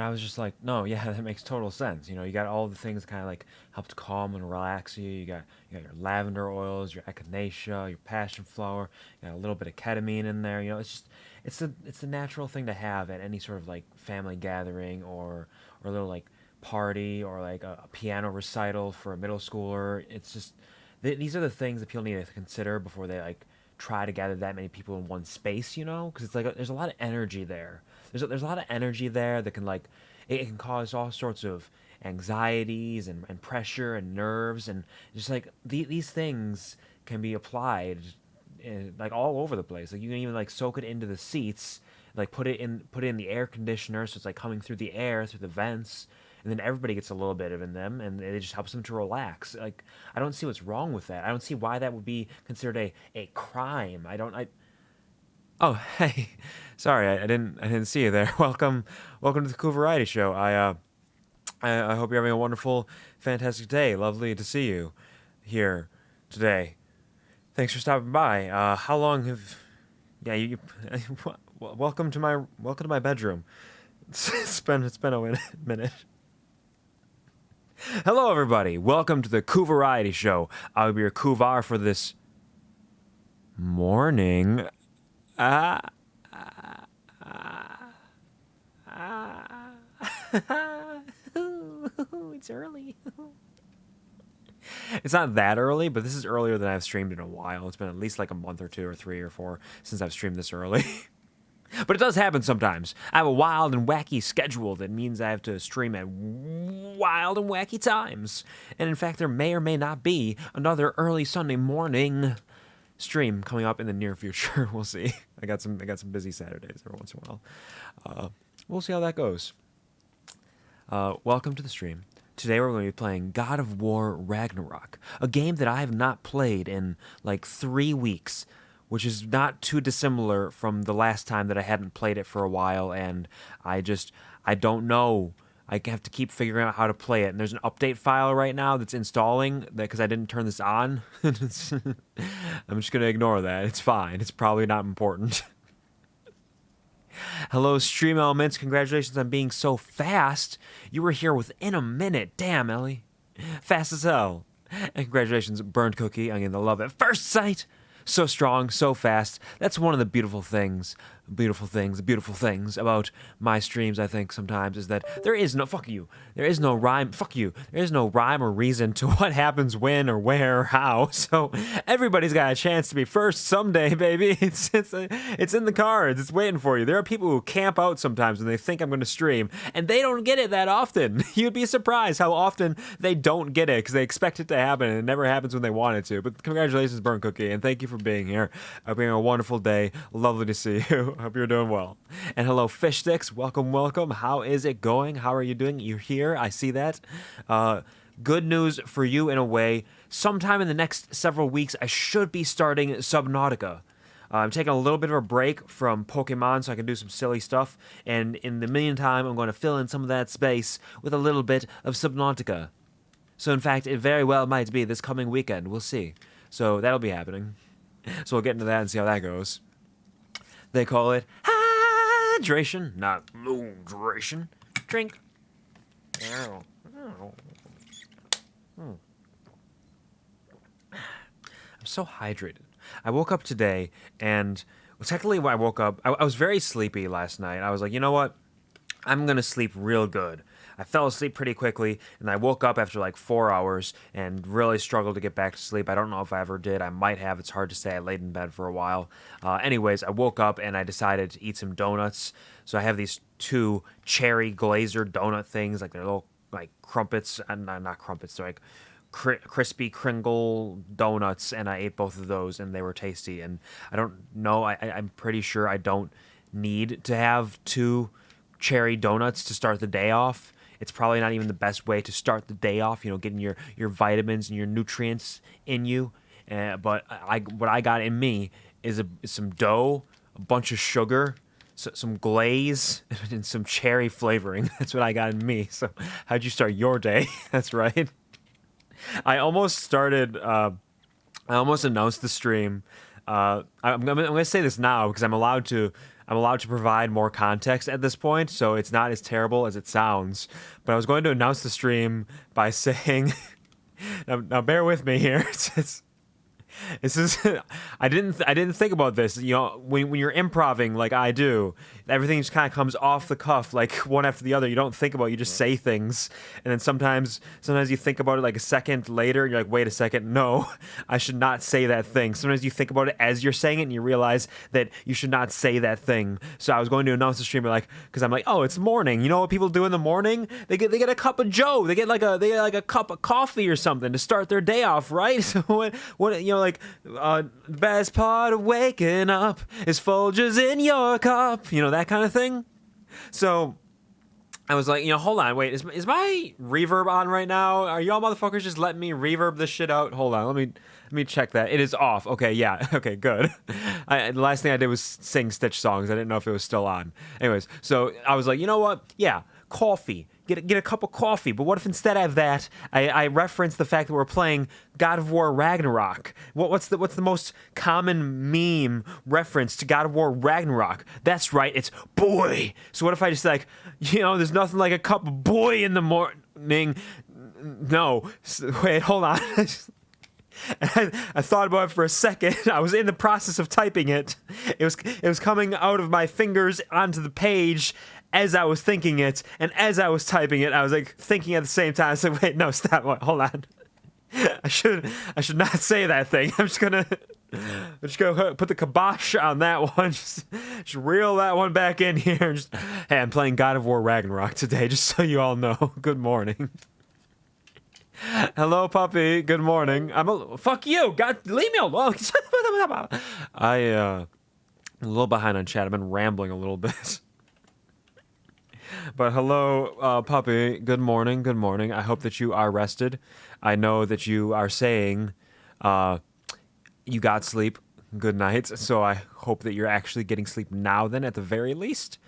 I was just like, no, yeah, that makes total sense. You know, you got all the things kind of like help to calm and relax you. You got your lavender oils, your echinacea, your passion flower. You got a little bit of ketamine in there. You know, it's the natural thing to have at any sort of like family gathering or a little like party or like a piano recital for a middle schooler. It's just these are the things that people need to consider before they like try to gather that many people in one space, you know, because it's like there's a lot of energy there. There's a lot of energy there that can like it can cause all sorts of anxieties and pressure and nerves and just like these things can be applied like all over the place. Like you can even like soak it into the seats, like put it in the air conditioner, so it's like coming through the air through the vents, and then everybody gets a little bit of in them, and it just helps them to relax. Like I don't see what's wrong with that. I don't see why that would be considered a crime. I don't. I Oh, hey, sorry, I didn't see you there. Welcome to the Cool Variety Show. I hope you're having a wonderful, fantastic day. Lovely to see you here today. Thanks for stopping by. How long have? Yeah, welcome to my bedroom. It's been a minute. Hello, everybody. Welcome to the Cool Variety Show. I'll be your Kuvar for this morning. Ah. It's early. It's not that early, but this is earlier than I've streamed in a while. It's been at least like a month or two or three or four since I've streamed this early. But it does happen sometimes. I have a wild and wacky schedule that means I have to stream at wild and wacky times. And in fact, there may or may not be another early Sunday morning stream coming up in the near future. We'll see. I got some busy Saturdays every once in a while. We'll see how that goes. Welcome to the stream. Today we're going to be playing God of War Ragnarök, a game that I have not played in like 3 weeks, which is not too dissimilar from the last time that I hadn't played it for a while, and I don't know. I have to keep figuring out how to play it, and there's an update file right now that's installing because I didn't turn this on. I'm just going to ignore that. It's fine. It's probably not important. Hello, Stream Elements. Congratulations on being so fast. You were here within a minute. Damn, Ellie. Fast as hell. And congratulations, Burned Cookie, on getting the love at first sight. So strong, so fast. That's one of the beautiful things about my streams, I think, sometimes, is that there is no, fuck you, there is no rhyme, fuck you, there is no rhyme or reason to what happens when or where or how, so everybody's got a chance to be first someday, baby. It's in the cards, it's waiting for you. There are people who camp out sometimes when they think I'm going to stream, and they don't get it that often. You'd be surprised how often they don't get it, because they expect it to happen, and it never happens when they want it to. But congratulations, Burn Cookie, and thank you for being here. Having a wonderful day. Lovely to see you. Hope you're doing well. And hello, Fish Sticks. Welcome. How is it going? How are you doing? You're here. I see that. Good news for you in a way. Sometime in the next several weeks, I should be starting Subnautica. I'm taking a little bit of a break from Pokemon so I can do some silly stuff. And in the meantime, I'm going to fill in some of that space with a little bit of Subnautica. So in fact, it very well might be this coming weekend. We'll see. So that'll be happening. So we'll get into that and see how that goes. They call it hydration, not hydration. Drink. I'm so hydrated. I woke up today, and technically when I woke up, I was very sleepy last night. I was like, you know what? I'm going to sleep real good. I fell asleep pretty quickly, and I woke up after like 4 hours and really struggled to get back to sleep. I don't know if I ever did. I might have. It's hard to say. I laid in bed for a while. Anyways, I woke up, and I decided to eat some donuts. So I have these 2 cherry glazer donut things, like they're little like crumpets, and not crumpets, they're like crispy Kringle donuts, and I ate both of those, and they were tasty. And I don't know. I'm pretty sure I don't need to have 2 cherry donuts to start the day off. It's probably not even the best way to start the day off, you know, getting your vitamins and your nutrients in you. But what I got in me is some dough, a bunch of sugar, some glaze, and some cherry flavoring. That's what I got in me. So how'd you start your day? That's right. I almost announced the stream. I'm going to say this now because I'm allowed to I'm allowed to provide more context at this point, so it's not as terrible as it sounds. But I was going to announce the stream by saying, now bear with me here. This is I didn't think about this. You know, when you're improving like I do, everything just kind of comes off the cuff, like one after the other. You don't think about it, you just say things, and then sometimes you think about it like a second later, and you're like, wait a second, no, I should not say that thing. Sometimes you think about it as you're saying it, and you realize that you should not say that thing. So I was going to announce the stream, like, because I'm like, oh, it's morning. You know what people do in the morning? They get a cup of Joe. They get like a cup of coffee or something to start their day off, right? So when you know, like, the best part of waking up is Folgers in your cup, you know, that kind of thing. So I was like, you know, hold on, wait, is my reverb on right now? Are y'all motherfuckers just letting me reverb this shit out? Hold on, let me check that. It is off. Okay, yeah, okay, good. The last thing I did was sing Stitch songs. I didn't know if it was still on. Anyways, so I was like, you know what? Yeah, coffee. Get a cup of coffee. But what if instead of that, I reference the fact that we're playing God of War Ragnarök? What's the most common meme reference to God of War Ragnarök? That's right, it's boy. So what if I just like, you know, there's nothing like a cup of boy in the morning. No, wait, hold on. I thought about it for a second. I was in the process of typing it. It was coming out of my fingers onto the page as I was thinking it, and as I was typing it, I was like thinking at the same time. So wait, no, stop. Hold on. I should not say that thing. I'm just gonna put the kibosh on that one. Just reel that one back in here. And just, hey, I'm playing God of War Ragnarök today, just so you all know. Good morning. Hello, puppy. Good morning. Fuck you. God, leave me alone. I'm a little behind on chat. I've been rambling a little bit. But hello, puppy. Good morning. Good morning. I hope that you are rested. I know that you are saying you got sleep. Good night. So I hope that you're actually getting sleep now then, at the very least.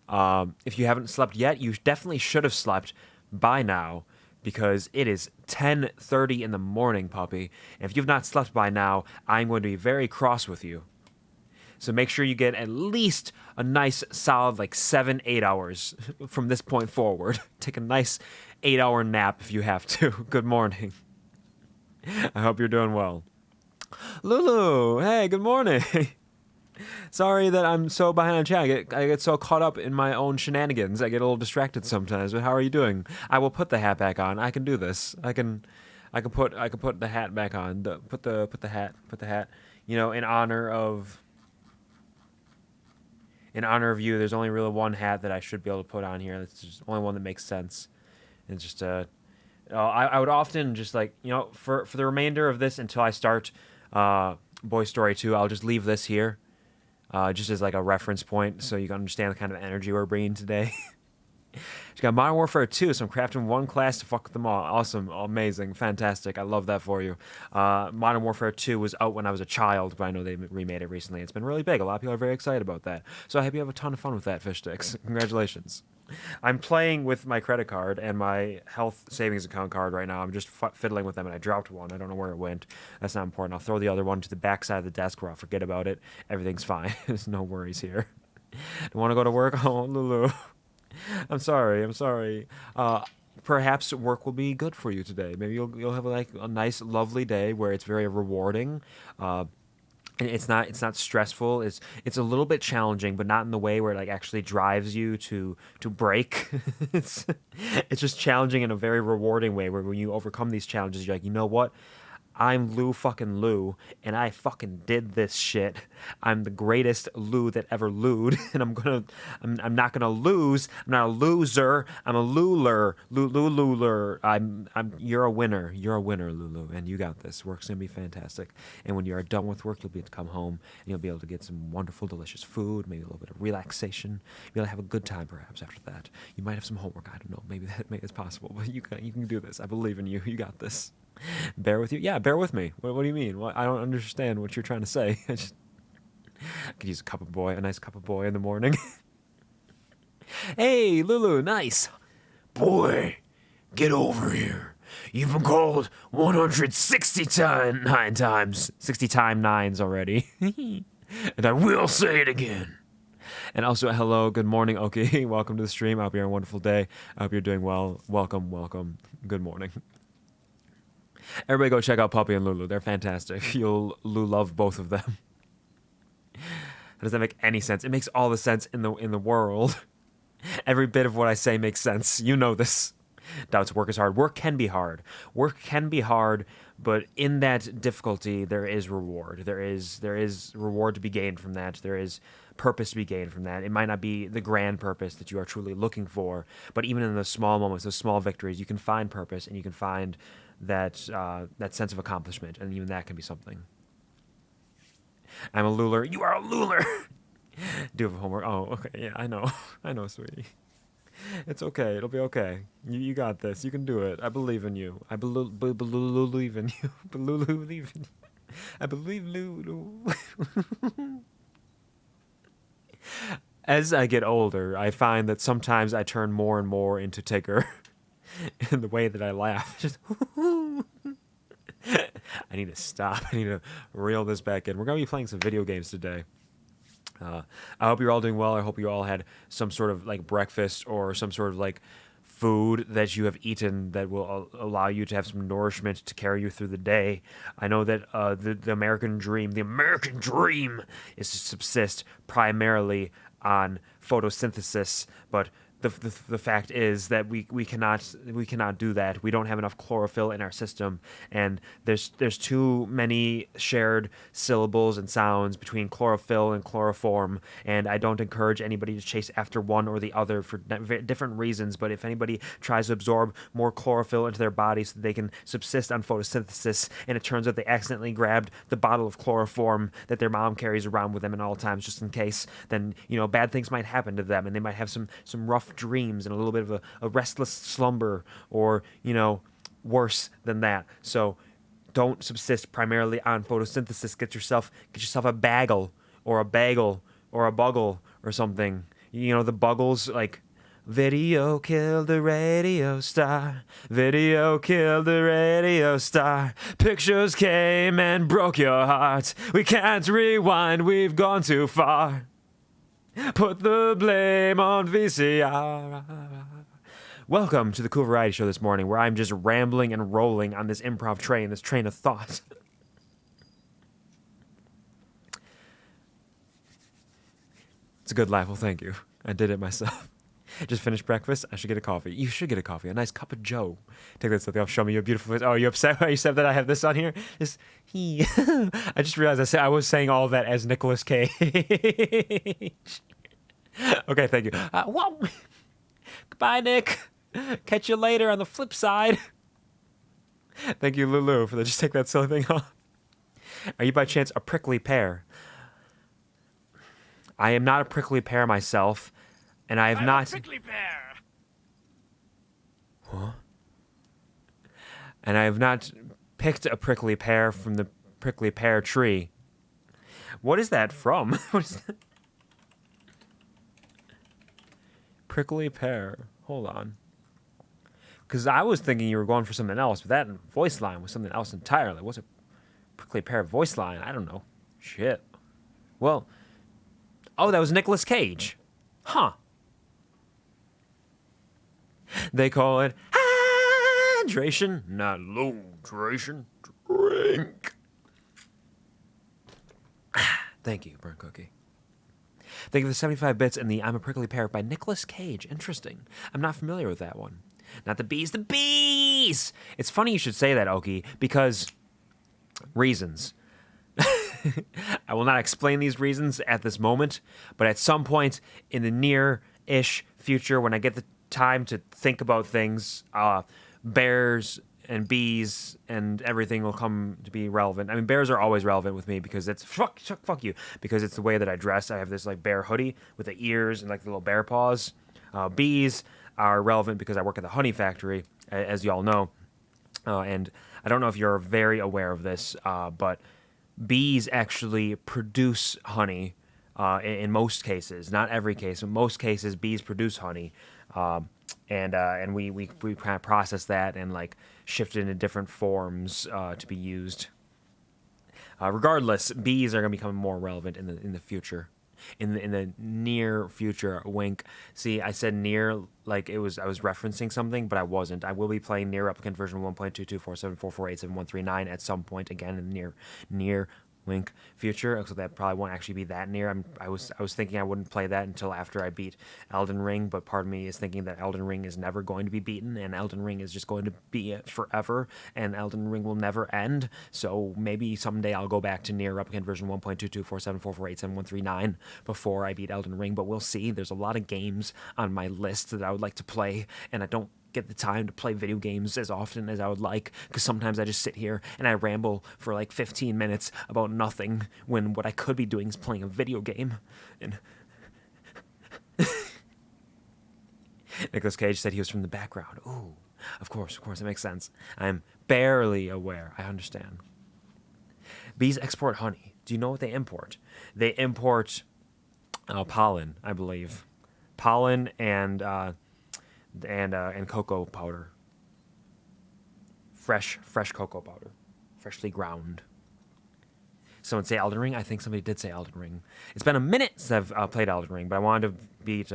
If you haven't slept yet, you definitely should have slept by now, because it is 10:30 in the morning, puppy. And if you've not slept by now, I'm going to be very cross with you. So make sure you get at least a nice solid like 7-8 hours from this point forward. Take a nice 8-hour nap if you have to. Good morning. I hope you're doing well. Lulu, hey, good morning. Sorry that I'm so behind on chat. I get so caught up in my own shenanigans. I get a little distracted sometimes. But how are you doing? I will put the hat back on. I can do this. I can put the hat back on. Put the hat. You know, in honor of you. There's only really one hat that I should be able to put on here. That's just the only one that makes sense. And it's just I would often just like, you know, for the remainder of this until I start Boy Story 2, I'll just leave this here. Just as like a reference point, so you can understand the kind of energy we're bringing today. She's got Modern Warfare 2, so I'm crafting one class to fuck with them all. Awesome, amazing, fantastic. I love that for you. Modern Warfare 2 was out when I was a child, but I know they remade it recently. It's been really big. A lot of people are very excited about that. So I hope you have a ton of fun with that, Fish Sticks. Congratulations. I'm playing with my credit card and my health savings account card right now. I'm just fiddling with them, and I dropped one. I don't know where it went. That's not important. I'll throw the other one to the back side of the desk where I'll forget about it. Everything's fine. There's no worries here. Don't want to go to work? Oh, Lulu. I'm sorry. Perhaps work will be good for you today. Maybe you'll have like a nice, lovely day where it's very rewarding. It's not stressful. It's a little bit challenging, but not in the way where it like actually drives you to break. it's just challenging in a very rewarding way, where when you overcome these challenges, you're like, you know what? I'm Lou fucking Lou, and I fucking did this shit. I'm the greatest Lou that ever looed, and I'm not gonna lose. I'm not a loser. I'm a luler. Luler. You're a winner. You're a winner, Lulu, and you got this. Work's gonna be fantastic. And when you are done with work, you'll be able to come home, and you'll be able to get some wonderful, delicious food, maybe a little bit of relaxation. You'll have a good time, perhaps, after that. You might have some homework. I don't know. Maybe it's possible, but you can do this. I believe in you. You got this. Bear with you? Yeah, bear with me. What do you mean? I don't understand what you're trying to say. I could use a nice cup of boy in the morning. Hey, Lulu, nice. Boy, get over here. You've been called 169 times. 60 times nines already. And I will say it again. And also, hello, good morning, Oki. Welcome to the stream. I hope you're having a wonderful day. I hope you're doing well. Welcome, welcome. Good morning. Everybody go check out Puppy and Lulu. They're fantastic. You'll love both of them. Does that make any sense? It makes all the sense in the world. Every bit of what I say makes sense. You know this. Doubts work is hard. Work can be hard. Work can be hard, but in that difficulty, there is reward. There is reward to be gained from that. There is purpose to be gained from that. It might not be the grand purpose that you are truly looking for, but even in those small moments, those small victories, you can find purpose and you can find that sense of accomplishment, and even that can be something. I'm a luller. You are a luller. Do you have homework? Oh, okay. Yeah, I know. I know, sweetie. It's okay. It'll be okay. You got this. You can do it. I believe in you. I believe in you. Believe in you. I believe Lulu. As I get older, I find that sometimes I turn more and more into Tigger in the way that I laugh. Just I need to stop. I need to reel this back in. We're going to be playing some video games today. I hope you're all doing well. I hope you all had some sort of like breakfast or some sort of like food that you have eaten that will allow you to have some nourishment to carry you through the day. I know that the American dream is to subsist primarily on photosynthesis, but the fact is that we cannot do that. We don't have enough chlorophyll in our system, and there's too many shared syllables and sounds between chlorophyll and chloroform, and I don't encourage anybody to chase after one or the other for different reasons. But if anybody tries to absorb more chlorophyll into their body so that they can subsist on photosynthesis, and it turns out they accidentally grabbed the bottle of chloroform that their mom carries around with them at all times just in case, then bad things might happen to them, and they might have some rough dreams and a little bit of a restless slumber, or worse than that. So don't subsist primarily on photosynthesis. Get yourself a bagel or a bagel or a buggle or something. The buggles, like video killed the radio star, video killed the radio star, pictures came and broke your heart, we can't rewind, we've gone too far. Put the blame on VCR. Welcome to the Cool Variety Show this morning, where I'm just rambling and rolling on this improv train, this train of thought. It's a good laugh. Well, thank you. I did it myself. Just finished breakfast. I should get a coffee. You should get a coffee. A nice cup of Joe. Take that something off. Show me your beautiful face. Oh, you upset? You said that I have this on here? Just he. I just realized I was saying all of that as Nicolas Cage. Okay, thank you. Whoa. Goodbye, Nick. Catch you later on the flip side. Thank you, Lulu, for just take that silly thing off. Are you by chance a prickly pear? I am not a prickly pear myself, and I have I'm not. A prickly pear. Huh? And I have not picked a prickly pear from the prickly pear tree. What is that from? What is that? Prickly pear. Hold on. Because I was thinking you were going for something else, but that voice line was something else entirely. What's a prickly pear voice line? I don't know. Shit. Well, oh, that was Nicolas Cage. Huh. They call it hydration, not low duration. Drink. Thank you, Burnt Cookie. Thank you for the 75 bits and the I'm a Prickly Pear by Nicolas Cage. Interesting. I'm not familiar with that one. Not the bees, the bees! It's funny you should say that, Oki, because reasons. I will not explain these reasons at this moment, but at some point in the near-ish future, when I get the time to think about things, bears and bees and everything will come to be relevant. I mean, bears are always relevant with me because it's fuck you, because it's the way that I dress. I have this like bear hoodie with the ears and like the little bear paws. Bees are relevant because I work at the honey factory, as you all know, and I don't know if you're very aware of this, but bees actually produce honey in most cases. Not every case, in most cases, bees produce honey. And we kind of process that and like shift it into different forms to be used. Regardless, bees are going to become more relevant in the future. in the near future. Wink. See, I said near like I was referencing something, but I wasn't. I will be playing Near Replicant version 1.22474487139 at some point again in the near wink future, so that probably won't actually be that near. I was thinking I wouldn't play that until after I beat Elden Ring, but part of me is thinking that Elden Ring is never going to be beaten, and Elden Ring is just going to be it forever, and Elden Ring will never end. So maybe someday I'll go back to Near Replicant version 1.22474487139 before I beat Elden Ring, but we'll see. There's a lot of games on my list that I would like to play, and I don't get the time to play video games as often as I would like, because sometimes I just sit here and I ramble for like 15 minutes about nothing when what I could be doing is playing a video game. And Nicolas Cage said he was from the background. Ooh, of course, it makes sense. I'm barely aware. I understand. Bees export honey. Do you know what they import? They import pollen, I believe. Pollen and cocoa powder. Fresh cocoa powder. Freshly ground. Someone say Elden Ring? I think somebody did say Elden Ring. It's been a minute since I've played Elden Ring, but I wanted to beat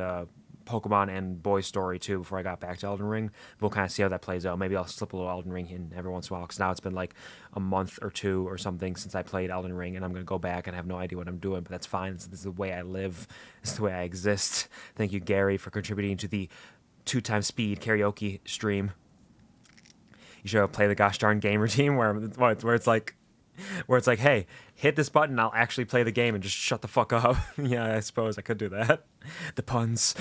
Pokemon and Boy Story too before I got back to Elden Ring. We'll kind of see how that plays out. Maybe I'll slip a little Elden Ring in every once in a while, because now it's been like a month or two or something since I played Elden Ring, and I'm going to go back and have no idea what I'm doing, but that's fine. This is the way I live. This is the way I exist. Thank you, Gary, for contributing to the 2x speed karaoke stream. You should play the gosh darn gamer team where it's like, hey, hit this button, I'll actually play the game, and just shut the fuck up. Yeah, I suppose I could do that. The puns.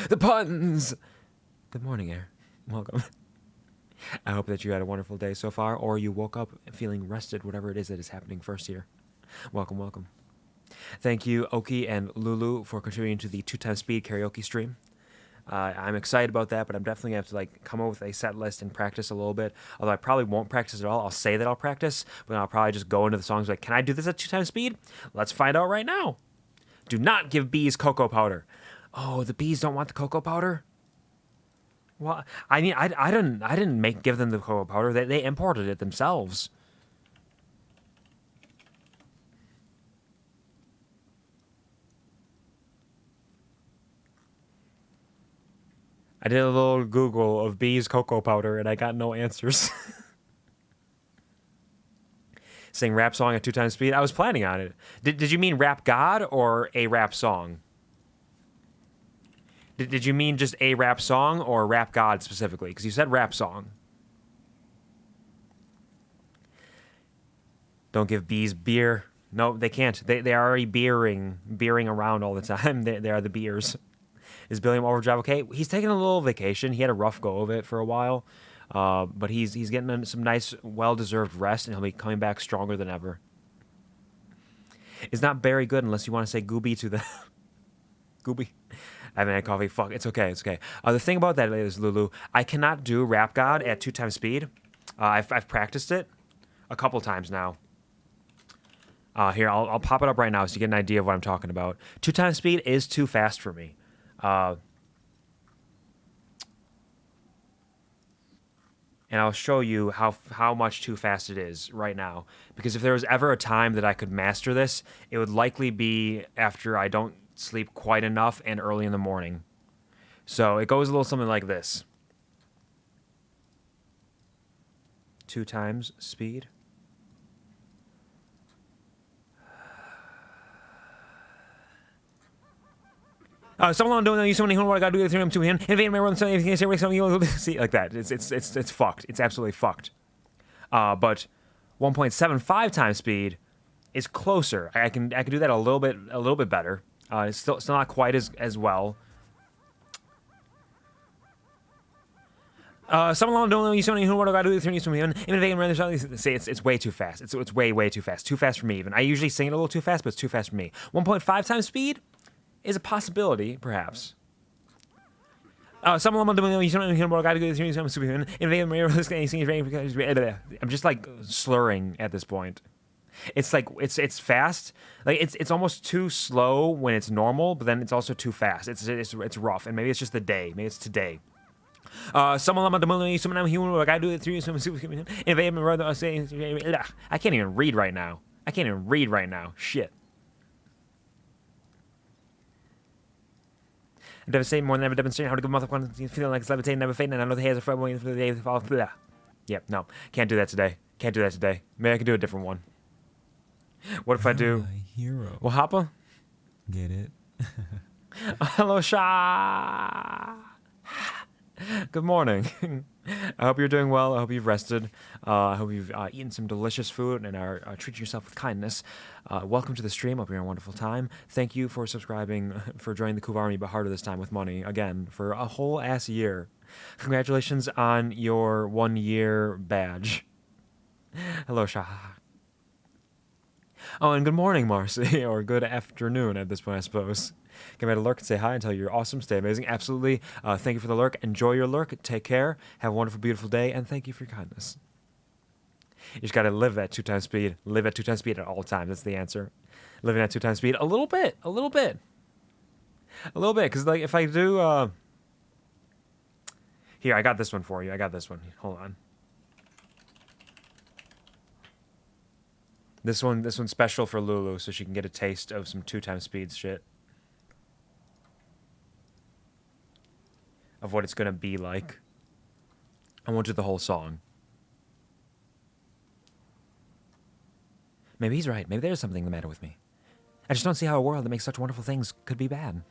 Good morning, Air. Welcome. I hope that you had a wonderful day so far, or you woke up feeling rested, whatever it is that is happening first here. Welcome. Thank you, Oki and Lulu, for contributing to the 2x speed karaoke stream. I'm excited about that, but I'm definitely going to have to like come up with a set list and practice a little bit. Although I probably won't practice at all. I'll say that I'll practice, but then I'll probably just go into the songs like, can I do this at 2x speed? Let's find out right now. Do not give bees cocoa powder. Oh, the bees don't want the cocoa powder? Well, I mean, I didn't give them the cocoa powder. They imported it themselves. I did a little Google of bees cocoa powder, and I got no answers. Sing rap song at 2x speed? I was planning on it. Did you mean rap god or a rap song? Did you mean just a rap song or rap god specifically? Because you said rap song. Don't give bees beer. No, they can't. They are already beering around all the time. They are the beers. Is Billiam Overdrive okay? He's taking a little vacation. He had a rough go of it for a while. But he's getting some nice, well-deserved rest, and he'll be coming back stronger than ever. It's not very good unless you want to say gooby to the... Gooby. I haven't had coffee. Fuck, it's okay. The thing about that is, Lulu, I cannot do Rap God at 2x speed. I've practiced it a couple times now. Here, I'll pop it up right now so you get an idea of what I'm talking about. 2x speed is too fast for me. And I'll show you how much too fast it is right now. Because if there was ever a time that I could master this, it would likely be after I don't sleep quite enough and early in the morning. So it goes a little something like this. 2x speed. Someone don't know you. Somebody who what I gotta do to him. Invade my world. See, like that. It's fucked. It's absolutely fucked. But 1.75 times speed is closer. I can do that a little bit better. It's still not quite as well. Someone don't know you. Somebody who what I gotta do to him. See, it's way too fast. It's way too fast. Too fast for me even. I usually sing it a little too fast, but it's too fast for me. 1.5 times speed is a possibility, perhaps. I'm just like slurring at this point. It's like it's fast. Like it's almost too slow when it's normal, but then it's also too fast. It's rough, and maybe it's just the day. Maybe it's today. I can't even read right now. Shit. Devastating more than ever, demonstrating how to give a motherfucker feeling like it's levitating, never fading, and I know the hairs are forever waiting for the day to fall. Blah. Yep, no. Can't do that today. Can't do that today. Maybe I can do a different one. What if I do... Hero. Well, Hoppa? Get it? Hello, Sha. Good morning. I hope you're doing well. I hope you've rested. I hope you've eaten some delicious food and are treating yourself with kindness. Welcome to the stream. Hope you're having a wonderful time. Thank you for subscribing, for joining the Kuvar Army, but harder this time with money. Again, for a whole ass year. Congratulations on your 1 year badge. Hello, Shah. Oh, and good morning, Marcy, or good afternoon at this point, I suppose. Come out to lurk and say hi and tell you you're awesome. Stay amazing. Absolutely. Thank you for the lurk. Enjoy your lurk. Take care. Have a wonderful, beautiful day. And thank you for your kindness. You just got to live at 2 times speed. Live at 2 times speed at all times. That's the answer. Living at 2 times speed. A little bit. A little bit. A little bit. Because, like, if I do... Here, I got this one for you. I got this one. Hold on. This one's special for Lulu, so she can get a taste of some 2 times speed shit. Of what it's gonna be like. I won't do the whole song. Maybe he's right. Maybe there's something the matter with me. I just don't see how a world that makes such wonderful things could be bad.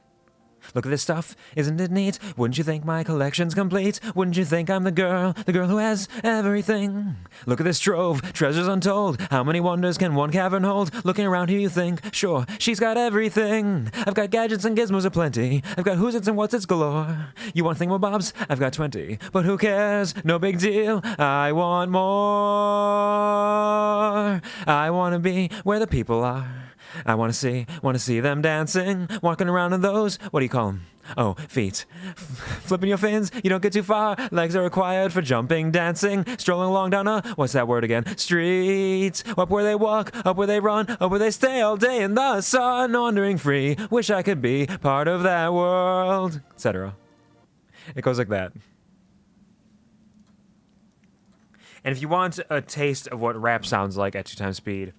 Look at this stuff, isn't it neat? Wouldn't you think my collection's complete? Wouldn't you think I'm the girl who has everything? Look at this trove, treasures untold. How many wonders can one cavern hold? Looking around here you think, sure, she's got everything. I've got gadgets and gizmos aplenty. I've got who's its and what's its galore. You want thingamabobs? I've got 20. But who cares? No big deal. I want more. I want to be where the people are. I want to see them dancing, walking around in those, what do you call them? Oh, feet. Flipping your fins, you don't get too far. Legs are required for jumping, dancing, strolling along down a, what's that word again? Streets. Up where they walk, up where they run, up where they stay all day in the sun, wandering free. Wish I could be part of that world, etc. It goes like that. And if you want a taste of what rap sounds like at 2 times speed,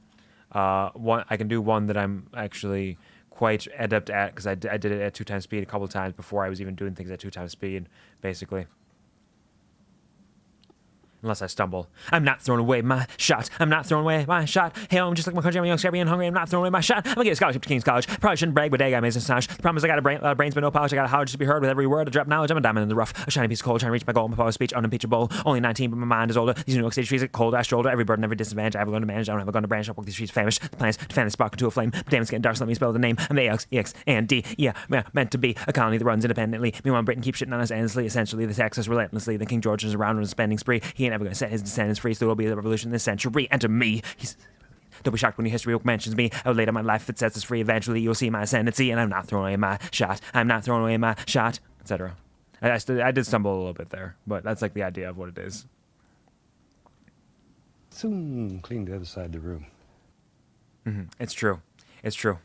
I can do one that I'm actually quite adept at because I did it at 2 times speed a couple of times before I was even doing things at 2 times speed, basically. Unless I stumble. I'm not throwing away my shot. I'm not throwing away my shot. Hey, I'm just like my country. I'm young, scrappy, and hungry. I'm not throwing away my shot. I'm gonna get a scholarship to King's College. Probably shouldn't brag, but dang, I made some smash. The problem is I got a lot of brains, but no polish. I got a hollow just to be heard with every word. I drop knowledge. I'm a diamond in the rough. A shiny piece of coal trying to reach my goal. My power of speech unimpeachable. Only 19, but my mind is older. These New York State streets are cold. I shoulder every burden, every disadvantage. I have a gun to manage. I don't have a gun to branch. I walk these streets famished. The plans to fan the spark into a flame. But damn, it's getting dark. So let me spell the name. I'm the AX, EX, and D. Yeah, meant to be a colony that runs independently. Meanwhile, Britain keeps shitting on us endlessly. Essentially, they tax us relentlessly. Then King George is around on a spending spree. He ain't ever gonna set his descendants free. So there will be the revolution this century. Enter me. Don't be shocked when your history book mentions me. I will lay down my life if it sets us free. Eventually, you'll see my ascendancy, and I'm not throwing away my shot. I'm not throwing away my shot, etc. I did stumble a little bit there, but that's like the idea of what it is. Soon clean the other side of the room. It's true. It's true.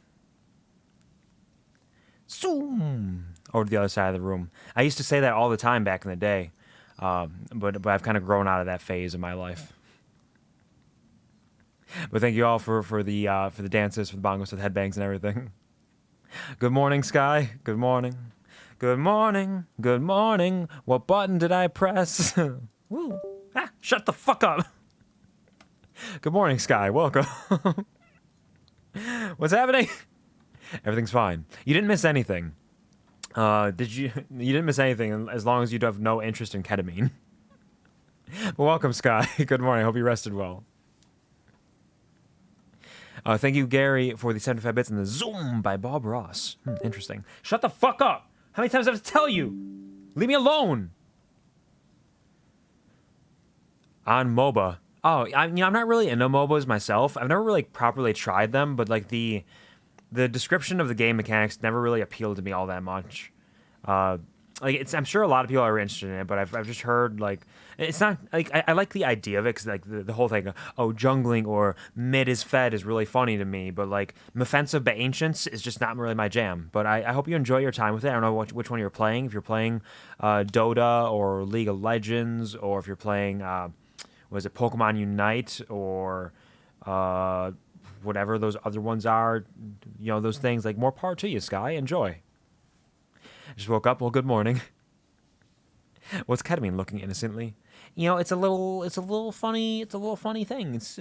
Zoom over to the other side of the room. I used to say that all the time back in the day, but I've kind of grown out of that phase of my life. But thank you all for the dances, for the bongos, for the headbangs and everything. Good morning, Sky. Good morning. Good morning. Good morning. What button did I press? Woo. Ah, shut the fuck up. Good morning, Sky. Welcome. What's happening? Everything's fine. You didn't miss anything. Did you? You didn't miss anything as long as you have no interest in ketamine. Well, welcome, Sky. Good morning. I hope you rested well. Thank you, Gary, for the 75 bits and the Zoom by Bob Ross. Interesting. Shut the fuck up! How many times do I have to tell you? Leave me alone! On MOBA. Oh, I'm not really into MOBAs myself. I've never really properly tried them, but like the description of the game mechanics never really appealed to me all that much. I'm sure a lot of people are interested in it, but I've just heard like it's not like I like the idea of it because like the whole thing, jungling or mid is fed is really funny to me, but like offensive but ancients is just not really my jam. But I hope you enjoy your time with it. I don't know which one you're playing. If you're playing Dota or League of Legends, or if you're playing was it Pokemon Unite or whatever those other ones are, those things, like more power to you, Sky. Enjoy. Just woke up. Well, good morning. What's ketamine looking innocently? You know, it's a little funny. It's a little funny thing. It's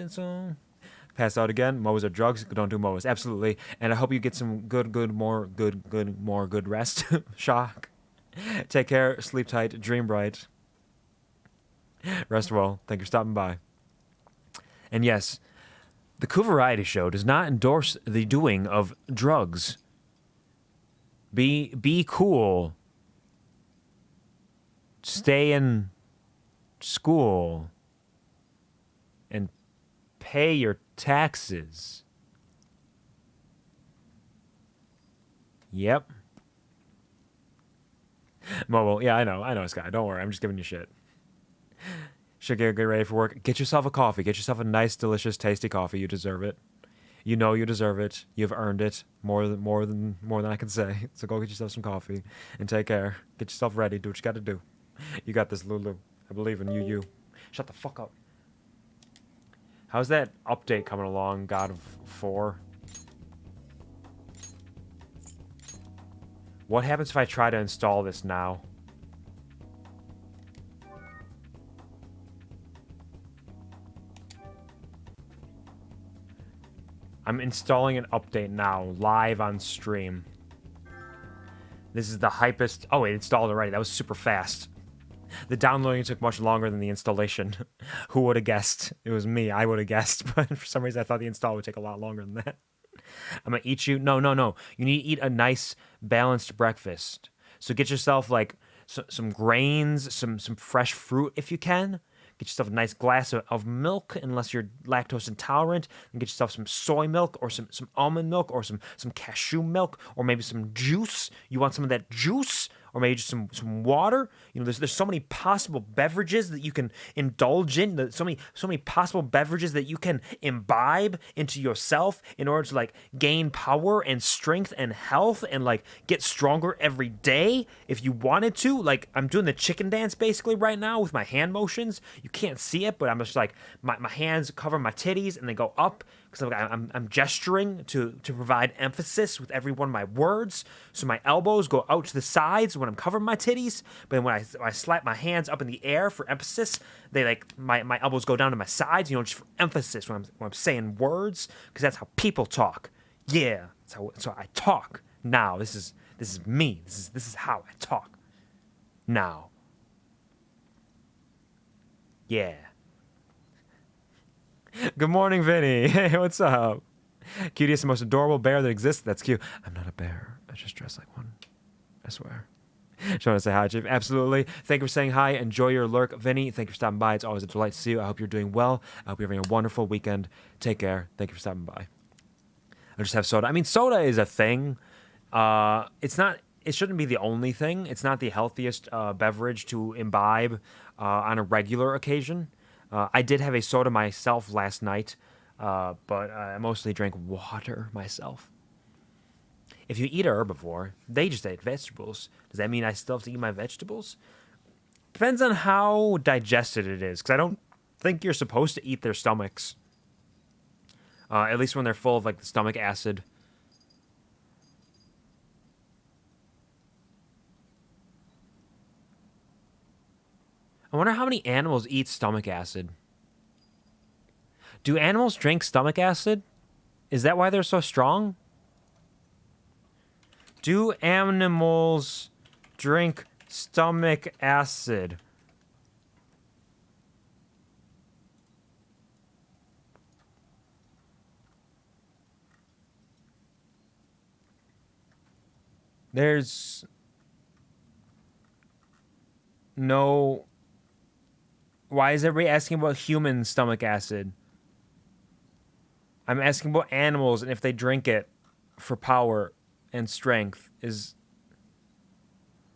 Pass out again. Mo's are drugs. Don't do Mo's. Absolutely. And I hope you get some more good rest. Shock. Take care. Sleep tight. Dream bright. Rest well. Thank you for stopping by. And yes, the QuvarTV show does not endorse the doing of drugs. Be cool. Stay in school. And pay your taxes. Yep. Mobile. Yeah, I know, Sky. Don't worry. I'm just giving you shit. Should get ready for work. Get yourself a coffee. Get yourself a nice, delicious, tasty coffee. You deserve it. You know you deserve it. You've earned it more than I can say. So go get yourself some coffee and take care. Get yourself ready. Do what you got to do. You got this, Lulu. I believe in you. You. Shut the fuck up. How's that update coming along, God of 4? What happens if I try to install this now? I'm installing an update now, live on stream. This is the hypest... Oh, it installed already. That was super fast. The downloading took much longer than the installation. Who would have guessed? It was me. I would have guessed. But for some reason, I thought the install would take a lot longer than that. I'm going to eat you. No. You need to eat a nice, balanced breakfast. So get yourself, like, some grains, some fresh fruit if you can. Get yourself a nice glass of milk, unless you're lactose intolerant. And get yourself some soy milk or some almond milk or some cashew milk or maybe some juice. You want some of that juice? Or maybe just some water. You know, there's so many possible beverages that you can indulge in. So many possible beverages that you can imbibe into yourself in order to, like, gain power and strength and health and, like, get stronger every day if you wanted to. Like, I'm doing the chicken dance basically right now with my hand motions. You can't see it, but I'm just like my hands cover my titties and they go up because I'm gesturing to provide emphasis with every one of my words. So my elbows go out to the sides when I'm covering my titties, but then when I slap my hands up in the air for emphasis, they, like, my elbows go down to my sides, you know, just for emphasis when I'm saying words, because that's how people talk. Yeah, that's how I talk now. This is me. This is how I talk now. Yeah. Good morning, Vinny. Hey, what's up? Cutest and most adorable bear that exists. That's cute. I'm not a bear. I just dress like one. I swear. Just want to say hi, Chief. Absolutely. Thank you for saying hi. Enjoy your lurk, Vinny. Thank you for stopping by. It's always a delight to see you. I hope you're doing well. I hope you're having a wonderful weekend. Take care. Thank you for stopping by. I just have soda. I mean, soda is a thing. It's not. It shouldn't be the only thing. It's not the healthiest beverage to imbibe on a regular occasion. I did have a soda myself last night, but I mostly drank water myself. If you eat a herbivore, they just ate vegetables. Does that mean I still have to eat my vegetables? Depends on how digested it is, because I don't think you're supposed to eat their stomachs. At least when they're full of, like, the stomach acid. I wonder how many animals eat stomach acid. Do animals drink stomach acid? Is that why they're so strong? Do animals drink stomach acid? There's no... Why is everybody asking about human stomach acid? I'm asking about animals and if they drink it for power and strength. This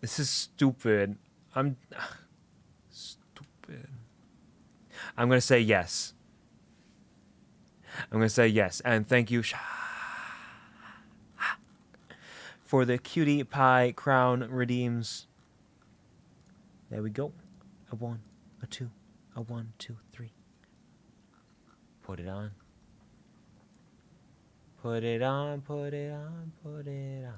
is stupid. Stupid. I'm going to say yes. I'm going to say yes. And thank you for the cutie pie crown redeems. There we go. A 1, a 2, a 1, 2, 3. Put it on. Put it on, put it on, put it on.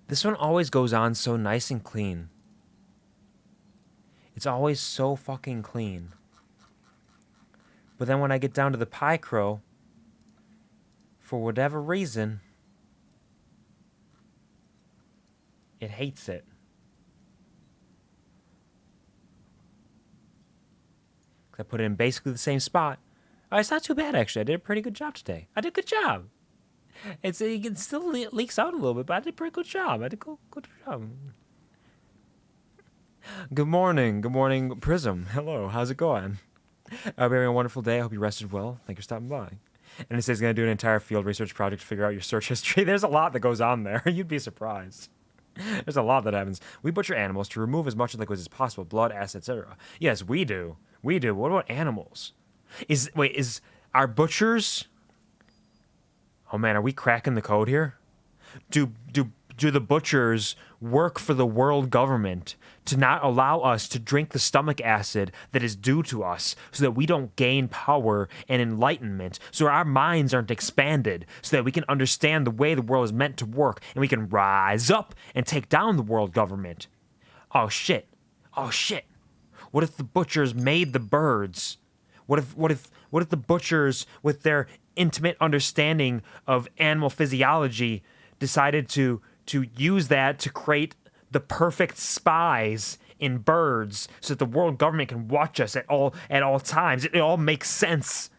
This one always goes on so nice and clean. It's always so fucking clean. But then when I get down to the pie crow, for whatever reason, it hates it. I put it in basically the same spot. Oh, it's not too bad, actually. I did a pretty good job today. I did a good job. It still leaks out a little bit, but I did a pretty good job. I did a good job. Good morning, Prism. Hello, how's it going? I hope you're having a wonderful day. I hope you rested well. Thank you for stopping by. And it says it's going to do an entire field research project to figure out your search history. There's a lot that goes on there. You'd be surprised. There's a lot that happens. We butcher animals to remove as much of the liquids as possible, blood, acid, etc. Yes, we do. We do. What about animals? Is our butchers? Oh man, are we cracking the code here? Do the butchers work for the world government to not allow us to drink the stomach acid that is due to us so that we don't gain power and enlightenment, so our minds aren't expanded, so that we can understand the way the world is meant to work and we can rise up and take down the world government? Oh shit. Oh shit. What if the butchers made the birds? What if the butchers, with their intimate understanding of animal physiology, decided to use that to create the perfect spies in birds so that the world government can watch us at all times? It all makes sense.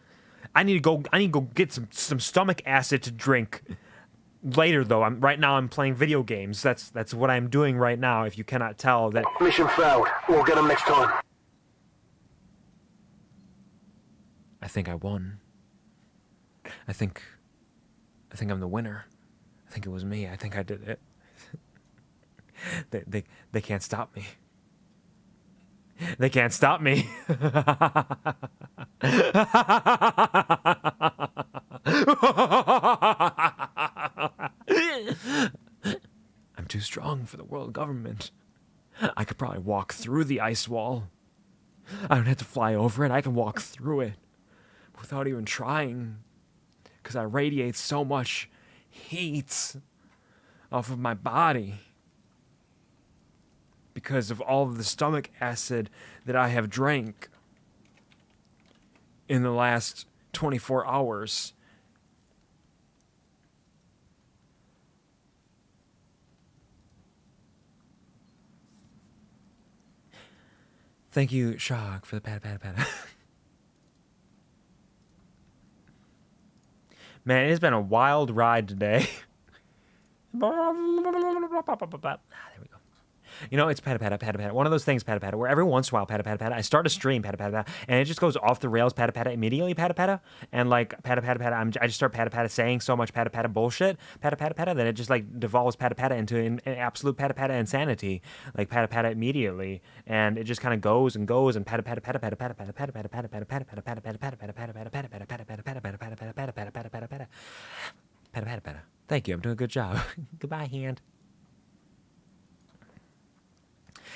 I need to go get some stomach acid to drink later, though. Right now I'm playing video games. That's what I'm doing right now, if you cannot tell. That Mission failed. We'll get them next time. I think I won. I think I'm the winner. I think it was me. I think I did it. They can't stop me. They can't stop me. I'm too strong for the world government. I could probably walk through the ice wall. I don't have to fly over it. I can walk through it without even trying, because I radiate so much heat off of my body because of all of the stomach acid that I have drank in the last 24 hours. Thank you, Shock, for the pat. Man, it has been a wild ride today. There we go. You know, it's pata. One of those things, pata, where every once in a while, pata, I start a stream, pata, and it just goes off the rails, pata, immediately, pata, and like, pata, I just start pata, saying so much pata bullshit, pata, then it just like devolves pata into an absolute pata insanity, like pata immediately, and it just kind of goes and pata. Thank you, I'm doing a good job. Goodbye, hand.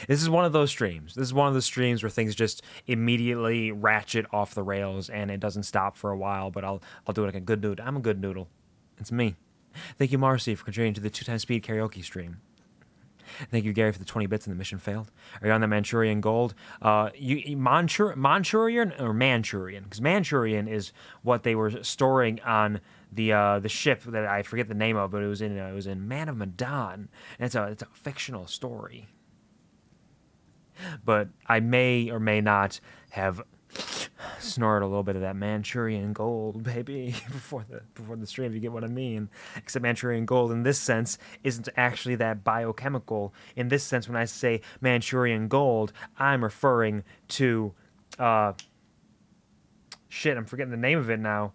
This is one of those streams. This is one of the streams where things just immediately ratchet off the rails and it doesn't stop for a while, but I'll do it like a good noodle. I'm a good noodle. It's me. Thank you, Marcy, for contributing to the 2x speed karaoke stream. Thank you, Gary, for the 20 bits and the mission failed. Are you on the Manchurian gold? Manchurian or Manchurian? Because Manchurian is what they were storing on the ship that I forget the name of, but it was in Man of Medan. And it's a fictional story. But I may or may not have snorted a little bit of that Manchurian gold, baby, before the stream, if you get what I mean. Except Manchurian gold, in this sense, isn't actually that biochemical. In this sense, when I say Manchurian gold, I'm referring to, shit, I'm forgetting the name of it now.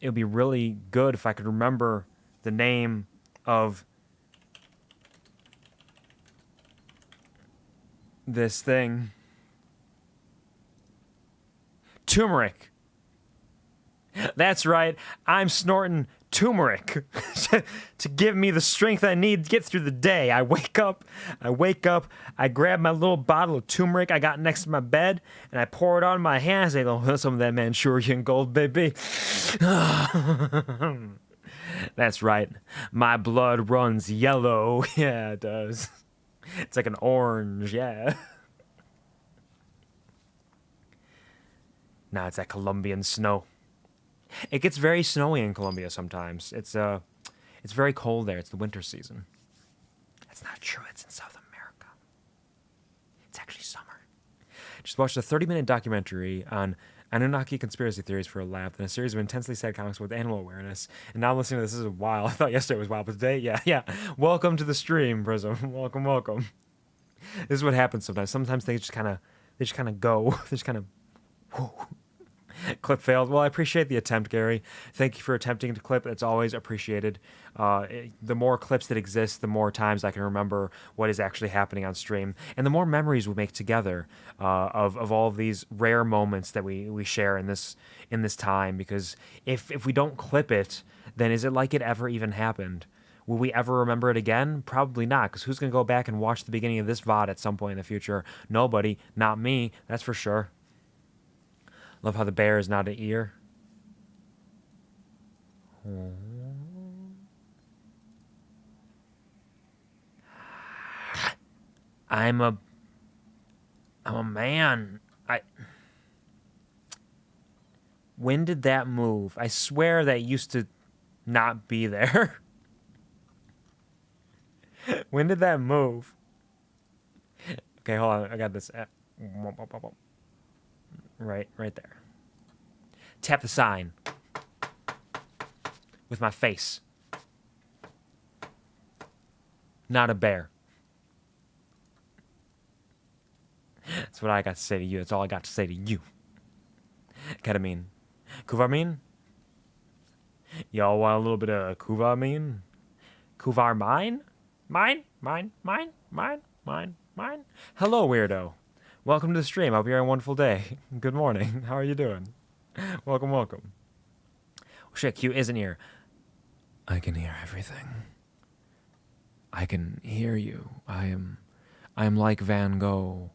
It would be really good if I could remember the name of this thing. Turmeric. That's right. I'm snorting turmeric to give me the strength I need to get through the day. I wake up, I grab my little bottle of turmeric I got next to my bed, and I pour it on my hands. I go, some of that Manchurian gold, baby. That's right. My blood runs yellow. Yeah, it does. It's like an orange, yeah. Now it's that Colombian snow. It gets very snowy in Colombia sometimes. It's very cold there. It's the winter season. That's not true. It's in South America. It's actually summer. Just watched a 30-minute documentary on Anunnaki conspiracy theories for a laugh, and a series of intensely sad comics with animal awareness. And now I'm listening to this is wild. I thought yesterday was wild, but today, yeah. Welcome to the stream, Prism. Welcome. This is what happens sometimes. Sometimes they just kind of go. They just kind of, whoa. Clip failed. Well, I appreciate the attempt, Gary. Thank you for attempting to clip. It's always appreciated. The more clips that exist, the more times I can remember what is actually happening on stream, and the more memories we make together of all of these rare moments that we share in this time. Because if we don't clip it, then is it like it ever even happened? Will we ever remember it again? Probably not, because who's going to go back and watch the beginning of this VOD at some point in the future? Nobody. Not me. That's for sure. Love how the bear is not an ear. I'm a man. When did that move? I swear that used to not be there. When did that move? Okay, hold on. I got this. Right there. Tap the sign with my face. Not a bear. That's what I got to say to you. That's all I got to say to you. Ketamine. Quvarmine? Y'all want a little bit of Quvarmine? Quvarmine? Mine? Hello, weirdo. Welcome to the stream. I hope you're having a wonderful day. Good morning. How are you doing? Welcome. Oh, shit, Q isn't here. I can hear everything. I can hear you. I am like Van Gogh,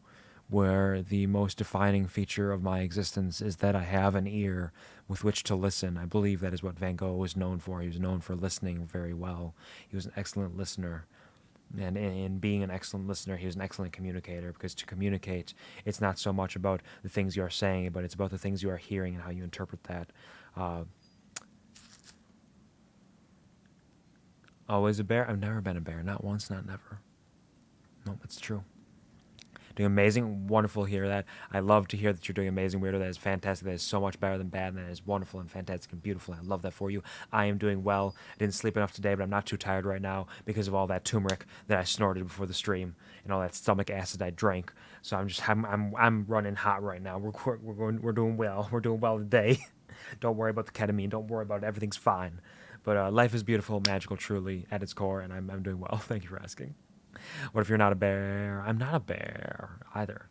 where the most defining feature of my existence is that I have an ear with which to listen. I believe that is what Van Gogh was known for. He was known for listening very well. He was an excellent listener. And in being an excellent listener, he was an excellent communicator, because to communicate, it's not so much about the things you are saying, but it's about the things you are hearing and how you interpret that. Always a bear? I've never been a bear. Not once, not never. No, that's true. Doing amazing. Wonderful to hear that. I love to hear that you're doing amazing, weirdo. That is fantastic. That is so much better than bad. And that is wonderful and fantastic and beautiful. I love that for you. I am doing well. I didn't sleep enough today, but I'm not too tired right now because of all that turmeric that I snorted before the stream and all that stomach acid I drank. So I'm running hot right now. We're doing well. We're doing well today. Don't worry about the ketamine. Don't worry about it. Everything's fine. But life is beautiful, magical, truly at its core, and I'm doing well. Thank you for asking. What if you're not a bear? I'm not a bear either.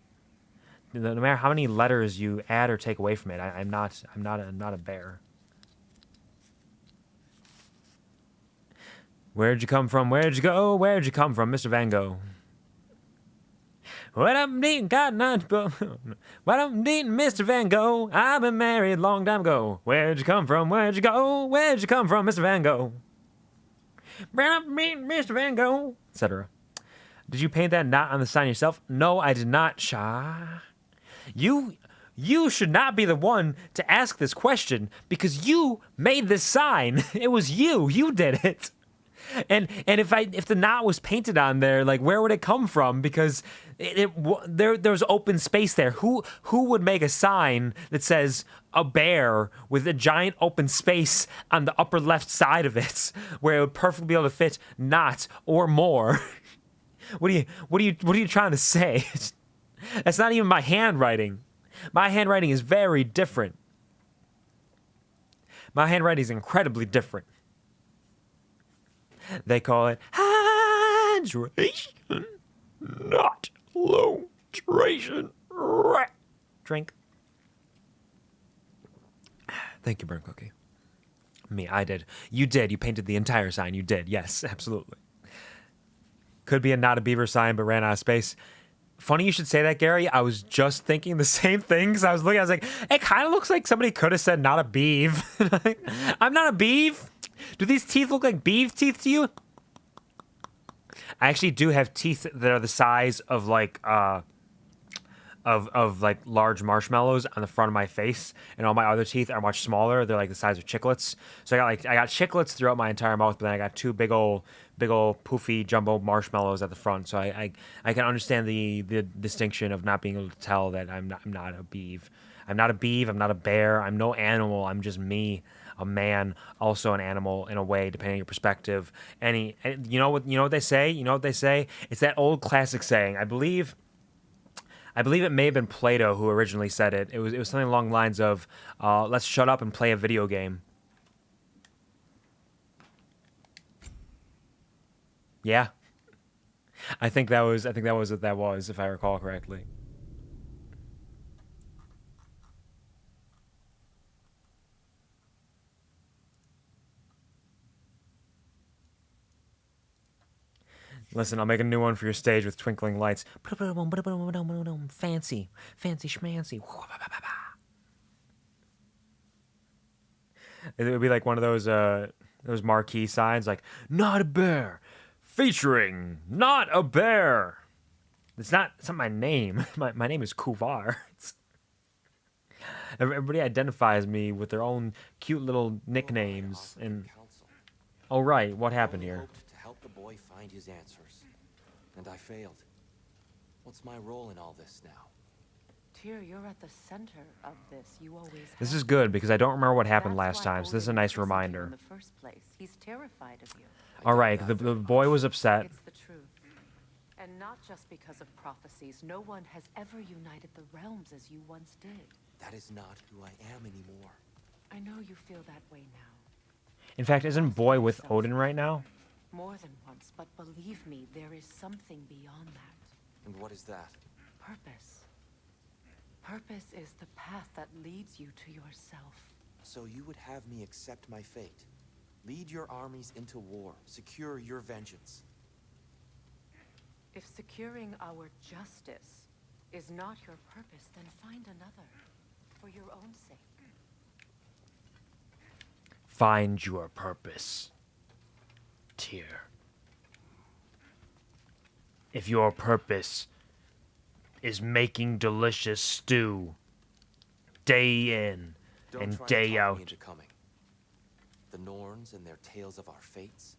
No matter how many letters you add or take away from it, I'm not a bear. Where'd you come from? Where'd you go? Where'd you come from, Mr. Van Gogh? What I'm eating, cotton nuts, what I'm eating, Mr. Van Gogh. I've been married a long time ago. Where'd you come from? Where'd you go? Where'd you come from, Mr. Van Gogh? Mr. Van Gogh, etc. Did you paint that knot on the sign yourself? No, I did not, Shah. You should not be the one to ask this question, because you made this sign. It was you. You did it. And if the knot was painted on there, like, where would it come from? Because there's open space there. Who would make a sign that says a bear with a giant open space on the upper left side of it, where it would perfectly be able to fit knot or more? What are you trying to say? That's not even my handwriting. My handwriting is very different. My handwriting is incredibly different. They call it hydration, not lotion. Drink. Thank you, Burn Cookie. Me, I did. You did. You painted the entire sign. You did. Yes, absolutely. Could be a not a beaver sign, but ran out of space. Funny you should say that, Gary. I was just thinking the same things. I was looking, I was like, it kind of looks like somebody could have said not a beeve. I'm not a beeve. Do these teeth look like beeve teeth to you? I actually do have teeth that are the size of like like large marshmallows on the front of my face, and all my other teeth are much smaller. They're like the size of chiclets. So I got chiclets throughout my entire mouth, but then I got two big old poofy jumbo marshmallows at the front. So I can understand the distinction of not being able to tell that I'm not a beeve. I'm not a beeve. I'm not a bear. I'm no animal. I'm just me, a man, also an animal in a way, depending on your perspective. You know what they say? You know what they say? It's that old classic saying. I believe it may have been Plato who originally said it. It was something along the lines of, "Let's shut up and play a video game." Yeah, I think that was what that was, if I recall correctly. Listen, I'll make a new one for your stage with twinkling lights. Fancy, fancy schmancy. It would be like one of those marquee signs, like "Not a bear," featuring "Not a bear." It's not my name. My name is Quvar. Everybody identifies me with their own cute little nicknames. And oh right, what happened here? To help the boy find his answers, and I failed. What's my role in all this now? Tyr, you're at the center of this. You always This have is good because I don't remember what been. happened That's last why time, so this is a Odin nice imprisoned you reminder. In the first place, he's terrified of you. All right, the boy was upset. It's the truth, and not just because of prophecies. No one has ever united the realms as you once did. That is not who I am anymore. I know you feel that way now. In fact, isn't boy with Odin right now? More than once, but believe me, there is something beyond that. And what is that? Purpose. Purpose is the path that leads you to yourself. So you would have me accept my fate, lead your armies into war, secure your vengeance. If securing our justice is not your purpose, then find another, for your own sake. Find your purpose, Tyr. If your purpose is making delicious stew day in Don't and try to day talk out. me into coming. The Norns and their tales of our fates,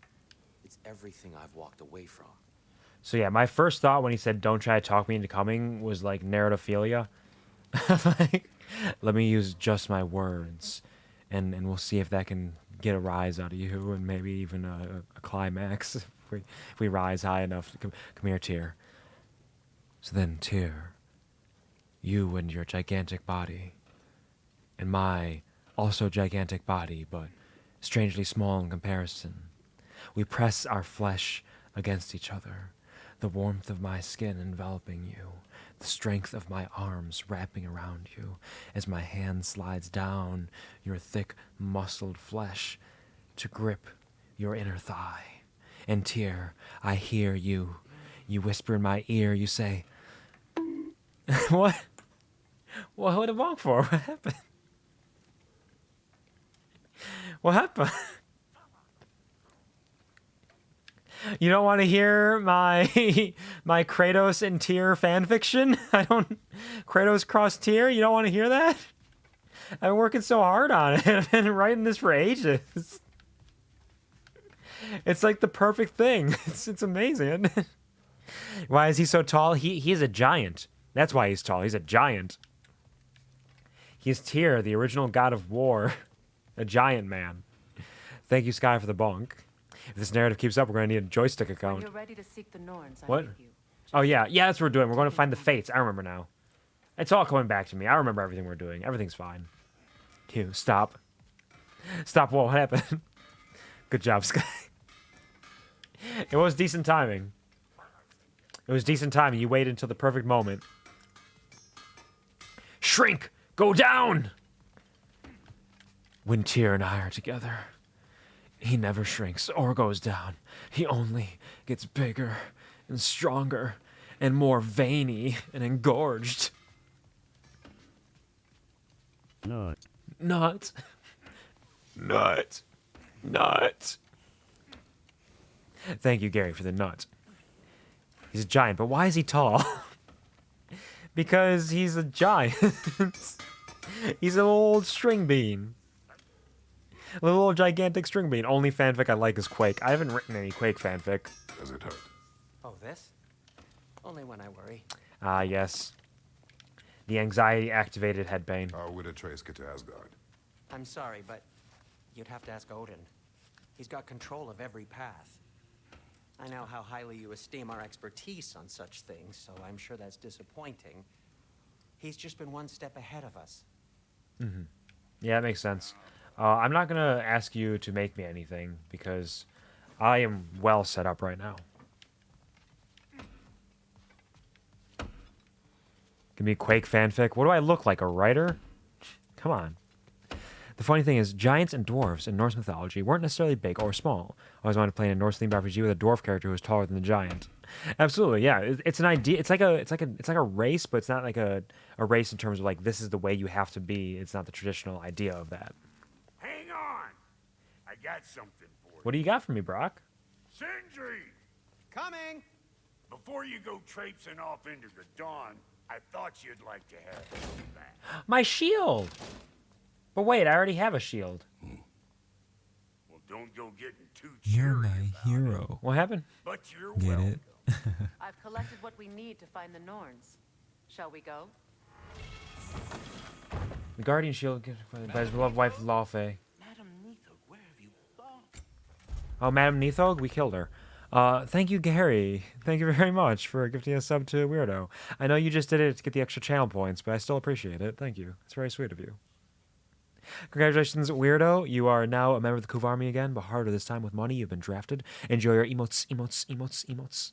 it's everything I've walked away from. So yeah, my first thought when he said "Don't try to talk me into coming" was like narratophilia. Like, let me use just my words, and we'll see if that can get a rise out of you, and maybe even a climax if we rise high enough. Come here, Tyr. So then, Tyr, you and your gigantic body, and my also gigantic body, but strangely small in comparison, we press our flesh against each other, the warmth of my skin enveloping you, the strength of my arms wrapping around you as my hand slides down your thick, muscled flesh to grip your inner thigh. And Tyr, I hear you. You whisper in my ear, you say, What? What did I walk for? What happened? What happened? You don't want to hear my my Kratos and Tyr fanfiction? Kratos cross Tyr? You don't want to hear that? I've been working so hard on it. I've been writing this for ages. It's like the perfect thing. It's amazing. Why is he so tall? He's a giant. That's why he's tall. He's a giant. He's Tyr, the original god of war. A giant man. Thank you, Sky, for the bonk. If this narrative keeps up, we're going to need a joystick When account. you're ready to seek the Norns, What? I'm with you. Oh, yeah. Yeah, that's what we're doing. We're going to find the Fates. I remember now. It's all coming back to me. I remember everything we're doing. Everything's fine. Hugh, stop. Stop. What happened? Good job, Sky. It was decent timing. It was decent timing. You waited until the perfect moment. Shrink! Go down! When Tyr and I are together, He never shrinks or goes down. He only gets bigger and stronger and more veiny and engorged. No. Not. Nut. Nut. Thank you, Gary, for the nut. He's a giant, but why is he tall? Because he's a giant. He's a little old string bean. A little old gigantic string bean. Only fanfic I like is Quake. I haven't written any Quake fanfic. Does it hurt? Oh, this? Only when I worry. Ah, yes. The anxiety-activated head pain. How would Atreus get to Asgard? I'm sorry, but you'd have to ask Odin. He's got control of every path. I know how highly you esteem our expertise on such things, so I'm sure that's disappointing. He's just been one step ahead of us. Mm-hmm. Yeah, that makes sense. I'm not going to ask you to make me anything, because I am well set up right now. Give me Quake fanfic. What do I look like, a writer? Come on. The funny thing is, giants and dwarves in Norse mythology weren't necessarily big or small. I always wanted to play in a Norse-themed RPG with a dwarf character who was taller than the giant. Absolutely, yeah. It's an idea. It's like a race, but it's not like a race in terms of like this is the way you have to be. It's not the traditional idea of that. Hang on! I got something for you. What do you got for me, Brock? Sindri! Coming! Before you go traipsing off into the dawn, I thought you'd like to have this back. My shield! But wait, I already have a shield. Well, don't go getting too You're cheery my about it, hero. What happened? but you're Get welcome. it? I've collected what we need to find the Norns. Shall we go? The guardian shield by his beloved wife, Laufey. Madam Neathog, where have you gone? Oh, Madam Neathog? We killed her. Thank you, Gary. Thank you very much for gifting a sub to Weirdo. I know you just did it to get the extra channel points, but I still appreciate it. Thank you. It's very sweet of you. Congratulations, Weirdo. You are now a member of the Kuv Army again, but harder this time with money. You've been drafted. Enjoy your emotes, emotes, emotes, emotes.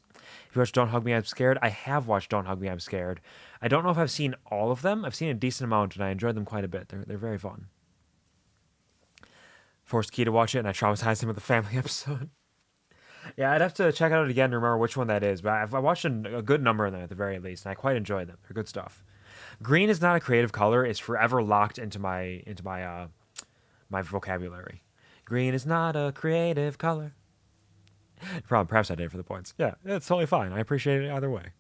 If you watch Don't Hug Me, I'm Scared, I have watched Don't Hug Me, I'm Scared. I don't know if I've seen all of them. I've seen a decent amount, and I enjoyed them quite a bit. They're very fun. Forced Key to watch it, and I traumatized him with the family episode. Yeah, I'd have to check it out again to remember which one that is, but I watched a good number of them at the very least, and I quite enjoyed them. They're good stuff. Green is not a creative color. It's forever locked into my my vocabulary. Green is not a creative color. Perhaps I did it for the points. Yeah, it's totally fine. I appreciate it either way.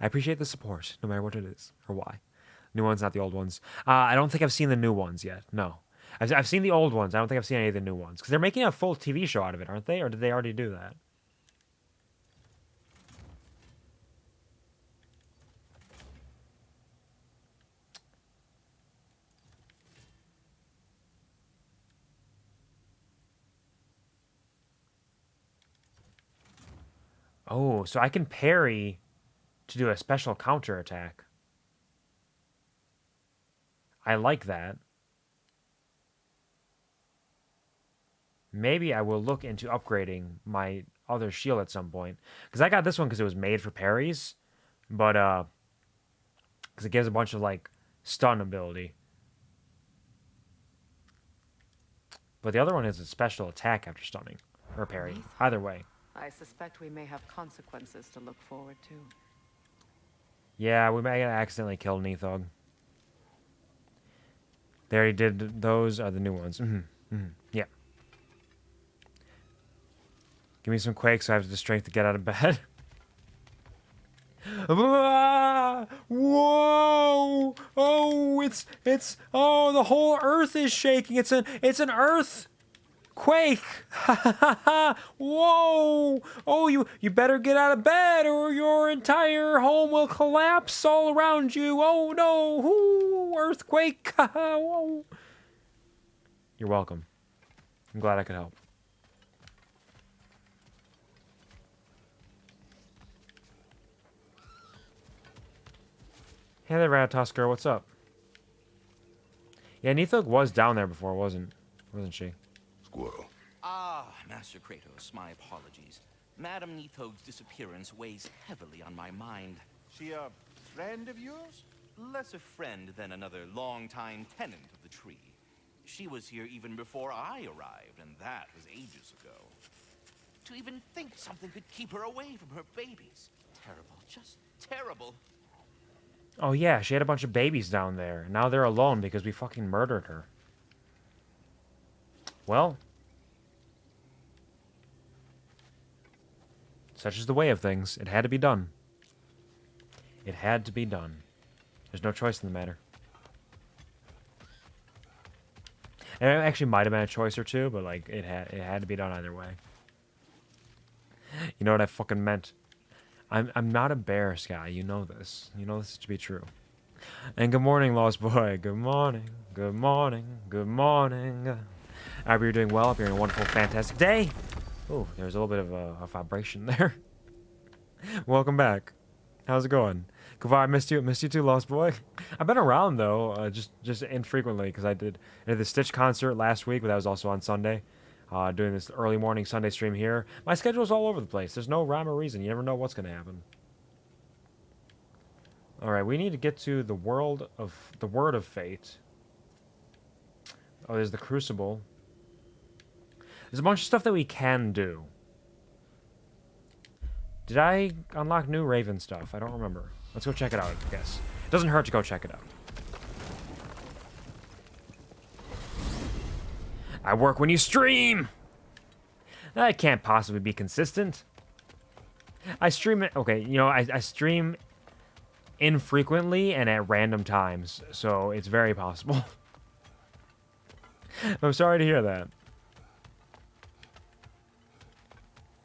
I appreciate the support, no matter what it is or why. New ones, not the old ones. I don't think I've seen the new ones yet. No. I've seen the old ones. I don't think I've seen any of the new ones. Because they're making a full TV show out of it, aren't they? Or did they already do that? Oh, so I can parry to do a special counter attack. I like that. Maybe I will look into upgrading my other shield at some point. Because I got this one because it was made for parries. But, because it gives a bunch of, like, stun ability. But the other one is a special attack after stunning. Or parry. Either way. I suspect we may have consequences to look forward to. Yeah, we may have accidentally killed Neathog. They already did. Those are the new ones. Yeah. Give me some Quake so I have the strength to get out of bed. Whoa! Oh, it's oh, the whole earth is shaking. It's an earth quake. Whoa! Oh, you better get out of bed or your entire home will collapse all around you. Oh no! Ooh, earthquake. Whoa. You're welcome. I'm glad I could help. Hey there, Ratatusker, what's up? Yeah, Neathog was down there before, wasn't she? Squirrel. Ah, Master Kratos, my apologies. Madam Neathog's disappearance weighs heavily on my mind. She a friend of yours? Less a friend than another longtime tenant of the tree. She was here even before I arrived, and that was ages ago. To even think something could keep her away from her babies. Terrible, just terrible. Oh yeah, she had a bunch of babies down there. Now they're alone because we fucking murdered her. Well, such is the way of things. It had to be done. It had to be done. There's no choice in the matter. And it actually might have been a choice or two, but like it had to be done either way. You know what I fucking meant? I'm not embarrassed, guy. You know this. You know this to be true. And good morning, Lost Boy. Good morning. Good morning. Good morning. I hope you're doing well. I hope you're having a wonderful, fantastic day. Oh, there's a little bit of a vibration there. Welcome back. How's it going? Kvar, I missed you. Missed you too, Lost Boy. I've been around though, just infrequently because I did the Stitch concert last week, but that was also on Sunday. Doing this early morning Sunday stream here. My schedule's all over the place. There's no rhyme or reason. You never know what's gonna happen. All right, we need to get to the Word of Fate. Oh, there's the Crucible. There's a bunch of stuff that we can do. Did I unlock new Raven stuff? I don't remember. Let's go check it out, I guess. It doesn't hurt to go check it out. I work when you stream! That can't possibly be consistent. I stream it... Okay, you know, I stream infrequently and at random times, so it's very possible. I'm sorry to hear that.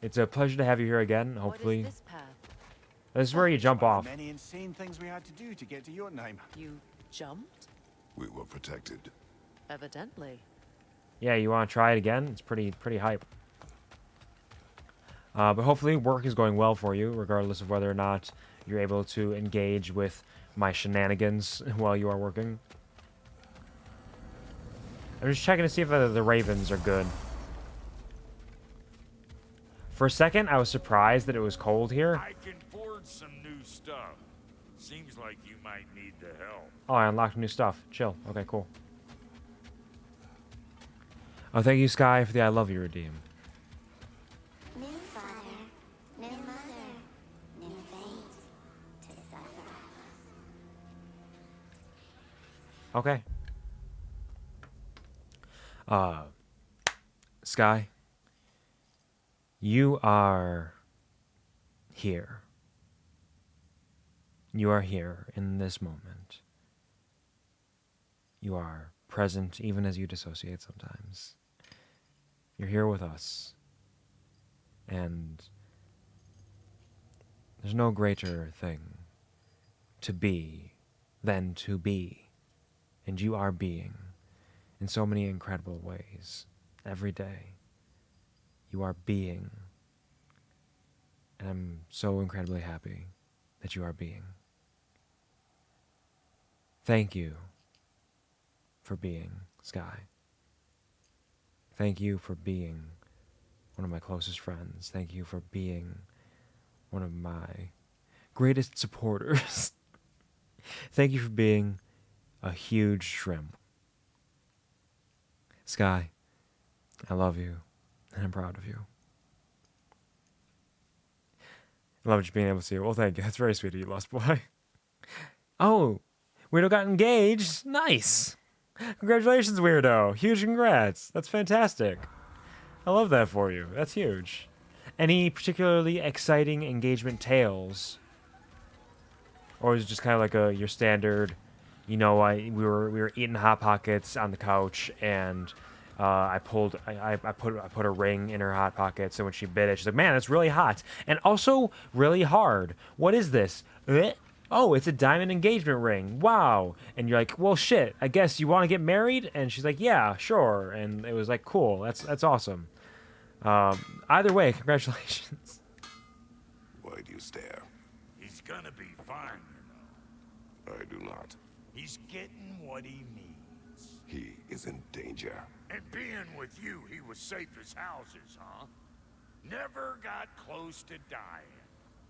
It's a pleasure to have you here again, hopefully. What is this path? This is where you jump off. Many insane things we had to do to get to Jotunheim. You jumped? We were protected. Evidently. Yeah, you want to try it again? It's pretty hype. But hopefully work is going well for you, regardless of whether or not you're able to engage with my shenanigans while you are working. I'm just checking to see if the ravens are good. For a second, I was surprised that it was cold here. I can forge some new stuff. Seems like you might need the help. Oh, I unlocked new stuff. Chill. Okay, cool. Oh, thank you, Sky, for the I love you redeem. New father, new mother, new fate to suffer. Okay. Sky, you are here. You are here in this moment. You are present even as you dissociate sometimes. You're here with us. And there's no greater thing to be than to be. And you are being in so many incredible ways. Every day, you are being. And I'm so incredibly happy that you are being. Thank you for being, Sky. Thank you for being one of my closest friends. Thank you for being one of my greatest supporters. Thank you for being a huge shrimp. Sky, I love you, and I'm proud of you. I love just being able to see you. Well, thank you. That's very sweet of you, Lost Boy. Oh, Weirdo got engaged. Nice. Congratulations, Weirdo. Huge congrats. That's fantastic. I love that for you. That's huge. Any particularly exciting engagement tales? Or is it just kind of like your standard, you know, we were eating Hot Pockets on the couch, and I put a ring in her Hot Pocket, so when she bit it, she's like, man, that's really hot. And also really hard. What is this? Oh, it's a diamond engagement ring. Wow. And you're like, well, shit, I guess you want to get married? And she's like, yeah, sure. And it was like, cool. That's awesome. Either way, congratulations. Why do you stare? He's gonna be fine, you know. I do not. He's getting what he needs. He is in danger. And being with you, he was safe as houses, huh? Never got close to dying.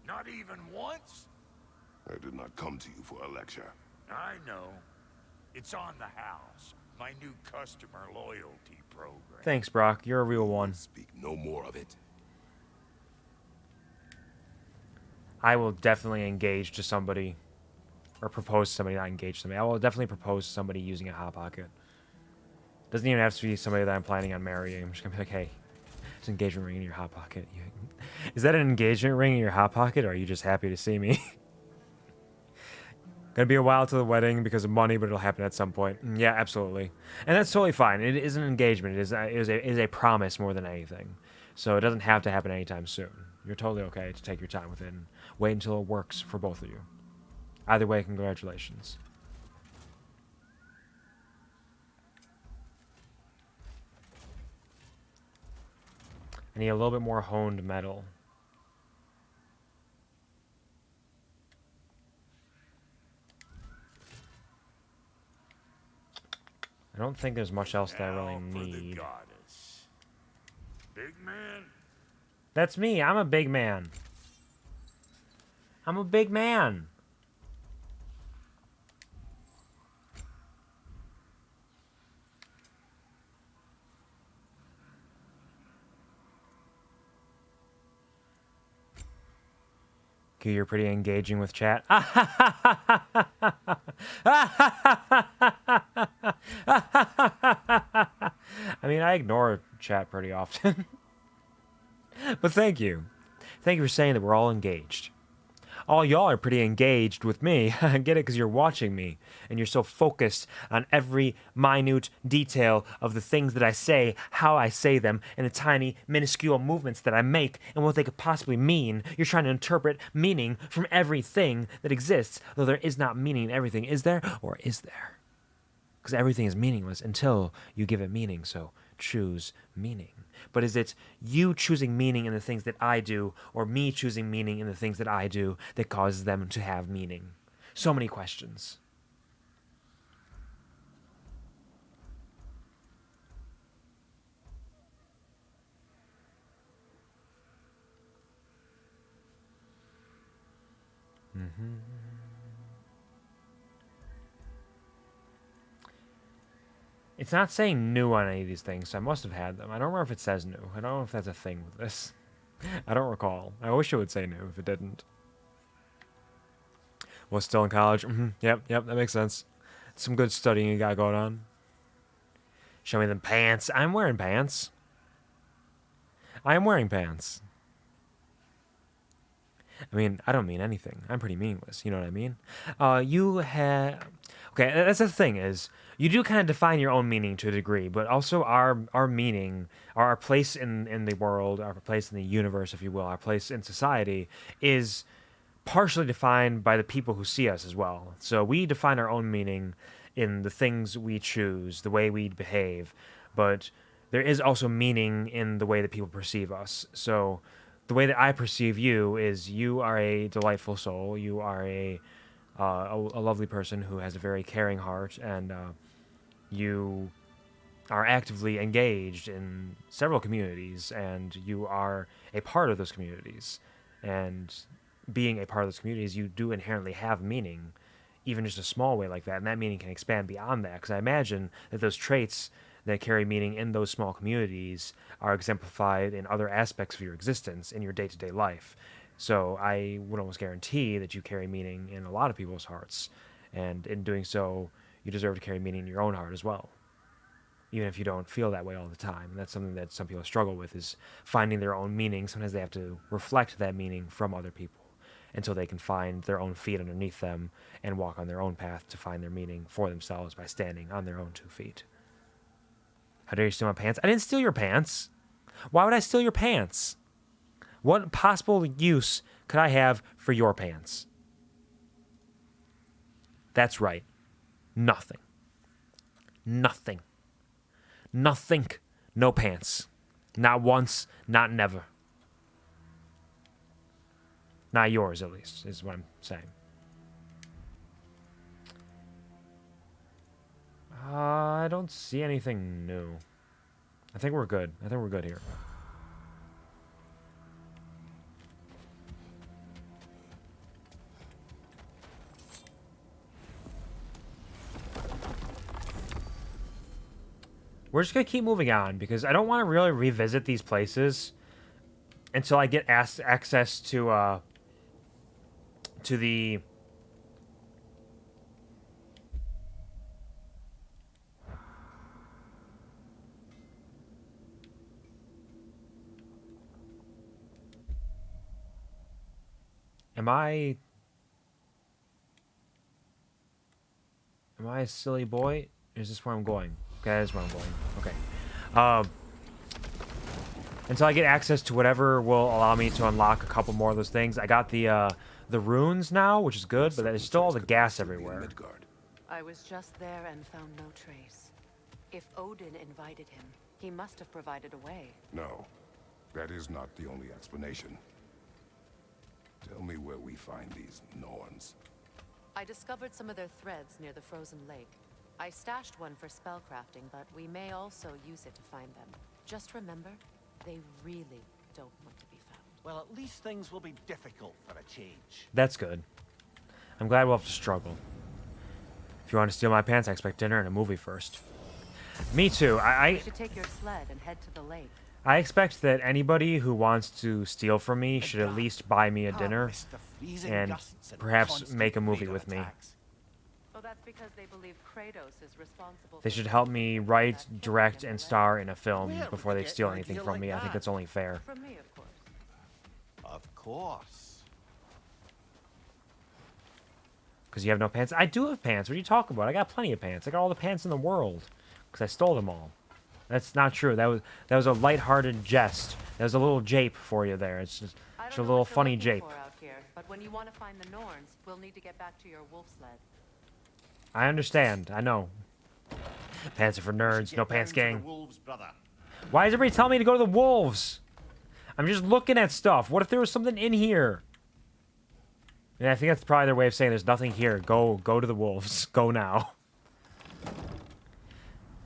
Not even once? I did not come to you for a lecture. I know. It's on the house. My new customer loyalty program. Thanks, Brock. You're a real one. Speak no more of it. I will definitely engage to somebody, or propose to somebody, not engage somebody. I will definitely propose to somebody using a hot pocket. Doesn't even have to be somebody that I'm planning on marrying. I'm just gonna be like, hey, there's an engagement ring in your hot pocket. Is that an engagement ring in your hot pocket, or are you just happy to see me? Gonna be a while to the wedding because of money, but it'll happen at some point. Yeah, absolutely, and that's totally fine. It is an engagement. It is a promise more than anything, so it doesn't have to happen anytime soon. You're totally okay to take your time with it and wait until it works for both of you. Either way, congratulations. I need a little bit more honed metal. I don't think there's much else that I really need. Goddess. Big man. That's me. I'm a big man. I'm a big man. Okay, you're pretty engaging with chat. I mean, I ignore chat pretty often. But thank you. Thank you for saying that we're all engaged. All y'all are pretty engaged with me. I get it because you're watching me, and you're so focused on every minute detail of the things that I say, how I say them, and the tiny, minuscule movements that I make, and what they could possibly mean. You're trying to interpret meaning from everything that exists, though there is not meaning in everything. Is there, or is there? Because everything is meaningless until you give it meaning, so choose meaning. But is it you choosing meaning in the things that I do, or me choosing meaning in the things that I do, that causes them to have meaning? So many questions. It's not saying new on any of these things, so I must have had them. I don't remember if it says new. I don't know if that's a thing with this. I don't recall. I wish it would say new if it didn't. Was still in college? Yep, that makes sense. Some good studying you got going on. Show me them pants. I'm wearing pants. I am wearing pants. I mean, I don't mean anything. I'm pretty meaningless. You know what I mean? You have... Okay, that's the thing is, you do kind of define your own meaning to a degree, but also our meaning, our place in the world, our place in the universe, if you will, our place in society is partially defined by the people who see us as well. So we define our own meaning in the things we choose, the way we behave, but there is also meaning in the way that people perceive us. So the way that I perceive you is you are a delightful soul. You are a lovely person who has a very caring heart, and you are actively engaged in several communities, and you are a part of those communities. And being a part of those communities, you do inherently have meaning, even just a small way like that, and that meaning can expand beyond that, because I imagine that those traits that carry meaning in those small communities are exemplified in other aspects of your existence in your day-to-day life. So I would almost guarantee that you carry meaning in a lot of people's hearts, and in doing so, you deserve to carry meaning in your own heart as well, even if you don't feel that way all the time. That's something that some people struggle with, is finding their own meaning. Sometimes they have to reflect that meaning from other people until they can find their own feet underneath them and walk on their own path to find their meaning for themselves by standing on their own 2 feet. How dare you steal my pants? I didn't steal your pants. Why would I steal your pants? What possible use could I have for your pants? That's right. Nothing. Nothing. Nothing. No pants. Not once, not never. Not yours, at least, is what I'm saying. I don't see anything new. I think we're good. I think we're good here. we're just gonna keep moving on because I don't want to really revisit these places until I get access to the. Am I a silly boy? Is this where I'm going? Okay, that's where I'm going. Okay. Until I get access to whatever will allow me to unlock a couple more of those things. I got the runes now, which is good, but there's still all the gas everywhere. I was just there and found no trace. If Odin invited him, he must have provided a way. No, that is not the only explanation. Tell me where we find these Norns. I discovered some of their threads near the frozen lake. I stashed one for spellcrafting, but we may also use it to find them. Just remember, they really don't want to be found. Well, at least things will be difficult for a change. That's good. I'm glad we'll have to struggle. If you want to steal my pants, I expect dinner and a movie first. Me too. You should take your sled and head to the lake. I expect that anybody who wants to steal from me should at least buy me a dinner and perhaps make a movie with me. Oh, that's because they believe Kratos is responsible. They should help me write, direct, and star in a film before they steal anything from me. I think that's only fair. From me, of course. Of course. Because you have no pants? I do have pants. What are you talking about? I got plenty of pants. I got all the pants in the world. Because I stole them all. That's not true. That was a lighthearted jest. That was a little jape for you there. It's just a little funny jape. But when you want to find the Norns, we'll need to get back to your wolf sled. I understand. I know. Pants are for nerds. No pants gang. Why does everybody tell me to go to the wolves? I'm just looking at stuff. What if there was something in here? Yeah, I think that's probably their way of saying there's nothing here. Go to the wolves. Go now.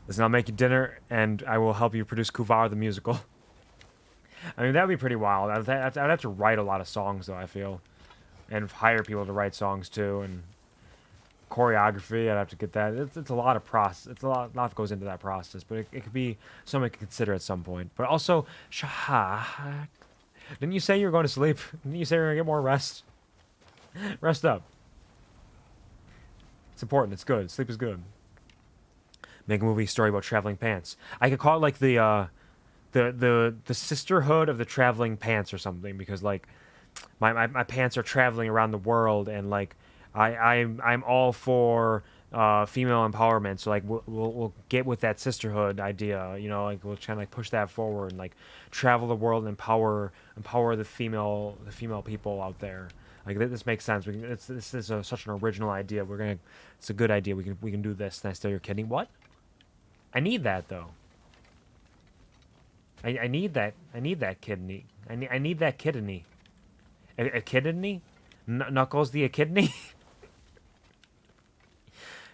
Listen, I'll make you dinner, and I will help you produce Kuvar the musical. I mean, that would be pretty wild. I'd have to write a lot of songs, though, I feel. And hire people to write songs, too. And choreography, I'd have to get that. It's a lot of process. It's a lot that goes into that process. But it could be something to consider at some point. But also, Shahak, didn't you say you were going to sleep? Didn't you say you were going to get more rest? Rest up. It's important. It's good. Sleep is good. Make a movie story about traveling pants. I could call it like the sisterhood of the traveling pants or something, because like my pants are traveling around the world, and like I'm all for female empowerment. So like we'll get with that sisterhood idea, you know, like we'll try to like push that forward and like travel the world and empower the female people out there. Like this makes sense. This is such an original idea. It's a good idea. We can do this. And I still, you're kidding? What? I need that though. I need that. I need that kidney. I need that kidney. A kidney? Knuckles the echidna?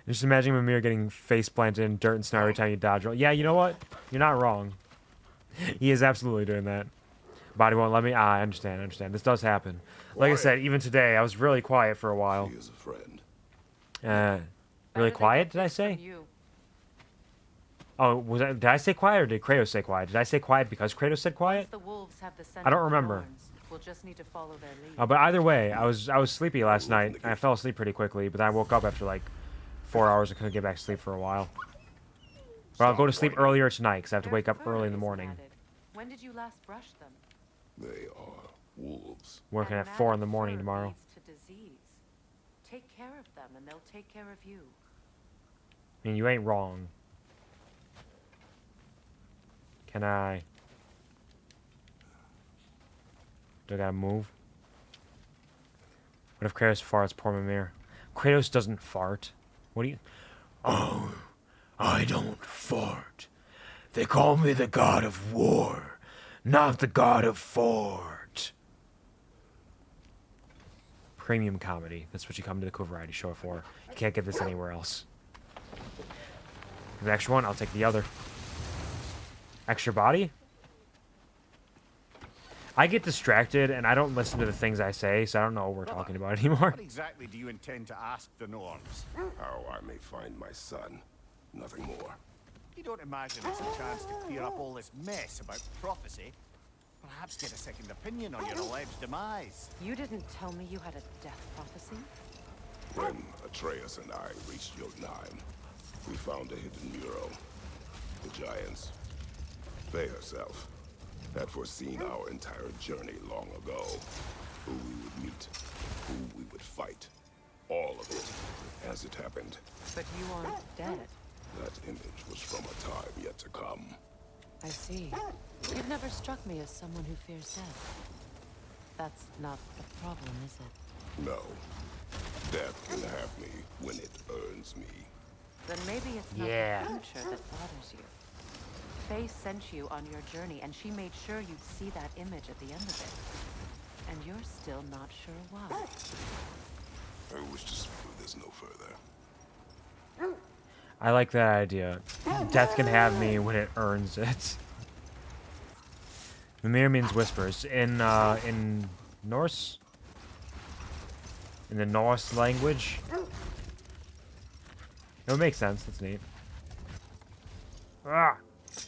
Just imagine Mimir getting face planted in dirt and snow every time you dodge roll. Yeah, you know what? You're not wrong. He is absolutely doing that. Body won't let me. I understand. This does happen. Like I said, even today, I was really quiet for a while. She is a friend. Really quiet, did I say? Oh, did I say quiet or did Kratos say quiet? Did I say quiet because Kratos said quiet? I don't remember. We'll just need to follow their lead. But either way, I was sleepy last night. And I fell asleep pretty quickly, but then I woke up after like 4 hours. I couldn't get back to sleep for a while. But I'll go to sleep earlier tonight because I have to wake up early in the morning. When did you last brush them? They are wolves. Working at 4 in the morning tomorrow. To disease. Take care of them and they'll take care of you. I mean, you ain't wrong. Can I? Do I gotta move? What if Kratos farts? Poor Mimir. Kratos doesn't fart. What do you... Oh, I don't fart. They call me the God of War, not the God of Fart. Premium comedy. That's what you come to the QuvarTV show for. You can't get this anywhere else. The extra one, I'll take the other. Extra body? I get distracted and I don't listen to the things I say, so I don't know what we're talking about anymore. What exactly do you intend to ask the Norns? How I may find my son. Nothing more. you don't imagine it's a chance to clear up all this mess about prophecy, perhaps get a second opinion on your alleged demise. You didn't tell me you had a death prophecy? When Atreus and I reached Jotunheim, we found a hidden mural. The Giants, they herself, had foreseen our entire journey long ago. Who we would meet, who we would fight. All of it, as it happened. But you aren't dead. That image was from a time yet to come. I see. You've never struck me as someone who fears death. That's not the problem, is it? No. Death can have me when it earns me. Then maybe it's not the future that bothers you. Faye sent you on your journey, and she made sure you'd see that image at the end of it. And you're still not sure why. I wish to smooth this no further. I like that idea. Death can have me when it earns it. Mimir means whispers. In Norse? In the Norse language? It would make sense. That's neat. Ah!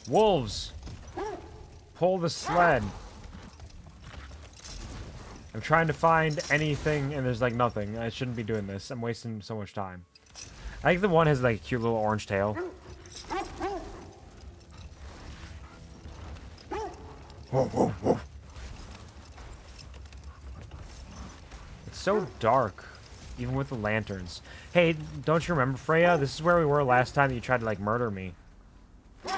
Wolves! Pull the sled. I'm trying to find anything, and there's like nothing. I shouldn't be doing this. I'm wasting so much time. I think the one has like a cute little orange tail. Whoa, whoa, whoa. It's so dark, even with the lanterns. Hey, don't you remember, Freya? This is where we were last time that you tried to like murder me. You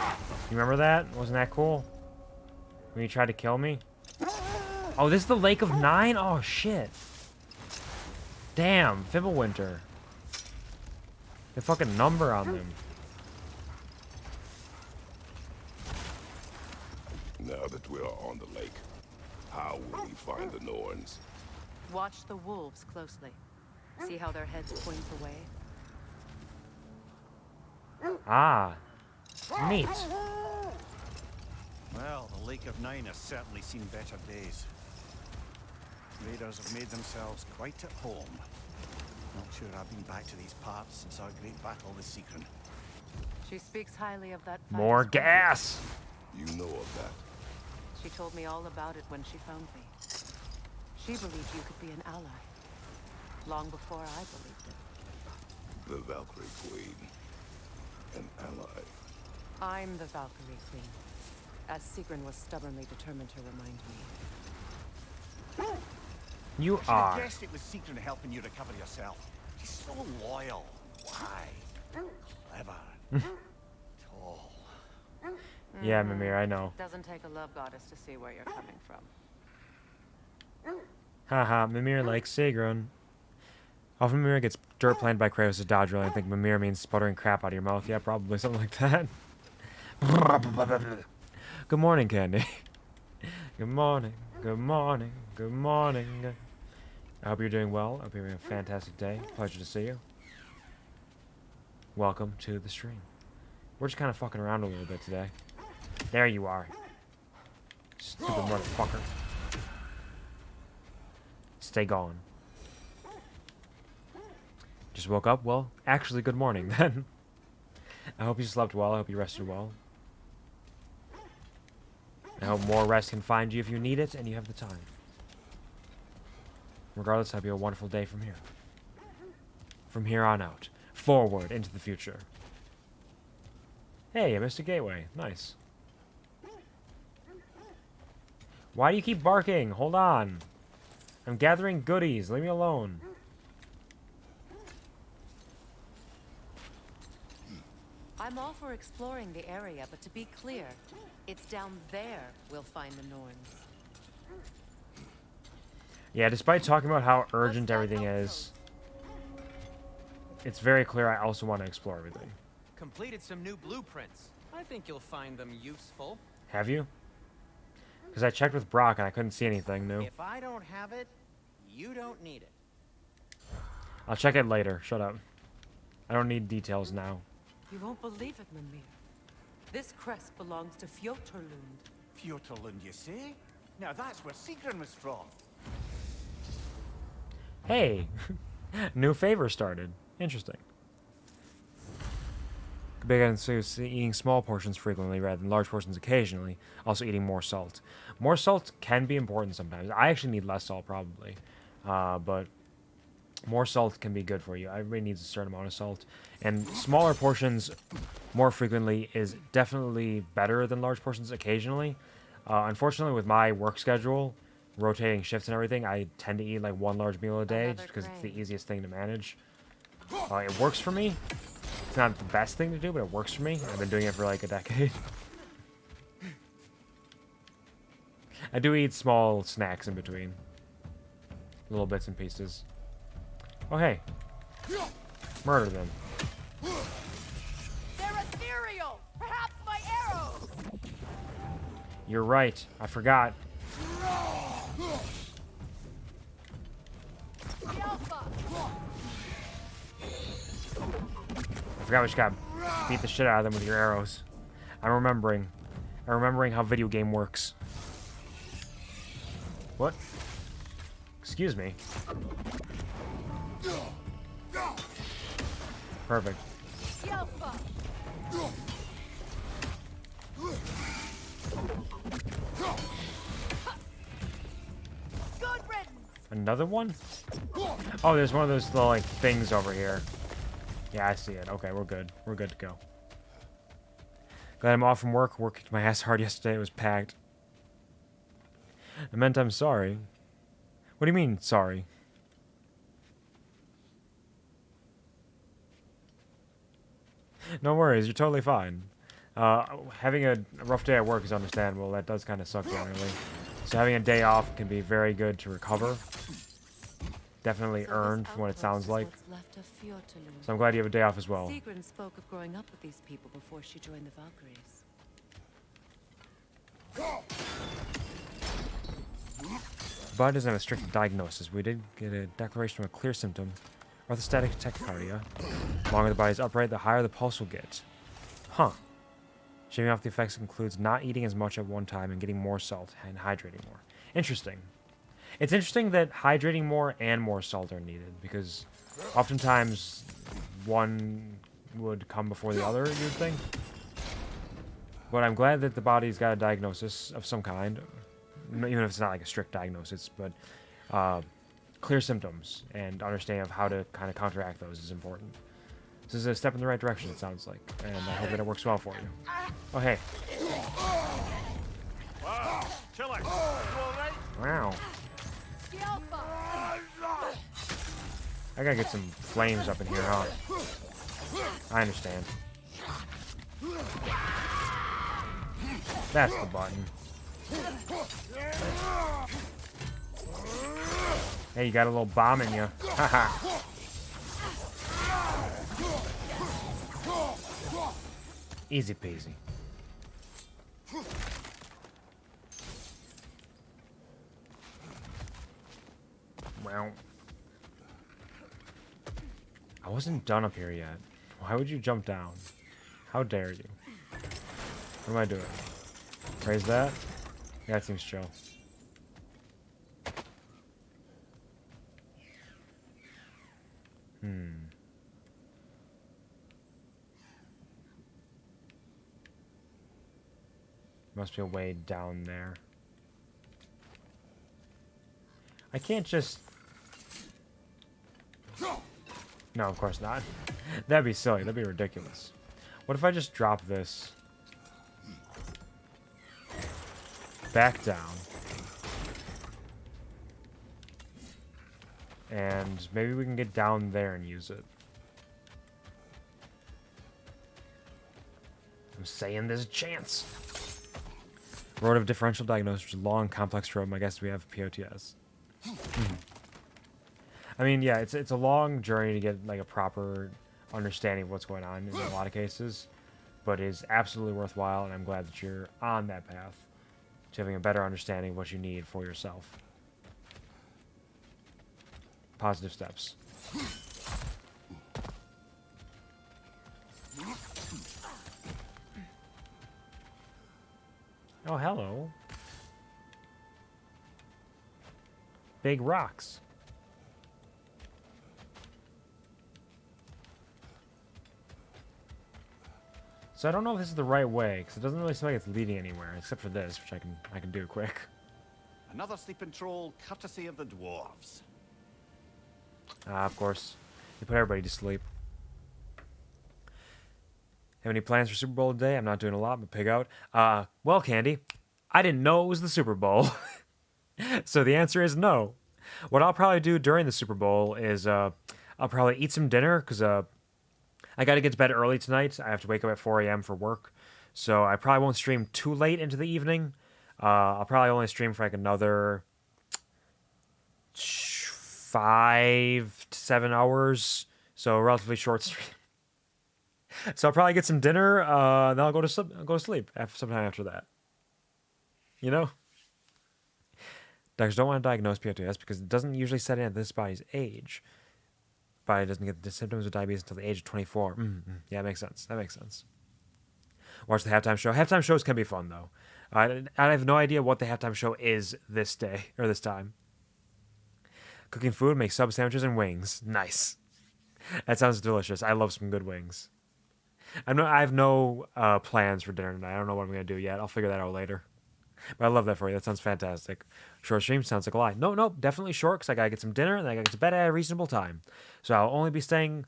remember that? Wasn't that cool? When you tried to kill me? Oh, this is the Lake of Nine? Oh, shit. Damn, Fimbulwinter. The fucking number on them. Now that we are on the lake, how will we find the Norns? Watch the wolves closely. See how their heads point away? Ah. Neat. Well, the Lake of Nine has certainly seen better days. Raiders have made themselves quite at home. Not sure I've been back to these parts since our great battle with Sigrun. She speaks highly of that fight More as well. gas. You know of that. She told me all about it when she found me. She believed you could be an ally. Long before I believed it. The Valkyrie Queen. An ally. I'm the Valkyrie Queen, as Sigrun was stubbornly determined to remind me. You I are. guessed it was Sigrun helping you recover yourself. She's so loyal. Why? Clever. Tall. Yeah, Mimir, I know. Doesn't take a love goddess to see where you're coming from. Haha, Mimir likes Sigrun. Often Mimir gets dirt planed by Kratos to dodge really. I think Mimir means sputtering crap out of your mouth. Yeah, probably something like that. Good morning, Candy. Good morning. Good morning. Good morning. I hope you're doing well. I hope you're having a fantastic day. Pleasure to see you. Welcome to the stream. We're just kind of fucking around a little bit today. There you are. Stupid motherfucker. Stay gone. Just woke up? Well, actually, good morning then. I hope you slept well. I hope you rested well. I hope more rest can find you if you need it and you have the time. Regardless, I hope you have a wonderful day from here. From here on out. Forward into the future. Hey, I missed a gateway. Nice. Why do you keep barking? Hold on. I'm gathering goodies. Leave me alone. I'm all for exploring the area, but to be clear, it's down there we'll find the Norns. Yeah, despite talking about how urgent everything is, it's very clear I also want to explore everything. Completed some new blueprints. I think you'll find them useful. Have you? Because I checked with Brock and I couldn't see anything new. If I don't have it, you don't need it. I'll check it later. Shut up. I don't need details now. You won't believe it, Mimir. This crest belongs to Fjotorlund. Fjotorlund, you say? Now that's where Sigrun was from. Hey! New favor started. Interesting. big on eating small portions frequently rather than large portions occasionally. Also eating more salt. More salt can be important sometimes. I actually need less salt probably, but more salt can be good for you. Everybody needs a certain amount of salt, and smaller portions more frequently is definitely better than large portions occasionally. Unfortunately, with my work schedule, rotating shifts and everything, I tend to eat like one large meal a day just because it's the easiest thing to manage. It works for me. It's not the best thing to do, but it works for me. I've been doing it for like a decade. I do eat small snacks in between. Little bits and pieces. Oh, hey. Murder them. They're ethereal! Perhaps my arrows! You're right. I forgot. The Alpha! I forgot we just gotta beat the shit out of them with your arrows. I'm remembering. I'm remembering how video game works. What? Excuse me. Perfect. The Alpha! Good riddance! Another one? Oh, there's one of those little, like, things over here. Yeah, I see it. Okay, we're good. We're good to go. Glad I'm off from work. Worked my ass hard yesterday. It was packed. I meant I'm sorry. What do you mean, sorry? No worries. You're totally fine. Having a rough day at work is understandable. That does kind of suck generally. So having a day off can be very good to recover. Definitely earned from what it sounds like. So I'm glad you have a day off as well. Sigrun spoke of growing up with these people before she joined the Valkyries. The body doesn't have a strict diagnosis. We did get a declaration of a clear symptom. Orthostatic tachycardia. The longer the body's upright, the higher the pulse will get. Huh. Shaving off the effects includes not eating as much at one time and getting more salt and hydrating more. Interesting. It's interesting that hydrating more and more salt are needed, because oftentimes one would come before the other, you'd think. But I'm glad that the body's got a diagnosis of some kind, even if it's not like a strict diagnosis, but clear symptoms and understanding of how to kind of counteract those is important. This is a step in the right direction, it sounds like, and I hope that it works well for you. Oh, hey. Wow, Chiller, you all right? Wow. The Alpha! I gotta get some flames up in here, huh? I understand. That's the button. Hey, you got a little bomb in you. Haha. Easy peasy. Well, I wasn't done up here yet. Why would you jump down? How dare you? What am I doing? Raise that? Yeah, that seems chill. Must be a way down there. I can't just... No, of course not. That'd be silly. That'd be ridiculous. What if I just drop this back down? And maybe we can get down there and use it. I'm saying there's a chance. Road of differential diagnosis, which is a long, complex road. I guess we have POTS. I mean, yeah, it's a long journey to get like a proper understanding of what's going on in a lot of cases, but it is absolutely worthwhile, and I'm glad that you're on that path to having a better understanding of what you need for yourself. Positive steps. Oh, hello. Big rocks. So I don't know if this is the right way, because it doesn't really seem like it's leading anywhere, except for this, which I can do quick. Another sleeping troll, courtesy of the dwarves. Ah, of course. You put everybody to sleep. Have any plans for Super Bowl today? I'm not doing a lot, but pig out. Well, Candy, I didn't know it was the Super Bowl. So the answer is no. What I'll probably do during the Super Bowl is I'll probably eat some dinner, because I got to get to bed early tonight. I have to wake up at 4 a.m. for work. So I probably won't stream too late into the evening. I'll probably only stream for like another 5 to 7 hours. So a relatively short stream. So I'll probably get some dinner. Then I'll go to sleep sometime after that. You know? Doctors don't want to diagnose POTS because it doesn't usually set in at this body's age. Body doesn't get the symptoms of diabetes until the age of 24. Yeah, that makes sense. That makes sense. Watch the halftime show. Halftime shows can be fun, though. I have no idea what the halftime show is this day, or this time. Cooking food, make sub sandwiches and wings. Nice. That sounds delicious. I love some good wings. I have no plans for dinner tonight. I don't know what I'm going to do yet. I'll figure that out later. But I love that for you. That sounds fantastic. Short stream sounds like a lie. No, definitely short, because I got to get some dinner, and I got to get to bed at a reasonable time. So I'll only be streaming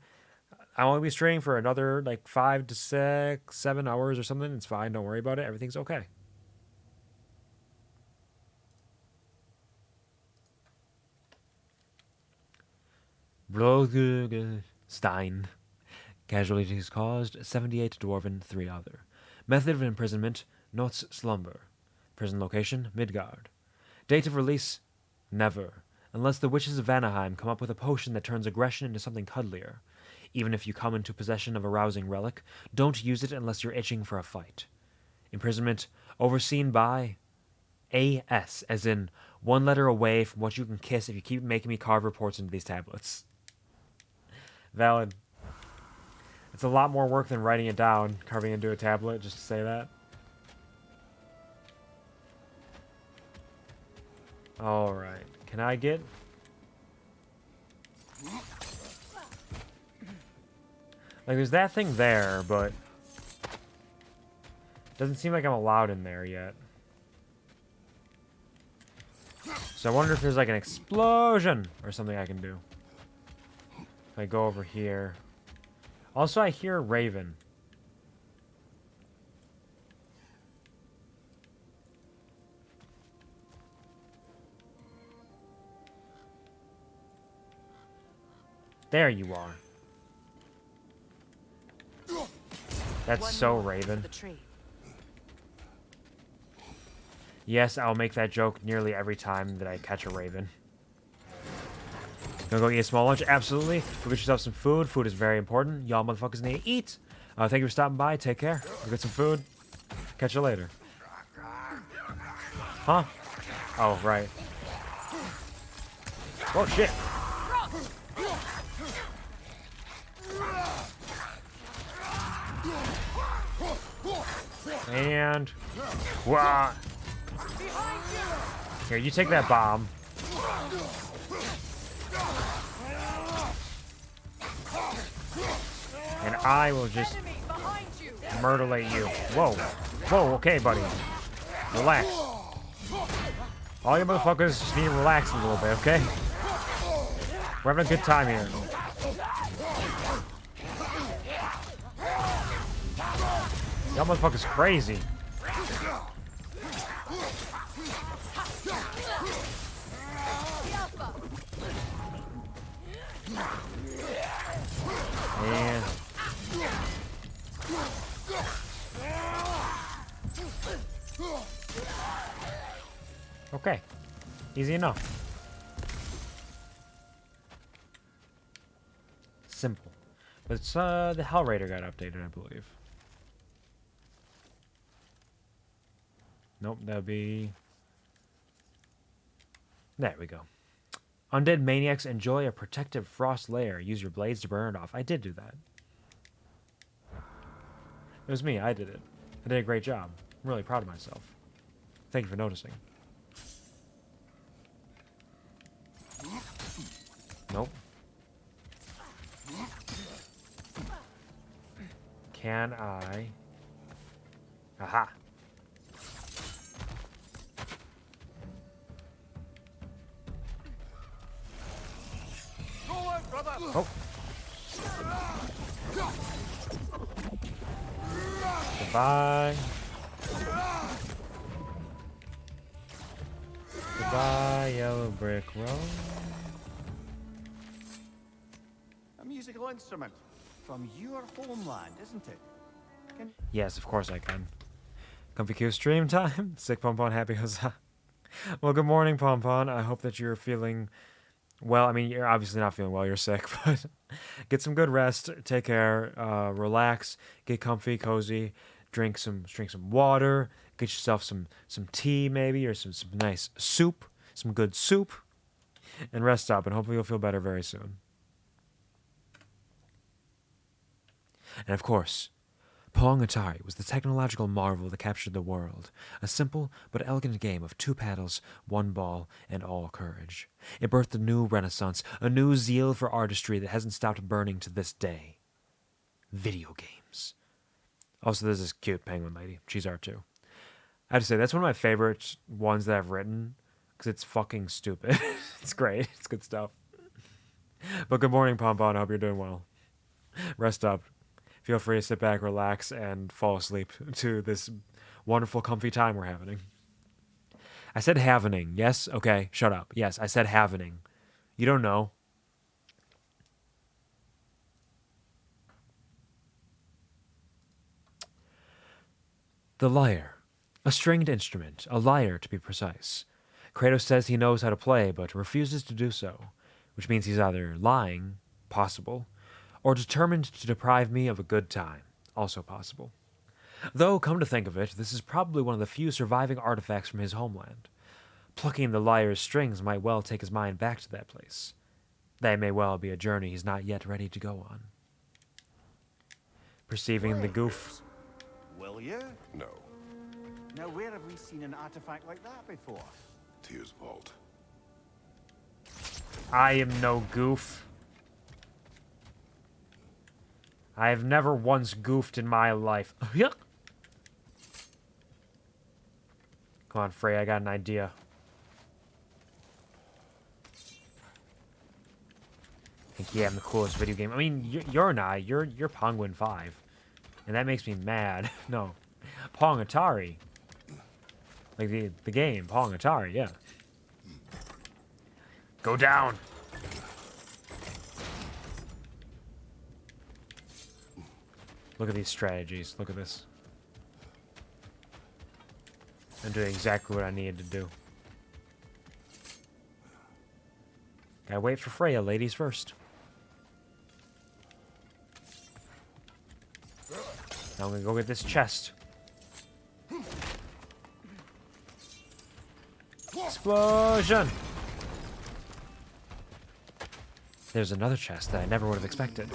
for another, like, 5 to 6, 7 hours or something. It's fine. Don't worry about it. Everything's okay. Stein. Casualties caused, 78 dwarven, 3 other. Method of imprisonment, Not's slumber. Prison location, Midgard. Date of release, never. Unless the witches of Vanaheim come up with a potion that turns aggression into something cuddlier. Even if you come into possession of a rousing relic, don't use it unless you're itching for a fight. Imprisonment, overseen by AS, as in 1 letter away from what you can kiss if you keep making me carve reports into these tablets. Valid. It's a lot more work than writing it down, carving into a tablet, just to say that. Alright. Can I get... Like, there's that thing there, but... Doesn't seem like I'm allowed in there yet. So I wonder if there's like an explosion or something I can do. If I go over here. Also, I hear Raven. There you are. That's so Raven. Yes, I'll make that joke nearly every time that I catch a Raven. Gonna go eat a small lunch? Absolutely. Go get yourself some food. Food is very important. Y'all motherfuckers need to eat. Thank you for stopping by. Take care. Go get some food. Catch you later. Huh? Oh, right. Oh, shit. And... Wah! Here, you take that bomb. And I will just murderate you. Whoa. Whoa, okay, buddy. Relax. All you motherfuckers just need to relax a little bit, okay? We're having a good time here. Y'all motherfuckers crazy. And... Okay. Easy enough. Simple. But it's, the Hell Raider got updated, I believe. Nope, that'd be... There we go. Undead maniacs enjoy a protective frost layer. Use your blades to burn it off. I did do that. It was me. I did it. I did a great job. I'm really proud of myself. Thank you for noticing. Nope. Can I Aha. Oh. Goodbye. Goodbye, yellow brick road. A musical instrument from your homeland, isn't it? Yes, of course I can. Comfy Q stream time. Sick Pompon, happy huzzah. Well, good morning, Pompon. I hope that you're feeling well. I mean, you're obviously not feeling well. You're sick, but get some good rest. Take care. Relax. Get comfy, cozy. Drink some water. Get yourself some tea, maybe, or some nice soup. Some good soup. And rest up, and hopefully you'll feel better very soon. And of course, Pong Atari was the technological marvel that captured the world, a simple but elegant game of 2 paddles, 1 ball, and all courage. It birthed a new renaissance, a new zeal for artistry that hasn't stopped burning to this day. Video games. Also, there's this cute penguin lady. She's art too. I have to say, that's one of my favorite ones that I've written, because it's fucking stupid. It's great. It's good stuff. But good morning, Pompon. I hope you're doing well. Rest up. Feel free to sit back, relax, and fall asleep to this wonderful, comfy time we're having. I said havening. Yes? Okay, shut up. Yes, I said havening. You don't know. The lyre. A stringed instrument. A lyre, to be precise. Kratos says he knows how to play, but refuses to do so, which means he's either lying, possible, or determined to deprive me of a good time, also possible. Though, come to think of it, this is probably one of the few surviving artifacts from his homeland. Plucking the lyre's strings might well take his mind back to that place. That may well be a journey he's not yet ready to go on. Perceiving the goof. Will you? No. Now, where have we seen an artifact like that before? Tears Vault. I am no goof. I have never once goofed in my life. Yuck. Come on, Frey, I got an idea. I think, yeah, I'm the coolest video game. I mean, you're not. You're Penguin 5. And that makes me mad. No. Pong Atari. Like the game, Pong Atari, yeah. Go down. Look at these strategies. Look at this. I'm doing exactly what I needed to do. Gotta wait for Freya, ladies first. Now I'm gonna go get this chest. Explosion! There's another chest that I never would have expected.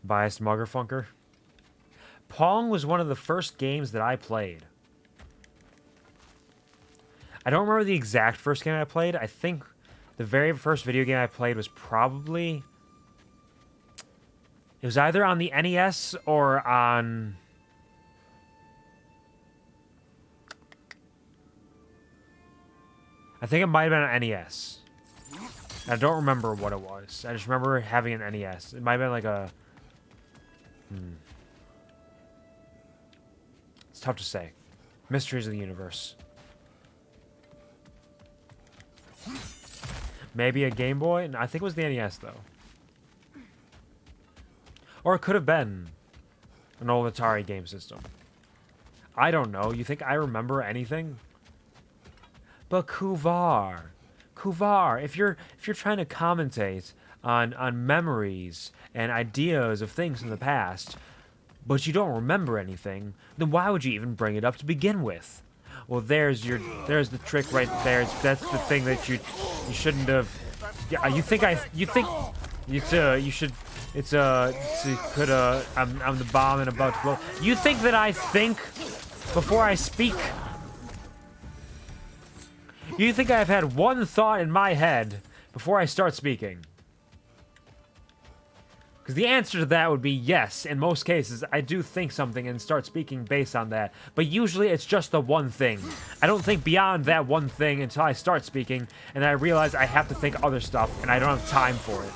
Biased Muggerfunker. Pong was one of the first games that I played. I don't remember the exact first game I played. I think the very first video game I played was probably... It was either on the NES or on... I think it might have been an NES. I don't remember what it was. I just remember having an NES. It might have been like a... It's tough to say. Mysteries of the universe. Maybe a Game Boy? I think it was the NES, though. Or it could have been an old Atari game system. I don't know. You think I remember anything? But Quvar, if you're trying to commentate on memories and ideas of things in the past, but you don't remember anything, then why would you even bring it up to begin with? Well, there's the trick right there. That's the thing that you shouldn't have. Yeah, you should. I'm the bomb and about to blow. You think that I think before I speak? You think I've had one thought in my head before I start speaking? Because the answer to that would be yes. In most cases, I do think something and start speaking based on that. But usually it's just the one thing. I don't think beyond that one thing until I start speaking, and I realize I have to think other stuff, and I don't have time for it.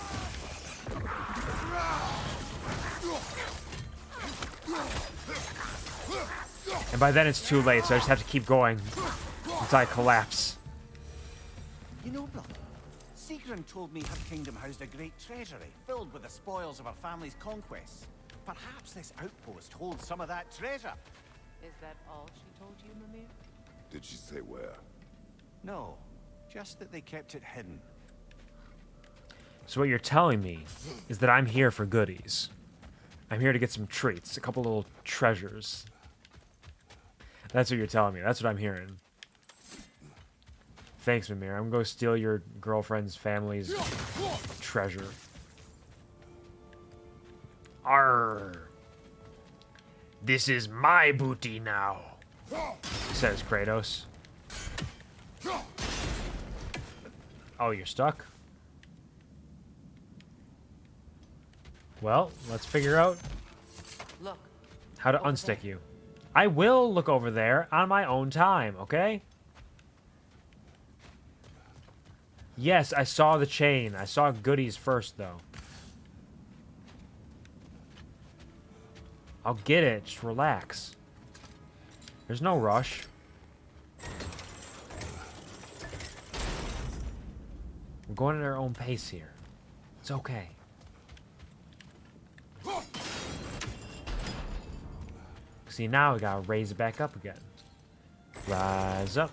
And by then it's too late, so I just have to keep going until I collapse. You know, brother, Sigrun told me her kingdom housed a great treasury filled with the spoils of her family's conquests. Perhaps this outpost holds some of that treasure. Is that all she told you, Mimir? Did she say where? No, just that they kept it hidden. So what you're telling me is that I'm here for goodies. I'm here to get some treats, a couple little treasures. That's what you're telling me. That's what I'm hearing. Thanks, Mimir. I'm gonna go steal your girlfriend's family's treasure. Arr. This is my booty now, says Kratos. Oh, you're stuck? Well, let's figure out Look, how to over unstick there. you. I will look over there on my own time, okay? Yes, I saw the chain. I saw goodies first, though. I'll get it. Just relax. There's no rush. We're going at our own pace here. It's okay. See, now we gotta raise it back up again. Rise up.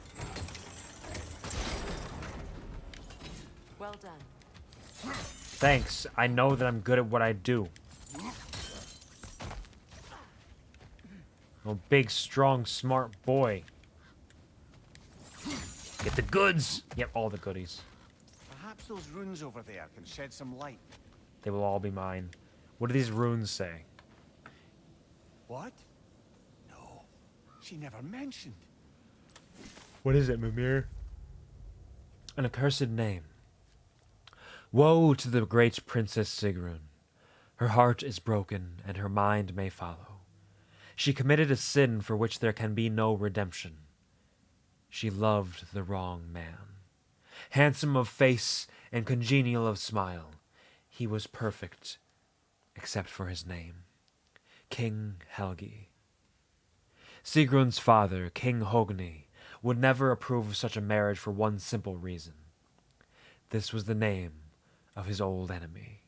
Well done. Thanks. I know that I'm good at what I do. I'm a big, strong, smart boy. Get the goods. Yep, all the goodies. Perhaps those runes over there can shed some light. They will all be mine. What do these runes say? What? No, she never mentioned. What is it, Mimir? An accursed name. Woe to the great Princess Sigrun. Her heart is broken, and her mind may follow. She committed a sin for which there can be no redemption. She loved the wrong man. Handsome of face and congenial of smile, he was perfect, except for his name, King Helgi. Sigrun's father, King Hogni, would never approve of such a marriage for one simple reason. This was the name of his old enemy.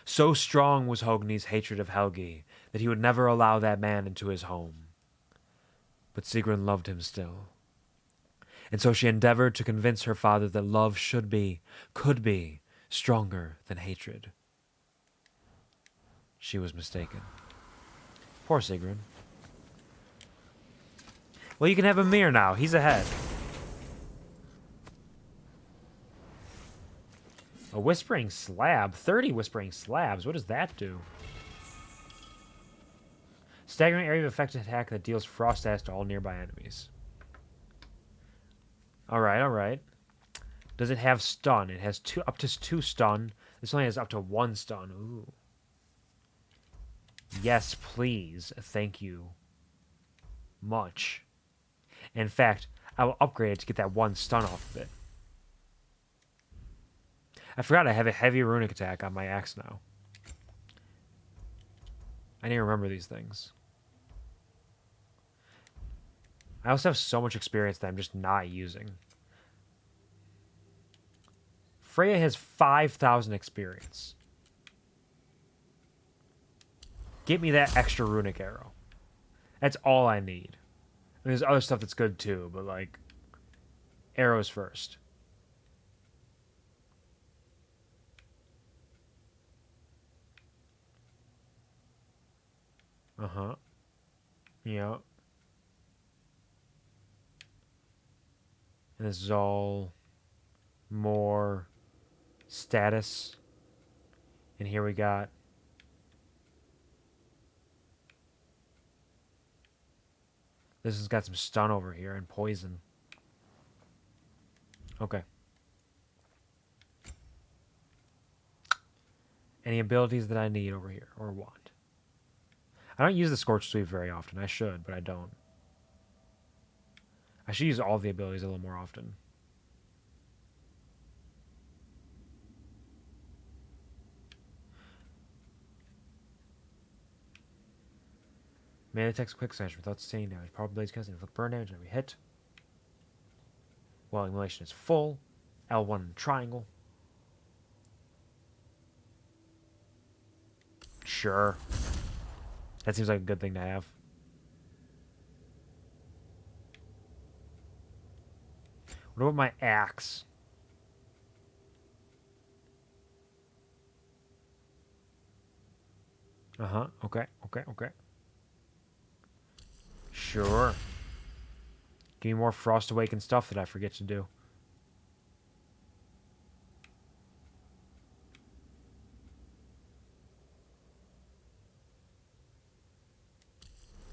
So strong was Hogni's hatred of Helgi that he would never allow that man into his home. But Sigrun loved him still. And so she endeavored to convince her father that love should be, could be, stronger than hatred. She was mistaken. Poor Sigrun. Well, you can have Mimir now. He's ahead. A Whispering Slab. 30 Whispering Slabs. What does that do? Staggering area of effect attack that deals frost dash to all nearby enemies. Alright, alright. Does it have stun? It has up to 2 stun. This only has up to 1 stun. Ooh. Yes, please. Thank you. Much. In fact, I will upgrade it to get that 1 stun off of it. I forgot I have a heavy runic attack on my axe now. I need to remember these things. I also have so much experience that I'm just not using. Freya has 5,000 experience. Get me that extra runic arrow. That's all I need. And there's other stuff that's good too, but like, arrows first. Uh-huh. Yeah. And this is all more status. And here we got this has got some stun over here and poison. Okay. Any abilities that I need over here or want? I don't use the Scorch Sweep very often. I should, but I don't. I should use all the abilities a little more often. Man attacks quick session without sustaining damage. Power blades cast inflict burn damage every hit. While accumulation is full. L1 and triangle. Sure. That seems like a good thing to have. What about my axe? Uh-huh. Okay. Sure. Give me more Frost Awakened stuff that I forget to do.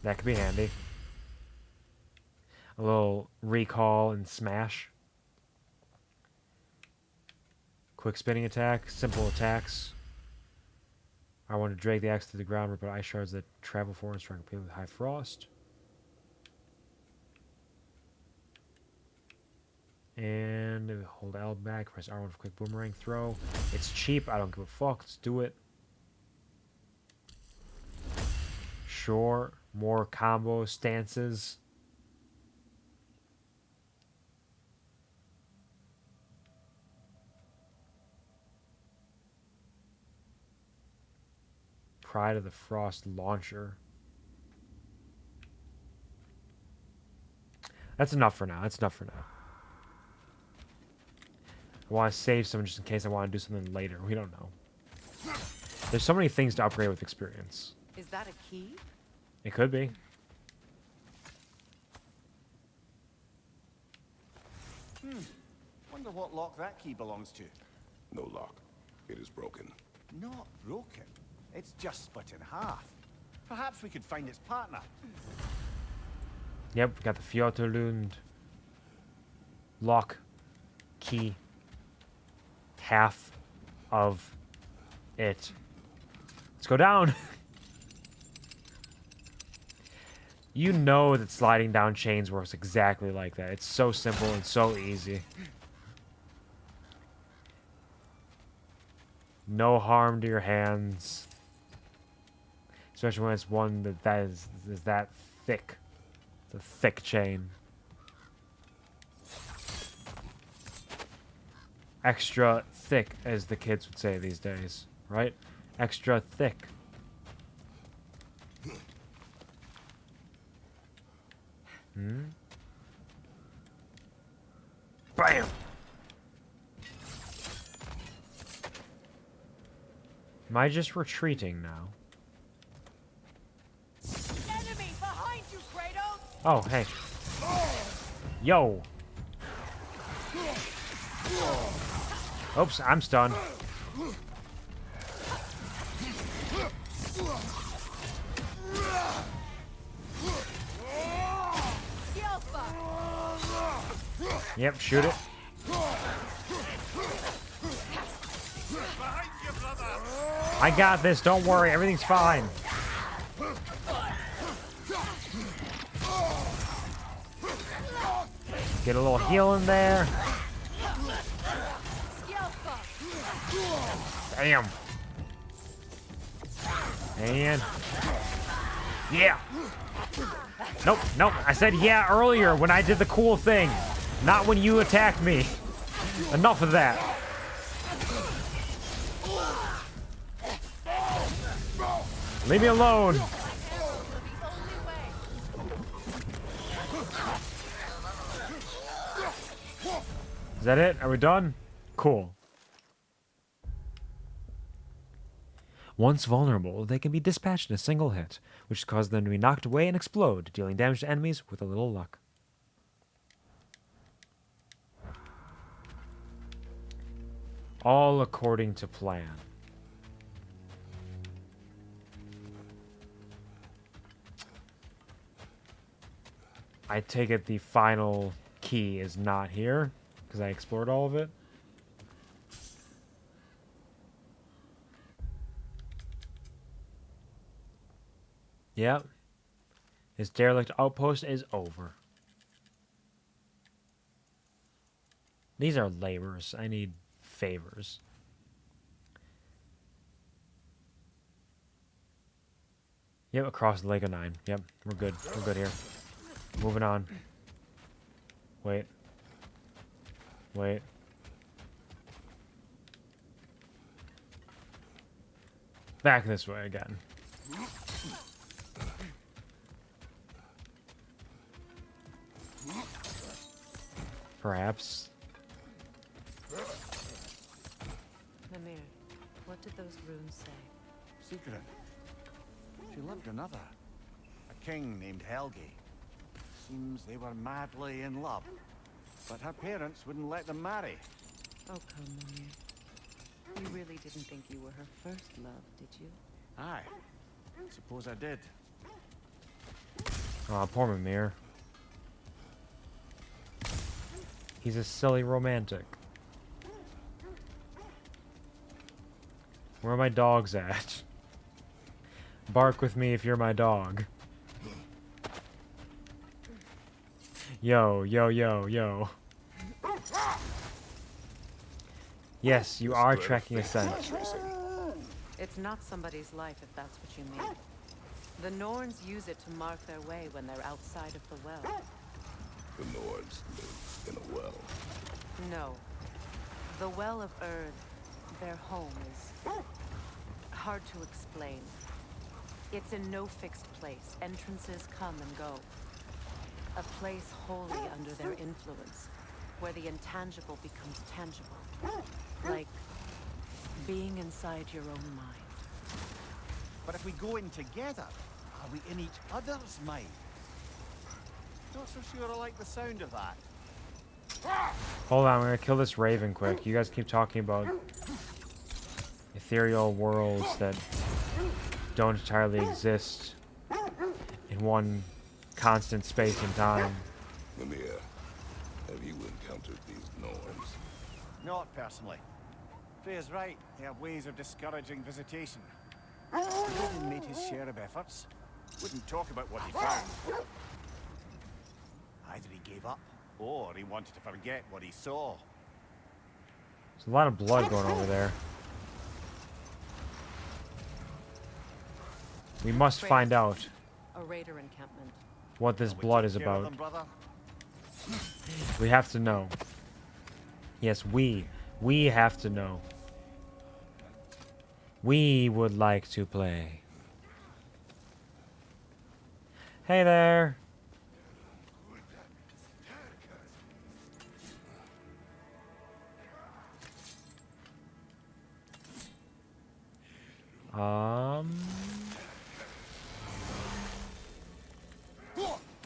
That could be handy. A little recall and smash. Quick spinning attack, simple attacks. I want to drag the axe to the ground, rip out ice shards that travel forward and strike people with high frost. And hold L back, press R1 for quick boomerang throw. It's cheap, I don't give a fuck, let's do it. Sure, more combo stances. Pride of the Frost launcher. That's enough for now. I want to save some just in case I want to do something later. We don't know. There's so many things to upgrade with experience. Is that a key? It could be. Wonder what lock that key belongs to. No lock. It is broken. Not broken. It's just split in half. Perhaps we could find its partner. Yep, we got the Fjoturlund lock key. Half of it. Let's go down. You know that sliding down chains works exactly like that. It's so simple and so easy. No harm to your hands. Especially when it's one that is that thick. It's a thick chain. Extra thick, as the kids would say these days, right? Extra thick. Bam! Am I just retreating now? Enemy behind you, Kratos! Oh, hey. Yo! Oops, I'm stunned. Yep, shoot it. I got this, don't worry, everything's fine. Get a little heal in there. Damn. And yeah. Nope, I said yeah earlier when I did the cool thing. Not when you attacked me. Enough of that. Leave me alone. Is that it? Are we done? Cool. Once vulnerable, they can be dispatched in a single hit, which causes them to be knocked away and explode, dealing damage to enemies with a little luck. All according to plan. I take it the final key is not here, because I explored all of it. Yep. His derelict outpost is over. These are labors. I need favors. Yep, across the Lake of Nine. Yep, we're good. We're good here. Moving on. Wait. Wait. Back this way again. Perhaps. Mimir, what did those runes say? Secret. She loved another. A king named Helgi. Seems they were madly in love. But her parents wouldn't let them marry. Oh, come, Mimir. You really didn't think you were her first love, did you? Aye. Suppose I did. Aw, poor Mimir. He's a silly romantic. Where are my dogs at? Bark with me if you're my dog. Yo, yo, yo, yo. Yes, you are tracking a scent. It's not somebody's life if that's what you mean. The Norns use it to mark their way when they're outside of the well. The Nords live in a well. No. The Well of Earth, their home, is hard to explain. It's in no fixed place. Entrances come and go. A place wholly under their influence, where the intangible becomes tangible. Like being inside your own mind. But if we go in together, are we in each other's mind? Not so sure I like the sound of that. Hold on, I'm gonna kill this raven quick. You guys keep talking about ethereal worlds that don't entirely exist in one constant space and time. Mimir, have you encountered these Norns? Not personally. Freya's right. They have ways of discouraging visitation. Odin made his share of efforts. Wouldn't talk about what he found. Either he gave up, or he wanted to forget what he saw. There's a lot of blood going over there. We must find out A raider encampment. what this blood is about. We have to know. Yes, we have to know. We would like to play. Hey there.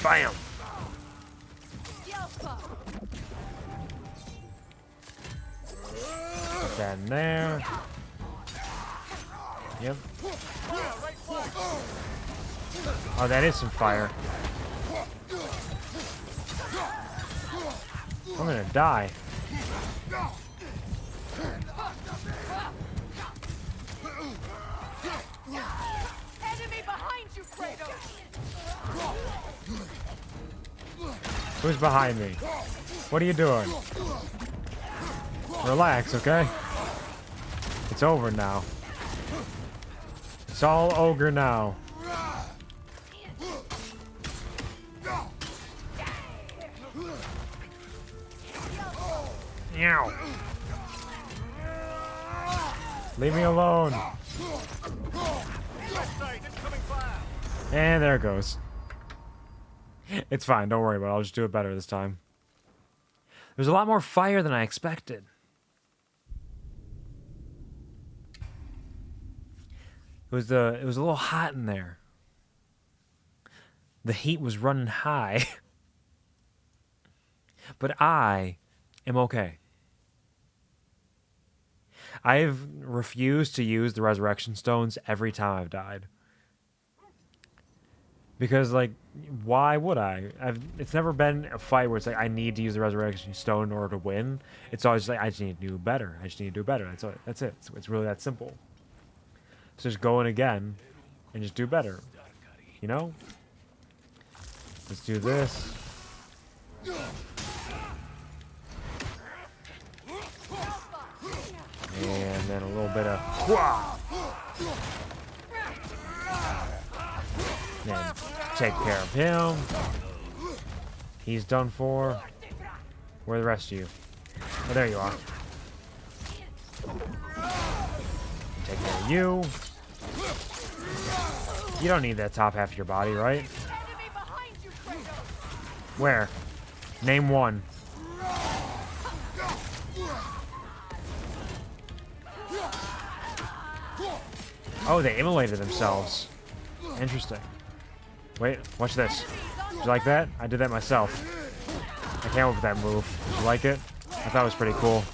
Bam. Put that in there. Yep. Oh, that is some fire. I'm gonna die. Enemy behind you, Kratos! Who's behind me? What are you doing? Relax, okay? It's over now. It's all ogre now. Meow. Leave me alone. And there it goes. It's fine, don't worry about it. I'll just do it better this time. There's a lot more fire than I expected. It was a little hot in there. The heat was running high. But I am okay. I've refused to use the resurrection stones every time I've died. Because, like, why would I? It's never been a fight where it's like, I need to use the resurrection stone in order to win. It's always like, I just need to do better. I just need to do better. That's it. It's really that simple. So just go in again and just do better. you know? Let's do this. And then a little bit of and take care of him. He's done for. Where are the rest of you? Oh, there you are. Take care of you. You don't need that top half of your body, right? Where? Name one. Oh, they immolated themselves. Interesting. Wait, watch this. Did you like that? I did that myself. I came up with that move. Did you like it? I thought it was pretty cool.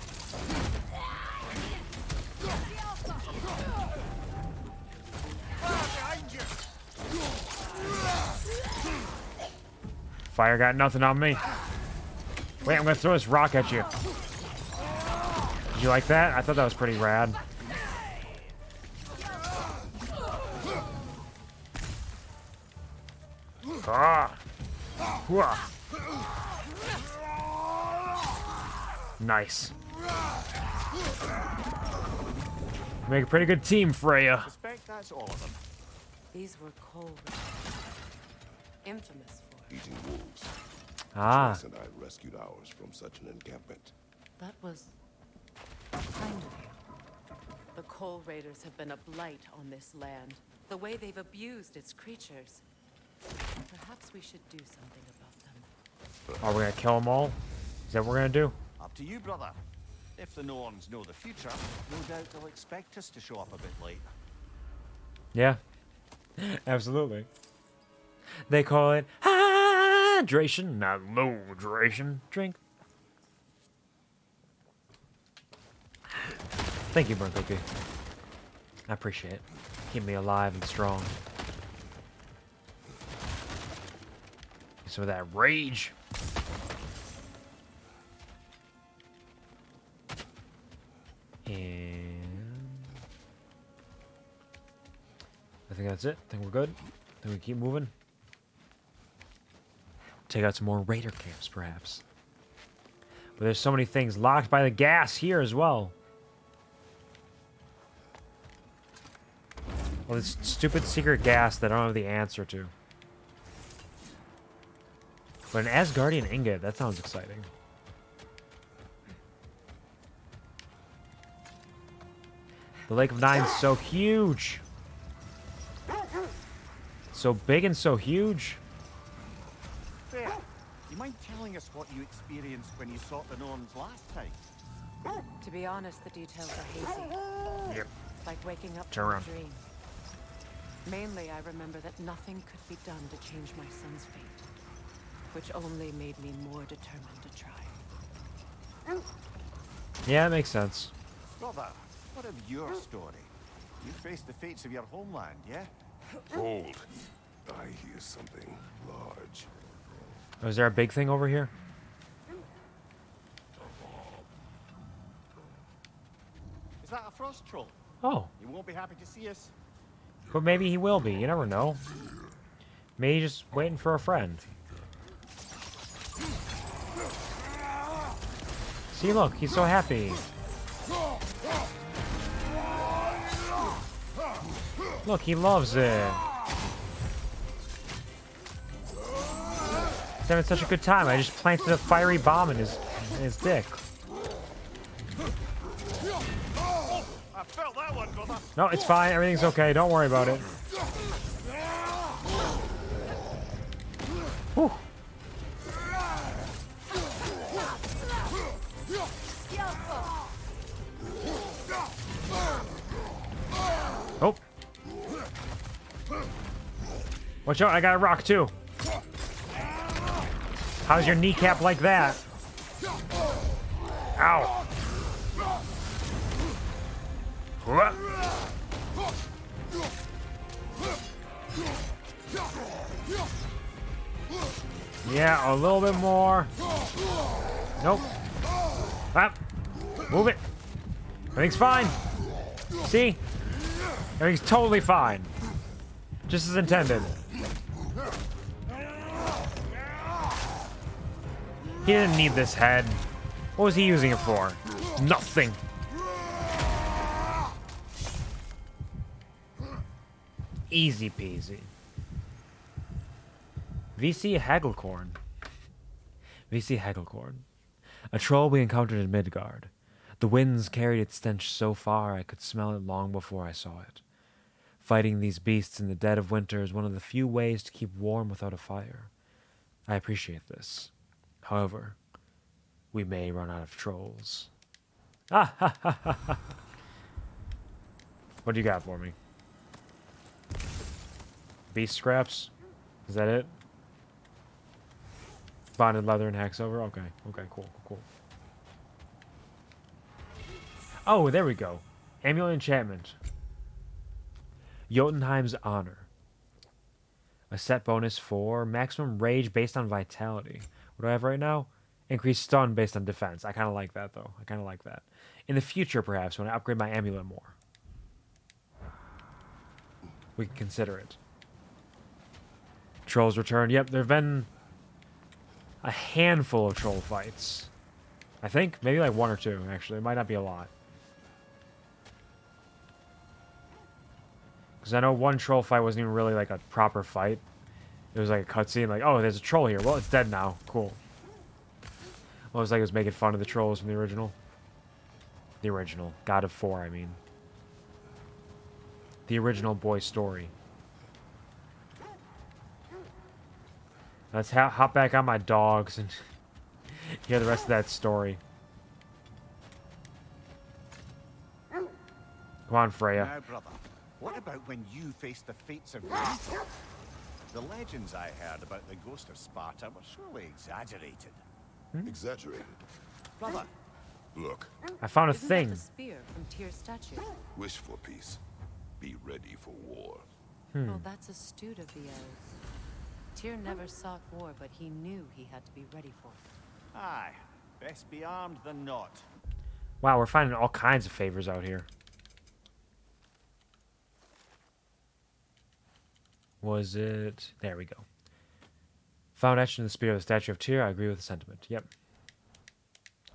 Fire got nothing on me. Wait, I'm gonna throw this rock at you. Did you like that? I thought that was pretty rad. Ah. Hooah. Nice. Make a pretty good team, Freya. I suspect that's all of them. These were cold. Infamous for Eating wolves. Ah. Atreus and I rescued ours from such an encampment. That was kind of you. The Coal Raiders have been a blight on this land. The way they've abused its creatures. Perhaps we should do something about them. Are we gonna kill them all? Is that what we're gonna do? Up to you, brother. If the Norns know the future, no doubt they'll expect us to show up a bit late. Yeah. Absolutely. They call it hydration, not low hydration. Drink. Thank you, Burn Cookie. I appreciate it. Keep me alive and strong. Some of that rage. And I think that's it. I think we're good. I think we keep moving. Take out some more raider camps, perhaps. But there's so many things locked by the gas here as well. Well, this stupid secret gas that I don't have the answer to. But an Asgardian ingot, that sounds exciting. The Lake of Nine's so huge. So big and so huge. Fair. You mind telling us what you experienced when you sought the Norns last time? To be honest, the details are hazy. Yep. Like waking up Turn from around. a dream. Mainly, I remember that nothing could be done to change my son's fate, which only made me more determined to try. Yeah, it makes sense. Brother, what of your story? You faced the fates of your homeland, yeah? Hold. I hear something large. Oh, is there a big thing over here? Is that a frost troll? Oh. You won't be happy to see us. But maybe he will be. You never know. Maybe he's just waiting for a friend. See, look, he's so happy. Look, he loves it. He's having such a good time. I just planted a fiery bomb in his dick. I felt that one, brother. No, it's fine. Everything's okay. Don't worry about it. Whew. Oh. Watch out, I got a rock too. How's your kneecap like that? Ow. What? Yeah, a little bit more. Nope. Ah. Move it. Everything's fine. See? Everything's totally fine. Just as intended. He didn't need this head. What was he using it for? Nothing. Easy peasy. VC Hagelkorn. VC Hagelkorn. A troll we encountered in Midgard. The winds carried its stench so far I could smell it long before I saw it. Fighting these beasts in the dead of winter is one of the few ways to keep warm without a fire. I appreciate this. However, we may run out of trolls. Ah ha ha ha ha. What do you got for me? Beast scraps? Is that it? Bonded leather and hacks over? Okay. Okay, cool, cool. Oh, there we go. Amulet enchantment. Jotunheim's Honor. A set bonus for maximum rage based on vitality. What do I have right now? Increased stun based on defense. I kind of like that, though. I kind of like that. In the future, perhaps, when I upgrade my amulet more, we can consider it. Trolls return. Yep, there have been a handful of troll fights. I think. Maybe like 1 or 2, actually. It might not be a lot. Because I know one troll fight wasn't even really like a proper fight. It was like a cutscene, like, oh, there's a troll here. Well, it's dead now. Cool. Well, it was like it was making fun of the trolls from the original. The original. God of War, I mean. The original boy story. Let's hop back on my dogs and hear the rest of that story. Come on, Freya. Now, brother, what about when you faced the fates of Greece? The legends I heard about the ghost of Sparta were surely exaggerated. Exaggerated? Brother. Look. I found a Isn't thing. that the spear from Tyr's statue? Wish for peace. Be ready for war. Well, that's astute of the elves. Tyr never sought war, but he knew he had to be ready for it. Aye. Best be armed than not. Wow, we're finding all kinds of favors out here. Was it... There we go. Found etched in the spear of the statue of Tyr. I agree with the sentiment. Yep.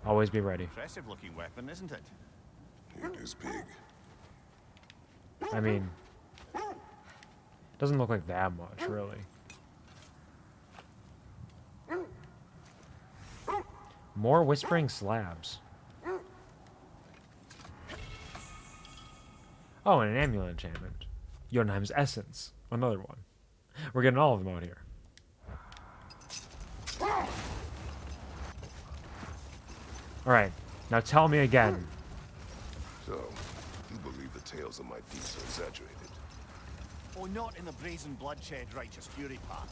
Always be ready. Impressive looking weapon, isn't it? It is big. I mean... Doesn't look like that much, really. More whispering slabs. Oh, and an amulet enchantment. Jotunheim's Essence. Another one. We're getting all of them out here. Alright, now tell me again. So, you believe the tales of my deeds are exaggerated? Oh, not in the brazen bloodshed righteous fury part.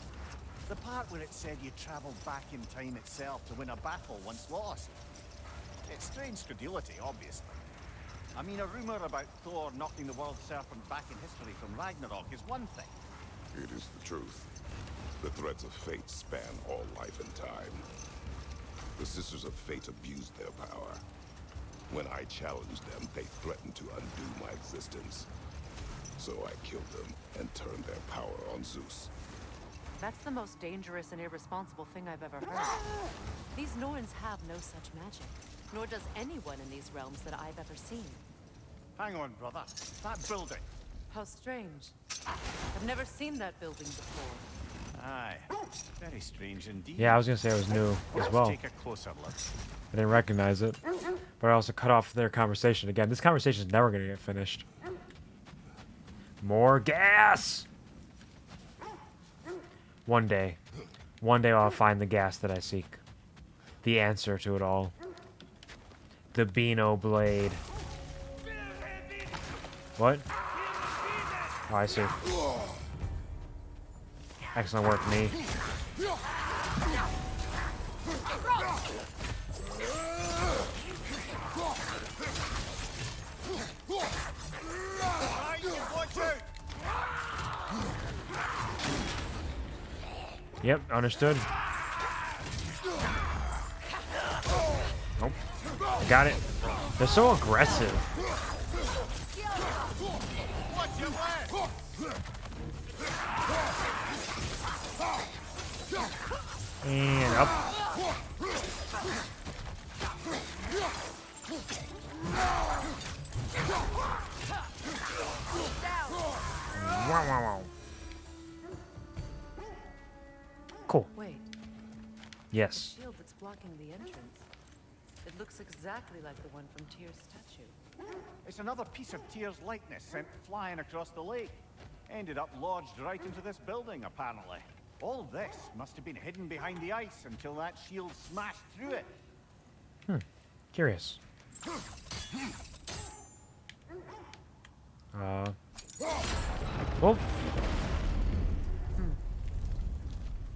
The part where it said you travelled back in time itself to win a battle once lost. It's strange credulity, obviously. I mean, a rumour about Thor knocking the world serpent back in history from Ragnarok is one thing. It is the truth. The threads of fate span all life and time. The Sisters of Fate abused their power. When I challenged them, they threatened to undo my existence. So I killed them and turned their power on Zeus. That's the most dangerous and irresponsible thing I've ever heard. These Norns have no such magic, nor does anyone in these realms that I've ever seen. Hang on, brother. That building. How strange. I've never seen that building before. Aye. Very strange indeed. Yeah, I was going to say it was new as well. Let's take a closer look. I didn't recognize it. But I also cut off their conversation again. This conversation is never going to get finished. More gas! One day I'll find the gas that I seek. The answer to it all. The Beano Blade. What? Oh, I see. Excellent work, me. Yep, understood. Nope. I got it. They're so aggressive. And up. Wow, wow, wow. Cool. Wait, Yes. the shield that's blocking the entrance. It looks exactly like the one from Tyr's statue. It's another piece of Tyr's likeness sent flying across the lake. Ended up lodged right into this building, apparently. All this must have been hidden behind the ice until that shield smashed through it. Curious. Well,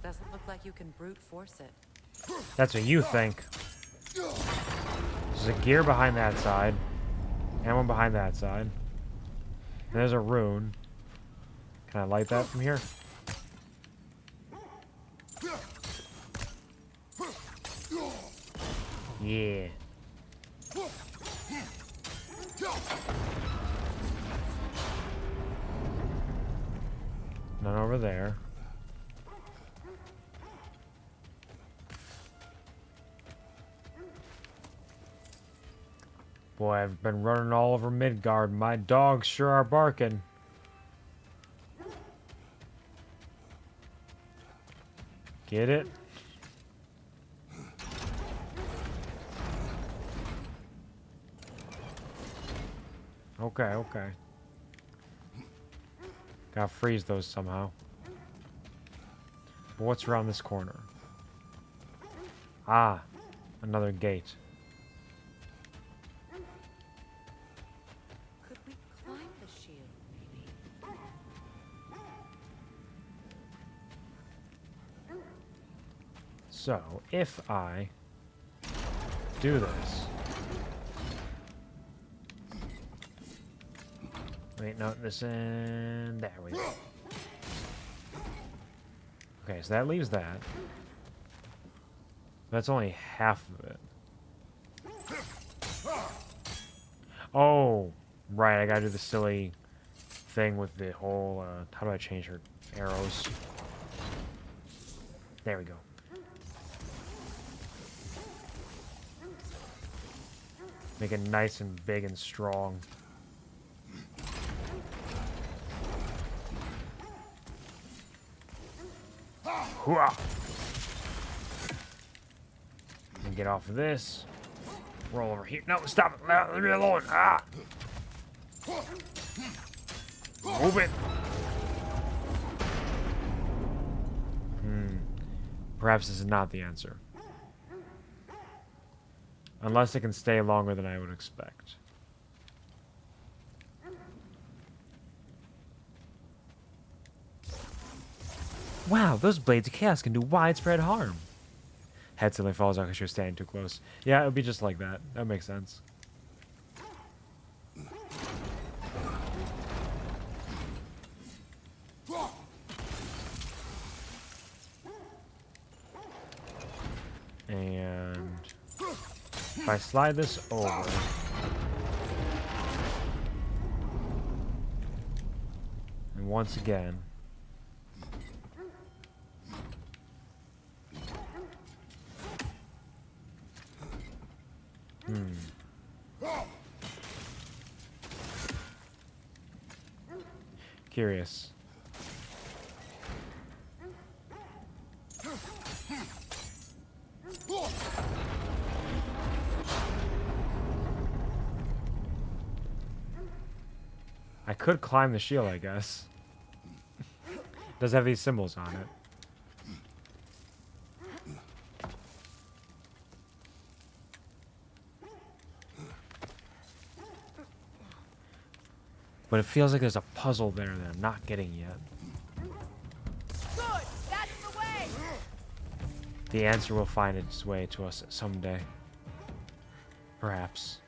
Doesn't look like you can brute force it. that's what you think. There's a gear behind that side. And one behind that side. And there's a rune. Can I light that from here? Yeah. None over there. Boy, I've been running all over Midgard. My dogs sure are barking. Get it? Okay, okay. Gotta freeze those somehow. But what's around this corner? Ah, another gate. Could we climb the shield, maybe? So, if I do this. Wait, no, this and there we go. Okay, so that leaves that. That's only half of it. Oh, right, I gotta do the silly thing with the whole, how do I change her arrows? There we go. Make it nice and big and strong. Hooah! And get off of this. Roll over here. No, stop it. Leave me alone. Ah! Move it. Perhaps this is not the answer. Unless it can stay longer than I would expect. Wow, those blades of chaos can do widespread harm. Head suddenly falls out because you're standing too close. Yeah, it would be just like that. That makes sense. And if I slide this over, and once again, curious. I could climb the shield, I guess. It does have these symbols on it. But it feels like there's a puzzle there that I'm not getting yet. Good! That's the way! The answer will find its way to us someday. Perhaps.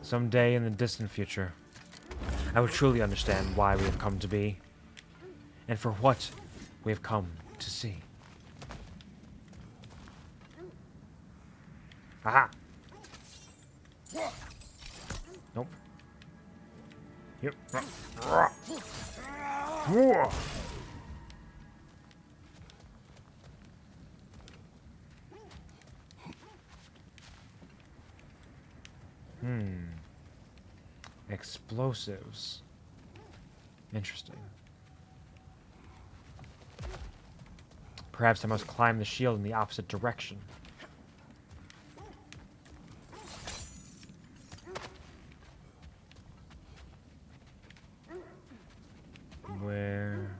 Someday in the distant future, I will truly understand why we have come to be, and for what we have come to see. Aha! Nope. Yep. Explosives. Interesting. Perhaps I must climb the shield in the opposite direction. Where?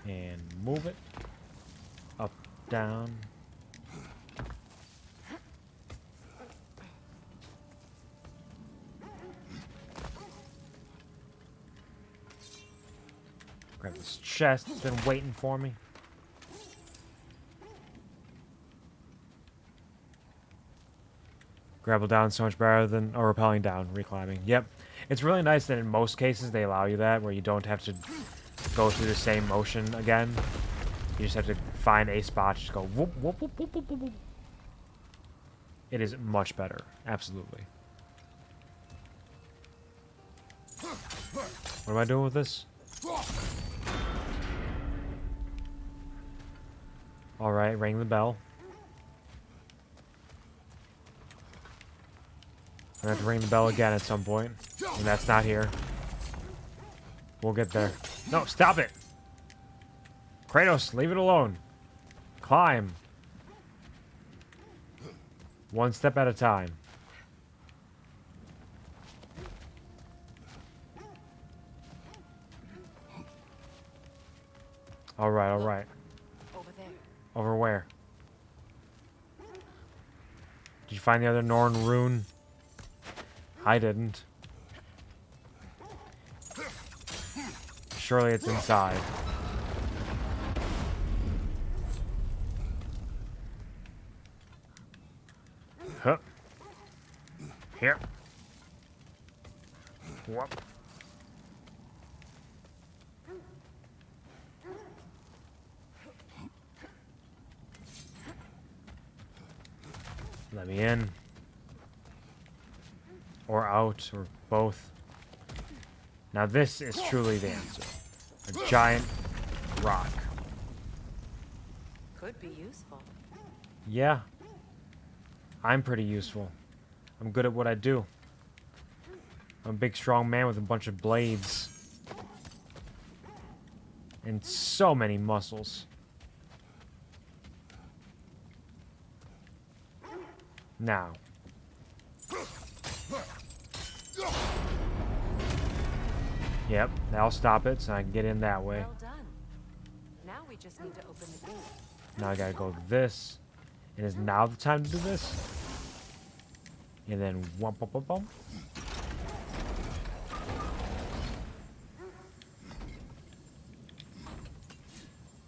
And move it. Up, down. Grab this chest. It's been waiting for me. Grapple down so much better than, or rappelling down, reclimbing. Yep. It's really nice that in most cases they allow you that, where you don't have to go through the same motion again. You just have to find a spot, just go whoop, whoop, whoop, whoop, whoop, whoop. It is much better. Absolutely. What am I doing with this? Alright, ring the bell. I'm gonna have to ring the bell again at some point. And that's not here. We'll get there. No, stop it! Kratos, leave it alone. Climb. One step at a time. Alright, alright. Over there. Over where? Did you find the other Norn rune? I didn't. Surely it's inside. Huh. Here. Whoop. Let me in. Or out, or both. Now this is truly the answer. A giant rock. Could be useful. Yeah. I'm pretty useful. I'm good at what I do. I'm a big strong man with a bunch of blades. And so many muscles. Now. Yep, that'll stop it so I can get in that way. Well done. Now we just need to open the gate. Now I gotta go this. And is now the time to do this? And then wump, wump, wump, wump.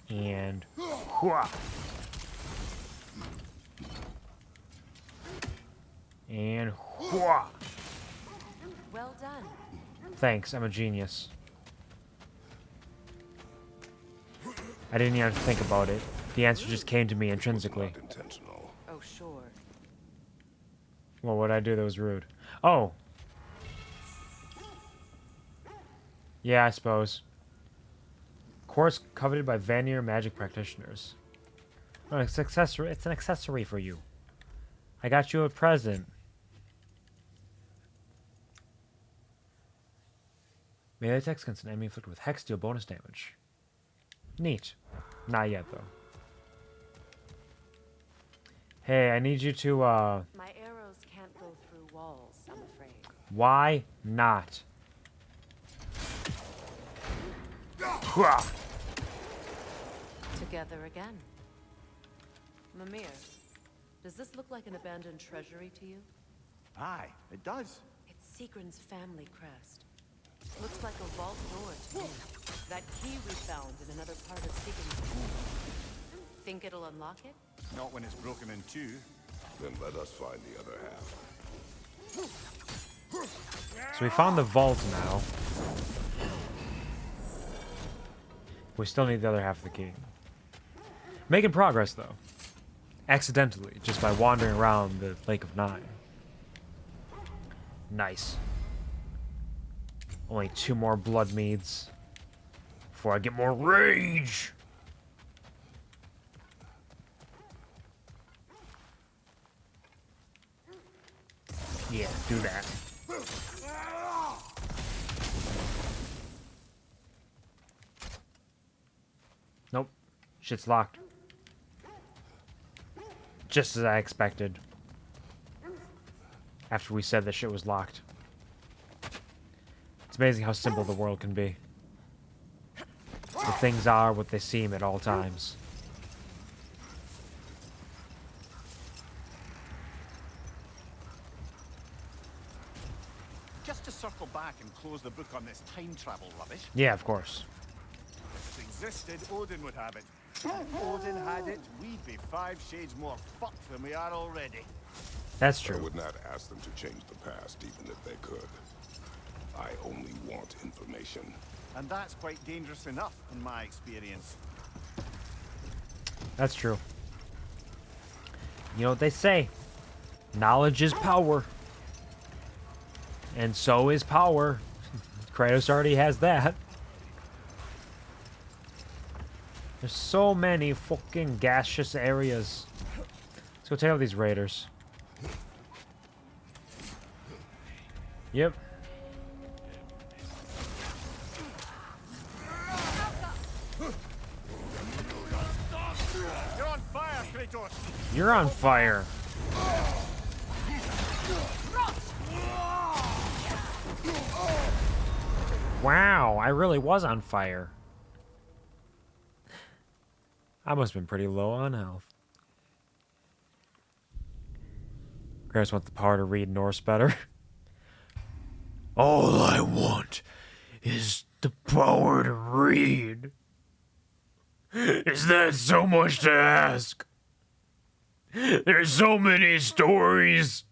And whooah. And whooah. Well done. Thanks, I'm a genius. I didn't even have to think about it. The answer just came to me intrinsically. Intentional. Oh, sure. Well, what did I do that was rude? Oh. Yeah, I suppose. Course coveted by Vanir magic practitioners. Oh, it's accessory. It's an accessory for you. I got you a present. Melee attacks against an enemy inflicted with hex deal bonus damage. Neat. Not yet, though. Hey, I need you to, My arrows can't go through walls, I'm afraid. Why not? Together again. Mimir, does this look like an abandoned treasury to you? Aye, it does. It's Sigrun's family crest. Looks like a vault door to me. That key we found in another part of Sigrun's tomb. Think it'll unlock it? Not when it's broken in two. Then let us find the other half. So we found the vault now. We still need the other half of the key. Making progress, though. Accidentally, just by wandering around the Lake of Nine. Nice. Only 2 more blood meads before I get more rage. Yeah, do that. Nope. Shit's locked. Just as I expected. After we said that shit was locked. It's amazing how simple the world can be. The things are what they seem at all times. Just to circle back and close the book on this time travel rubbish. Yeah, of course. If it existed, Odin would have it. If Odin had it, we'd be 5 shades more fucked than we are already. That's true. I would not ask them to change the past, even if they could. I only want information. And that's quite dangerous enough, in my experience. That's true. You know what they say? Knowledge is power. And so is power. Kratos already has that. There's so many fucking gaseous areas. Let's go take out these raiders. Yep. You're on fire, Kratos! You're on fire. Wow, I really was on fire. I must have been pretty low on health. Kratos wants the power to read Norse better. All I want is the power to read. Is that so much to ask? There's so many stories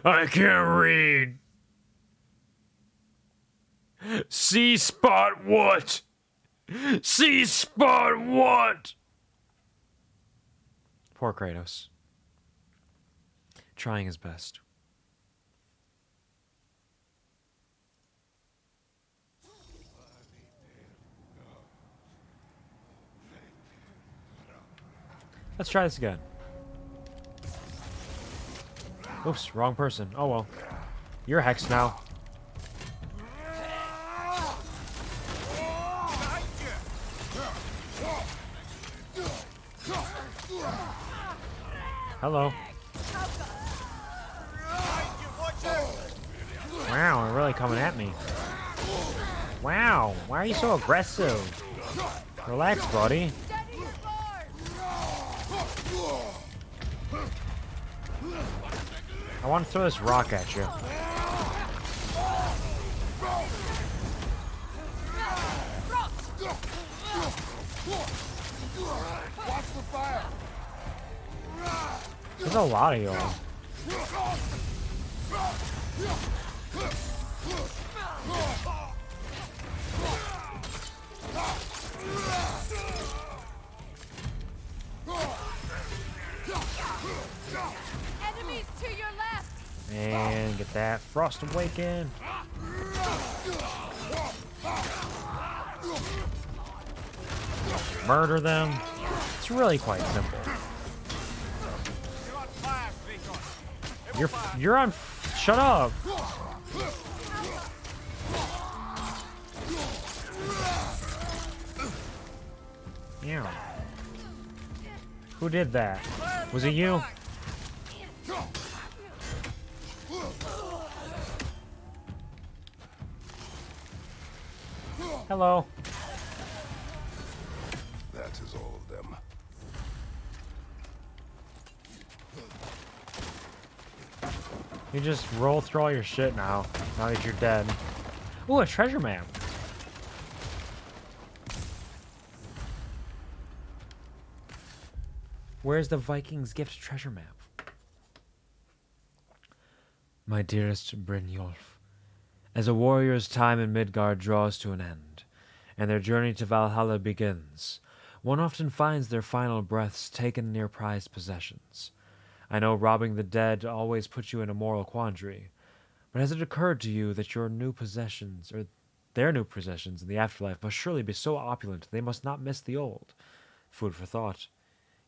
I can't read. See spot what? See spot what? Poor Kratos. Trying his best. Let's try this again. Oops, wrong person. Oh well. You're hexed now. Hello. Wow, they're really coming at me. Wow, why are you so aggressive? Relax, buddy. I want to throw this rock at you. There's a lot of y'all. Enemies to your left. And get that Frost Awaken. Murder them. It's really quite simple. You're on. Shut up. Yeah. Who did that? Was it you? Hello. That is all of them. You just roll through all your shit now that you're dead. Ooh, a treasure map. Where's the Vikings gift treasure map? My dearest Brynjolf, as a warrior's time in Midgard draws to an end, and their journey to Valhalla begins, one often finds their final breaths taken near prized possessions. I know robbing the dead always puts you in a moral quandary, but has it occurred to you that your new possessions, or Their new possessions in the afterlife must surely be so opulent they must not miss the old. Food for thought.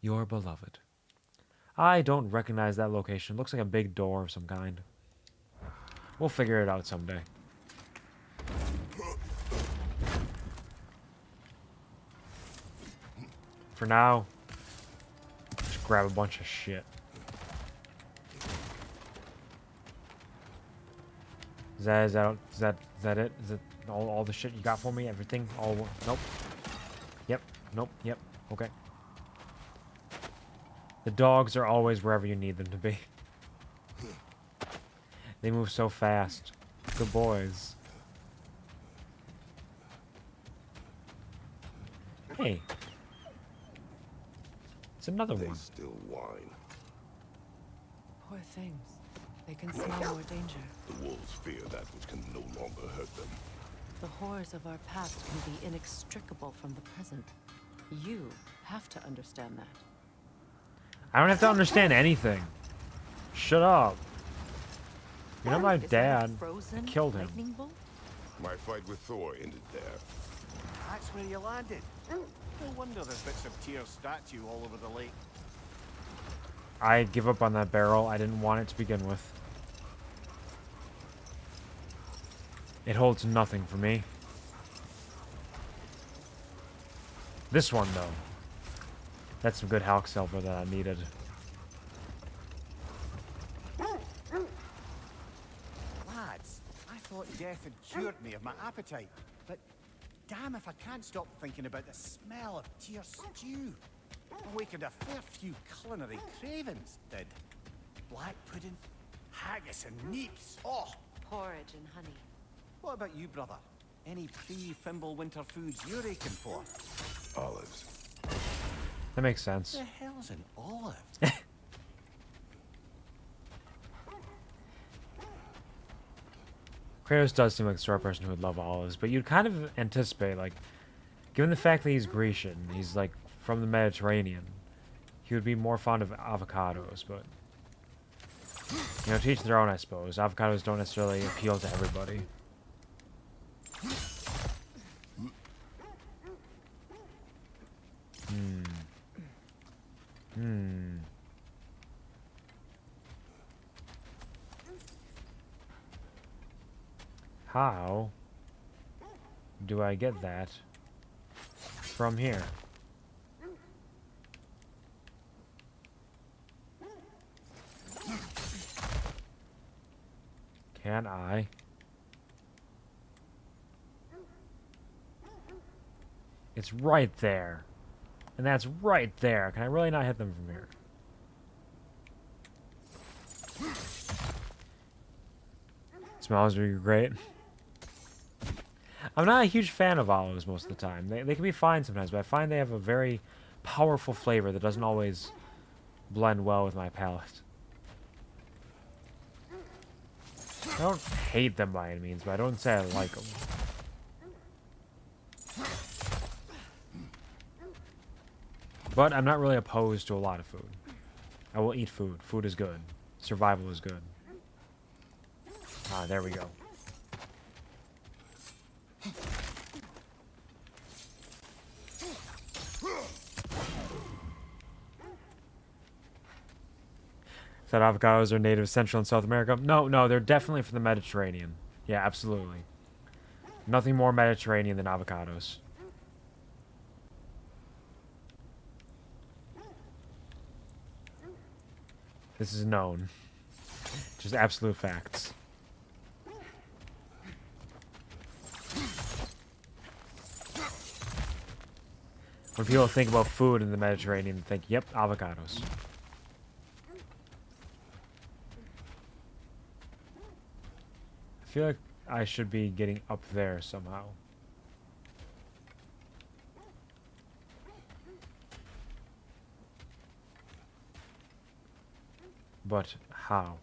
Your beloved. I don't recognize that location. Looks like a big door of some kind. We'll figure it out someday. For now, just grab a bunch of shit. Is that it? Is it all the shit you got for me? Everything? Nope. Yep. Nope. Yep. Okay. The dogs are always wherever you need them to be. They move so fast. Good boys. Hey. It's another one. Still whine. Poor things. They can smell more danger. The wolves fear that which can no longer hurt them. The horrors of our past can be inextricable from the present. You have to understand that. I don't have to understand anything. Shut up. You're not my dad. I killed him. My fight with Thor ended there. That's where you landed. No wonder there's bits of Tyr's statue all over the lake. I give up on that barrel. I didn't want it to begin with. It holds nothing for me. This one, though. That's some good Hulk silver that I needed. Lads, I thought death had cured me of my appetite, but damn if I can't stop thinking about the smell of Tyr's stew. Awakened a fair few culinary cravings, did. Black pudding, haggis and neeps. Oh! Porridge and honey. What about you, brother? Any pre-Fimble winter foods you're aching for? Olives. That makes sense. The hell's an olive? Kratos does seem like the sort of person who would love olives, but you'd kind of anticipate, like, given the fact that he's Grecian, he's, like, from the Mediterranean, he would be more fond of avocados, but, you know, to each their own, I suppose. Avocados don't necessarily appeal to everybody. How do I get that from here? Can I? It's right there. And that's right there. Can I really not hit them from here? Smells really great. I'm not a huge fan of olives most of the time. They can be fine sometimes, but I find they have a very powerful flavor that doesn't always blend well with my palate. I don't hate them by any means, but I don't say I like them. But I'm not really opposed to a lot of food. I will eat food. Food is good. Survival is good. Ah, there we go. That avocados are native to Central and South America? No, they're definitely from the Mediterranean. Yeah, absolutely. Nothing more Mediterranean than avocados. This is known. Just absolute facts. When people think about food in the Mediterranean, they think, yep, avocados. I feel like I should be getting up there somehow. But how?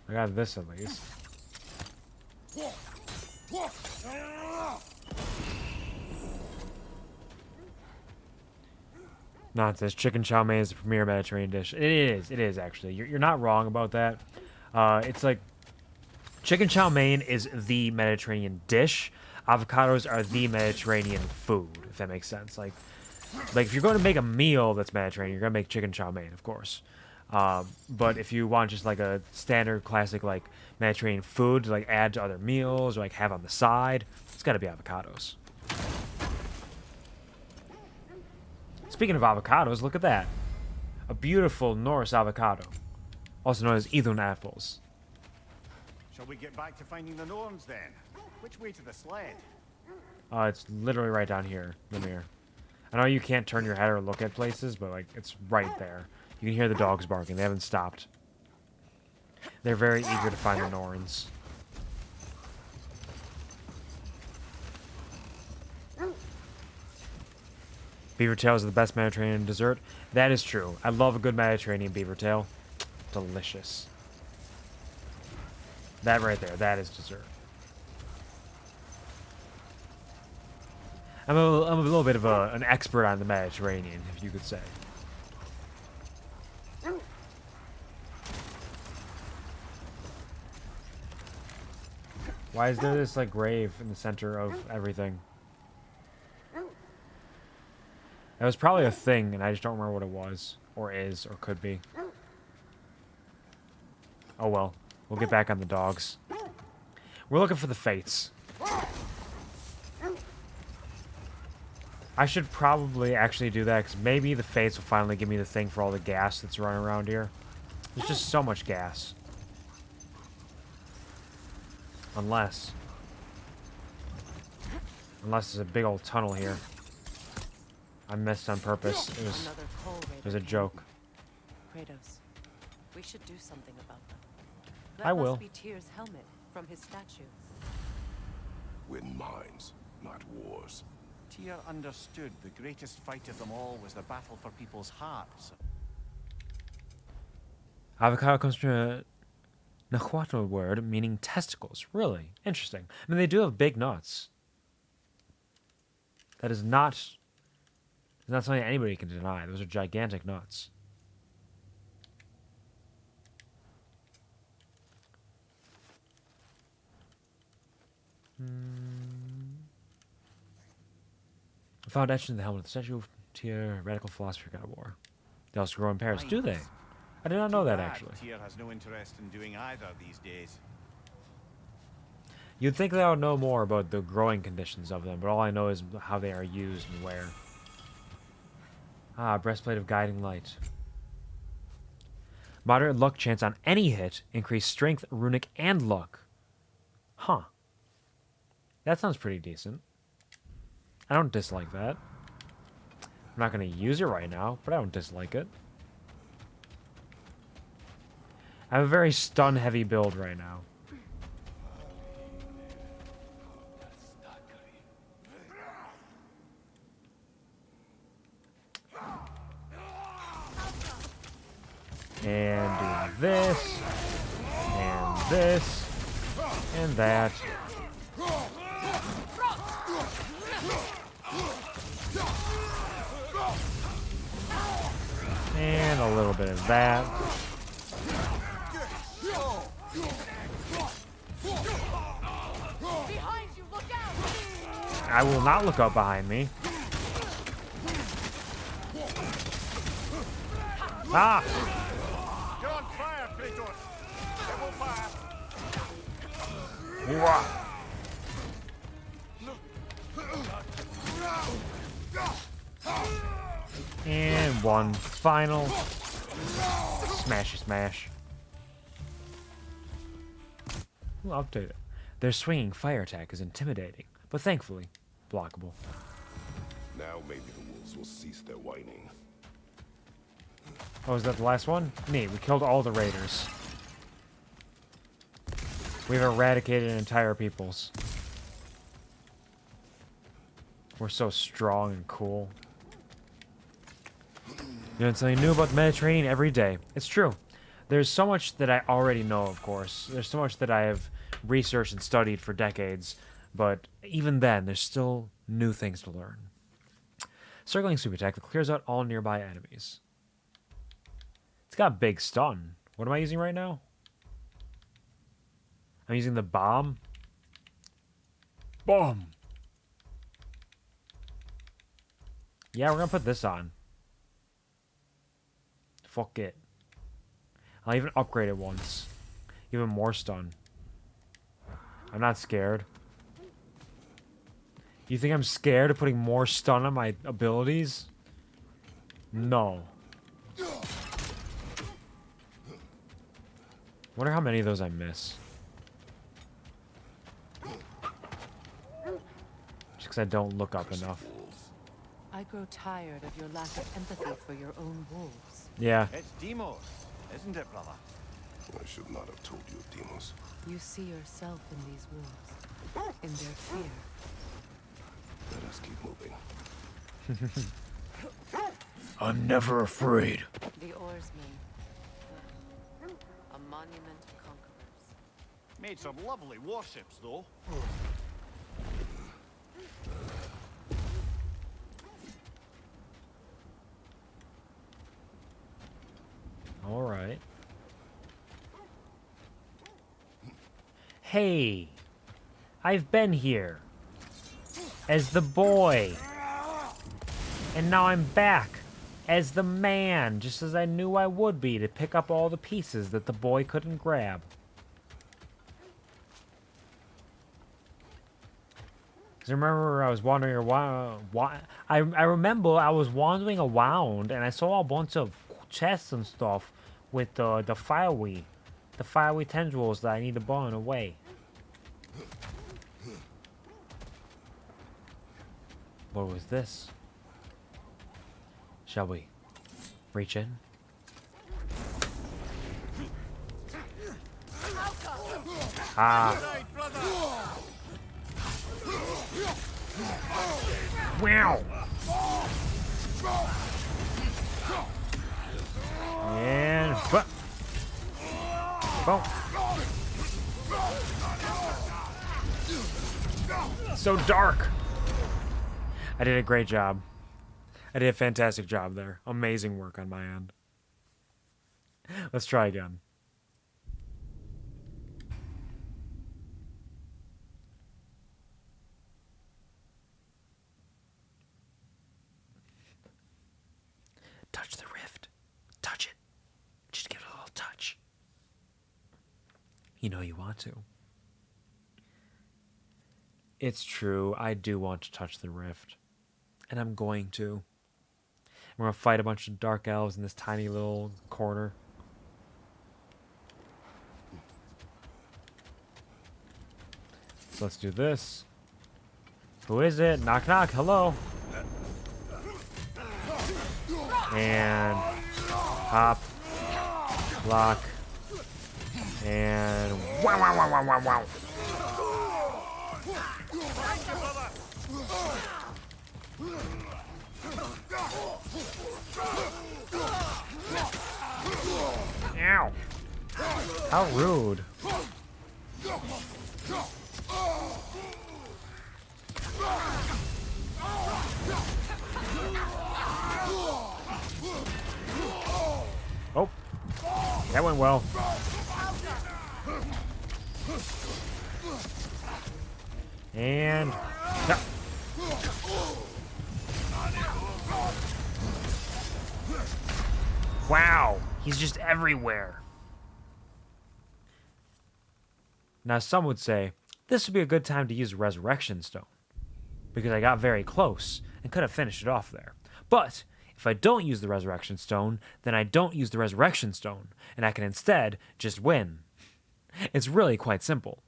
I got this at least. Nonsense. Chicken chow mein is the premier Mediterranean dish. It is actually. You're not wrong about that. It's like chicken chow mein is the Mediterranean dish. Avocados are the Mediterranean food, if that makes sense. Like if you're going to make a meal that's Mediterranean, you're gonna make chicken chow mein, of course. But if you want just like a standard classic like Mediterranean food to like add to other meals or like have on the side, it's got to be avocados. Speaking of avocados, look at that. A beautiful Norse avocado, also known as Idun apples. Shall we get back to finding the Norns then? Which way to the sled? It's literally right down here, Lemire. I know you can't turn your head or look at places, but like it's right there. You can hear the dogs barking. They haven't stopped. They're very eager to find the Norns. Beaver tail is the best Mediterranean dessert. That is true. I love a good Mediterranean beaver tail. Delicious. That right there, that is dessert. I'm a little bit of an expert on the Mediterranean, if you could say. Why is there this like grave in the center of everything? That was probably a thing, and I just don't remember what it was, or is, or could be. Oh well, we'll get back on the dogs. We're looking for the Fates. I should probably actually do that, because maybe the Fates will finally give me the thing for all the gas that's running around here. There's just so much gas. Unless there's a big old tunnel here. I missed on purpose. It was a joke. Kratos, we should do something about them. That I will. must be Tyr's helmet from his statue. Win minds, not wars. Tyr understood the greatest fight of them all was the battle for people's hearts. Avocado comes from a Nahuatl word meaning testicles. Really? Interesting. I mean, they do have big nuts. That is not something anybody can deny. Those are gigantic nuts. Found etched in the helmet of the statue of Tyr, radical philosopher, God of War. They also grow in Paris. Do they? I did not know that, actually. Tyr has no interest in doing either these days. You'd think that I would know more about the growing conditions of them, but all I know is how they are used and where. Ah, breastplate of guiding light. Moderate luck chance on any hit. Increased strength, runic, and luck. Huh. That sounds pretty decent. I don't dislike that. I'm not going to use it right now, but I don't dislike it. I have a very stun-heavy build right now. And do this, and that. And a little bit of that. Behind you, look out! I will not look up behind me. Ah! You're on fire, Kratos! Double fire! Wah. And one final smashy smash. We'll update it. Their swinging fire attack is intimidating, but thankfully blockable. Now maybe the wolves will cease their whining. Oh, is that the last one? Neat, we killed all the raiders. We've eradicated entire peoples. We're so strong and cool. You learn something new about the Mediterranean every day. It's true. There's so much that I already know, of course. There's so much that I have researched and studied for decades. But even then, there's still new things to learn. Circling super attack that clears out all nearby enemies. It's got big stun. What am I using right now? I'm using the bomb. Bomb. Yeah, we're gonna put this on. Fuck it. I'll even upgrade it once. Even more stun. I'm not scared. You think I'm scared of putting more stun on my abilities? No. Wonder how many of those I miss. Just because I don't look up enough. I grow tired of your lack of empathy for your own wolves. Yeah. It's Demos, isn't it, brother? I should not have told you of Demos. You see yourself in these wolves, in their fear. Let us keep moving. I'm never afraid. The oarsmen, a monument of conquerors. Made some lovely warships, though. All right. Hey, I've been here as the boy, and now I'm back as the man, just as I knew I would be, to pick up all the pieces that the boy couldn't grab. Because I remember I was wandering around. I remember I was wandering around and I saw a bunch of chests and stuff with the fiery tendrils that I need to burn away. What was this? Shall we reach in? Ah. Wow. And boom. So dark. I did a great job. I did a fantastic job there. Amazing work on my end. Let's try again. Touch the rift. Touch it. Just give it a little touch. You know you want to. It's true. I do want to touch the rift. And I'm going to. We're going to fight a bunch of dark elves in this tiny little corner. So let's do this. Who is it? Knock, knock. Hello. And hop, block, and wow, wow, wow, wow, wow, wow. Ow! How rude. Oh, that went well. And no. Wow, he's just everywhere. Now, some would say this would be a good time to use Resurrection Stone, because I got very close and could have finished it off there. But if I don't use the Resurrection Stone, then I don't use the Resurrection Stone, and I can instead just win. It's really quite simple.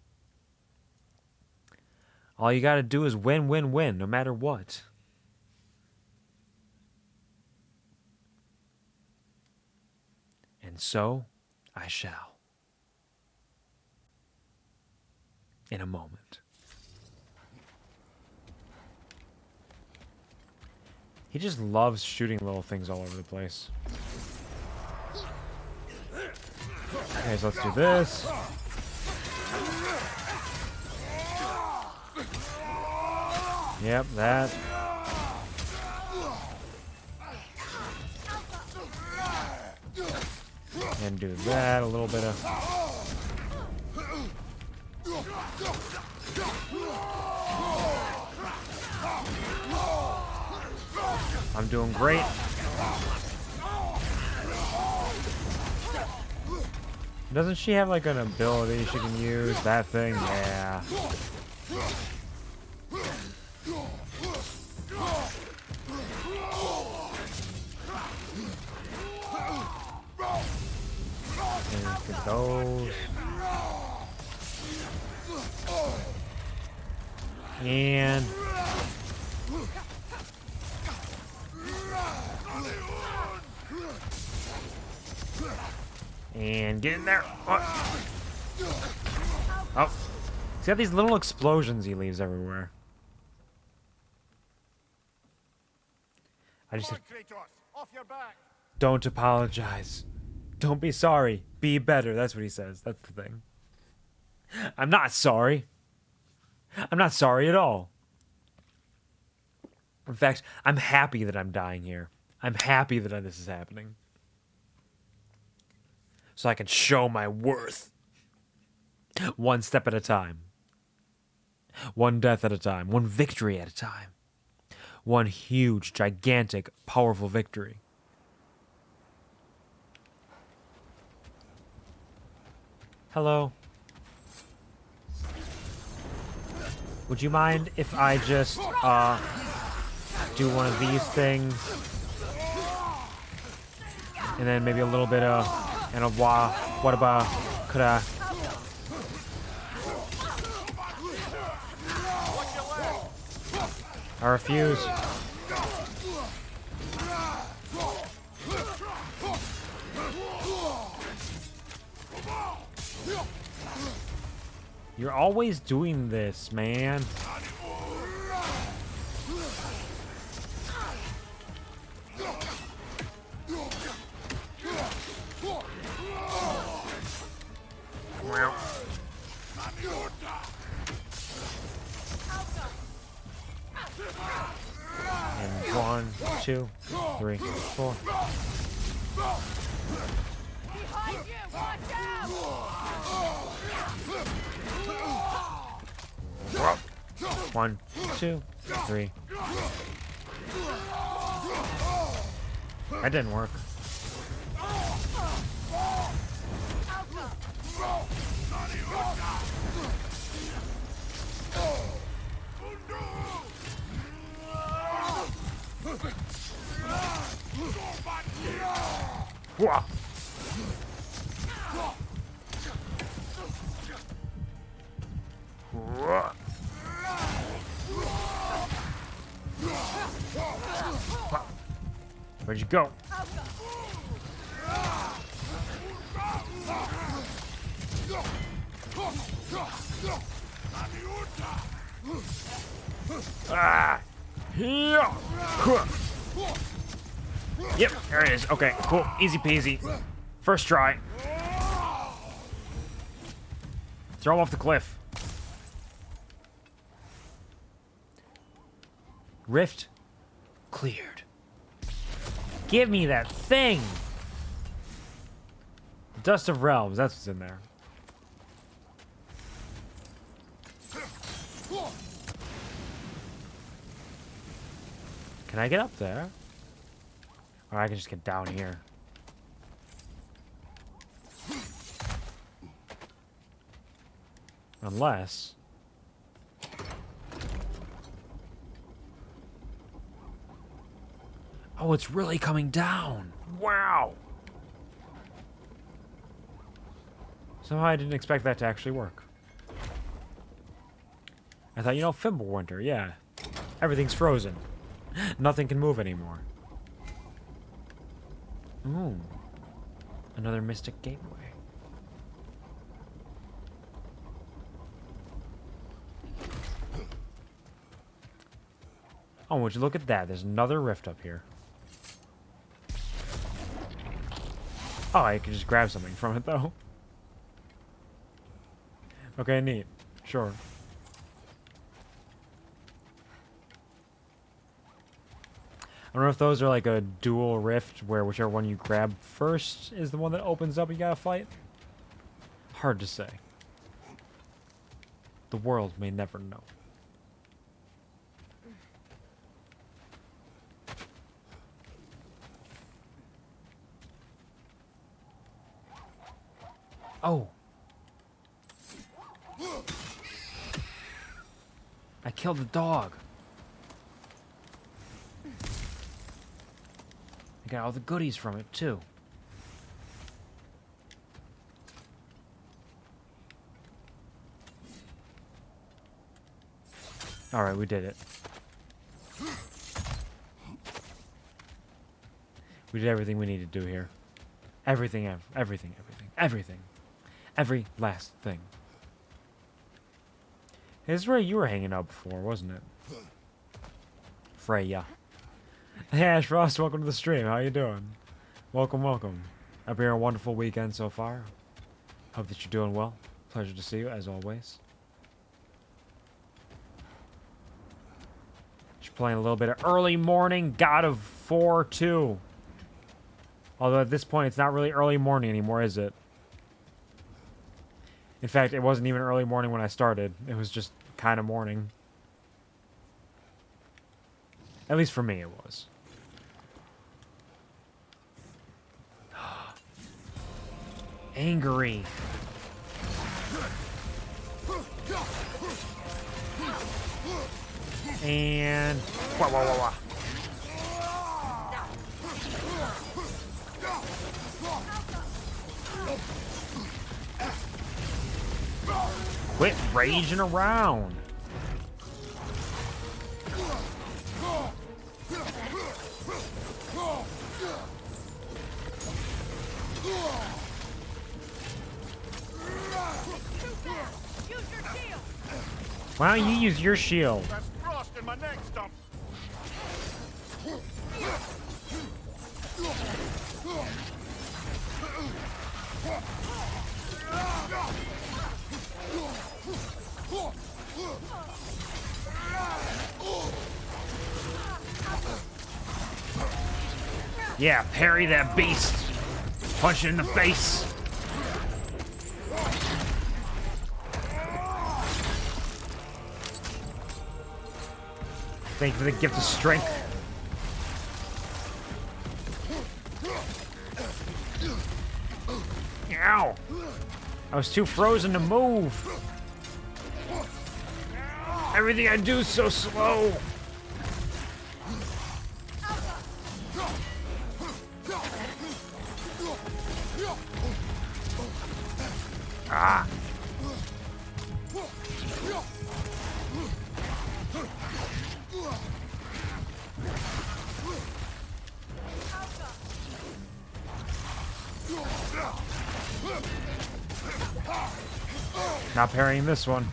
All you gotta do is win, win, win, no matter what. And so, I shall. In a moment. He just loves shooting little things all over the place. Okay, so let's do this. Yep, that. And do that, a little bit of... I'm doing great. Doesn't she have like an ability she can use? That thing? Yeah. And get those. And get in there. Oh. He's got these little explosions he leaves everywhere. I just Come on, Kratos, off your back. don't apologize. Don't be sorry. Be better. That's what he says. That's the thing. I'm not sorry. I'm not sorry at all. In fact, I'm happy that I'm dying here. I'm happy that this is happening. So I can show my worth. One step at a time. One death at a time. One victory at a time. One huge, gigantic, powerful victory. Hello. Would you mind if I just, do one of these things? And then maybe a little bit of, and a what about, could I? I refuse. You're always doing this, man. And 1, 2, 3, 4. Behind you! Watch out! 1, 2, 3. That didn't work. Whoa. Where'd you go? Ah! Yeah! Yep, there it is. Okay, cool. Easy peasy. First try. Throw him off the cliff. Rift cleared. Give me that thing! Dust of Realms, that's what's in there. Can I get up there? Or I can just get down here. Unless... Oh, it's really coming down. Wow. Somehow I didn't expect that to actually work. I thought, you know, Fimbulwinter, yeah. Everything's frozen. Nothing can move anymore. Ooh. Another Mystic Gateway. Oh, would you look at that? There's another rift up here. Oh, I could just grab something from it, though. Okay, neat. Sure. I don't know if those are like a dual rift where whichever one you grab first is the one that opens up and you gotta fight. Hard to say. the world may never know. Oh. I killed the dog. I got all the goodies from it, too. Alright, we did it. We did everything we needed to do here. Everything. Every last thing. Hey, this is where you were hanging out before, wasn't it? Freya. Hey, Ash Frost, welcome to the stream. How you doing? Welcome, welcome. Hope you're having a wonderful weekend so far. Hope that you're doing well. Pleasure to see you, as always. Just playing a little bit of early morning God of War 2. Although at this point, it's not really early morning anymore, is it? In fact, it wasn't even early morning when I started. It was just kind of morning. At least for me, it was. Angry. And... Wah, wah, wah, wah. Quit raging around. Why don't you use your shield? That's frost in my neck stump. Yeah, parry that beast. Punch it in the face. Thank you for the gift of strength. Ow! I was too frozen to move. Everything I do is so slow. Ah. Not parrying this one.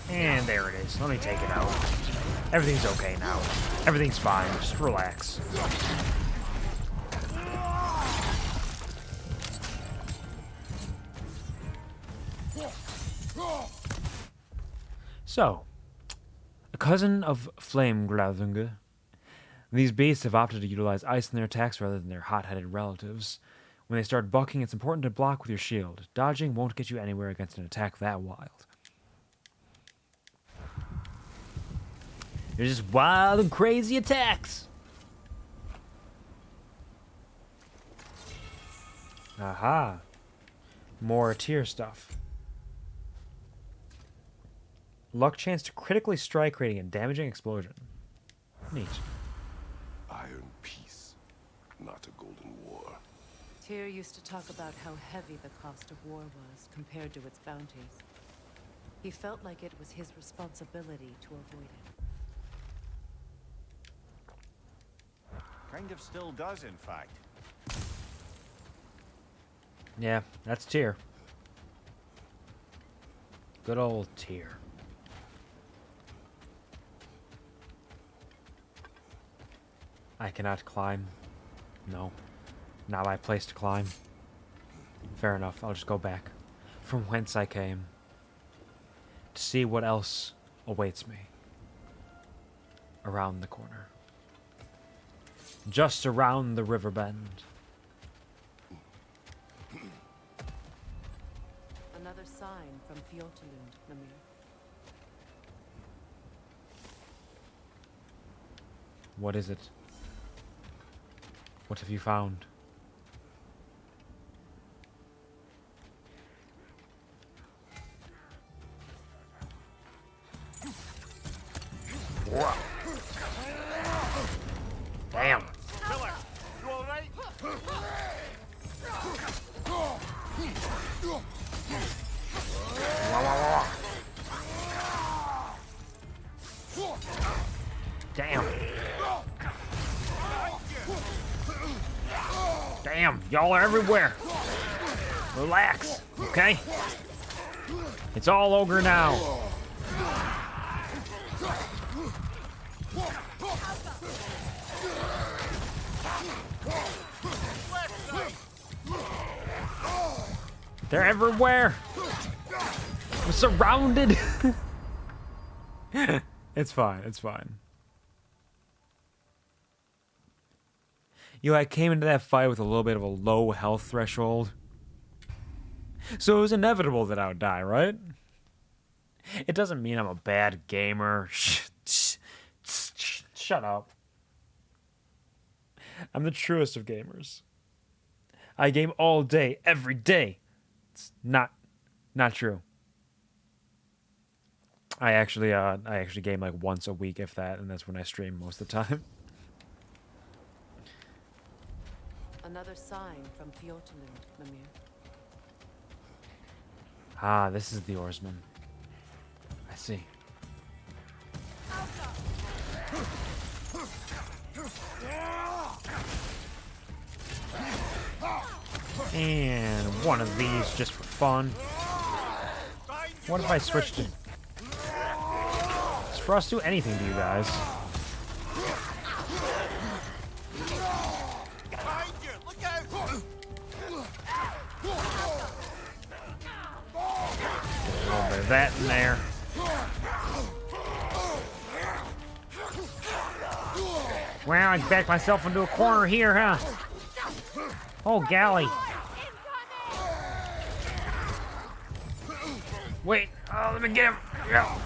And there it is. Let me take it out. Everything's okay now. Everything's fine. Just relax. So, a cousin of Flamegrathunga. These beasts have opted to utilize ice in their attacks rather than their hot-headed relatives. When they start bucking, it's important to block with your shield. Dodging won't get you anywhere against an attack that wild. They're just wild and crazy attacks! Aha. More tier stuff. Luck chance to critically strike, creating a damaging explosion. Neat. Iron peace, not a golden war. Tyr used to talk about how heavy the cost of war was compared to its bounties. He felt like it was his responsibility to avoid it. Kind of still does, in fact. Yeah, that's Tyr. Good old Tyr. I cannot climb. No. Not my place to climb. Fair enough, I'll just go back. From whence I came. To see what else awaits me. Around the corner. Just around the river bend. sign from Fjortulund, Namir. What is it? What have you found? Damn. Miller, you all right? Damn. Damn, y'all are everywhere. Relax, okay? It's all over now. They're everywhere. We're surrounded. It's fine. It's fine. You know, I came into that fight with a little bit of a low health threshold. So it was inevitable that I would die, right? It doesn't mean I'm a bad gamer. Shut up. I'm the truest of gamers. I game all day, every day. It's not true. I actually game like once a week, if that, and that's when I stream most of the time. Another sign from Fjortulund, Namir. Ah, this is the oarsman. I see. And one of these just for fun. What if I switched to... Does Frost do anything to you guys? Look out! A little bit of that in there. Well, I backed myself into a corner here, huh? Oh, golly. Wait, let me get him. Yeah.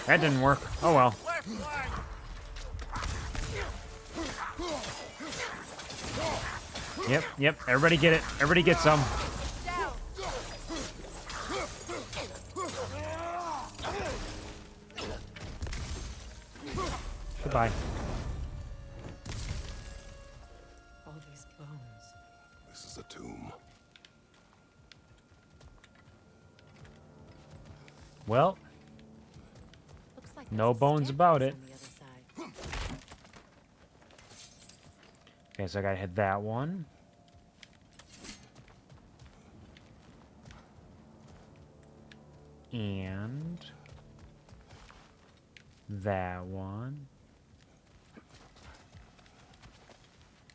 That didn't work. Oh, well. Yep. Everybody get it. Everybody get some. Goodbye. All these bones. This is a tomb. Well, Looks like no there's a bones about it. staircase on the other side. Okay, so I gotta hit that one. And that one.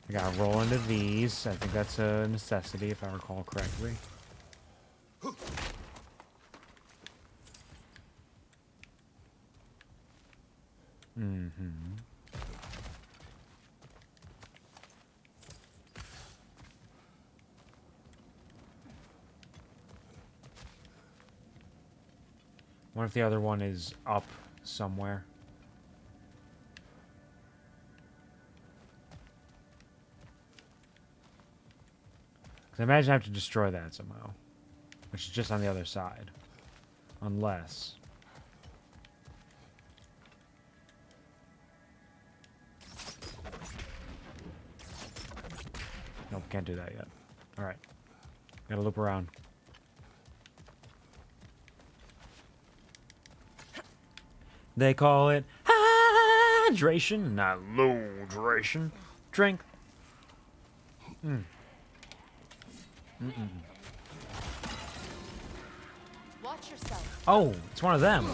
I gotta roll into these. I think that's a necessity, if I recall correctly. What if the other one is up somewhere? Because I imagine I have to destroy that somehow. Which is just on the other side. Unless... Nope, can't do that yet. Alright. Gotta loop around. They call it hydration, not low duration. Drink. Watch yourself. Oh, it's one of them.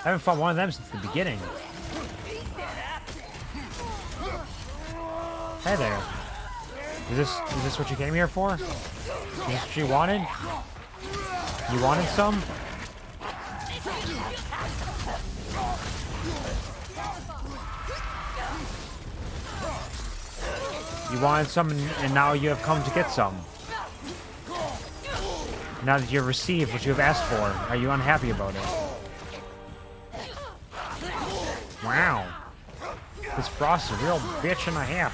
I haven't fought one of them since the beginning. Hey there. Is this what you came here for? Is this what you wanted? You wanted some? You wanted some, and now you have come to get some. Now that you have received what you have asked for, are you unhappy about it? Wow. This Frost is a real bitch and a half.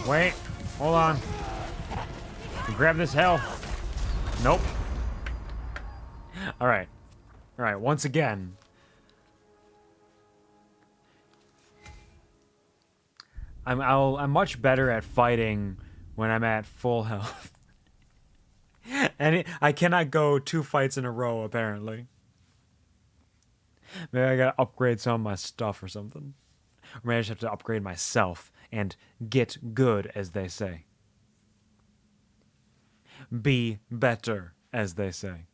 Wait, hold on. Grab this health. Nope. Alright. Alright, once again. I'm much better at fighting when I'm at full health. And I cannot go 2 fights in a row, apparently. Maybe I gotta upgrade some of my stuff or something. Or maybe I just have to upgrade myself and get good, as they say. Be better, as they say.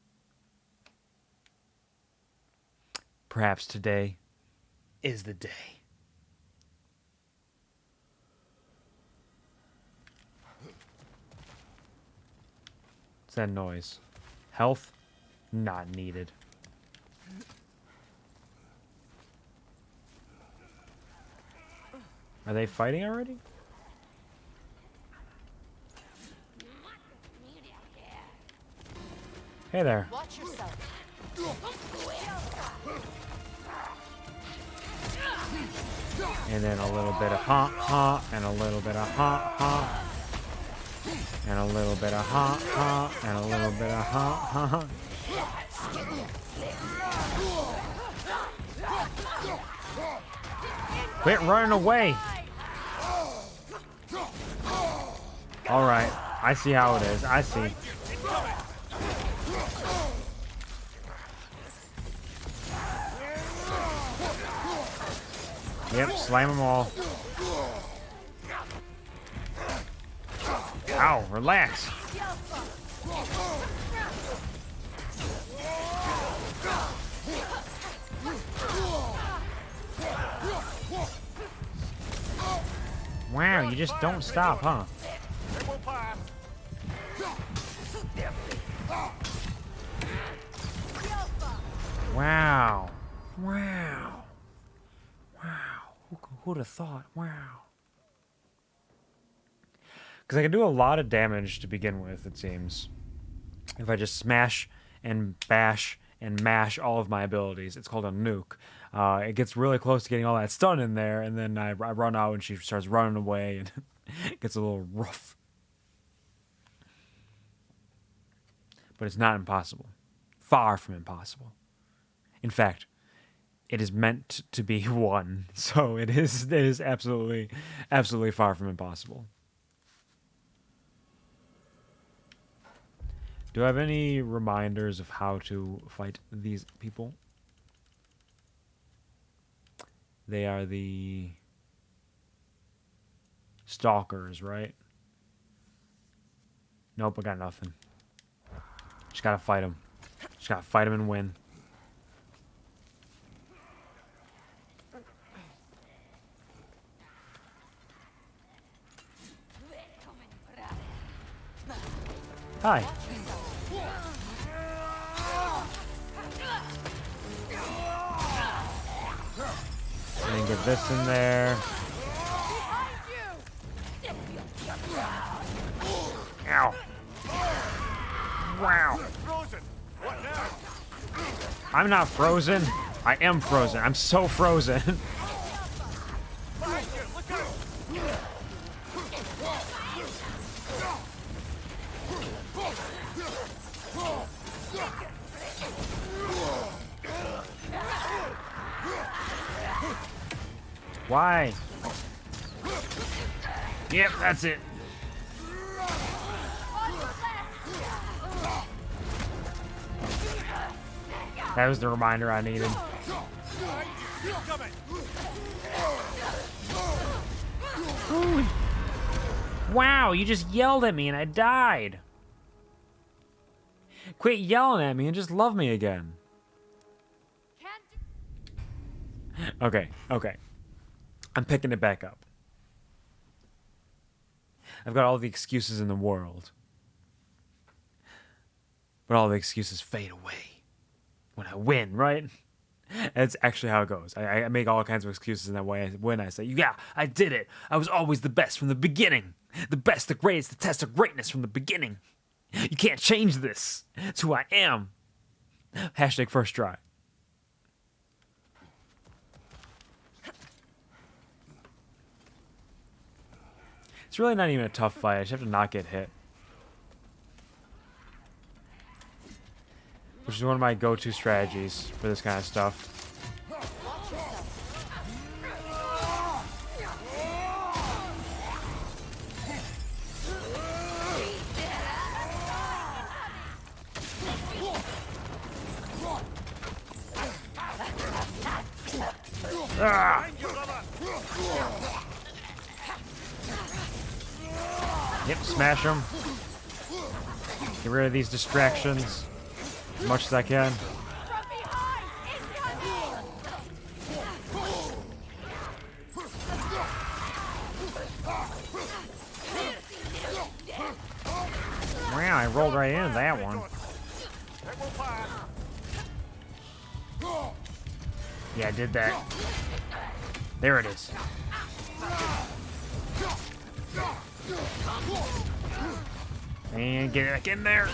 Perhaps today is the day. What's that noise? Health? Not needed. Are they fighting already? Hey there. Watch yourself. And then a little bit of ha, and a little bit of ha, and a little bit of ha, and a little bit of ha. Quit running away. Alright, I see how it is. I see. Yep, slam them all. Ow, relax. Wow, you just don't stop, huh? Wow. Wow. Wow. Who would have thought? Wow. Because I can do a lot of damage to begin with, it seems. If I just smash and bash and mash all of my abilities. It's called a nuke. It gets really close to getting all that stun in there, and then I run out and she starts running away, and it gets a little rough. But it's not impossible. Far from impossible. In fact, it is meant to be won, so it is absolutely far from impossible. Do I have any reminders of how to fight these people? They are the stalkers, right? Nope, I got nothing. Just gotta fight them. Just gotta fight them and win. Hi. And then get this in there. Ow. Wow. I'm not frozen. I am frozen. I'm so frozen. Why? Yep, that's it. That was the reminder I needed. Ooh. Wow, you just yelled at me and I died. Quit yelling at me and just love me again. Okay. I'm picking it back up. I've got all the excuses in the world. But all the excuses fade away when I win, right? That's actually how it goes. I make all kinds of excuses in that way when I say, yeah, I did it. I was always the best from the beginning. The best, the greatest, the test of greatness from the beginning. You can't change this. It's who I am. Hashtag first try. It's really not even a tough fight. I just have to not get hit. Which is one of my go-to strategies for this kind of stuff. Ah! Yep, smash them. Get rid of these distractions as much as I can. Wow, I rolled right into that one. Yeah, I did that. There it is. And get it back in there.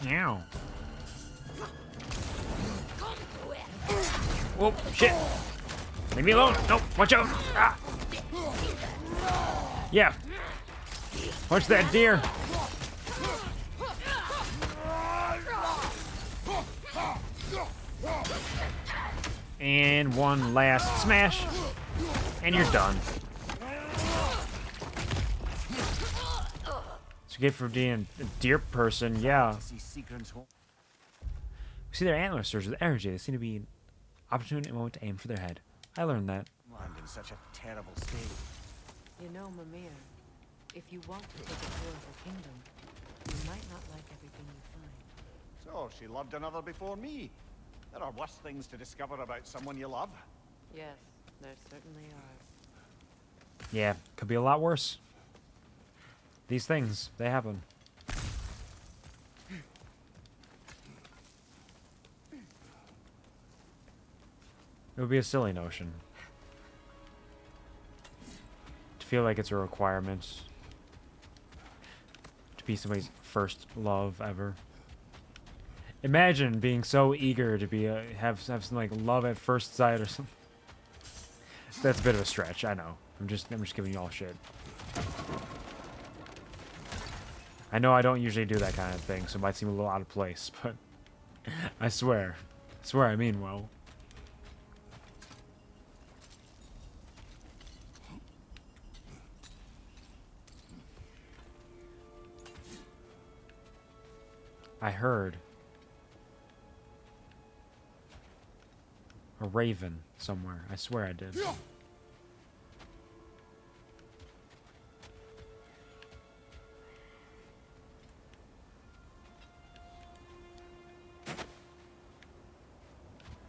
Ow. Whoa, shit. Leave me alone. Nope, watch out. Ah. Yeah. Punch that deer. And one last smash. And you're done. So get for being a deer person, yeah. We see their antlers surge with energy. They seem to be an opportune moment to aim for their head. I learned that. Land in such a terrible state. You know, Mimir, if you want to take a tour of her kingdom, you might not like everything you find. So, she loved another before me. There are worse things to discover about someone you love. Yes, there certainly are. Yeah, could be a lot worse. These things, they happen. It would be a silly notion to feel like it's a requirement to be somebody's first love ever. Imagine being so eager to be have something like love at first sight or something. That's a bit of a stretch, I know. I'm just giving you all shit. I know I don't usually do that kind of thing, so it might seem a little out of place, but I swear I mean well. I heard a raven somewhere. I swear I did.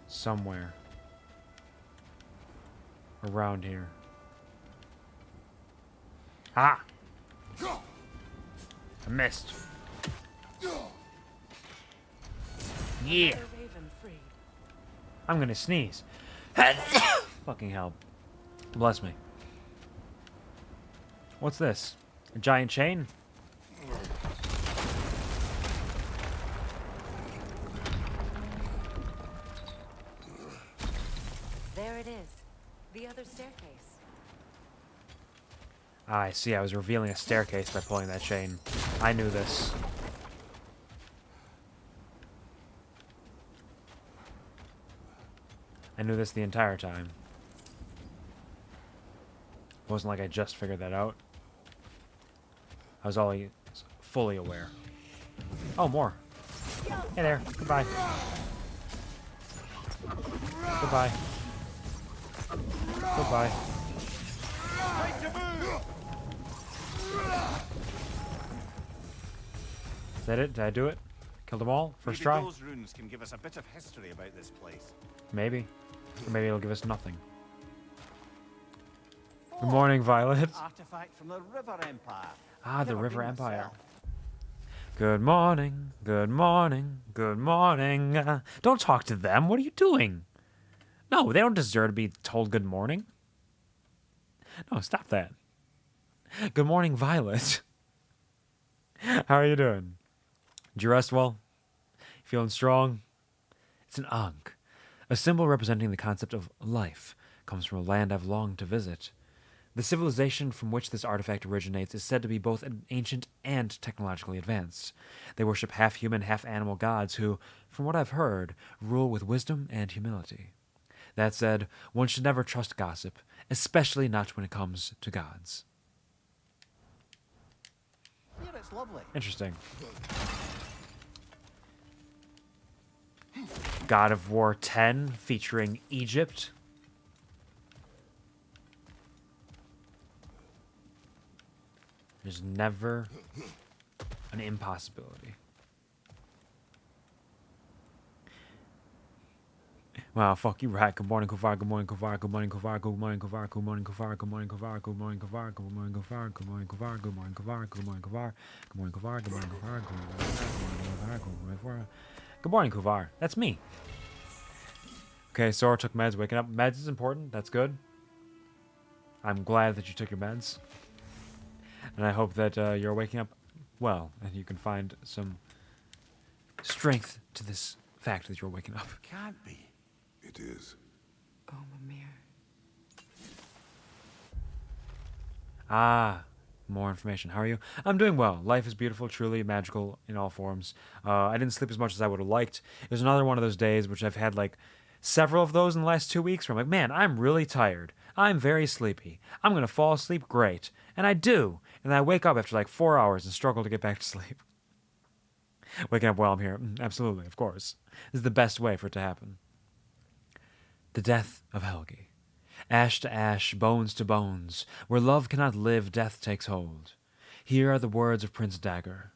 Somewhere around here. Ah! I missed. Yeah! I'm gonna sneeze. Fucking hell. Bless me. What's this? A giant chain? There it is. The other staircase. Ah, I see. I was revealing a staircase by pulling that chain. I knew this. I knew this the entire time. It wasn't like I just figured that out. I was always fully aware. Oh, more. Hey there. Goodbye. Goodbye. Goodbye. Is that it? Did I do it? Killed them all? First try? Those runes can give us a bit of history about this place. Maybe. Or maybe it'll give us nothing. Good morning, Violet. Artifact from the River Empire. Ah, the Never River been Empire. myself. Good morning, good morning, good morning. Don't talk to them. What are you doing? No, they don't deserve to be told good morning. No, stop that. Good morning, Violet. How are you doing? Did you rest well? Feeling strong? It's an ankh, a symbol representing the concept of life. Comes from a land I've longed to visit. The civilization from which this artifact originates is said to be both ancient and technologically advanced. They worship half-human, half-animal gods who, from what I've heard, rule with wisdom and humility. That said, one should never trust gossip, especially not when it comes to gods. Here it's lovely. Interesting. God of War 10 featuring Egypt. There's never an impossibility. Wow, fuck you, right. Good morning, Kuvar. Good morning, Kuvar. Good morning, Kuvar. Good morning, Kuvar. Good morning, Kuvar. Good morning, Kuvar. Good morning, Kuvar. Good morning, Kuvar. Good morning, Kuvar. Good morning, Kuvar. Good morning, Kuvar. Good morning, Kuvar. Good morning, Kuvar. Good morning, Kuvar. Good morning, Kuvar. Good morning, Kuvar. That's me. Okay, Sora took meds. Waking up. Meds is important. That's good. I'm glad that you took your meds. And I hope that you're waking up well and you can find some strength to this fact that you're waking up. Can't be. It is. Oh, Mimir. Ah, more information. How are you? I'm doing well. Life is beautiful, truly magical in all forms. I didn't sleep as much as I would have liked. It was another one of those days which I've had like several of those in the last 2 weeks where I'm like, man, I'm really tired. I'm very sleepy. I'm going to fall asleep great. And I do. And then I wake up after like 4 hours and struggle to get back to sleep. Waking up while I'm here. Absolutely, of course. This is the best way for it to happen. The death of Helgi. Ash to ash, bones to bones. Where love cannot live, death takes hold. Here are the words of Prince Dagger.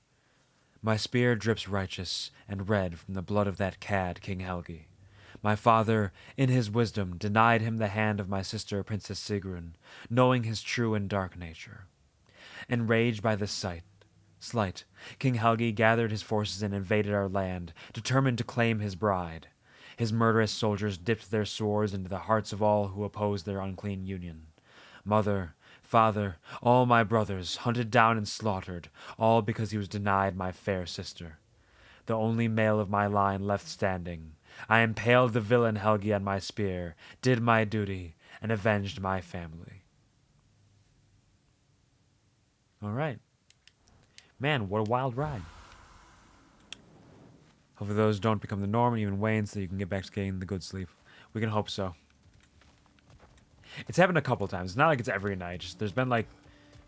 My spear drips righteous and red from the blood of that cad, King Helgi. My father, in his wisdom, denied him the hand of my sister, Princess Sigrun, knowing his true and dark nature. Enraged by this slight, King Helgi gathered his forces and invaded our land, determined to claim his bride. His murderous soldiers dipped their swords into the hearts of all who opposed their unclean union. Mother, father, all my brothers, hunted down and slaughtered, all because he was denied my fair sister. The only male of my line left standing, I impaled the villain Helgi on my spear, did my duty, and avenged my family. All right. Man, what a wild ride. Hopefully those don't become the norm and even wane so you can get back to getting the good sleep. We can hope so. It's happened a couple times. It's not like it's every night. Just, there's been like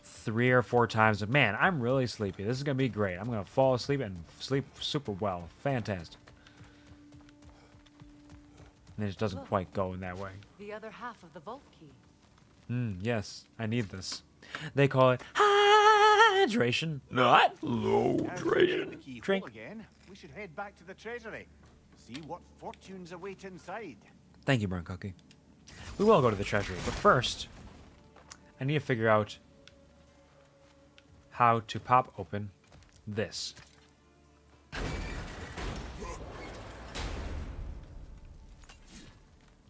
3 or 4 times of, man, I'm really sleepy. This is going to be great. I'm going to fall asleep and sleep super well. Fantastic. And it just doesn't quite go in that way. The other half of the vault key. Yes, I need this. They call it hydration, not low Now that we've hydration. got the key Drink. hole again, we should head back to the treasury. See what fortunes await inside. Thank you, Burn Cookie. We will go to the treasury, but first, I need to figure out how to pop open this.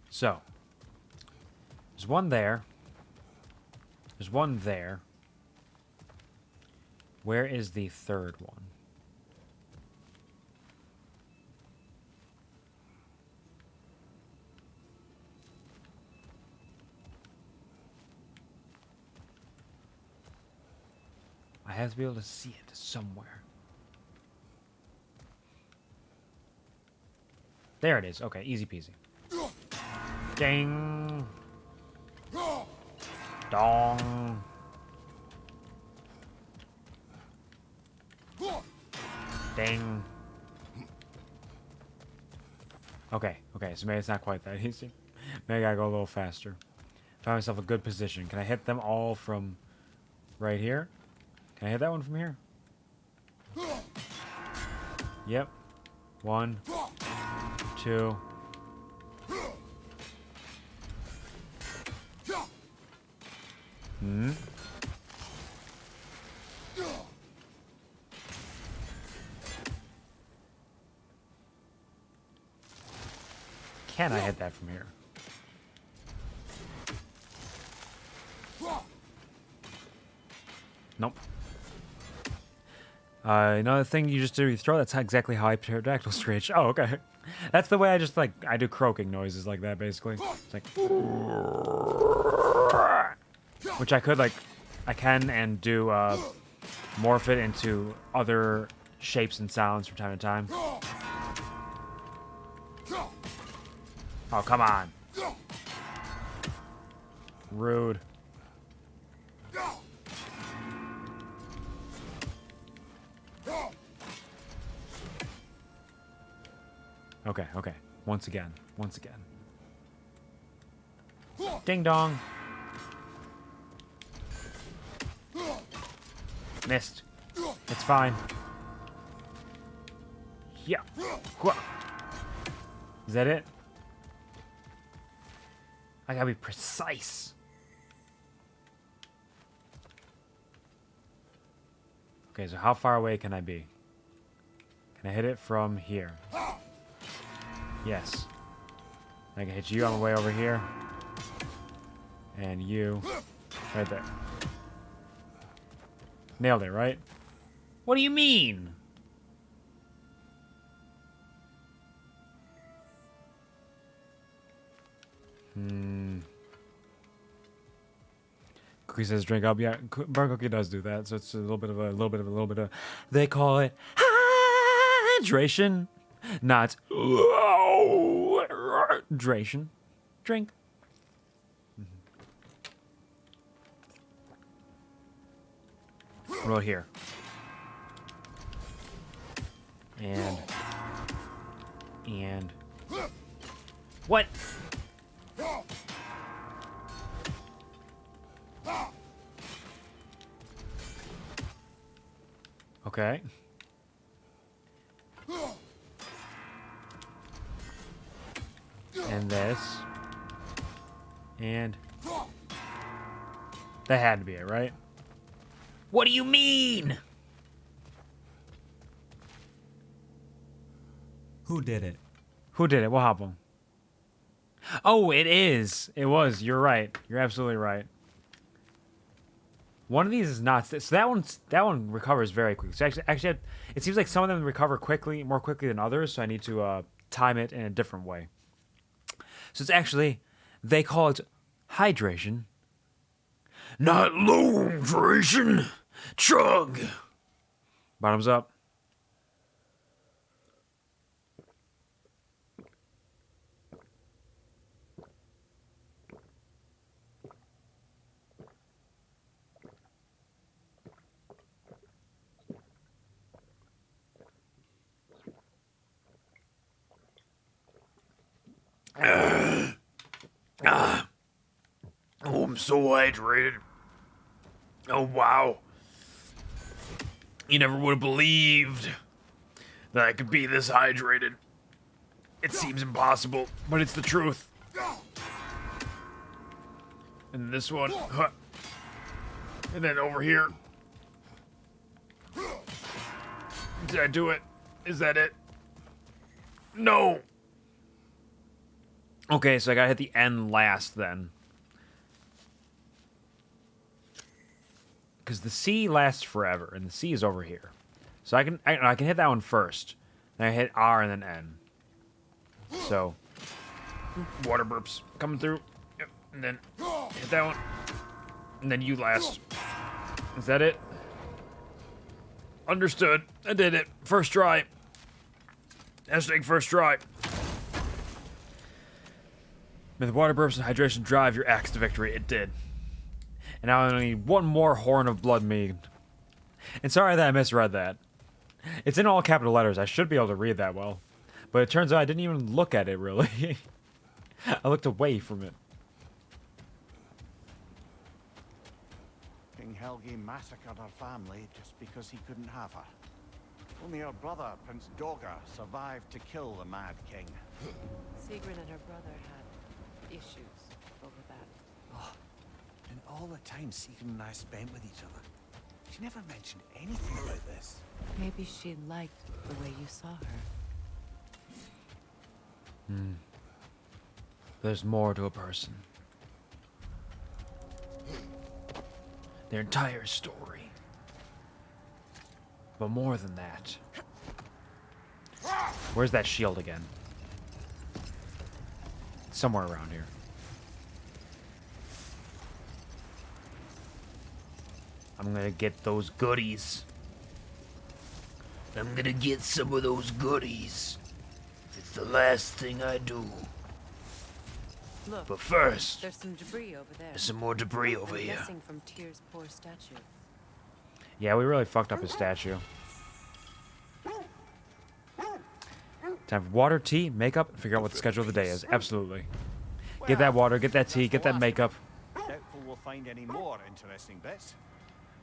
So, there's one there. There's one there. Where is the third one? I have to be able to see it somewhere. There it is. Okay, easy peasy. Ding. Dong. Ding. Okay, so maybe it's not quite that easy. Maybe I gotta go a little faster. Find myself a good position. Can I hit them all from right here? Can I hit that one from here? Yep. 1, 2. can I hit that from here? Nope. Another thing you just do, you throw, that's exactly how I pterodactyl screech. Oh, okay. That's the way I just, like, I do croaking noises like that, basically. It's like... Which I could, like, I can and do, morph it into other shapes and sounds from time to time. Oh, come on. Rude. Okay, okay. Once again. Once again. Ding dong. Missed. It's fine. Yeah. Is that it? I gotta be precise. Okay, so how far away can I be? Can I hit it from here? Yes. I can hit you on the way over here. And you. Right there. Nailed it, right? What do you mean? Cookie says drink up. Yeah, Bar Cookie does do that, so it's a little bit of they call it hydration, not hydration. Drink. What about here? And what? Okay. And this. And that had to be it, right? What do you mean? Who did it? Who did it? What happened? Oh, it is. It was. You're right. You're absolutely right. One of these is not. So that one recovers very quickly. So actually, it seems like some of them recover more quickly than others. So I need to time it in a different way. So it's actually, they call it hydration, not longration. Chug. Bottoms up. Oh, I'm so hydrated. Oh, wow. You never would have believed that I could be this hydrated. It seems impossible, but it's the truth. And this one. Huh. And then over here. Did I do it? Is that it? No. Okay, so I gotta hit the N last then. Because the C lasts forever, and the C is over here. So I can hit that one first. Then I hit R and then N. So, water burps coming through. Yep. And then hit that one. And then you last. Is that it? Understood. I did it. First try. Hashtag first try. May the water burps and hydration drive your axe to victory. It did. And now I need one more horn of blood mead. And sorry that I misread that. It's in all capital letters. I should be able to read that well. But it turns out I didn't even look at it, really. I looked away from it. King Helgi massacred her family just because he couldn't have her. Only her brother, Prince Dogger, survived to kill the Mad King. Sigrun and her brother had issues over that. Oh, and all the time Sigrun and I spent with each other, she never mentioned anything about this. Maybe she liked the way you saw her. There's more to a person. Their entire story. But more than that. Where's that shield again? Somewhere around here. I'm gonna get those goodies. I'm gonna get some of those goodies. If it's the last thing I do. Look, But first, there's some debris over there. there's some more debris over I'm here. guessing from Tyr's poor statue. Yeah, we really fucked up his statue. Time for water, tea, makeup, and figure out what the schedule of the day is. Absolutely. Get that water, get that tea, get that makeup. Doubtful we'll find any more interesting bits.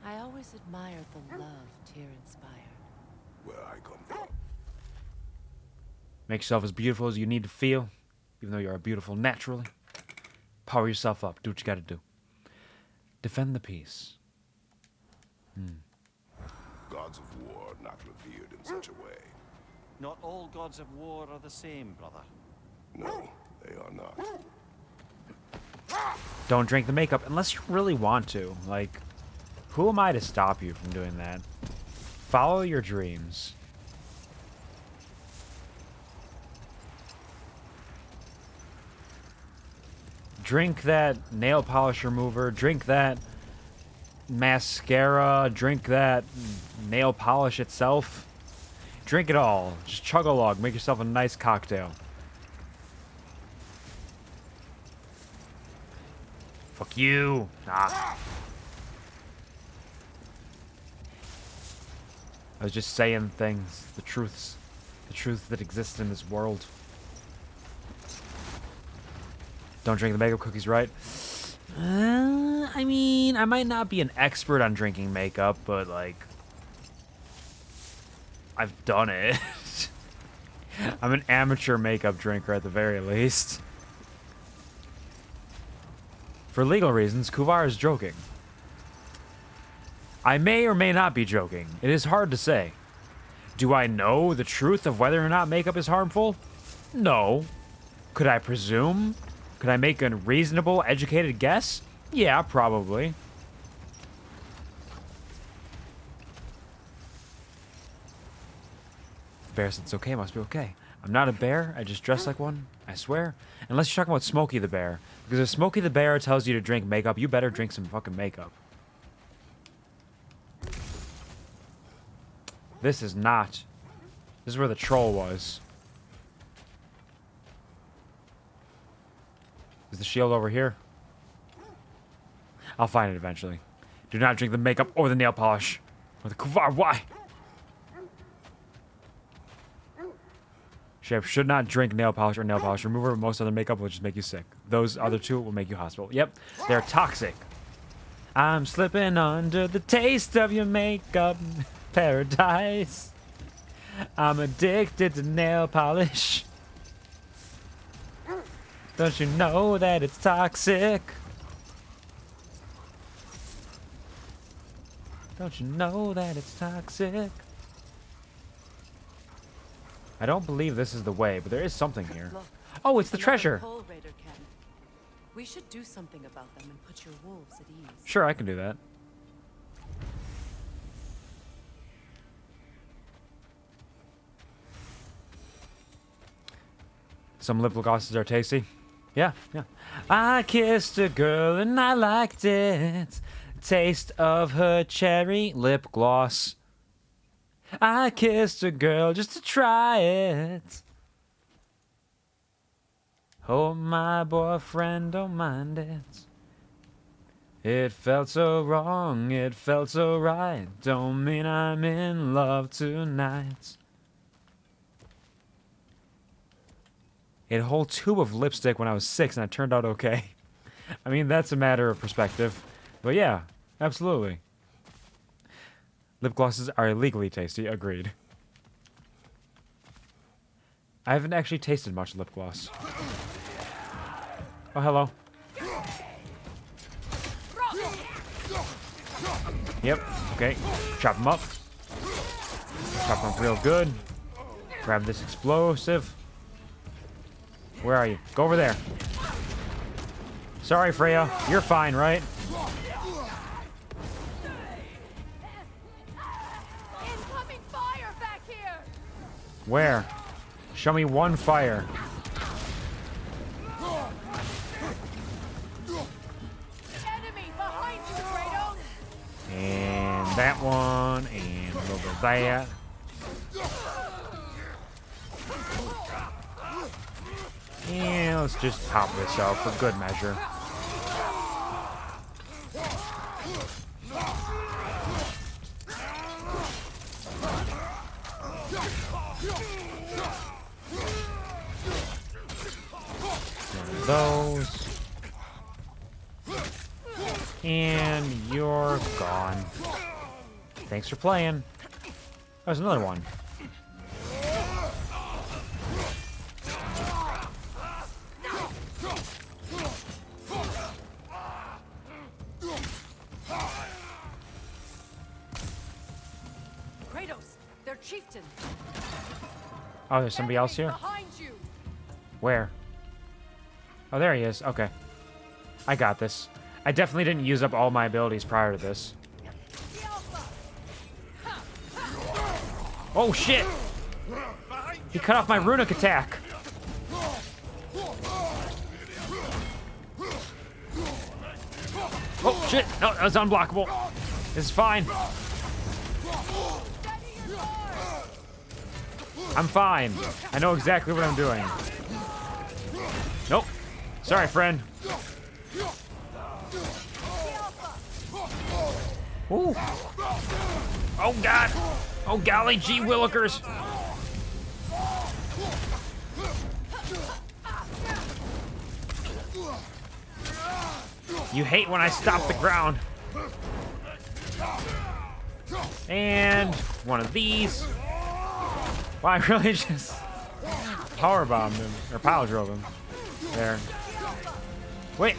I always admired the love Tyr inspired. Where I come from. Make yourself as beautiful as you need to feel, even though you are beautiful naturally. Power yourself up. Do what you gotta do. Defend the peace. Gods of war not revered in such a way. Not all gods of war are the same, brother. No, they are not. Don't drink the makeup unless you really want to. Like, who am I to stop you from doing that? Follow your dreams. Drink that nail polish remover. Drink that mascara. Drink that nail polish itself. Drink it all. Just chug a log. Make yourself a nice cocktail. Fuck you. Ah. I was just saying things. The truths that exist in this world. Don't drink the makeup cookies, right? I mean, I might not be an expert on drinking makeup, but, like, I've done it. I'm an amateur makeup drinker at the very least. For legal reasons, Kuvar is joking. I may or may not be joking. It is hard to say. Do I know the truth of whether or not makeup is harmful? No. Could I presume? Could I make a reasonable, educated guess? Yeah, probably. The bear said it's okay, must be okay. I'm not a bear, I just dress like one, I swear. Unless you're talking about Smokey the Bear. Because if Smokey the Bear tells you to drink makeup, you better drink some fucking makeup. This is not. This is where the troll was. Is the shield over here? I'll find it eventually. Do not drink the makeup or the nail polish. Or the Kuvar, why? Shape should not drink nail polish or nail polish remover, but most other makeup will just make you sick. Those other two will make you hospital. Yep, they're toxic. I'm slipping under the taste of your makeup, paradise. I'm addicted to nail polish. Don't you know that it's toxic? Don't you know that it's toxic? I don't believe this is the way, but there is something here. Look, oh, it's the another treasure. Pole Raider camp. We should do something about them and put your wolves at ease. Sure, I can do that. Some lip glosses are tasty. Yeah, yeah. I kissed a girl and I liked it. Taste of her cherry lip gloss. I kissed a girl just to try it. Oh, my boyfriend don't mind it. It felt so wrong, it felt so right. Don't mean I'm in love tonight. I had a whole tube of lipstick when I was 6 and it turned out okay. I mean, that's a matter of perspective. But yeah, absolutely. Lip glosses are illegally tasty, agreed. I haven't actually tasted much lip gloss. Oh, hello. Yep, okay. Chop them up. Chop them up real good. Grab this explosive. Where are you? Go over there. Sorry, Freya. You're fine, right? Incoming fire back here! Where? Show me one fire. Enemy behind you, Kratos! And that one, and a little bit of that. And let's just pop this out for good measure. One of those. And you're gone. Thanks for playing. There's another one. Kratos, their chieftain. Oh, there's somebody else here? Behind you! Where? Oh, there he is. Okay. I got this. I definitely didn't use up all my abilities prior to this. Oh, shit! He cut off my runic attack. Oh, shit! No, that was unblockable. This is fine. I'm fine. I know exactly what I'm doing. Nope. Sorry, friend. Ooh. Oh, God. Oh, golly gee willikers. You hate when I stop the ground. And one of these. Well, I really just power bombed him, or power drove him. There. Wait.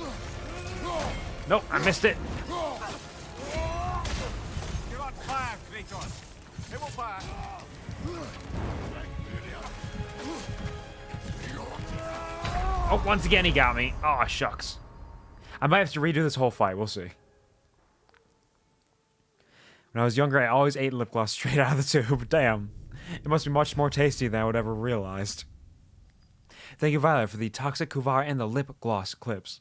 Nope, I missed it. You're on fire, Kratos. It will fire. Oh, once again he got me. Oh, shucks. I might have to redo this whole fight. We'll see. When I was younger, I always ate lip gloss straight out of the tube. Damn. It must be much more tasty than I would ever realized. Thank you, Violet, for the toxic Kuvar and the lip gloss clips.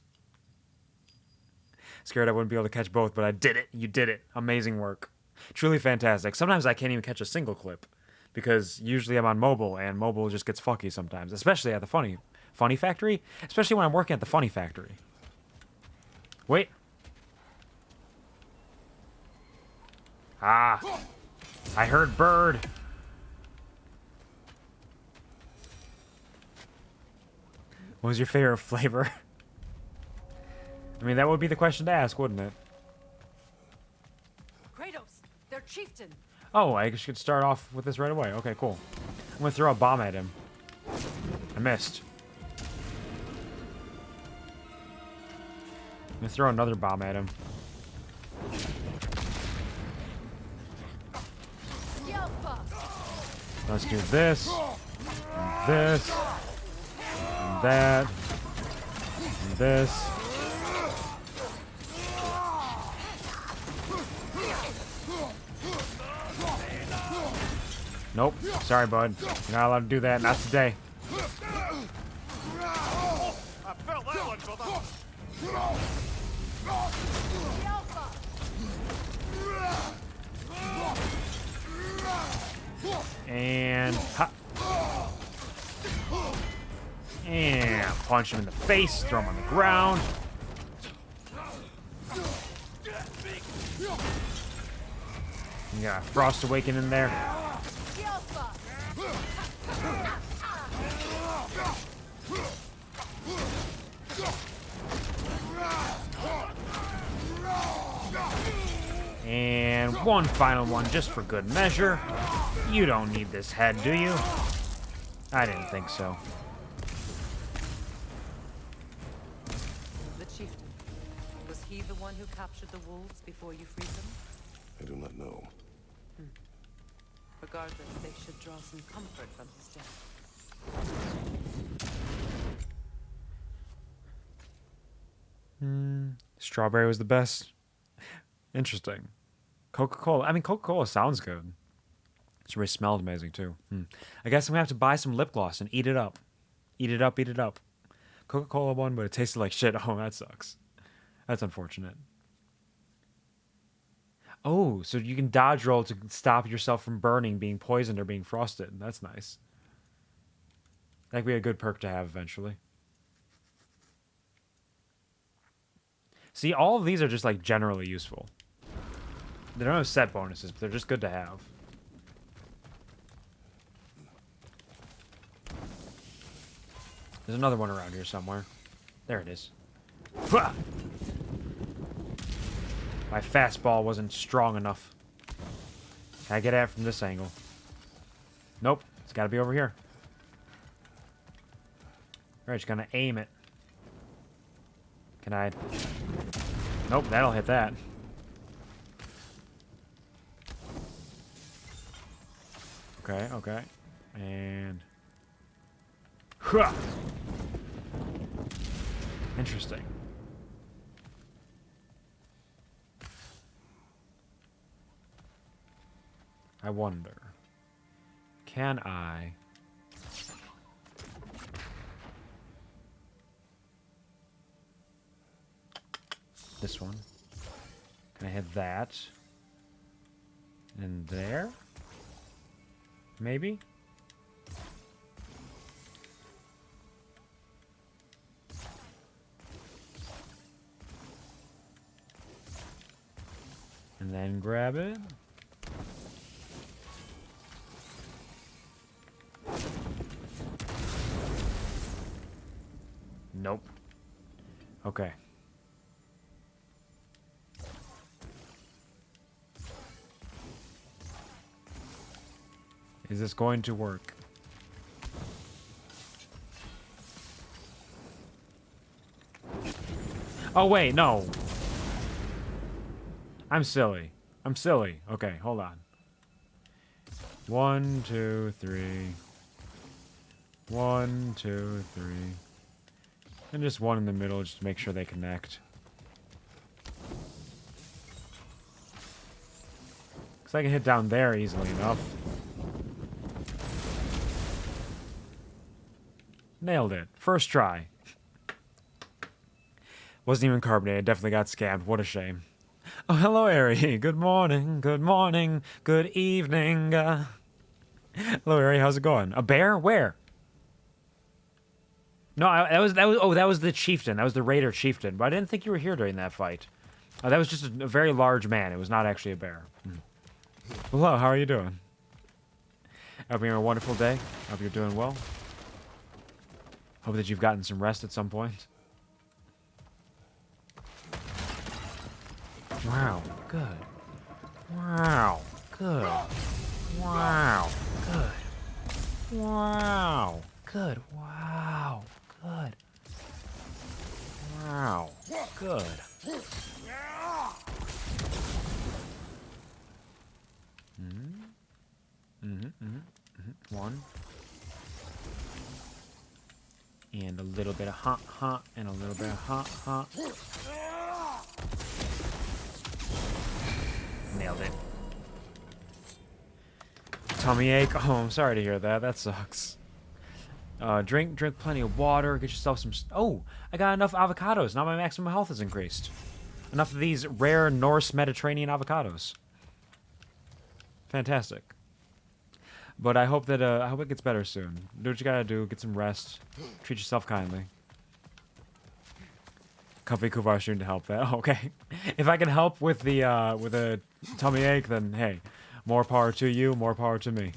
Scared I wouldn't be able to catch both, but I did it. You did it. Amazing work. Truly fantastic. Sometimes I can't even catch a single clip because usually I'm on mobile, and mobile just gets fucky sometimes, especially at the Funny Factory, especially when I'm working at the Funny Factory. Wait. Ah. I heard bird. What was your favorite flavor? I mean, that would be the question to ask, wouldn't it? Kratos, their chieftain. Oh, I should start off with this right away. Okay, cool. I'm gonna throw a bomb at him. I missed. I'm gonna throw another bomb at him. Let's do this, and this, and that, and this. Nope. Sorry, bud. You're not allowed to do that. Not today. I felt that one, brother. And and punch him in the face, throw him on the ground. You got a Frost Awaken in there. And one final one just for good measure. You don't need this head, do you? I didn't think so. The chieftain. Was he the one who captured the wolves before you freed them? I do not know. Regardless, they should draw some comfort from his death. Strawberry was the best. Interesting. Coca-Cola. I mean, Coca-Cola sounds good. It really smelled amazing, too. I guess I'm going to have to buy some lip gloss and eat it up. Eat it up, eat it up. Coca-Cola one, but it tasted like shit. Oh, that sucks. That's unfortunate. Oh, so you can dodge roll to stop yourself from burning, being poisoned, or being frosted. That's nice. That could be a good perk to have eventually. See, all of these are just, like, generally useful. They don't have set bonuses, but they're just good to have. There's another one around here somewhere. There it is. My fastball wasn't strong enough. Can I get at it from this angle? Nope. It's got to be over here. Alright, just gonna aim it. Can I... Nope, that'll hit that. Okay, okay. And... Interesting. I wonder, can I... This one. Can I hit that? And there? Maybe? And then grab it. Nope. Okay. Is this going to work? Oh, wait, no. I'm silly. I'm silly. Okay, hold on. 1, 2, 3. 1, 2, 3. And just one in the middle just to make sure they connect. Because I can hit down there easily enough. Nailed it. First try. Wasn't even carbonated. Definitely got scammed. What a shame. Oh, hello, Ari. Good morning. Good morning. Good evening. Hello, Ari. How's it going? A bear? Where? No, that was the chieftain. That was the raider chieftain. But I didn't think you were here during that fight. That was just a very large man. It was not actually a bear. Hello, how are you doing? I hope you're having a wonderful day. I hope you're doing well. Hope that you've gotten some rest at some point. Wow, good. Wow, good. Wow, good. Wow, good. Wow, good. Wow, good. One. And a little bit of hot, and a little bit of hot. Nailed it. Tummy ache. Oh, I'm sorry to hear that. That sucks. Drink plenty of water. Get yourself some... Oh, I got enough avocados. Now my maximum health is increased. Enough of these rare Norse Mediterranean avocados. Fantastic. But I hope that I hope it gets better soon. Do what you gotta do. Get some rest. Treat yourself kindly. Comfy Kuvar shooting to help that. Okay. If I can help with a tummy ache, then hey, more power to you. More power to me.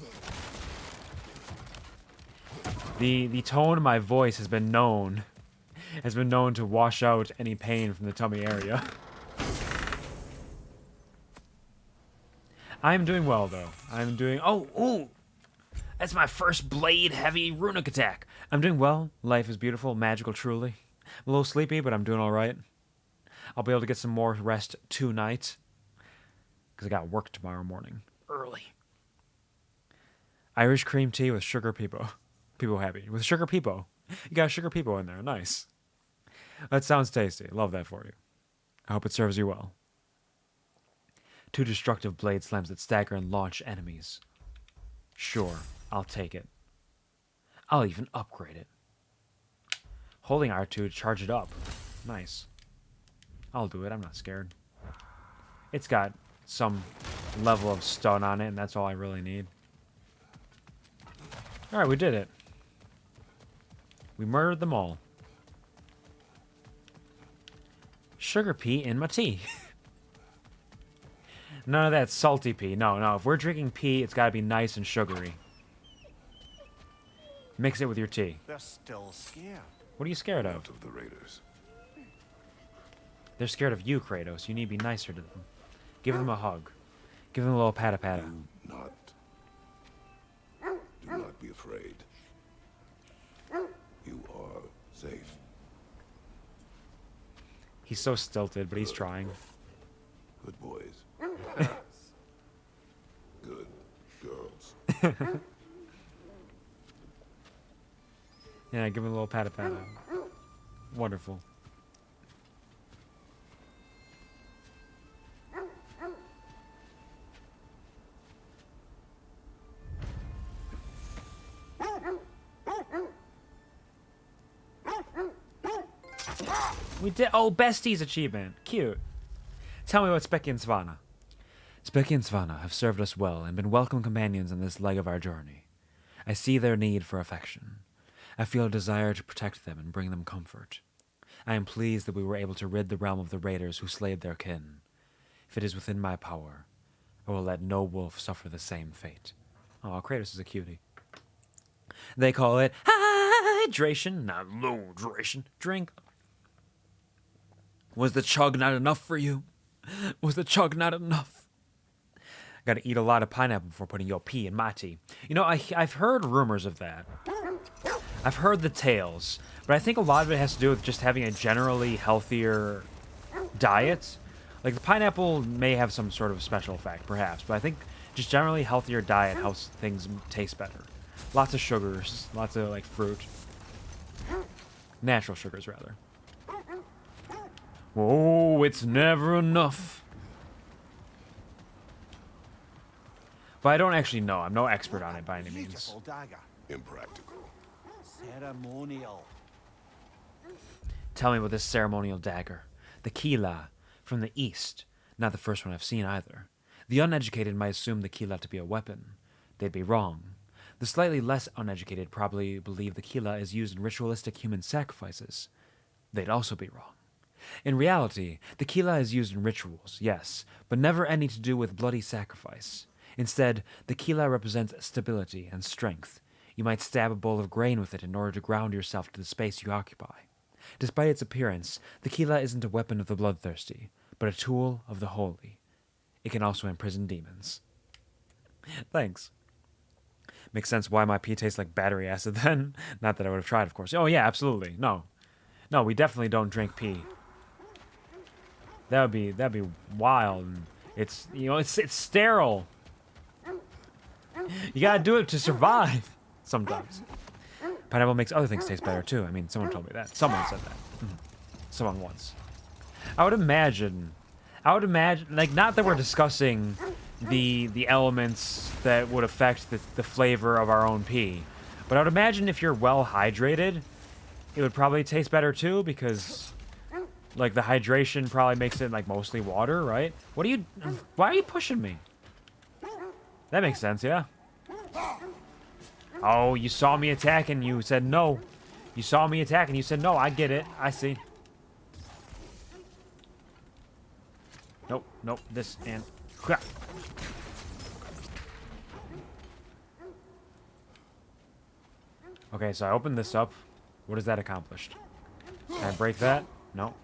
The tone of my voice has been known to wash out any pain from the tummy area. I'm doing well though. I'm doing... Oh! That's my first blade-heavy runic attack. I'm doing well. Life is beautiful, magical, truly. I'm a little sleepy, but I'm doing all right. I'll be able to get some more rest tonight. Because I got work tomorrow morning. Early. Irish cream tea with sugar peepo. Peepo happy. With sugar peepo. You got sugar peepo in there. Nice. That sounds tasty. Love that for you. I hope it serves you well. 2 destructive blade slams that stagger and launch enemies. Sure, I'll take it. I'll even upgrade it. Holding R2 to charge it up. Nice. I'll do it, I'm not scared. It's got some level of stun on it, and that's all I really need. Alright, we did it. We murdered them all. Sugar pea in my tea. None of that salty pea. No. If we're drinking pea, it's got to be nice and sugary. Mix it with your tea. They're still scared. What are you scared of? Out of the raiders. They're scared of you, Kratos. You need to be nicer to them. Give them a hug. Give them a little pat-a-pat. Do not be afraid. You are safe. He's so stilted, but he's trying. Good boys. Good girls. Yeah, give him a little pat-a-pat. Wonderful. We did. Oh, besties achievement. Cute. Tell me about Specky and Svanna. Specky and Svanna have served us well and been welcome companions on this leg of our journey. I see their need for affection. I feel a desire to protect them and bring them comfort. I am pleased that we were able to rid the realm of the raiders who slayed their kin. If it is within my power, I will let no wolf suffer the same fate. Oh, Kratos is a cutie. They call it hydration, not low duration. Drink. Was the chug not enough for you? Was the chug not enough? I gotta eat a lot of pineapple before putting your pee in my tea. You know, I've heard rumors of that. I've heard the tales, but I think a lot of it has to do with just having a generally healthier diet. Like, the pineapple may have some sort of special effect, perhaps, but I think just generally healthier diet helps things taste better. Lots of sugars, lots of, like, fruit. Natural sugars, rather. Oh, it's never enough. But I don't actually know. I'm no expert on it by any means. Beautiful dagger. Impractical. Ceremonial. Tell me about this ceremonial dagger. The Kila, from the east. Not the first one I've seen either. The uneducated might assume the Kila to be a weapon. They'd be wrong. The slightly less uneducated probably believe the Kila is used in ritualistic human sacrifices. They'd also be wrong. In reality, the Kila is used in rituals, yes, but never any to do with bloody sacrifice. Instead, the Kila represents stability and strength. You might stab a bowl of grain with it in order to ground yourself to the space you occupy. Despite its appearance, the Kila isn't a weapon of the bloodthirsty, but a tool of the holy. It can also imprison demons. Thanks. Makes sense why my pee tastes like battery acid then. Not that I would have tried, of course. Oh yeah, absolutely. No, we definitely don't drink pee. That'd be wild. It's, you know, it's sterile. You gotta do it to survive sometimes. Pineapple makes other things taste better too. I mean, someone told me that. Someone said that. Someone once. I would imagine, like, not that we're discussing the elements that would affect the flavor of our own pee, but I would imagine if you're well hydrated, it would probably taste better too, because, like, the hydration probably makes it, like, mostly water, right? Why are you pushing me? That makes sense, yeah. Oh, you saw me attack and you said no. You saw me attack and you said no. I get it. I see. Nope, this and crap. Okay, so I opened this up. What has that accomplished? Can I break that? No.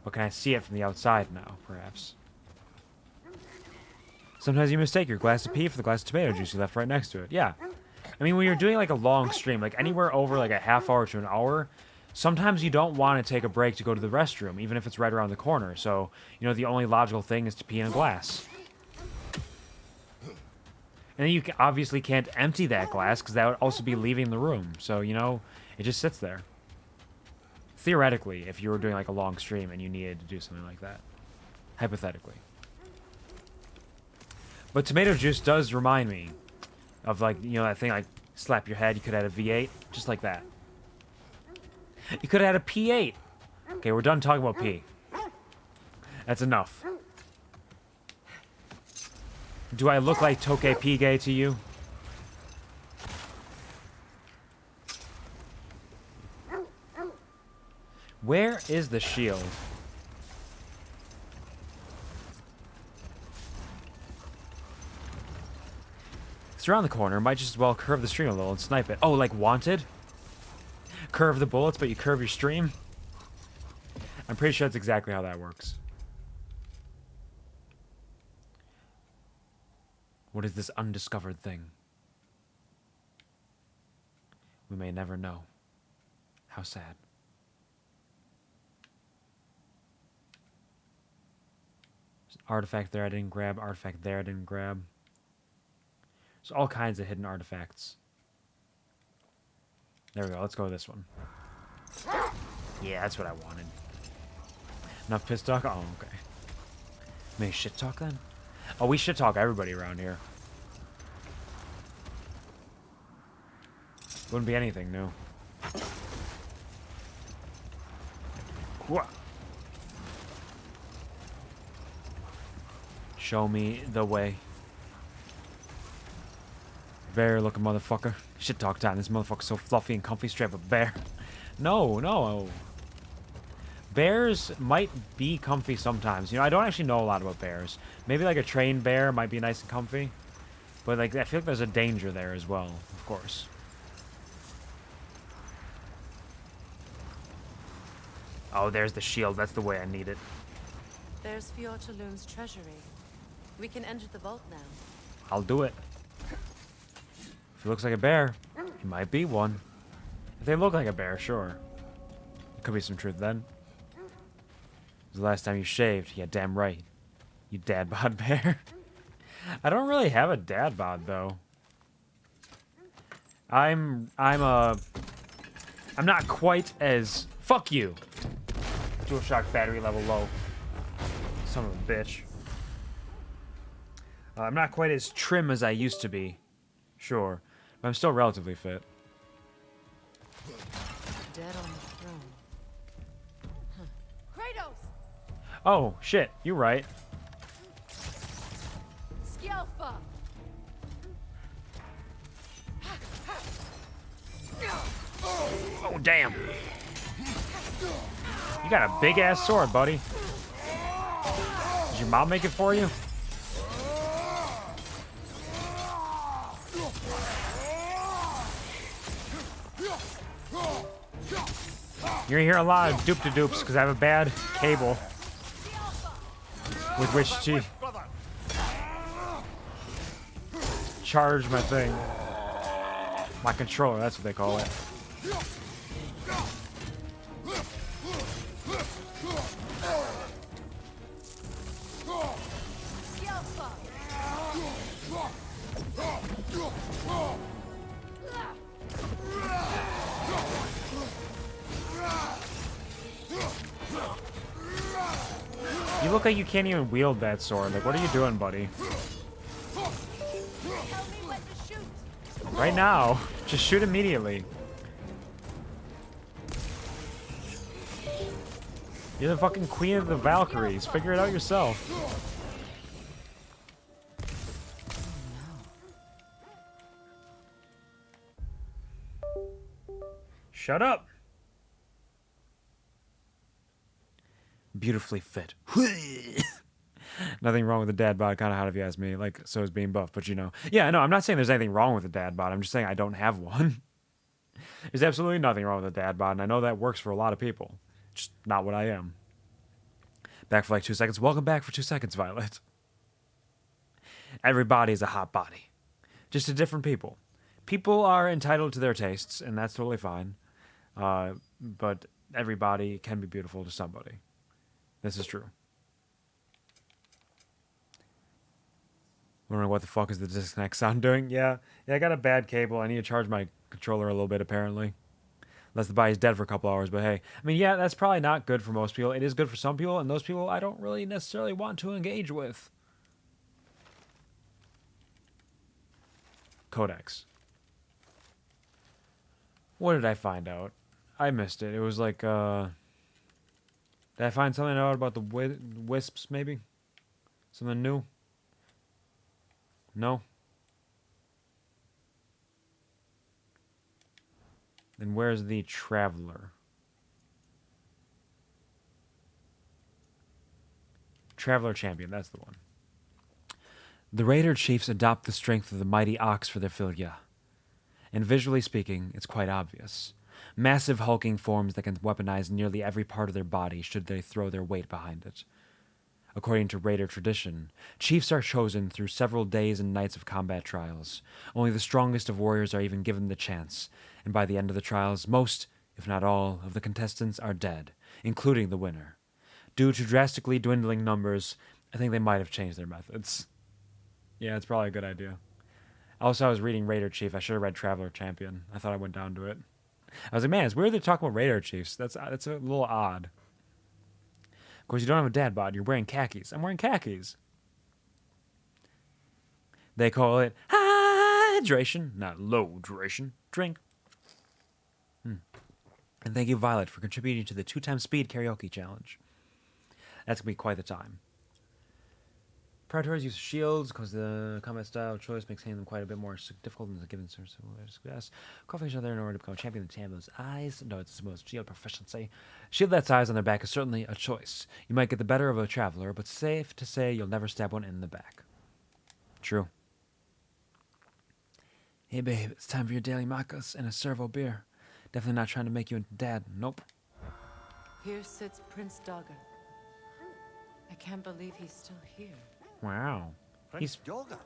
But can I see it from the outside now, perhaps? Sometimes you mistake your glass of pee for the glass of tomato juice you left right next to it. Yeah. I mean, when you're doing, like, a long stream, like, anywhere over, like, a half hour to an hour, sometimes you don't want to take a break to go to the restroom, even if it's right around the corner. So, you know, the only logical thing is to pee in a glass. And then you obviously can't empty that glass, because that would also be leaving the room. So, you know, it just sits there. Theoretically, if you were doing like a long stream and you needed to do something like that. Hypothetically. But tomato juice does remind me of, like, you know, that thing like slap your head, you could have had a V8, just like that. You could have had a P8. Okay, we're done talking about P. That's enough. Do I look like Toke P-gay to you? Where is the shield? It's around the corner. Might just as well curve the stream a little and snipe it. Oh, like Wanted? Curve the bullets, but you curve your stream? I'm pretty sure that's exactly how that works. What is this undiscovered thing? We may never know. How sad. There's an artifact there I didn't grab. Artifact there I didn't grab. There's all kinds of hidden artifacts. There we go. Let's go with this one. Yeah, that's what I wanted. Enough piss talk? Oh, okay. Maybe shit talk then? Oh, we shit talk everybody around here. Wouldn't be anything new. Whoa. Show me the way. Bear looking motherfucker. Shit talk time. This motherfucker's so fluffy and comfy. Straight up a bear. No, no. Bears might be comfy sometimes. You know, I don't actually know a lot about bears. Maybe like a trained bear might be nice and comfy. But like, I feel like there's a danger there as well, of course. Oh, there's the shield. That's the way I need it. There's Fjortaloon's treasury. We can enter the vault now. I'll do it. If he looks like a bear, he might be one. If they look like a bear, sure. Could be some truth then. It was the last time you shaved. Yeah, damn right. You dad bod bear. I don't really have a dad bod though. I'm not quite as fuck you. DualShock battery level low. Son of a bitch. I'm not quite as trim as I used to be. Sure. But I'm still relatively fit. Dead on the throne. Kratos! Oh, shit. You're right. Skjelfa! Oh, damn. You got a big-ass sword, buddy. Did your mom make it for you? You're gonna hear a lot of doop-de-doops because I have a bad cable with which to charge my thing. My controller, that's what they call it. You look like you can't even wield that sword. Like, what are you doing, buddy? Right now. Just shoot immediately. You're the fucking queen of the Valkyries. Figure it out yourself. Shut up. Beautifully fit. Nothing wrong with the dad bod, kind of hot if you ask me. Like, so is being buff, but you know. Yeah, no, I'm not saying there's anything wrong with the dad bod. I'm just saying I don't have one. There's absolutely nothing wrong with the dad bod, and I know that works for a lot of people. Just not what I am. Back for like 2 seconds. Welcome back for 2 seconds, Violet. Everybody is a hot body. Just to different people. People are entitled to their tastes, and that's totally fine. But everybody can be beautiful to somebody. This is true. Wondering what the fuck is the disconnect sound doing? Yeah, I got a bad cable. I need to charge my controller a little bit, apparently. Unless the body's dead for a couple hours, but hey. I mean, yeah, that's probably not good for most people. It is good for some people, and those people I don't really necessarily want to engage with. Codex. What did I find out? I missed it. It was like, did I find something out about the wisps, maybe? Something new? No? Then where's the Traveler? Traveler Champion, that's the one. The Raider Chiefs adopt the strength of the mighty ox for their filia. And visually speaking, it's quite obvious. Massive hulking forms that can weaponize nearly every part of their body should they throw their weight behind it. According to Raider tradition, chiefs are chosen through several days and nights of combat trials. Only the strongest of warriors are even given the chance, and by the end of the trials, most, if not all, of the contestants are dead, including the winner. Due to drastically dwindling numbers, I think they might have changed their methods. Yeah, it's probably a good idea. Also, I was reading Raider Chief. I should have read Traveler Champion. I thought I went down to it. I was like, man, it's weird they're talking about Raider Chiefs. That's a little odd. Of course, you don't have a dad bod. You're wearing khakis. I'm wearing khakis. They call it hydration, not low duration. Drink. And thank you, Violet, for contributing to the 2x speed karaoke challenge. That's going to be quite the time. Predators use shields because the combat style choice makes hitting them quite a bit more difficult than the given source of success. Coughing each other in order to become a champion of the Tambo's eyes. No, it's the most shield proficiency. Shield that size on their back is certainly a choice. You might get the better of a traveler, but safe to say you'll never stab one in the back. True. Hey babe, it's time for your daily macos and a servo beer. Definitely not trying to make you into dad. Nope. Here sits Prince Dagger. I can't believe he's still here. Wow. Prince Dagger?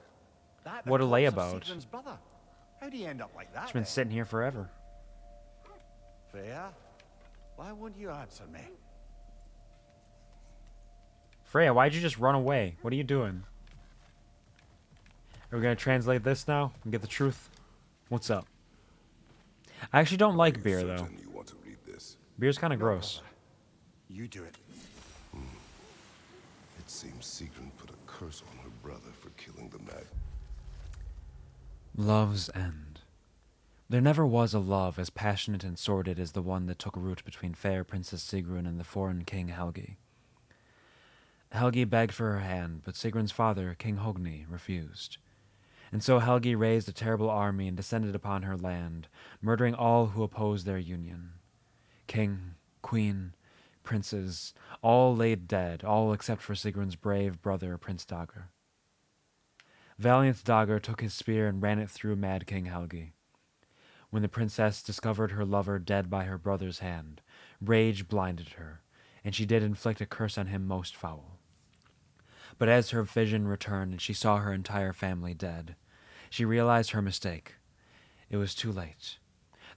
That What a the corpse of layabout. Sigrun's brother. How'd he end up like that? He's been then? sitting here forever. Freya, why won't you answer me? Freya, why'd you just run away? What are you doing? Are we going to translate this now and get the truth? What's up? I actually don't like beer, though. You want to read this? Beer's kind of gross. You do it. It seems Sigrun put a curse on her brother for killing the man. Love's end. There never was a love as passionate and sordid as the one that took root between fair Princess Sigrun and the foreign King Helgi. Helgi begged for her hand, but Sigrun's father, King Hogni, refused. And so Helgi raised a terrible army and descended upon her land, murdering all who opposed their union. King, queen, princes, all laid dead, all except for Sigrun's brave brother, Prince Dagger. Valiant Dagger took his spear and ran it through mad King Helgi. When the princess discovered her lover dead by her brother's hand, rage blinded her, and she did inflict a curse on him most foul. But as her vision returned and she saw her entire family dead, she realized her mistake. It was too late.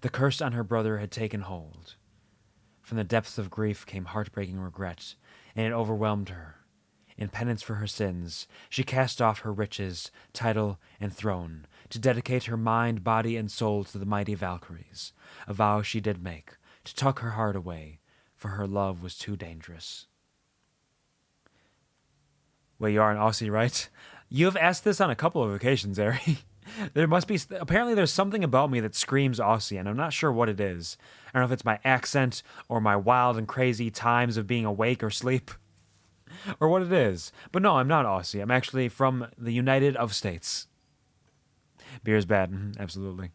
The curse on her brother had taken hold. From the depths of grief came heartbreaking regret, and it overwhelmed her. In penance for her sins, she cast off her riches, title, and throne to dedicate her mind, body, and soul to the mighty Valkyries, a vow she did make, to tuck her heart away, for her love was too dangerous. Well, you are an Aussie, right? You have asked this on a couple of occasions, Ari. Apparently there's something about me that screams Aussie, and I'm not sure what it is. I don't know if it's my accent, or my wild and crazy times of being awake or sleep, or what it is. But no, I'm not Aussie. I'm actually from the United of States. Beer's bad, absolutely.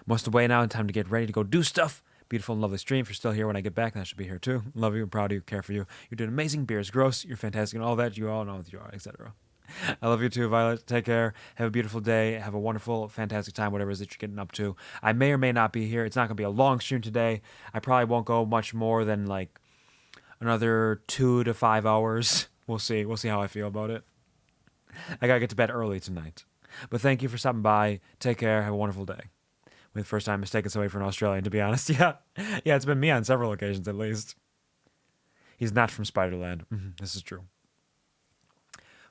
Must away now, time to get ready to go do stuff. Beautiful and lovely stream. If you're still here when I get back, then I should be here too. Love you, proud of you, care for you. You're doing amazing. Beer is gross. You're fantastic, and all that. You all know that you are, etc. I love you too, Violet. Take care. Have a beautiful day. Have a wonderful, fantastic time, whatever it is that you're getting up to. I may or may not be here. It's not going to be a long stream today. I probably won't go much more than like another 2 to 5 hours. We'll see. We'll see how I feel about it. I got to get to bed early tonight. But thank you for stopping by. Take care. Have a wonderful day. The first time mistaken somebody for an Australian, to be honest. Yeah, it's been me on several occasions, at least. He's not from Spiderland. This is true.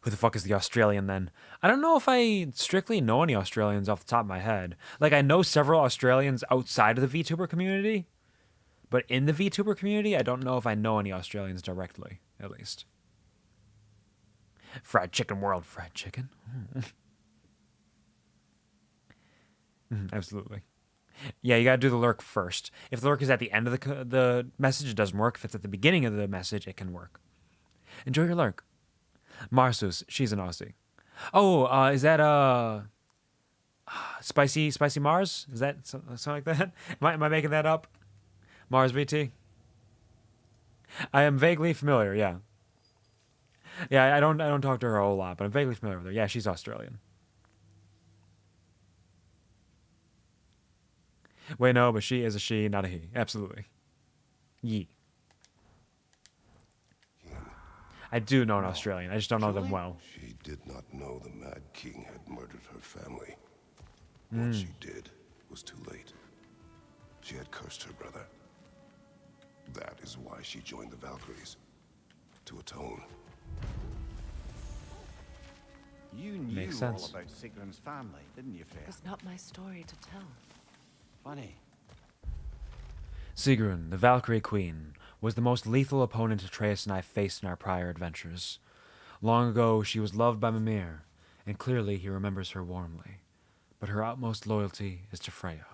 Who the fuck is the Australian then? I don't know if I strictly know any Australians off the top of my head. Like, I know several Australians outside of the VTuber community, but in the VTuber community, I don't know if I know any Australians directly, at least. Fried chicken world. Fried chicken? Absolutely. Yeah, you gotta do the lurk first. If the lurk is at the end of the message, it doesn't work. If it's at the beginning of the message, it can work. Enjoy your lurk. Marsus, she's an Aussie. Oh, is that spicy Mars? Is that something like that? Am I making that up? Mars VT. I am vaguely familiar. Yeah. Yeah, I don't talk to her a whole lot, but I'm vaguely familiar with her. Yeah, she's Australian. Wait, no, but she is a she, not a he. Absolutely. Ye. I do know an Australian. I just don't know them well. She did not know the Mad King had murdered her family. What she did was too late. She had cursed her brother. That is why she joined the Valkyries. To atone. You knew Makes all sense. about Sigrun's family, didn't you, Freya? It's not my story to tell. Funny. Sigrun, the Valkyrie Queen, was the most lethal opponent Atreus and I faced in our prior adventures. Long ago, she was loved by Mimir, and clearly he remembers her warmly. But her utmost loyalty is to Freya,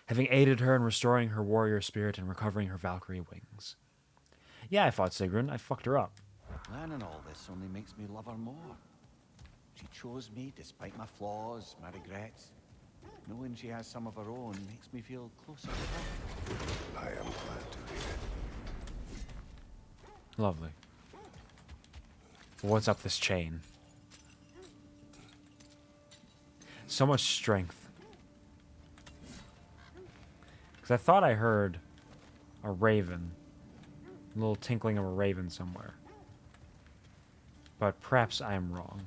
having aided her in restoring her warrior spirit and recovering her Valkyrie wings. Yeah, I fought Sigrun. I fucked her up. Learning all this only makes me love her more. She chose me despite my flaws, my regrets. Knowing she has some of her own makes me feel closer to her. I am glad to hear it. Lovely. What's up this chain? So much strength. Because I thought I heard a raven. A little tinkling of a raven somewhere. But perhaps I am wrong.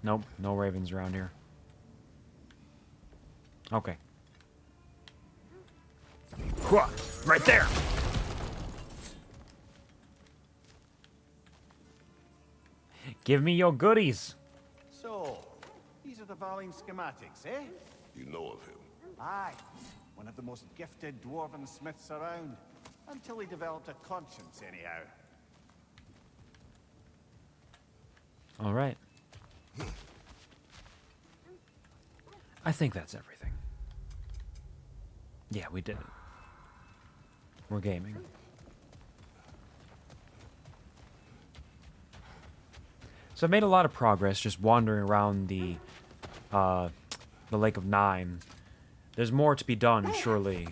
Nope, no ravens around here. Okay. Right there! Give me your goodies! So, these are the Valine schematics, eh? You know of him? Aye. One of the most gifted dwarven smiths around. Until he developed a conscience, anyhow. Alright. I think that's everything. Yeah, we did it. We're gaming. So I made a lot of progress just wandering around the Lake of Nine. There's more to be done, surely,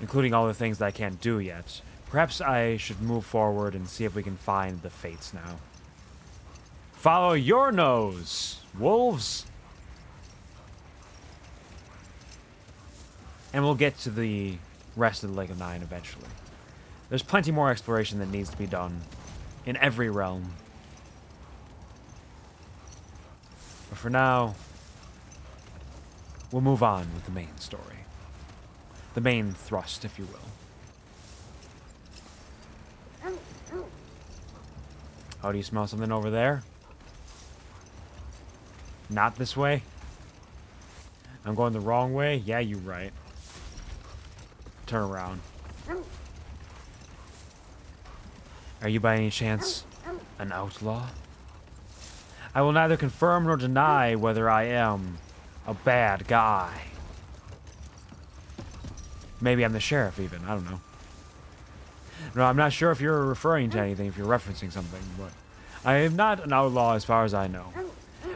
including all the things that I can't do yet. Perhaps I should move forward and see if we can find the Fates now. Follow your nose, wolves! And we'll get to the rest of the Lake of Nine eventually. There's plenty more exploration that needs to be done in every realm. But for now, we'll move on with the main story. The main thrust, if you will. Oh, do you smell something over there? Not this way? I'm going the wrong way? Yeah, you're right. Turn around. Are you by any chance an outlaw? I will neither confirm nor deny whether I am a bad guy. Maybe I'm the sheriff even, I don't know. No, I'm not sure if you're referring to anything, if you're referencing something, but I am not an outlaw as far as I know.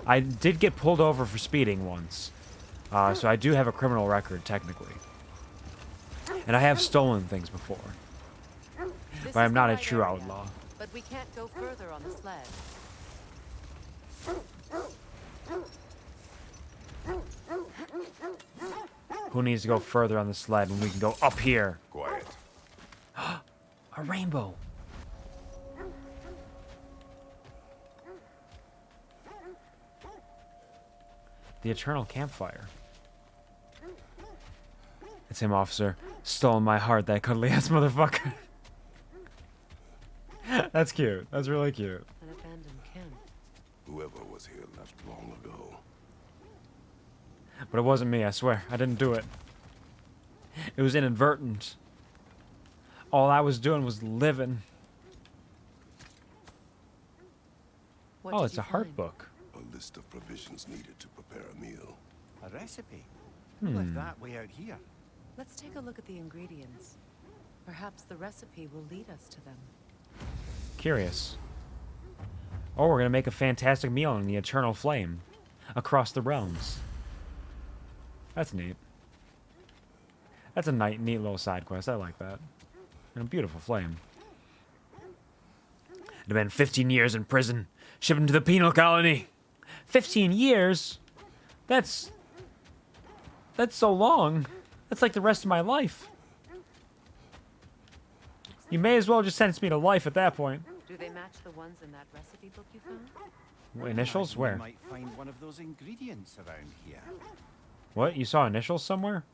I did get pulled over for speeding once, so I do have a criminal record, technically. And I have stolen things before. But I'm not a true outlaw. But we can't go further on the sled. Who needs to go further on the sled when we can go up here? Quiet. A rainbow. The eternal campfire. It's him, officer. Stolen my heart, that cuddly ass motherfucker. That's cute. That's really cute. An abandoned camp. Whoever was here left long ago. But it wasn't me, I swear. I didn't do it. It was inadvertent. All I was doing was living. What Oh, did it's you a heart find? book. A list of provisions needed to prepare a meal. A recipe? Who left that way out here? Let's take a look at the ingredients. Perhaps the recipe will lead us to them. Curious. Or we're gonna make a fantastic meal in the eternal flame. Across the realms. That's neat. That's a neat little side quest. I like that. And a beautiful flame. It'd have been 15 years in prison. Shipped him to the penal colony. 15 years? That's so long. That's like the rest of my life. You may as well just sentence me to life at that point. Do they match the ones in that recipe book you found? Initials? Where? You might find one of those ingredients around here. What? You saw initials somewhere?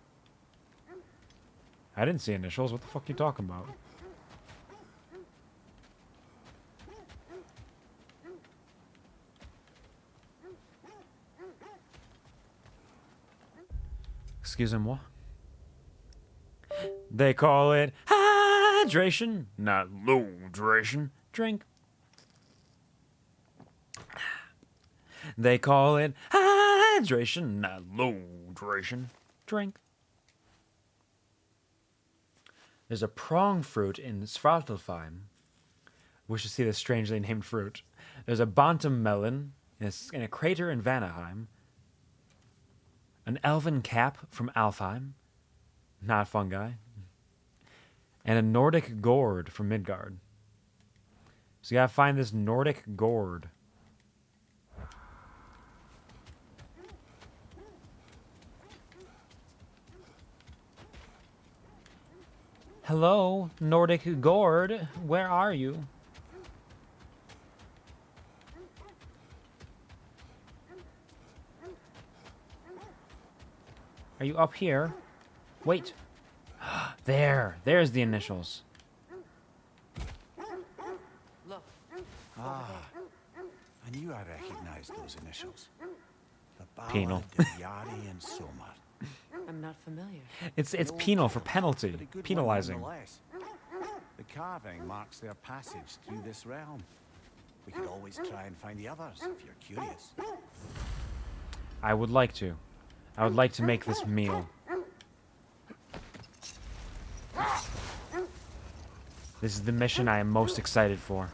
I didn't see initials. What the fuck are you talking about? Excusez-moi. They call it hydration, not low-dration. Drink. They call it hydration, not low-dration. Drink. There's a prong fruit in Svartalfheim. We should see this strangely named fruit. There's a bantam melon in a crater in Vanaheim. An elven cap from Alfheim. Not fungi. And a Nordic gourd from Midgard. So you gotta find this Nordic gourd. Hello, Nordic gourd. Where are you? Are you up here? Wait. There's the initials. Look. Ah, I knew I recognized those initials. The Penal. Ballad of Yari and Somar. I'm not familiar. It's penal for penalty. But a good one Penalizing. nonetheless. The carving marks their passage through this realm. We could always try and find the others if you're curious. I would like to. I would like to make this meal. This is the mission I am most excited for.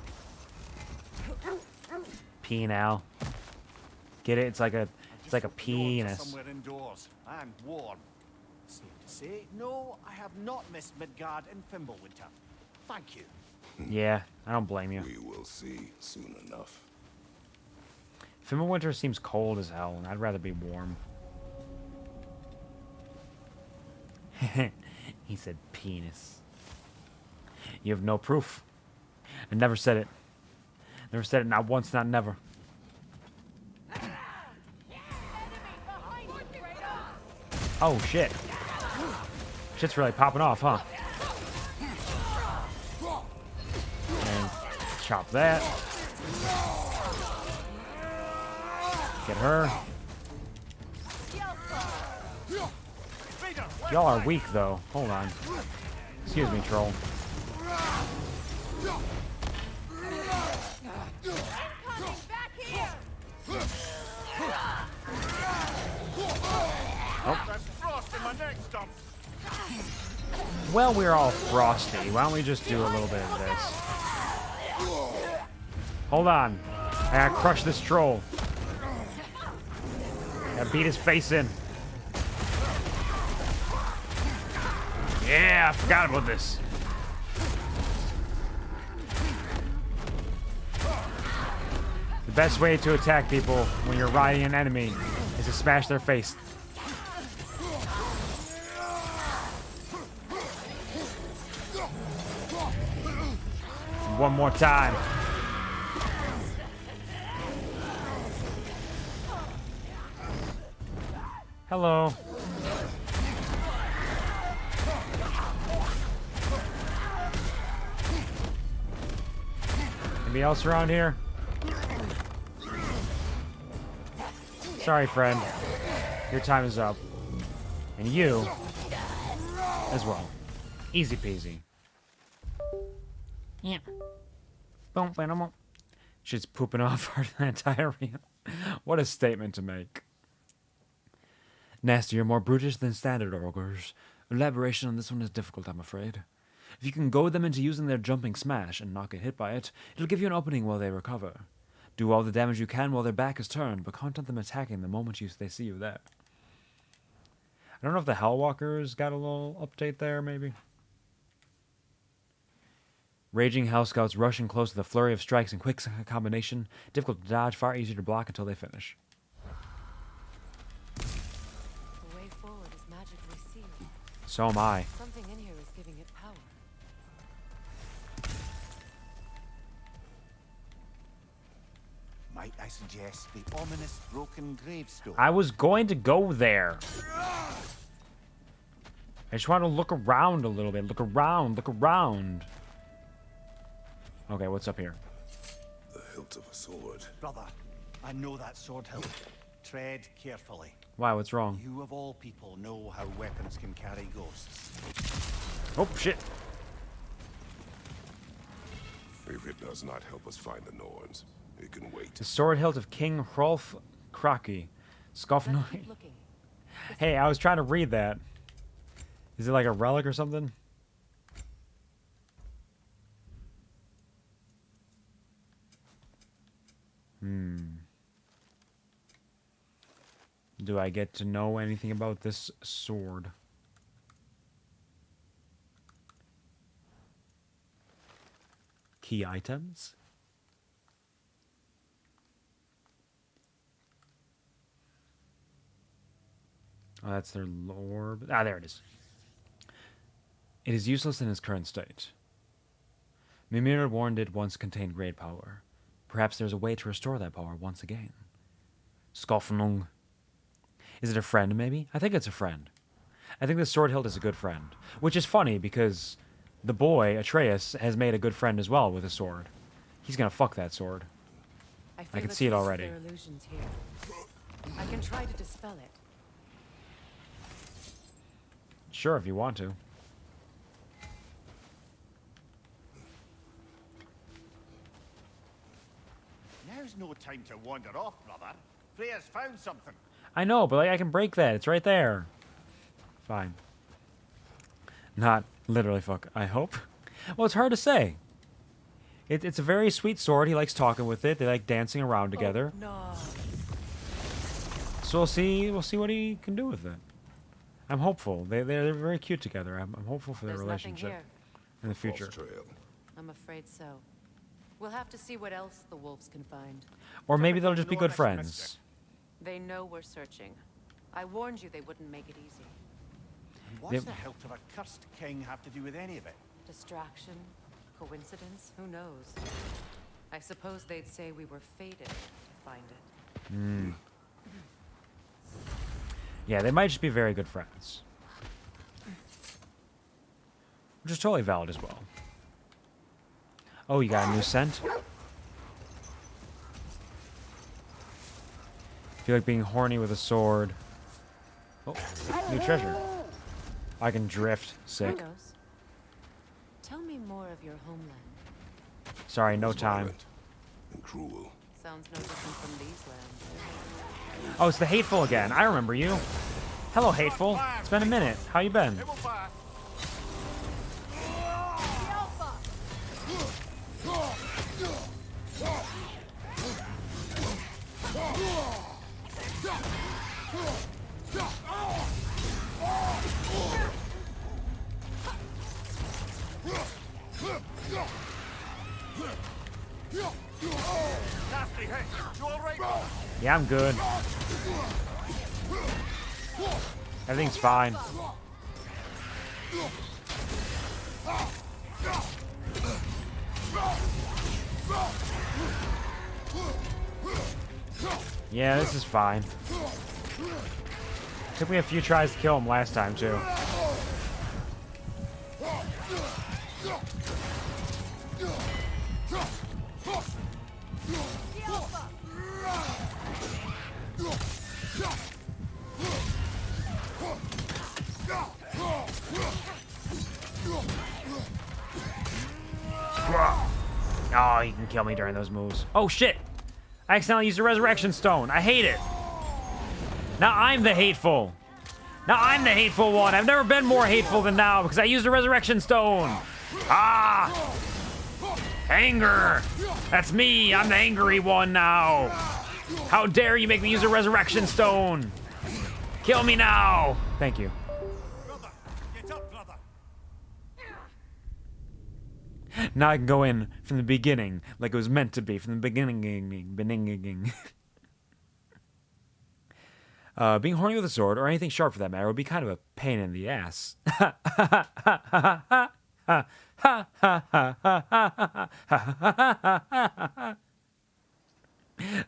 Penal. Get it? It's like a penis. Somewhere indoors and warm. Safe to say, no, I have not missed Midgard and Fimbulwinter. Thank you. Yeah, I don't blame you. We will see soon enough. Fimbulwinter seems cold as hell, and I'd rather be warm. He said penis. You have no proof. I never said it. Never said it, not once, not never. Oh, shit. Shit's really popping off, huh? And chop that. Get her. Y'all are weak, though. Hold on. Excuse me, troll. Well, we're all frosty. Why don't we just do a little bit of this? Hold on. I gotta crush this troll. Gotta beat his face in. Yeah, I forgot about this. The best way to attack people when you're riding an enemy is to smash their face. One more time. Anybody else around here? Sorry, friend. Your time is up. And you as well. Easy peasy. Yeah. Boom, boom, boom. She's pooping off her diarrhea. What a statement to make. Nastier, more brutish than standard ogres. Elaboration on this one is difficult, I'm afraid. If you can goad them into using their jumping smash and not get hit by it, it'll give you an opening while they recover. Do all the damage you can while their back is turned, but content them attacking the moment they see you there. I don't know if the Hellwalkers got a little update there, maybe? Raging Hell Scouts rushing close to the flurry of strikes in quick combination. Difficult to dodge, far easier to block until they finish. The way forward is magically sealed. So am I. Something in here is giving it power. Might I suggest the ominous broken gravestone? I was going to go there. I just want to look around a little bit. Look around. Look around. Okay, what's up here? The hilt of a sword. Brother, I know that sword hilt. Tread carefully. Why, what's wrong? You of all people know how weapons can carry ghosts. Oh, shit. If it does not help us find the Norns, it can wait. The sword hilt of King Hrolf Kraki. Skofnoi. Hey, I was trying to read that. Is it like a relic or something? Do I get to know anything about this sword? Key items? Oh, that's their lore. Ah, there it is. It is useless in its current state. Mimir warned it once contained great power. Perhaps there's a way to restore that power once again. Skofnung. Is it a friend, maybe? I think it's a friend. I think the sword hilt is a good friend. Which is funny, because the boy, Atreus, has made a good friend as well with a sword. He's gonna fuck that sword. I can see it already. There are illusions here. I can try to dispel it. Sure, if you want to. Now's no time to wander off, brother. Freya's found something. I know, but like, I can break that. It's right there. Fine. Not literally fuck, I hope. Well, it's hard to say. It's a very sweet sword. He likes talking with it. They like dancing around together. Oh, no. So we'll see what he can do with it. I'm hopeful. They're very cute together. I'm hopeful for their There's nothing relationship here. in the future. I'm afraid so. We'll have to see what else the wolves can find. Or maybe they'll just be good friends. They know we're searching. I warned you they wouldn't make it easy. What's the hilt of a cursed king have to do with any of it? Distraction? Coincidence? Who knows? I suppose they'd say we were fated to find it. Yeah, they might just be very good friends. Which is totally valid as well. Oh, you got a new scent? Feel like being horny with a sword. Oh, new treasure. I can drift. Sick. Kratos, tell me more of your homeland. Sorry, no time. And cruel. Sounds no different from these lands. Oh, it's the Hateful again. I remember you. Hello, Hateful. It's been a minute. How you been? Yeah, I'm good. Everything's fine. Yeah, this is fine. Took me a few tries to kill him last time, too. Oh, you can kill me during those moves. Oh, shit. I accidentally used a resurrection stone. I hate it. Now I'm the hateful. Now I'm the hateful one. I've never been more hateful than now because I used a resurrection stone. Ah! Anger. That's me. I'm the angry one now. How dare you make me use a resurrection stone? Kill me now. Thank you. Brother, get up, brother. Now I can go in from the beginning, like it was meant to be, from the beginning. Being horny with a sword, or anything sharp for that matter, would be kind of a pain in the ass.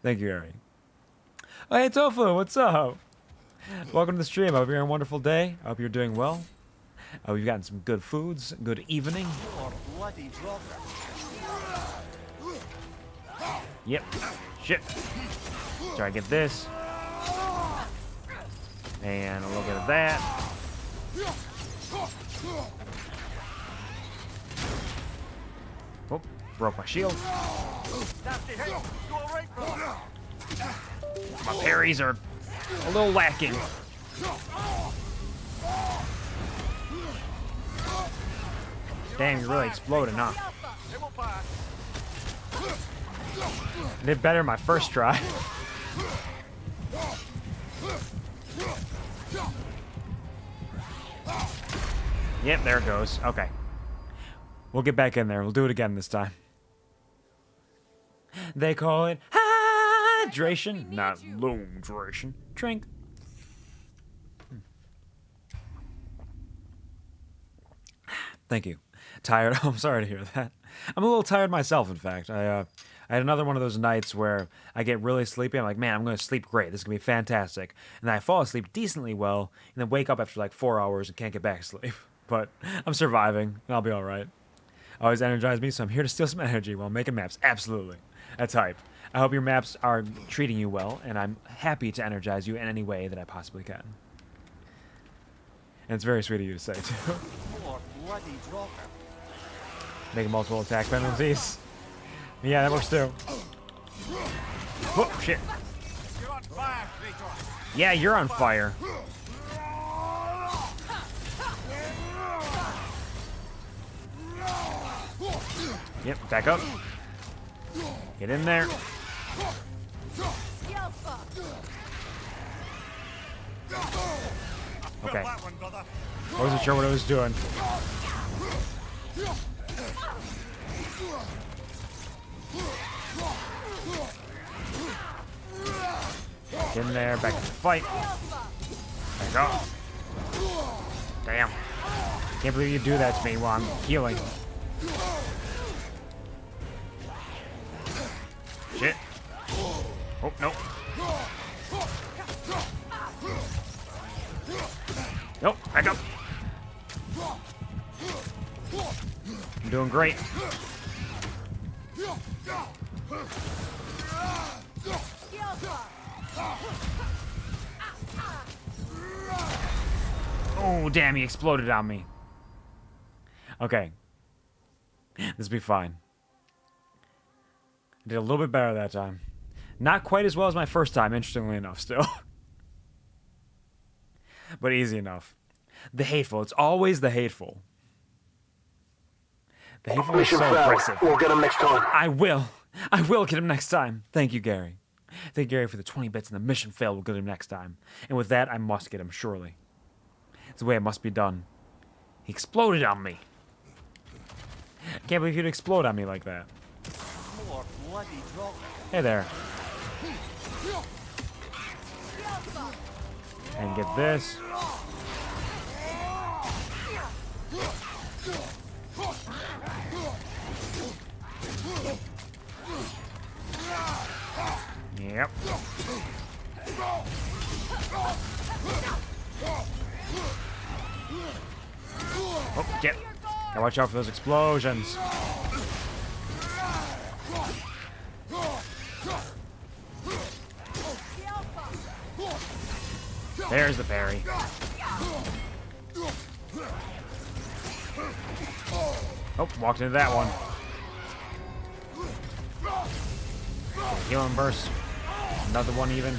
Thank you, Ari. Oh, hey, Tofu, what's up? Welcome to the stream. I hope you're having a wonderful day. I hope you're doing well. I hope you've gotten some good foods, good evening. Bloody brother. Yep. Shit. Try to get this. And a little bit of that. Oh, broke my shield. My parries are a little lacking. Damn, you're really exploding, huh? I did better my first try. Yep, there it goes. Okay. We'll get back in there. We'll do it again this time. They call it hydration, not loom-dration. Drink. Thank you. Tired? I'm sorry to hear that. I'm a little tired myself, in fact. I had another one of those nights where I get really sleepy. I'm like, man, I'm going to sleep great. This is going to be fantastic. And then I fall asleep decently well, and then wake up after like 4 hours and can't get back to sleep. But I'm surviving, and I'll be all right. Always energize me, so I'm here to steal some energy while making maps. Absolutely. That's hype. I hope your maps are treating you well, and I'm happy to energize you in any way that I possibly can. And it's very sweet of you to say, too. Making multiple attack penalties. Yeah, that works too. Oh, shit. Yeah, you're on fire. Yep, back up. Get in there. Okay. I wasn't sure what I was doing. Get in there, back to the fight. Back up. Damn. Can't believe you do that to me while I'm healing. Shit. Oh, no. Nope, back up. I'm doing great. Oh, damn, he exploded on me. Okay. This will be fine. I did a little bit better that time. Not quite as well as my first time, interestingly enough, still. But easy enough. The hateful. It's always the hateful. The hateful is so aggressive. We'll get him next time. I will. I will get him next time. Thank you, Gary. Thank you, Gary, for the 20 bits and the mission failed. We'll get him next time. And with that, I must get him, surely. It's the way it must be done. He exploded on me. I can't believe he'd explode on me like that. Hey there. And get this. Yep. Oh, get. Gotta watch out for those explosions. There's the parry. Oh, walked into that one. Healing burst. Another one even.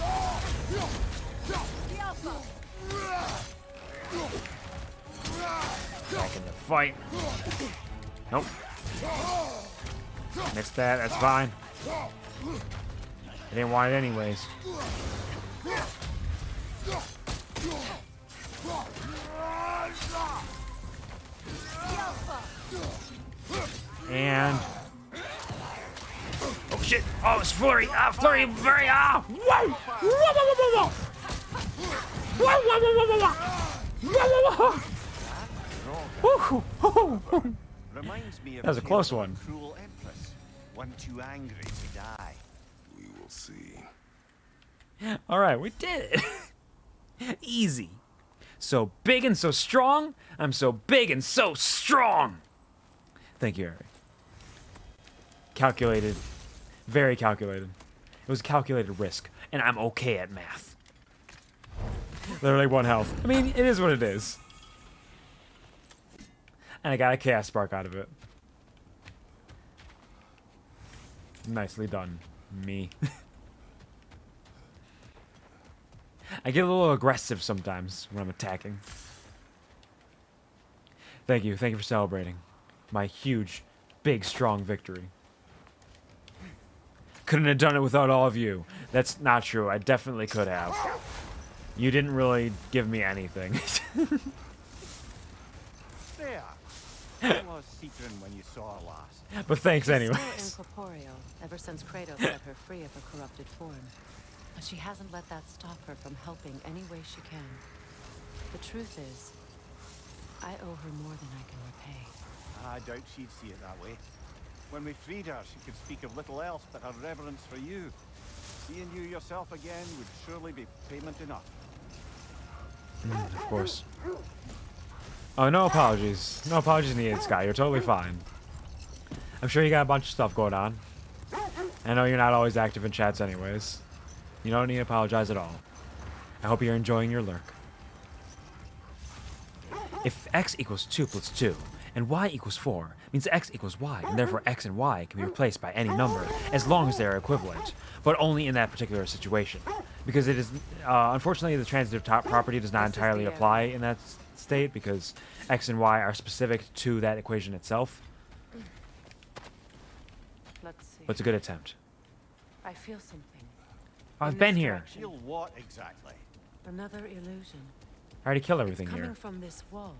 Back in the fight. Nope. Missed that. That's fine. I didn't want it anyways. And oh shit! Oh, it's flurry! Ah, flurry! Very ah! Whoa! Whoa! Whoa! Whoa! Whoa! Whoa! Whoa! Whoa! Whoa! Whoa! Reminds me of That was a close one. Cruel empress, one too angry to die. We will see. All right, we did it. Easy. So big and so strong. I'm so big and so strong. Thank you, Harry. Calculated. Very calculated. It was a calculated risk, and I'm okay at math. Literally 1 health. I mean, it is what it is. And I got a chaos spark out of it. Nicely done, me. I get a little aggressive sometimes when I'm attacking. Thank you for celebrating my huge, big, strong victory. Couldn't have done it without all of you. That's not true. I definitely could have. You didn't really give me anything. There. I lost Seekrin when you saw her last. But thanks She's anyways. still incorporeal ever since Kratos set her free of her corrupted form. But she hasn't let that stop her from helping any way she can. The truth is, I owe her more than I can repay. I doubt she'd see it that way. When we freed her, she could speak of little else but her reverence for you. Seeing you yourself again would surely be payment enough. Of course. Oh, no apologies. No apologies needed, Sky. You're totally fine. I'm sure you got a bunch of stuff going on. I know you're not always active in chats anyways. You don't need to apologize at all. I hope you're enjoying your lurk. If x equals 2 plus 2, and y equals 4, means x equals y, and therefore x and y can be replaced by any number, as long as they are equivalent, but only in that particular situation. Because it is, unfortunately, the transitive top property does not entirely apply in that state, because x and y are specific to that equation itself. Let's see. But it's a good attempt. I feel something. I've been here. Feel what exactly? Another illusion. I already killed everything It's coming here. from this wall.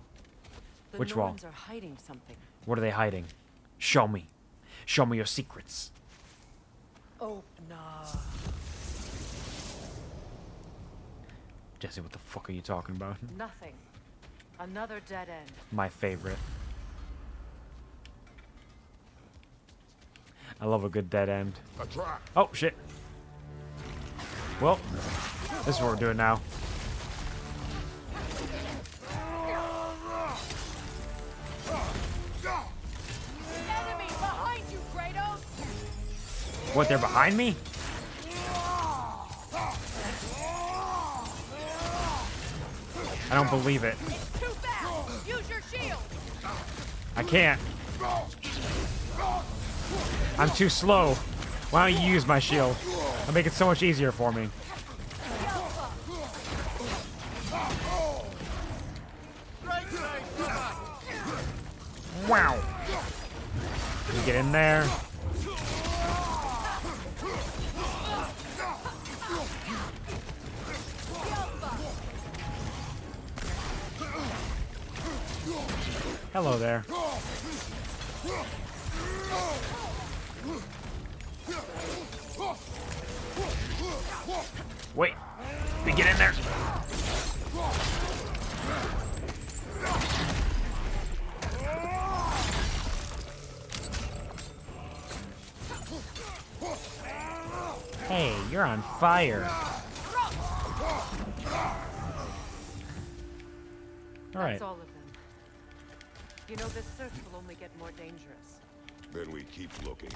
The Which wall? Norns are hiding something. What are they hiding? Show me. Show me your secrets. Oh, no. Jesse, what the fuck are you talking about? Nothing. Another dead end. My favorite. I love a good dead end. Oh, shit. Well, this is what we're doing now. Enemy behind you, Kratos! What, they're behind me? I don't believe it. It's too fast! Use your shield! I can't. I'm too slow. Why don't you use my shield? It'll make it so much easier for me. Wow. You get in there. Hello there. Wait. We get in there. Hey, you're on fire. All right. That's all of them. You know, this search will only get more dangerous. Then we keep looking.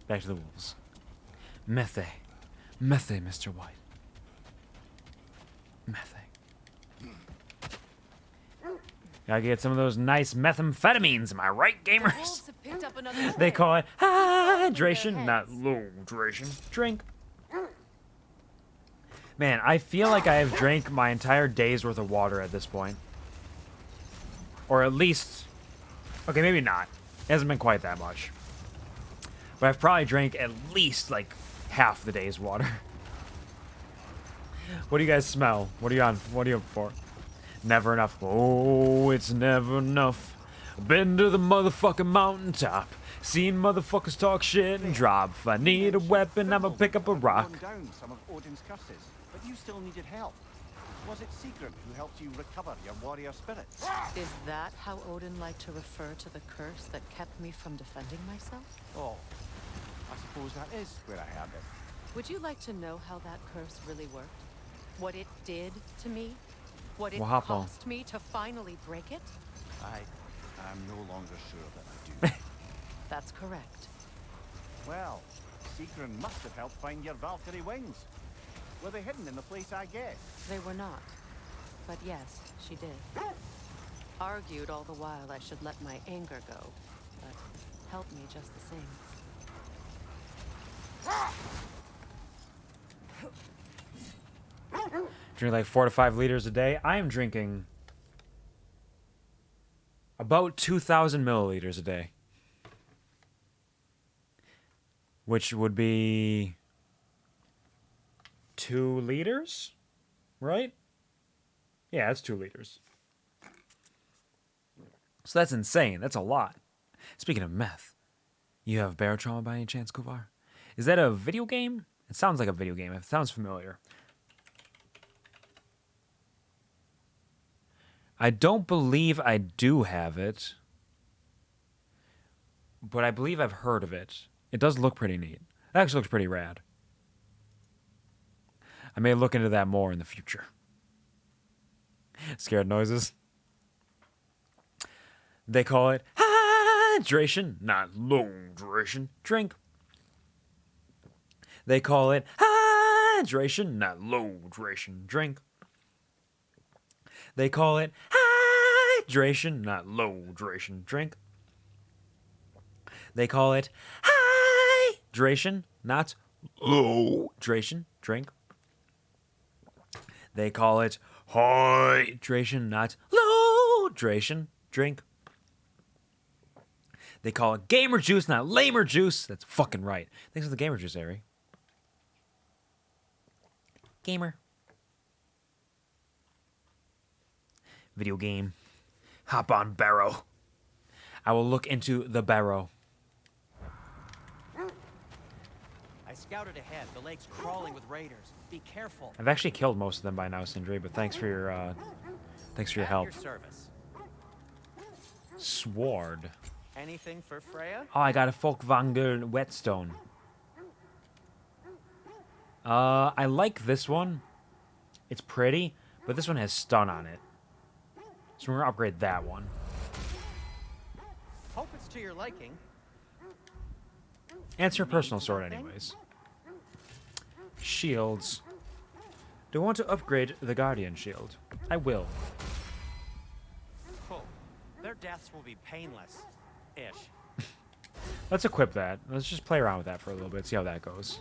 Back to the wolves. Methe. Methe, Mr. White. Methe. Gotta get some of those nice methamphetamines. Am I right, gamers? Wolves have picked up another They prey. call it hydration, Their not heads. low hydration. Drink. Man, I feel like I have drank my entire day's worth of water at this point. Or at least... Okay, maybe not. It hasn't been quite that much. But I've probably drank at least, like, half the day's water. What do you guys smell? What are you on? What are you up for? Never enough. Oh, it's never enough. Been to the motherfucking mountaintop. Seen motherfuckers talk shit and drop. If I need a weapon, I'ma pick up a rock. Worn down some of Odin's curses, but you still needed help. Was it Sigrun who helped you recover your warrior spirit? Is that how Odin liked to refer to the curse that kept me from defending myself? Oh, I suppose that is where I heard it. Would you like to know how that curse really worked? What it did to me? What it Well, hop on. cost me to finally break it? I am no longer sure that I do. That's correct. Well, Sigrun must have helped find your Valkyrie wings. Were they hidden in the place I guessed? They were not. But yes, she did. Argued all the while I should let my anger go, but helped me just the same. Drink like 4 to 5 liters a day. I am drinking about 2,000 milliliters a day. Which would be 2 liters, right? Yeah, that's 2 liters. So that's insane. That's a lot. Speaking of meth, you have barotrauma by any chance, Quvar? Is that a video game? It sounds like a video game. It sounds familiar. I don't believe I do have it, but I believe I've heard of it. It does look pretty neat. It actually looks pretty rad. I may look into that more in the future. Scared noises. They call it hydration, not low hydration. Drink. They call it hydration, not low hydration. Drink. They call it hydration, not low hydration. Drink. They call it hydration, not low hydration. Drink. They call it hydration, not low hydration. Drink. They call it gamer juice, not lamer juice. That's fucking right. Thanks for the gamer juice, Ari. Gamer. Video game. Hop on barrow. I will look into the barrow. I scouted ahead. The lake's crawling with raiders. Be careful. I've actually killed most of them by now, Sindri, but thanks for your help. Your service. Sword. Anything for Freya? Oh, I got a Folkvanger whetstone. I like this one. It's pretty, but this one has stun on it. So we're gonna upgrade that one. Hope it's to your liking. And it's your personal sword anyways. Shields. Do I want to upgrade the Guardian shield? I will. Cool. Their deaths will be painless-ish. Let's equip that. Let's just play around with that for a little bit, see how that goes.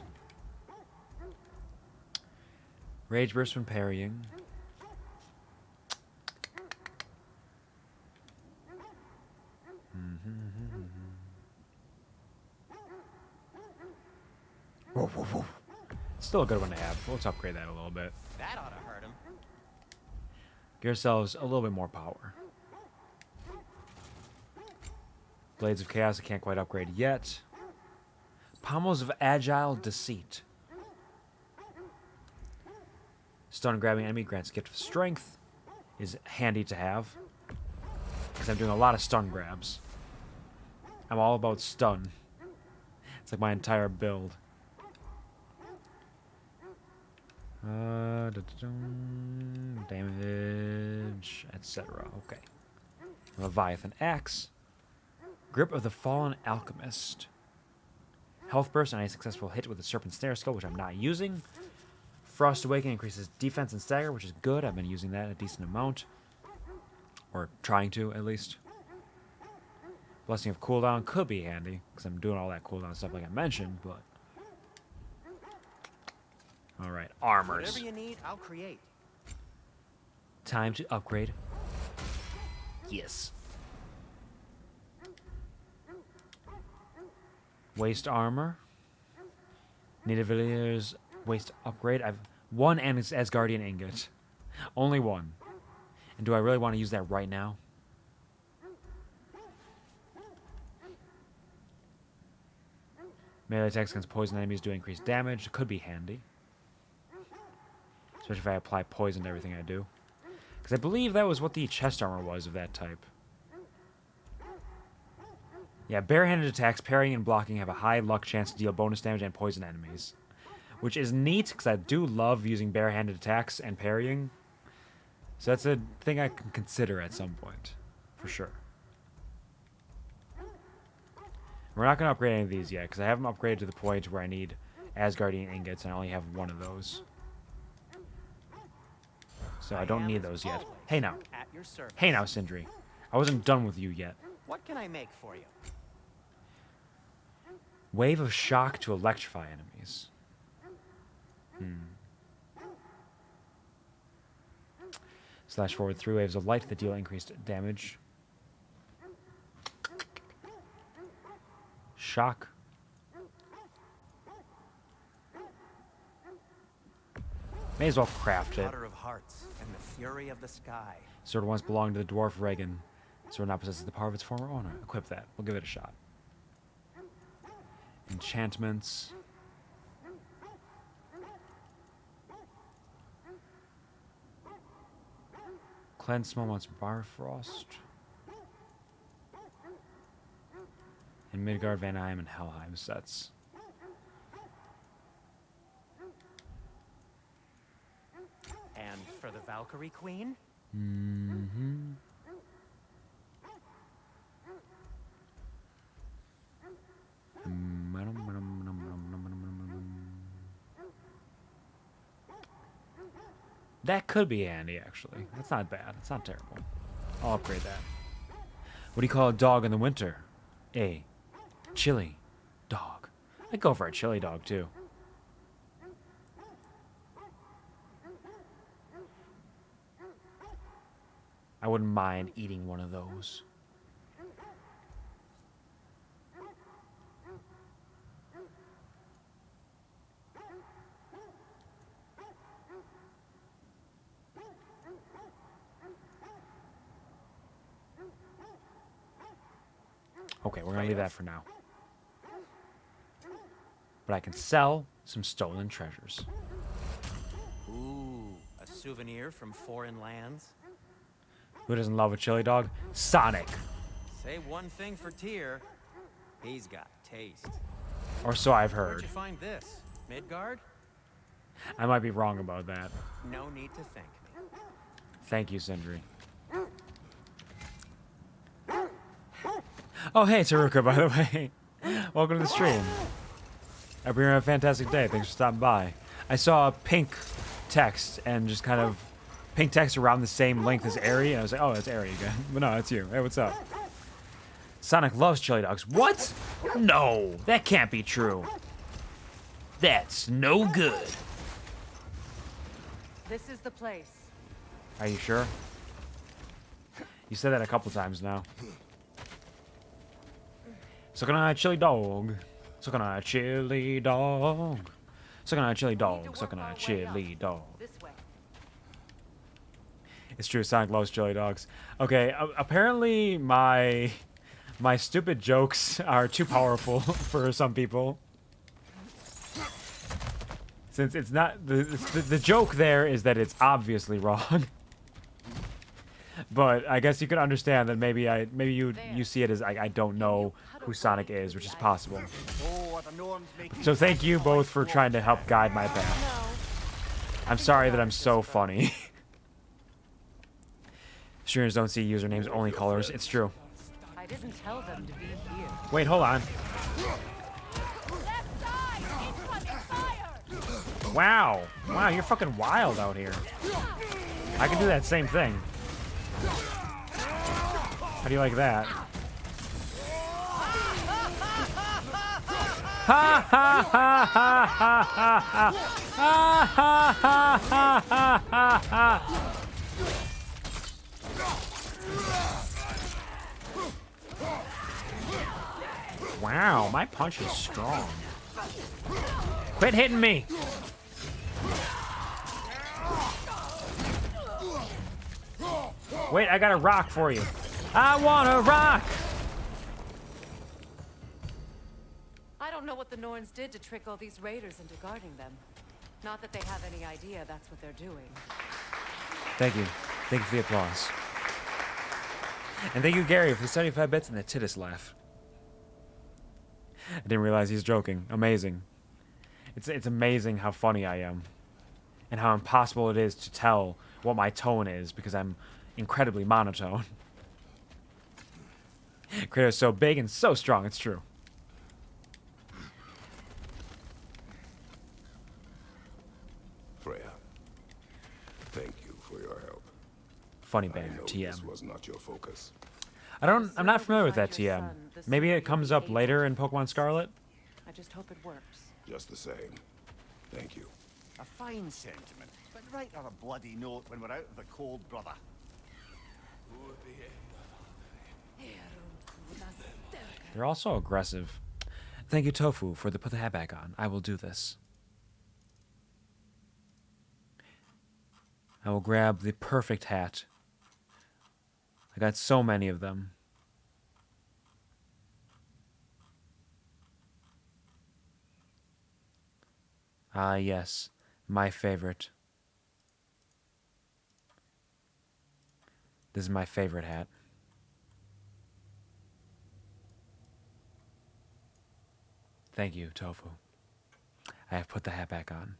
Rage burst when parrying. Whoa, whoa, whoa. Still a good one to have. Let's upgrade that a little bit. That ought to hurt him. Give ourselves a little bit more power. Blades of Chaos I can't quite upgrade yet. Pommels of Agile Deceit. Stun grabbing enemy grants gift of strength. Is handy to have. Because I'm doing a lot of stun grabs. I'm all about stun. It's like my entire build. Damage, etc. Okay. Leviathan Axe. Grip of the Fallen Alchemist. Health burst on a successful hit with the Serpent Snare skill, which I'm not using. Frost Awakening increases defense and stagger, which is good. I've been using that a decent amount. Or trying to, at least. Blessing of cooldown could be handy, because I'm doing all that cooldown stuff like I mentioned, but... Alright, armors. Whatever you need, I'll create. Time to upgrade. Yes. Waist armor. Nidavelir's waist upgrade. I've one Asgardian ingot. Only one. And do I really want to use that right now? Melee attacks against poison enemies do increase damage. Could be handy. Especially if I apply poison to everything I do. Because I believe that was what the chest armor was of that type. Yeah, barehanded attacks, parrying and blocking have a high luck chance to deal bonus damage and poison enemies. Which is neat, because I do love using barehanded attacks and parrying. So that's a thing I can consider at some point. For sure. We're not going to upgrade any of these yet, because I haven't upgraded to the point where I need Asgardian ingots, and I only have one of those. So I don't need those yet. Hey now. At your service. Hey now, Sindri. I wasn't done with you yet. What can I make for you? Wave of shock to electrify enemies. Slash forward 3 waves of light that deal increased damage. Shock. May as well craft it. Daughter of hearts and the fury of the sky. Sword once belonged to the dwarf Regan. Sword now possesses the power of its former owner. Equip that. We'll give it a shot. Enchantments. Cleanse small months Barfrost. And Midgard, Vanheim, and Helheim sets. And for the Valkyrie Queen? That could be handy, actually. That's not bad. It's not terrible. I'll upgrade that. What do you call a dog in the winter? A chili dog. I'd go for a chili dog, too. I wouldn't mind eating one of those. Okay, we're gonna leave that for now. But I can sell some stolen treasures. Ooh, a souvenir from foreign lands? Who doesn't love a chili dog? Sonic! Say one thing for Tyr, he's got taste. Or so I've Where'd heard. you find this? Midgard? I might be wrong about that. No need to thank me. Thank you, Sindri. Oh, hey, Taruka, by the way. Welcome to the stream. I hope you're having a fantastic day. Thanks for stopping by. I saw a pink text and just kind of pink text around the same length as Aerie, and I was like, oh, that's Aerie again. But no, it's you. Hey, what's up? Sonic loves chili dogs. What? No, that can't be true. That's no good. This is the place. Are you sure? You said that a couple times now. Sucking on a chili dog. Sucking on a chili dog. Sucking on a chili dog. Sucking on a chili dog. This way. It's true, Sonic loves chili dogs. Okay, apparently my stupid jokes are too powerful for some people. Since it's not the joke there is that it's obviously wrong. But I guess you could understand that maybe you see it as I don't know who Sonic is, which is possible. So thank you both for trying to help guide my path. I'm sorry that I'm so funny. Streamers don't see usernames, only colors. It's true. I didn't tell them to be here. Wait, hold on. Wow. Wow, you're fucking wild out here. I can do that same thing. How do you like that? Ha ha ha ha ha ha ha ha ha ha ha ha. Wow, my punch is strong. Quit hitting me! Wait, I got a rock for you. I want a rock! I don't know what the Norns did to trick all these raiders into guarding them. Not that they have any idea that's what they're doing. Thank you. Thank you for the applause. And thank you, Gary, for the 75 bits and the Titus laugh. I didn't realize he's joking. Amazing. It's amazing how funny I am. And how impossible it is to tell what my tone is because I'm incredibly monotone. Kratos so big and so strong, it's true. Freya, thank you for your help. Funny I banner, know TM. this was not your focus. I'm not familiar with that TM. Maybe it comes up later in Pokemon Scarlet? I just hope it works. Just the same. Thank you. A fine sentiment, but write her a bloody note when we're out of the cold, brother. They're also aggressive. Thank you, Tofu, for the put the hat back on. I will do this. I will grab the perfect hat. I got so many of them. Ah, yes. My favorite. This is my favorite hat. Thank you, Tofu. I have put the hat back on.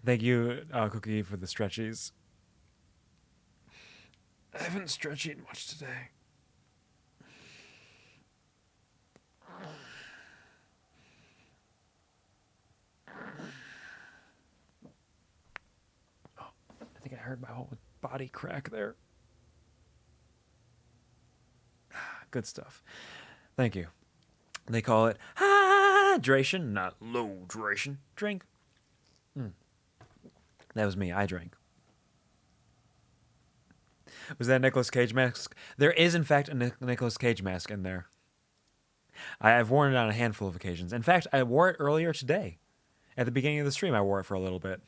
Thank you, Cookie, for the stretchies. I haven't stretchied much today. Oh, I think I heard my whole body crack there. Good stuff. Thank you. They call it hydration, not low duration. Drink. That was me. I drank. Was that a Nicolas Cage mask? There is, in fact, a Nicolas Cage mask in there. I've worn it on a handful of occasions. In fact, I wore it earlier today. At the beginning of the stream, I wore it for a little bit.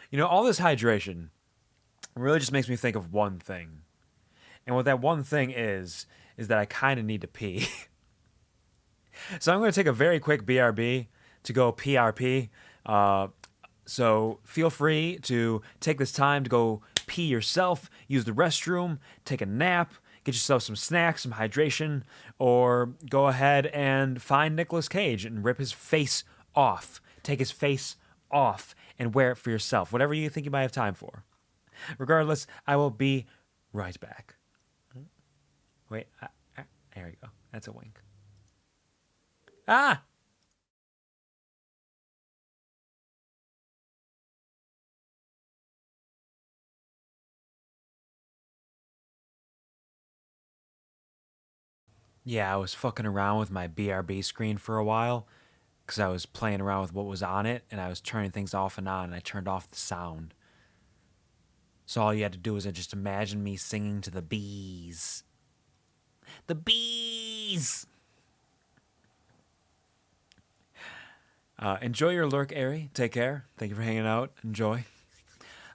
You know, all this hydration really just makes me think of one thing. And what that one thing is that I kind of need to pee. So I'm going to take a very quick BRB to go PRP. So feel free to take this time to go pee yourself, use the restroom, take a nap, get yourself some snacks, some hydration, or go ahead and find Nicolas Cage and rip his face off. Take his face off and wear it for yourself, whatever you think you might have time for. Regardless, I will be right back. Wait, there you go. That's a wink. Ah! Yeah, I was fucking around with my BRB screen for a while because I was playing around with what was on it and I was turning things off and on and I turned off the sound. So all you had to do was just imagine me singing to the bees. The bees! Enjoy your lurk, Airy. Take care. Thank you for hanging out. Enjoy.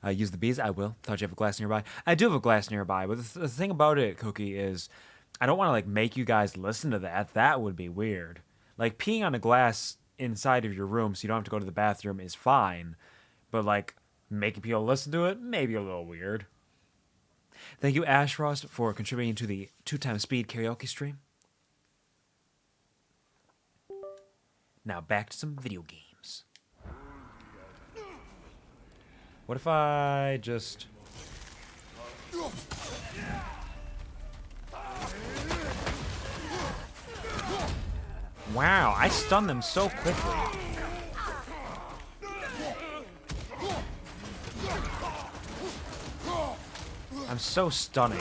Use the bees. I will. Thought you have a glass nearby. I do have a glass nearby, but the thing about it, Cookie, is I don't want to like make you guys listen to that. That would be weird. Like peeing on a glass inside of your room so you don't have to go to the bathroom is fine, but like making people listen to it, maybe a little weird. Thank you, Ashfrost, for contributing to the 2x speed karaoke stream. Now back to some video games. What if I just... Wow, I stunned them so quickly. I'm so stunning.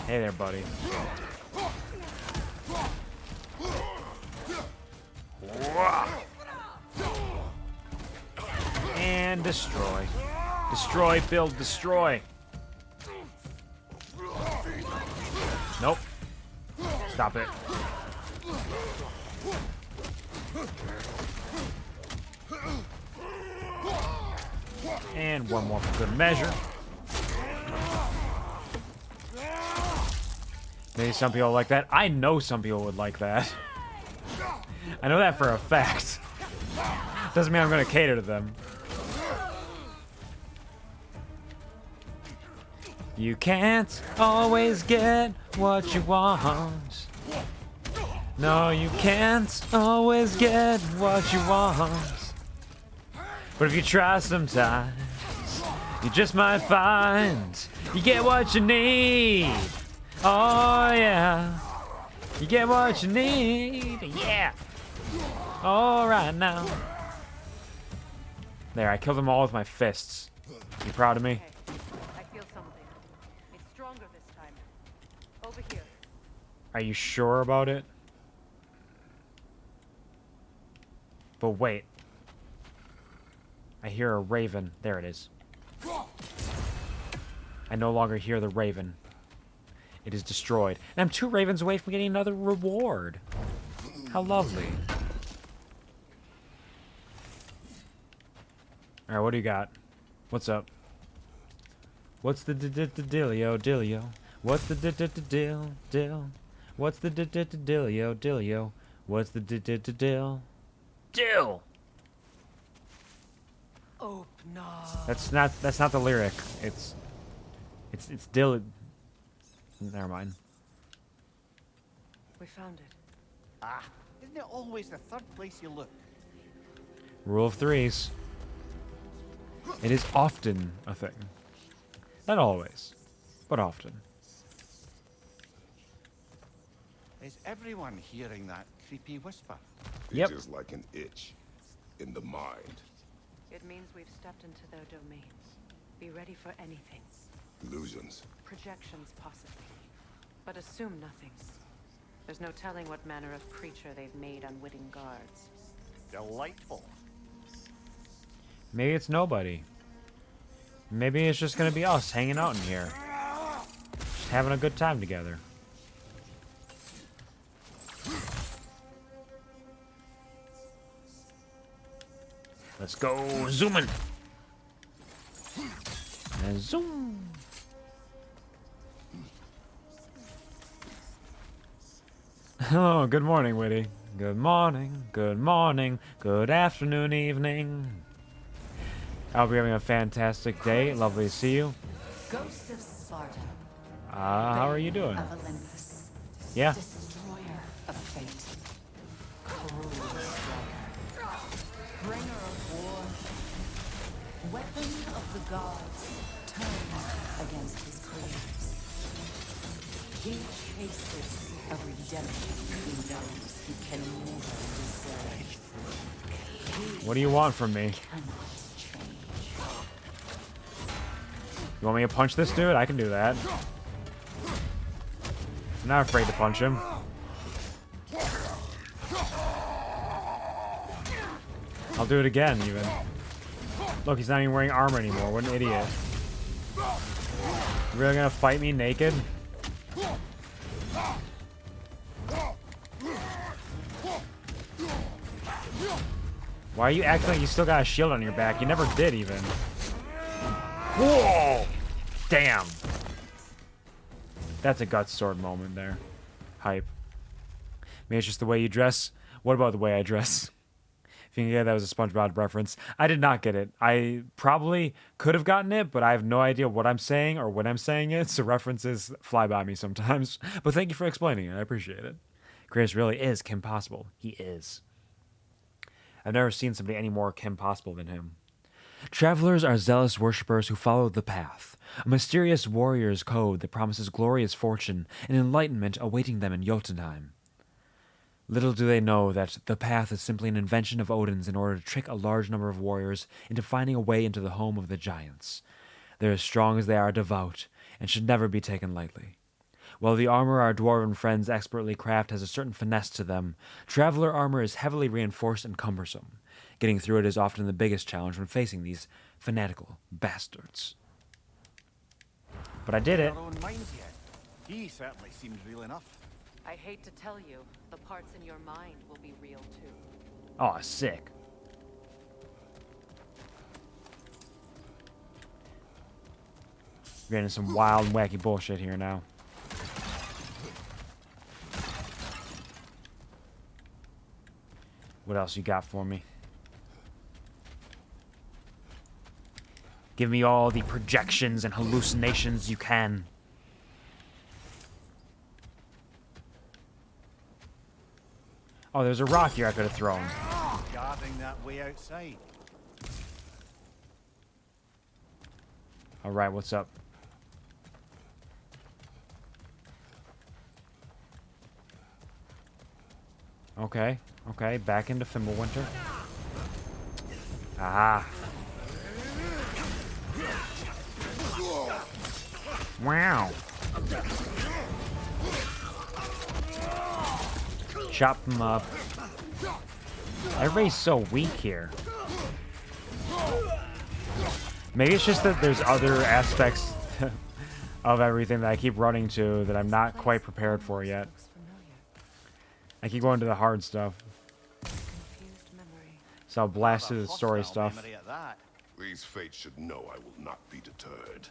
Hey there, buddy. And destroy. Destroy, build, destroy. Nope. Stop it. And one more for good measure. Maybe some people like that. I know some people would like that. I know that for a fact. Doesn't mean I'm going to cater to them. You can't always get what you want. No, you can't always get what you want. But if you try sometimes, you just might find you get what you need. Oh, yeah. You get what you need. Yeah. All right now. There, I killed them all with my fists. You proud of me? I feel something. It's stronger this time. Over here. Are you sure about it? But wait. I hear a raven. There it is. I no longer hear the raven. It is destroyed. And I'm 2 ravens away from getting another reward. How lovely. Alright, what do you got? What's up? What's the dealio? What's the deal? What's the dealio? What's the deal? Deal! Open up. That's not the lyric. It's Dill. Never mind. We found it. Ah, isn't it always the third place you look? Rule of threes. It is often a thing. Not always, but often. Is everyone hearing that creepy whisper? Yep. It is like an itch in the mind. It means we've stepped into their domain. Be ready for anything. Illusions. Projections, possibly. But assume nothing. There's no telling what manner of creature they've made unwitting guards. Delightful. Maybe it's nobody. Maybe it's just gonna be us hanging out in here. Just having a good time together. Let's go zooming. And zoom. Oh, good morning, Witty. Good morning, good afternoon, evening. I hope you're having a fantastic day. Lovely to see you. Ghost of Sparta. How are you doing? Of Olympus. Yeah. Destroyer of fate. Cruel striker. Bringer of war. Weapon of the gods. Turned against his creators. He chases a redemption he knows he can never deserve. What do you want from me? You want me to punch this dude? I can do that. I'm not afraid to punch him. I'll do it again, even. Look, he's not even wearing armor anymore. What an idiot. You really gonna fight me naked? Why are you acting like you still got a shield on your back? You never did, even. Whoa! Damn. That's a guts sword moment there. Hype. Maybe it's just the way you dress. What about the way I dress? If you can get it, that was a SpongeBob reference. I did not get it. I probably could have gotten it, but I have no idea what I'm saying or when I'm saying it, so references fly by me sometimes. But thank you for explaining it. I appreciate it. Chris really is Kim Possible. He is. I've never seen somebody any more Kim Possible than him. Travelers are zealous worshippers who follow the path, a mysterious warrior's code that promises glorious fortune and enlightenment awaiting them in Jotunheim. Little do they know that the path is simply an invention of Odin's in order to trick a large number of warriors into finding a way into the home of the giants. They're as strong as they are devout, and should never be taken lightly. While the armor our dwarven friends expertly craft has a certain finesse to them, traveler armor is heavily reinforced and cumbersome. Getting through it is often the biggest challenge when facing these fanatical bastards. But I did it. Our own minds yet. He certainly seems real enough. I hate to tell you, the parts in your mind will be real too. Oh, sick. We're getting some wild and wacky bullshit here now. What else you got for me? Give me all the projections and hallucinations you can. Oh, there's a rock here I could have thrown. Guarding that way outside. Alright, what's up? Okay, okay, back into Fimbulwinter. Ah. Wow. Chop them up. Everybody's so weak here. Maybe it's just that there's other aspects of everything that I keep running to that I'm not quite prepared for yet. I keep going to the hard stuff. So I'll blast through the story stuff. These fates should know I will not be deterred.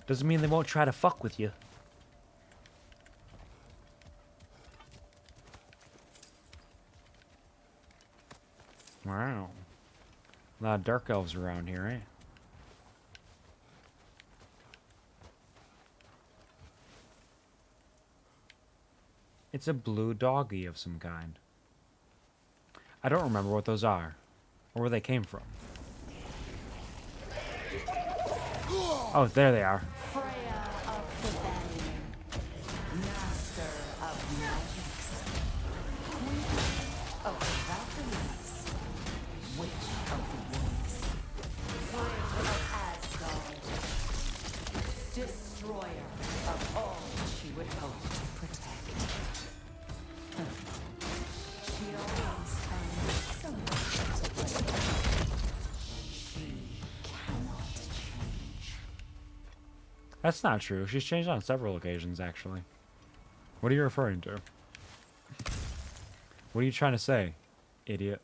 Doesn't mean they won't try to fuck with you. Wow. A lot of dark elves around here, eh? It's a blue doggy of some kind. I don't remember what those are, or where they came from. Oh, there they are. Freya of the Valley, Master of Magics, Queen of Valkyries, Witch of the Woods, Friend of Asgard, Destroyer of all she would hope to protect. She always found someone to blame. She cannot change. That's not true. She's changed on several occasions, actually. What are you referring to? What are you trying to say, idiot?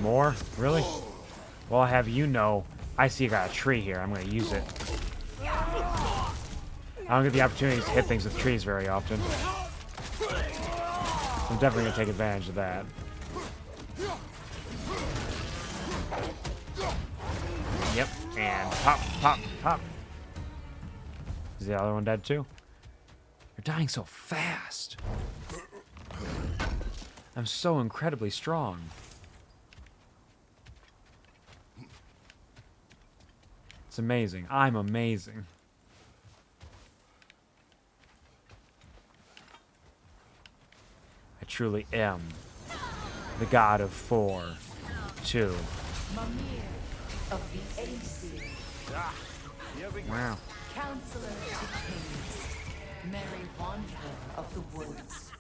More? Really? Well, I have you know, I see you got a tree here. I'm going to use it. I don't get the opportunity to hit things with trees very often. I'm definitely going to take advantage of that. Yep, and pop, pop, pop. Is the other one dead too? You're dying so fast. I'm so incredibly strong. It's amazing. I'm amazing. I truly am the god of 4, 2. Mimir of the Aesir. Wow. Counselor to Kings. Mary Wanderer of the Woods.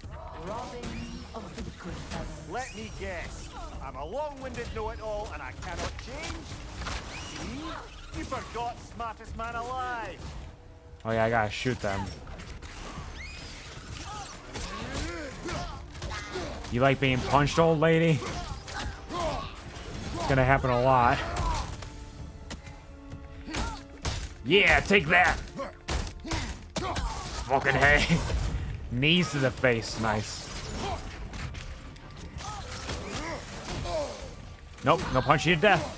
Robin of the Goodfellas. Let me guess. I'm a long-winded know-it-all and I cannot change. See? You forgot smartest man alive. Oh yeah, I gotta shoot them. You like being punched, old lady? It's gonna happen a lot. Yeah, take that! Fucking hey. Knees to the face, nice. Nope, no punch you to death.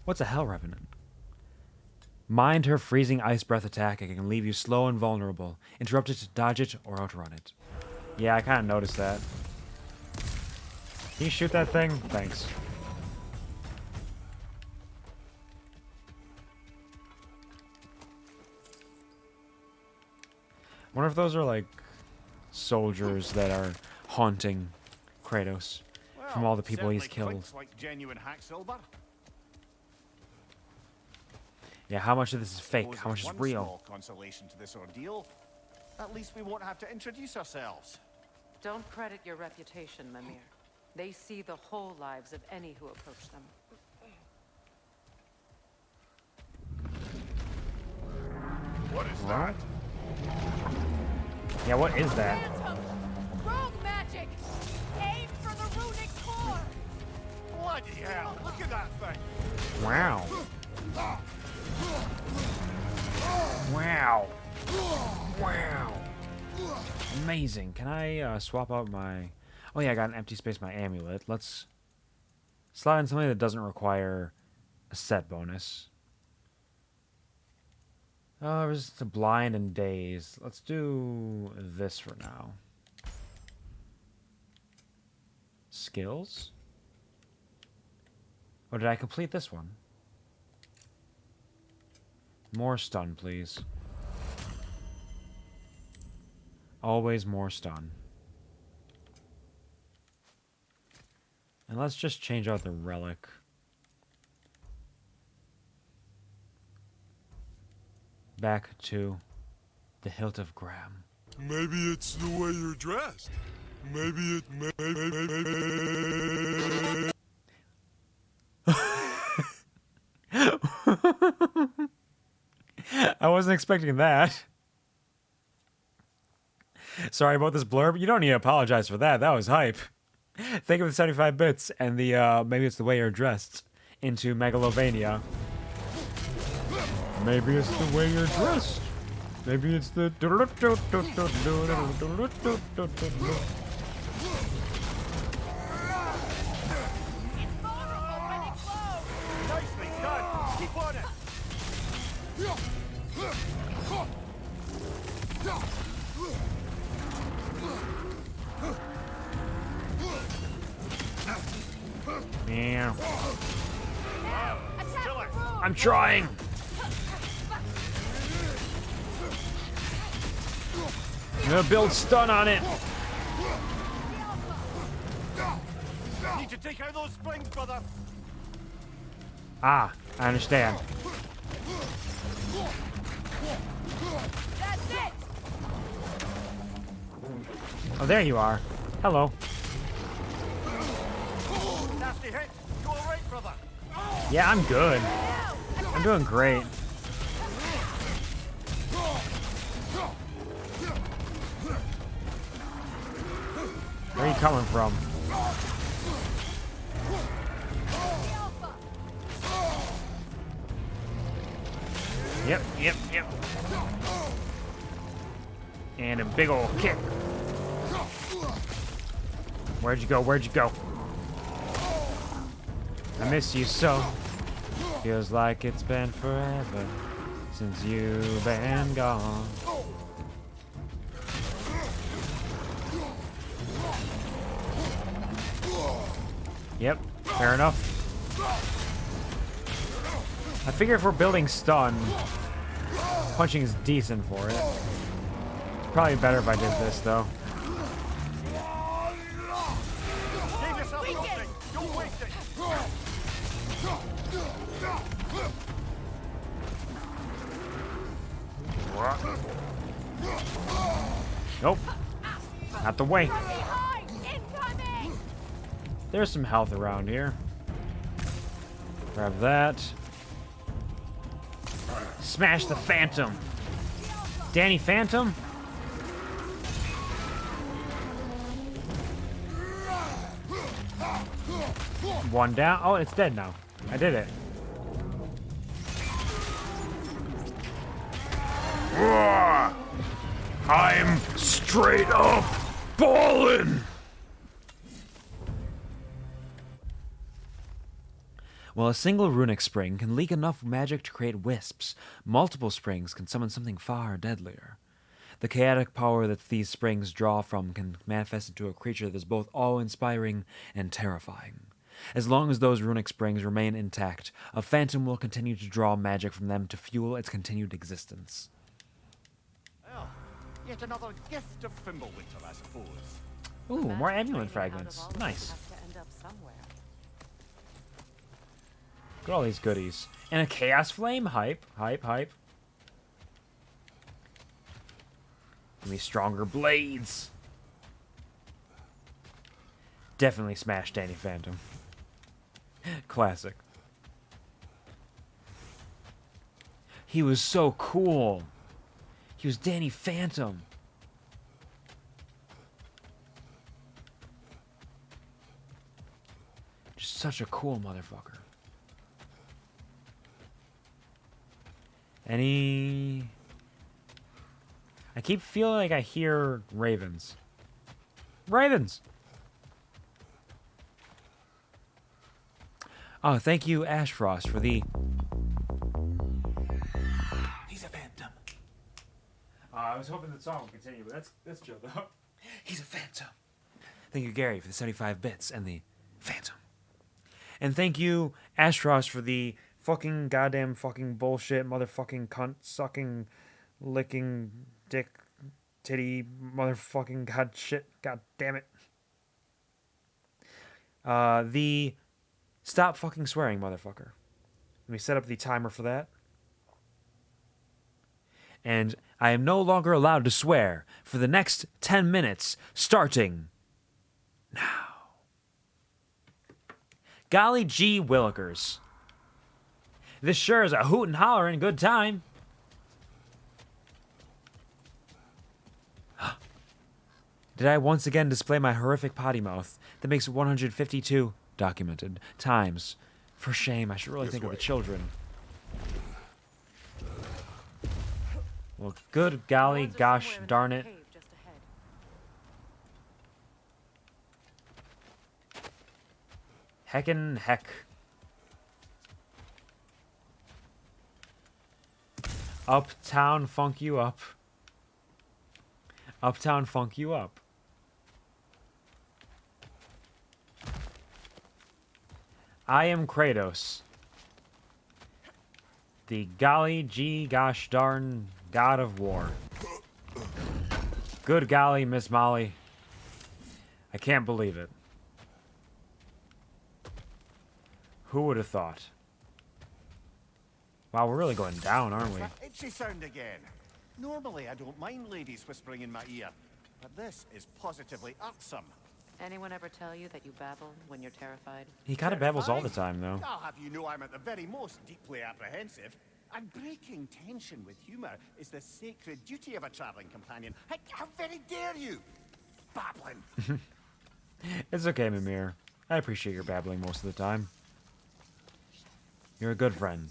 What's a Hell Revenant? Mind her freezing ice breath attack. It can leave you slow and vulnerable. Interrupt it to dodge it or outrun it. Yeah, I kind of noticed that. Can you shoot that thing? Thanks. Wonder if those are like soldiers that are haunting Kratos from all the people he's killed. Clinks like genuine hack silver. Yeah, how much of this is fake? Suppose How much is there's one real? small consolation to this ordeal. At least we won't have to introduce ourselves. Don't credit your reputation, Mimir. They see the whole lives of any who approach them. What is that? Yeah, what is that? Phantom! Rogue magic! Aim for the runic core! Bloody hell, look at that thing! Wow. Wow. Wow. Amazing. Can I swap out my... Oh yeah, I got an empty space, my amulet. Let's slide in something that doesn't require a set bonus. Resist to blind and daze. Let's do this for now. Skills? Oh, did I complete this one? More stun, please. Always more stun. And let's just change out the relic. Back to the hilt of Graham. Maybe it's the way you're dressed. Maybe it I wasn't expecting that. Sorry about this blurb. You don't need to apologize for that. That was hype. Think of the 75 bits and the maybe it's the way you're dressed into Megalovania. Maybe it's the way you're dressed. Maybe it's the... Nicely done! Keep on it! Meow. I'm trying. I'm gonna build stun on it. Need to take out those springs, brother! Ah, I understand. That's it! Oh, there you are. Hello. Nasty hit! You alright, brother? Yeah, I'm good. I'm doing great. Where are you coming from? Yep. And a big ol' kick. Where'd you go? I miss you so. Feels like it's been forever since you've been gone. Yep, fair enough. I figure if we're building stun, punching is decent for it. Probably better if I did this, though. Give yourself something! Don't waste it! Nope. Not the way. There's some health around here. Grab that. Smash the Phantom. Danny Phantom? One down. Oh, it's dead now. I did it. I'm straight up ballin'. Well, a single runic spring can leak enough magic to create wisps. Multiple springs can summon something far deadlier. The chaotic power that these springs draw from can manifest into a creature that is both awe-inspiring and terrifying. As long as those runic springs remain intact, a phantom will continue to draw magic from them to fuel its continued existence. Well, Yet another gift of Fimbulwinter, I suppose. Ooh, The more magic amulet draining out of fragments. all of us Nice. has to end up somewhere. Look at all these goodies. And a chaos flame? Hype, hype, hype. Give me stronger blades. Definitely smash Danny Phantom. Classic. He was so cool. He was Danny Phantom. Just such a cool motherfucker. Any... I keep feeling like I hear ravens. Ravens! Oh, thank you, Ashfrost, for the... He's a phantom. I was hoping the song would continue, but that's chill, though. He's a phantom. Thank you, Gary, for the 75 bits and the phantom. And thank you, Ashfrost, for the fucking goddamn fucking bullshit motherfucking cunt sucking licking dick titty motherfucking god shit god damn it. The stop fucking swearing motherfucker. Let me set up the timer for that. And I am no longer allowed to swear for the next 10 minutes, starting now. Golly gee willikers. This sure is a hoot and hollering good time. Did I once again display my horrific potty mouth that makes 152 documented times? For shame, I should really think of the children. Well, good golly gosh darn it. Heckin' heck. Uptown funk you up. Uptown funk you up. I am Kratos. The golly gee gosh darn God of War. Good golly, Miss Molly. I can't believe it. Who would have thought? Wow, we're really going down, aren't we? That itchy sound again. Normally, I don't mind ladies whispering in my ear, but this is positively irksome. Anyone ever tell you that you babble when you're terrified? He kind of babbles all the time, though. I'll have you know I'm at the very most deeply apprehensive. And breaking tension with humor is the sacred duty of a traveling companion. How very dare you? Babbling. It's okay, Mimir. I appreciate your babbling most of the time. You're a good friend.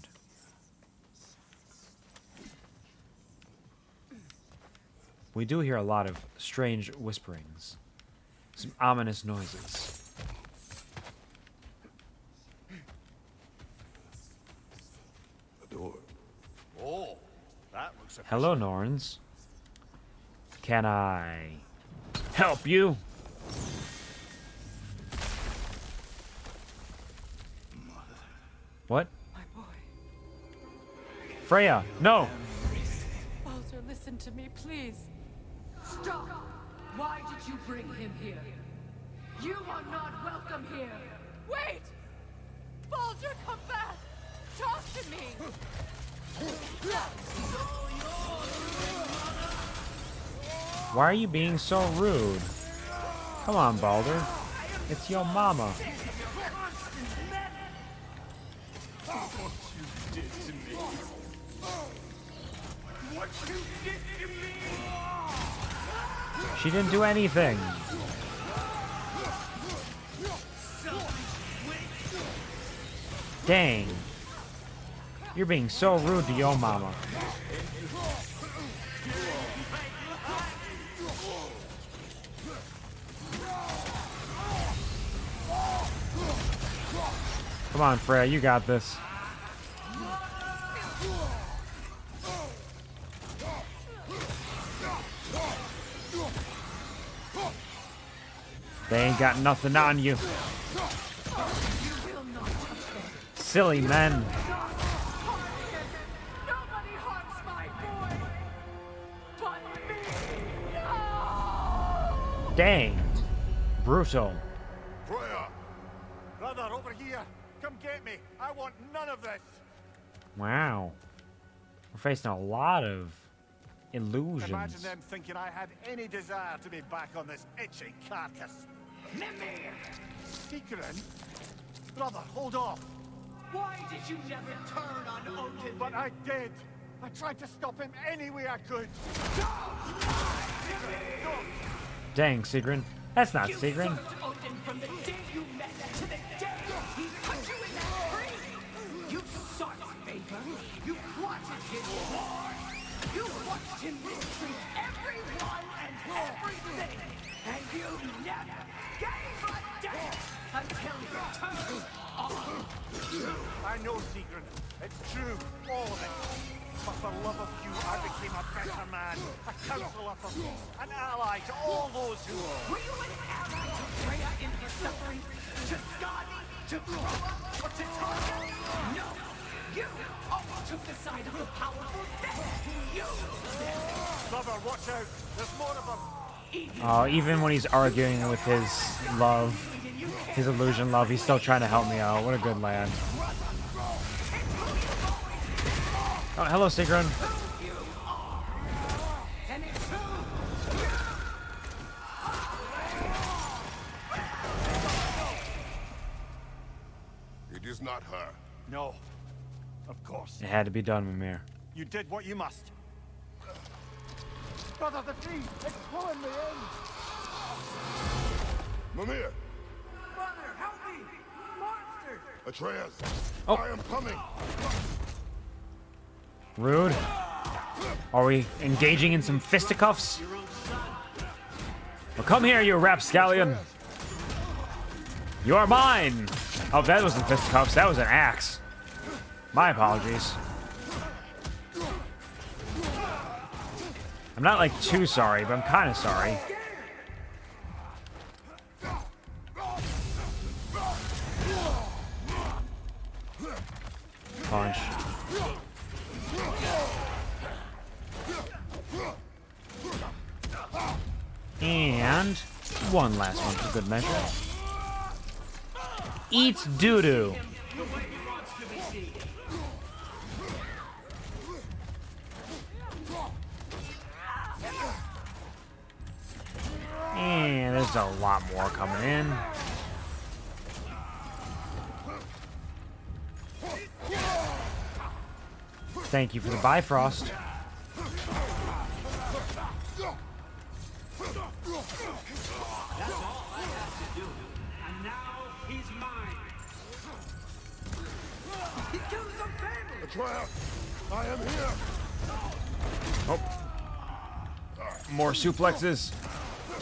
We do hear a lot of strange whisperings. Some ominous noises. A door. Oh, that looks official. Hello, Norns. Can I help you? What? My boy. Freya, no! Baldur, listen to me, please. Stop! Why did you bring him here? You are not welcome here. Wait! Baldur, come back! Talk to me! Why are you being so rude? Come on, Baldur. It's your mama. She didn't do anything. Dang. You're being so rude to your mama. Come on, Freya, you got this. They ain't got nothing on you. Silly men. Nobody harms my boy but me! Dang. Brutal. Freya! Brother, over here! Come get me! I want none of this! Wow. We're facing a lot of illusions. Imagine them thinking I had any desire to be back on this itchy carcass. Mimir! Secret? Brother, hold off! Why did you never turn on Odin? But I did! I tried to stop him any way I could! Dang, Sigrun. That's not Sigrun. Served Odin from the day you met to the day he put you in that tree! You sought his favor, you plotted his war, you watched him mistreat everyone and everything, and you never gave a damn until you turned on you! I know, Sigrun. It's true, all of it. But for love of you, I became a better man, a counselor for peace, an ally to all those who... Were you an ally to Freya in her suffering? To Skadi? To Groa? Or to Tarja? No! You always took the side of the powerful, then you them. Brother, watch out! There's more of them! Oh, even when he's arguing with his love, his illusion love, he's still trying to help me out. What a good lad. Oh, hello, Sigrun. It is not her. No. Of course. It had to be done, Mimir. You did what you must. Brother, the tree! It's pulling me in! Mimir! Mother, help me! Monster! Atreus! Oh. I am coming! Rude. Are we engaging in some fisticuffs? Well, come here, you rapscallion. You are mine. Oh, that wasn't fisticuffs. That was an axe. My apologies. I'm not, like, too sorry, but I'm kind of sorry. Punch. And one last one for good measure. Eats doo-doo. And there's a lot more coming in. Thank you for the Bifrost. Atreus! I am here! Oh. More suplexes.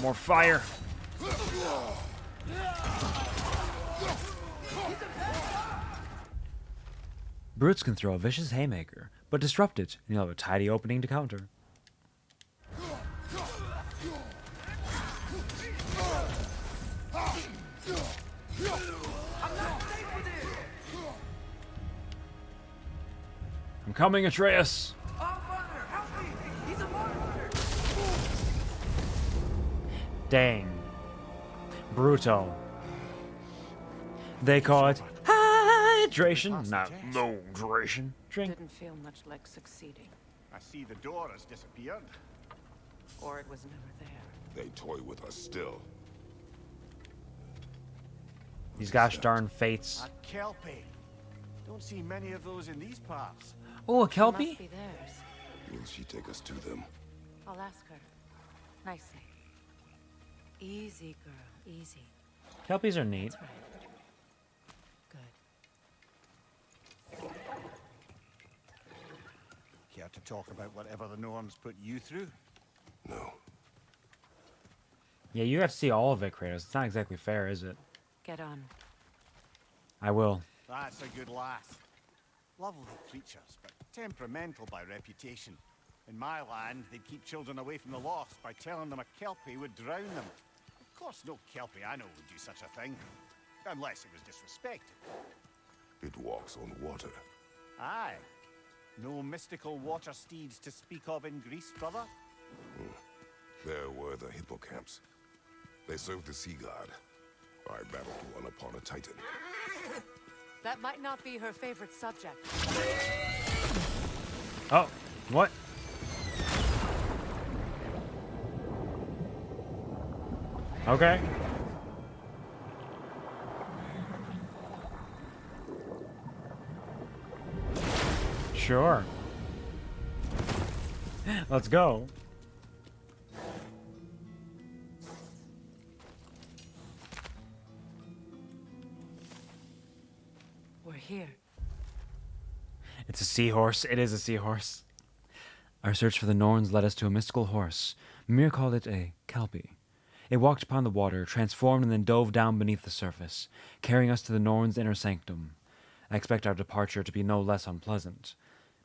More fire. Brutes can throw a vicious haymaker, but disrupt it, and you'll have a tidy opening to counter. I'm coming, Atreus! Dang. Brutal. They call it hydration, not no hydration. Drink. Didn't feel much like succeeding. I see the door has disappeared. Or it was never there. They toy with us still. These gosh darn fates. A kelpie. Don't see many of those in these parts. Oh, a Must kelpie? be theirs. Will she take us to them? I'll ask her. Nicely. Easy, girl. Easy. Kelpies are neat. That's right. Good. Care to talk about whatever the norms put you through? No. Yeah, you have to see all of it, Kratos. It's not exactly fair, is it? Get on. I will. That's a good lass. Lovely creatures, but temperamental by reputation. In my land, they'd keep children away from the lost by telling them a kelpie would drown them. Of course, no kelpie I know would do such a thing. Unless it was disrespected. It walks on water. Aye. No mystical water steeds to speak of in Greece, brother? There were the hippocamps. They serve the sea god. I battled one upon a titan. That might not be her favorite subject. Oh, what? Okay. Sure. Let's go. We're here. It's a seahorse. It is a seahorse. Our search for the Norns led us to a mystical horse. Mimir called it a kelpie. It walked upon the water, transformed, and then dove down beneath the surface, carrying us to the Norns' inner sanctum. I expect our departure to be no less unpleasant.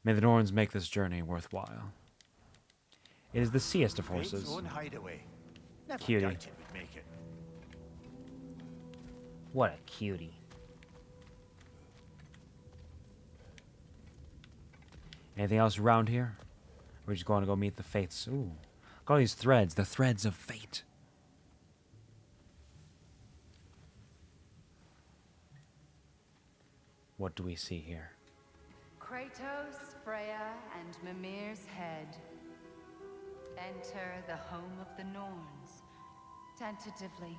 May the Norns make this journey worthwhile. It is the seest of horses. Fate's own hideaway. Never Cutie. doubted we'd make it. What a cutie. Anything else around here? We're just going to go meet the fates. Ooh. Look at all these threads. The threads of fate. What do we see here? Kratos, Freya, and Mimir's head. Enter the home of the Norns. Tentatively.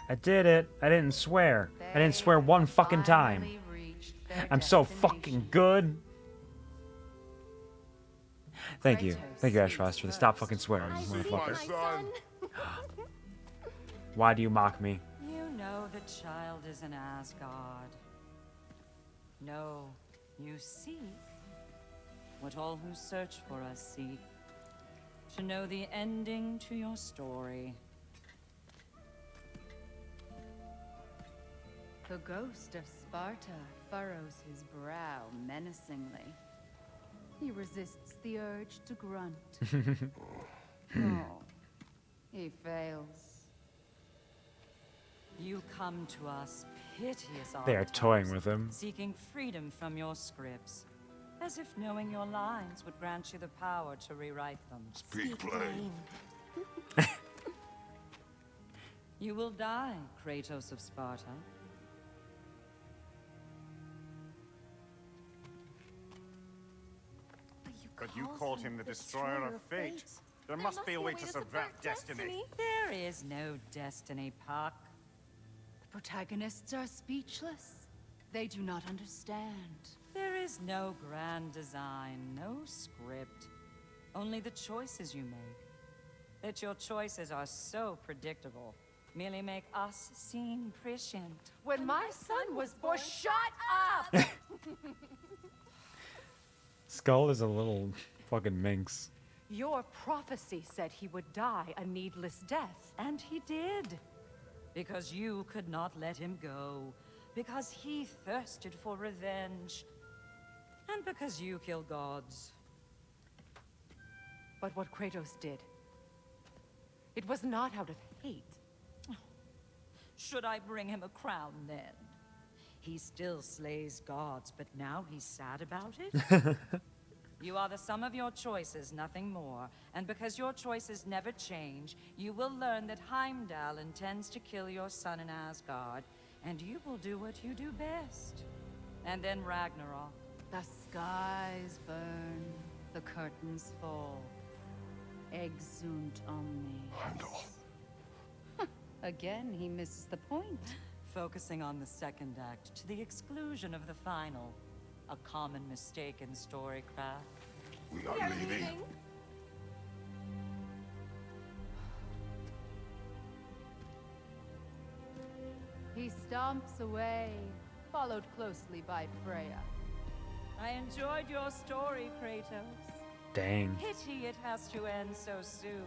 I did it. I didn't swear. I didn't swear one fucking time. I'm so fucking good. Thank you. Thank you, Ashfrost, for the stop fucking swearing, motherfucker. Why do you mock me? You know the child is an Asgard. No, you seek what all who search for us seek. To know the ending to your story. The ghost of Sparta furrows his brow menacingly. He resists the urge to grunt. Oh, he fails. You come to us piteous They are toying with him. seeking freedom from your scripts, as if knowing your lines would grant you the power to rewrite them. Speak plain. You will die, Kratos of Sparta. But you called him the destroyer of fate. There must be a way to subvert destiny. There is no destiny, Puck. The protagonists are speechless. They do not understand. There is no grand design, no script. Only the choices you make. That your choices are so predictable merely make us seem prescient. When my son was born, shut up! Skull is a little fucking minx. Your prophecy said he would die a needless death. And he did. Because you could not let him go. Because he thirsted for revenge. And because you kill gods. But what Kratos did, it was not out of hate. Should I bring him a crown then? He still slays gods, but now he's sad about it? You are the sum of your choices, nothing more. And because your choices never change, you will learn that Heimdall intends to kill your son in Asgard, and you will do what you do best. And then Ragnarok. The skies burn, the curtains fall. Exunt omnes. Heimdall. Again, he misses the point. Focusing on the second act to the exclusion of the final. A common mistake in storycraft. We are leaving. He stomps away, followed closely by Freya. I enjoyed your story, Kratos. Dang. Pity it has to end so soon.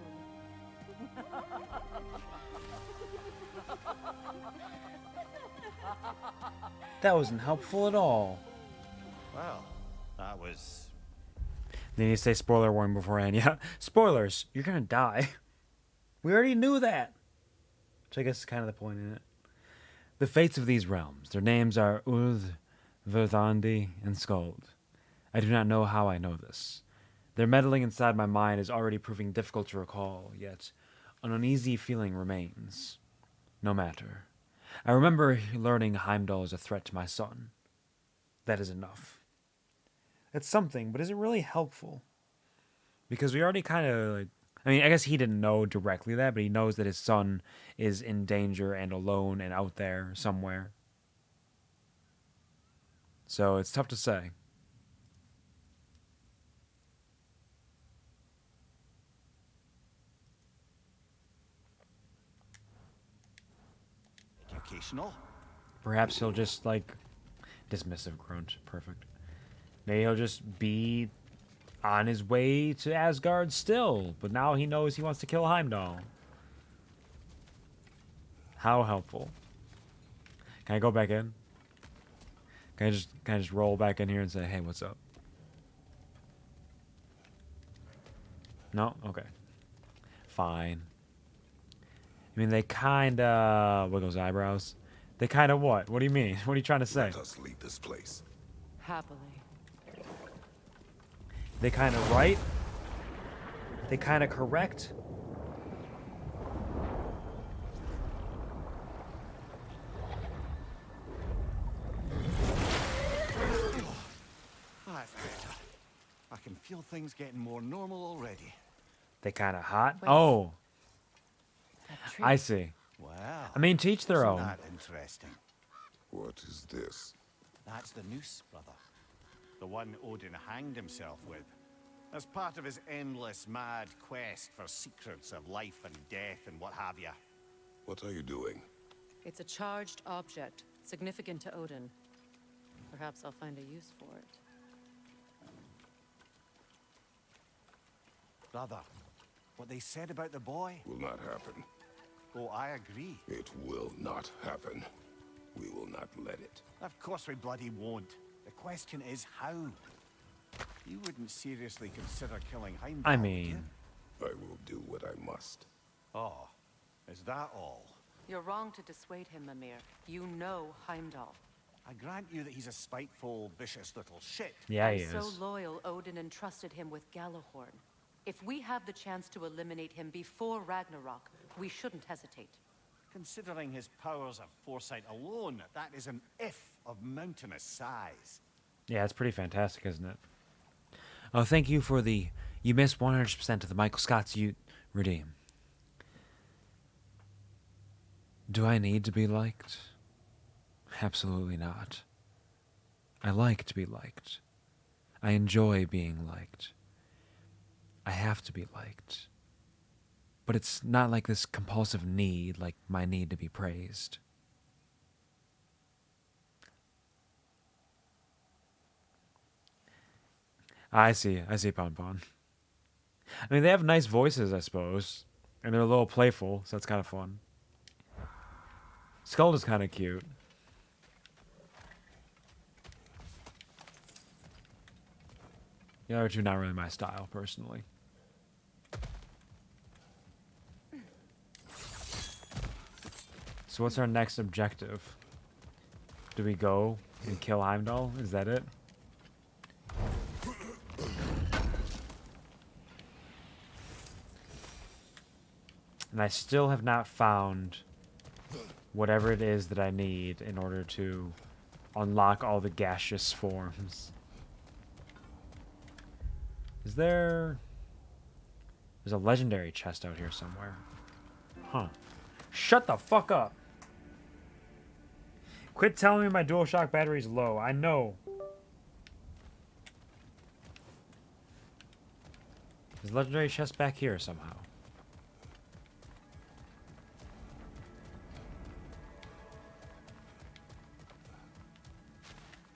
That wasn't helpful at all. Well, that was... Then you say spoiler warning beforehand. Yeah, spoilers. You're gonna die. We already knew that. Which I guess is kind of the point in it. The fates of these realms. Their names are Urd, Verdandi, and Skuld. I do not know how I know this. Their meddling inside my mind is already proving difficult to recall, yet an uneasy feeling remains. No matter. I remember learning Heimdall is a threat to my son. That is enough. It's something, but is it really helpful? Because we already kind of, like, I mean, I guess he didn't know directly that, but he knows that his son is in danger and alone and out there somewhere. So it's tough to say. Educational? Perhaps he'll just, like, dismissive grunt. Perfect. Maybe he'll just be on his way to Asgard still, but now he knows he wants to kill Heimdall. How helpful. Can I go back in? Can I just roll back in here and say, hey, what's up? No? Okay. Fine. I mean, they kinda wiggle his eyebrows. They kinda what? What do you mean? What are you trying to say? Let us leave this place. Happily. They kinda right? They kinda correct? That's better. I can feel things getting more normal already. They kinda hot? Wait. Oh. That I tree. see. Well, I mean, to each their isn't own. that interesting? What is this? That's the noose, brother. The one Odin hanged himself with. As part of his endless, mad quest for secrets of life and death and what have you. What are you doing? It's a charged object, significant to Odin. Perhaps I'll find a use for it. Brother, what they said about the boy? Will not happen. Oh, I agree. It will not happen. We will not let it. Of course we bloody won't. The question is how. You wouldn't seriously consider killing Heimdall, I would mean... you? I will do what I must. Oh, is that all? You're wrong to dissuade him, Mimir. You know Heimdall. I grant you that he's a spiteful, vicious little shit. Yeah, he And is. so loyal, Odin entrusted him with Gjallarhorn. If we have the chance to eliminate him before Ragnarok, we shouldn't hesitate. Considering his powers of foresight alone, that is an if of mountainous size. Yeah, it's pretty fantastic, isn't it? Oh, thank you for the... You missed 100% of the Michael Scott's you redeem. Do I need to be liked? Absolutely not. I like to be liked. I enjoy being liked. I have to be liked. But it's not like this compulsive need, like my need to be praised. I see, Pon Pon. I mean, they have nice voices, I suppose. And they're a little playful, so that's kind of fun. Skull is kind of cute. The other two, not really my style, personally. So what's our next objective? Do we go and kill Heimdall? Is that it? And I still have not found whatever it is that I need in order to unlock all the gaseous forms. Is there... There's a legendary chest out here somewhere. Huh. Shut the fuck up! Quit telling me my DualShock battery's low. I know. There's a legendary chest back here somehow.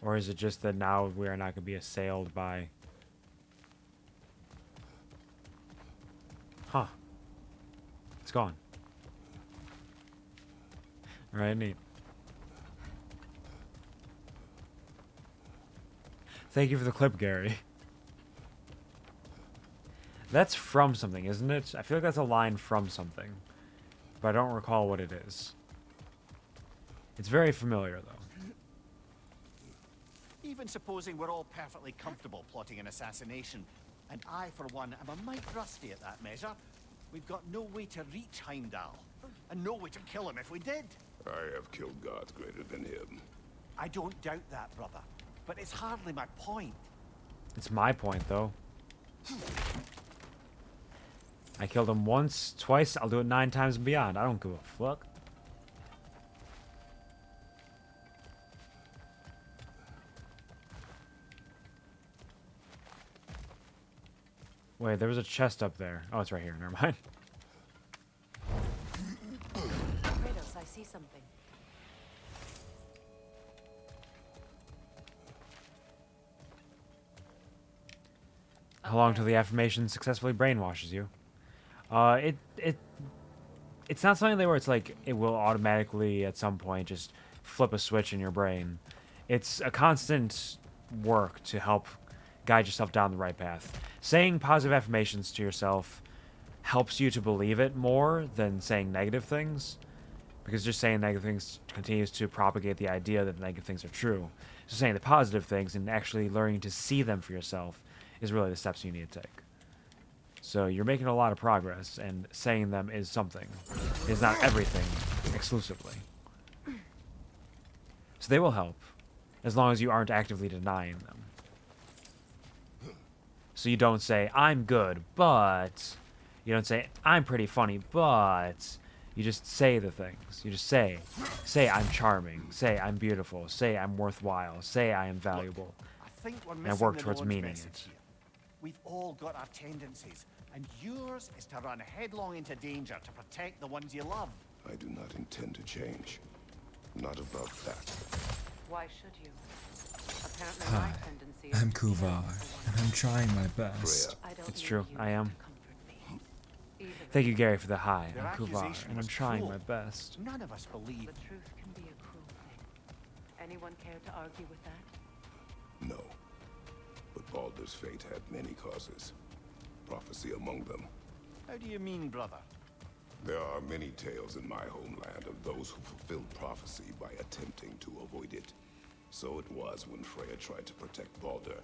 Or is it just that now we are not going to be assailed by... Huh. It's gone. Alright, neat. Thank you for the clip, Gary. That's from something, isn't it? I feel like that's a line from something. But I don't recall what it is. It's very familiar, though. Even supposing we're all perfectly comfortable plotting an assassination, And I, for one, am a mite rusty at that measure. We've got no way to reach Heimdall, and no way to kill him if we did. I have killed gods greater than him. I don't doubt that, brother. But it's hardly my point. It's my point, though. I killed him once, twice, I'll do it 9 times and beyond. I don't give a fuck. Wait, there was a chest up there. Oh, it's right here. Never mind. Kratos, I see something. How long till the affirmation successfully brainwashes you? It's not something where it's like it will automatically at some point just flip a switch in your brain. It's a constant work to help guide yourself down the right path. Saying positive affirmations to yourself helps you to believe it more than saying negative things, because just saying negative things continues to propagate the idea that the negative things are true. So saying the positive things and actually learning to see them for yourself is really the steps you need to take. So you're making a lot of progress, and saying them is something. It's not everything exclusively. So they will help, as long as you aren't actively denying them. So you don't say, I'm good, but... You don't say, I'm pretty funny, but... You just say the things. You just say. Say, I'm charming. Say, I'm beautiful. Say, I'm worthwhile. Say, I am valuable. I think we're And missing work the towards Lord's meaning message it. here. We've all got our tendencies, and yours is to run headlong into danger to protect the ones you love. I do not intend to change. Not about that. Why should you? Apparently Hi, my tendency is I'm to kill Kuvar, and I'm trying my best. I don't It's need true, you I am. to comfort me. Either Thank you, Gary, for the hi. Their I'm Kuvar, accusation and I'm was trying cruel. my best. None of us believe. The truth can be a cruel thing. Anyone care to argue with that? No. But Baldur's fate had many causes. Prophecy among them. How do you mean, brother? There are many tales in my homeland of those who fulfilled prophecy by attempting to avoid it. So it was when Freya tried to protect Baldur.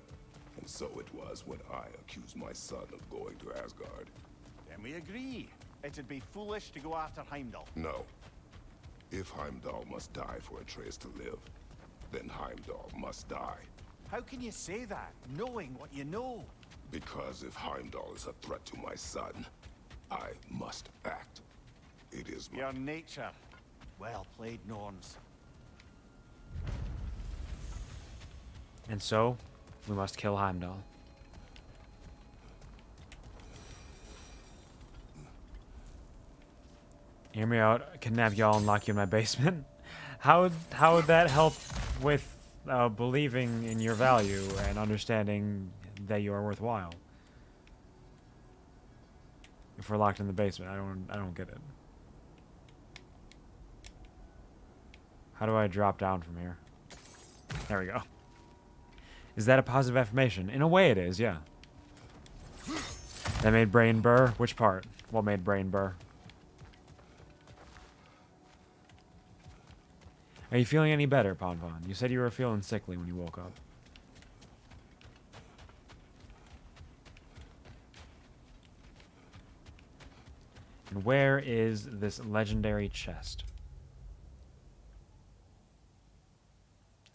And so it was when I accused my son of going to Asgard. Then we agree. It'd be foolish to go after Heimdall. No. If Heimdall must die for Atreus to live, then Heimdall must die. How can you say that, knowing what you know? Because if Heimdall is a threat to my son, I must act. It is my... Your nature. Well played, Norns. And so, we must kill Heimdall. Hear me out. Kidnap y'all and lock you in my basement. How would that help with believing in your value and understanding that you are worthwhile? If we're locked in the basement, I don't get it. How do I drop down from here? There we go. Is that a positive affirmation? In a way it is, yeah. That made brain burr? Which part? What made brain burr? Are you feeling any better, Pon Pon? You said you were feeling sickly when you woke up. And where is this legendary chest?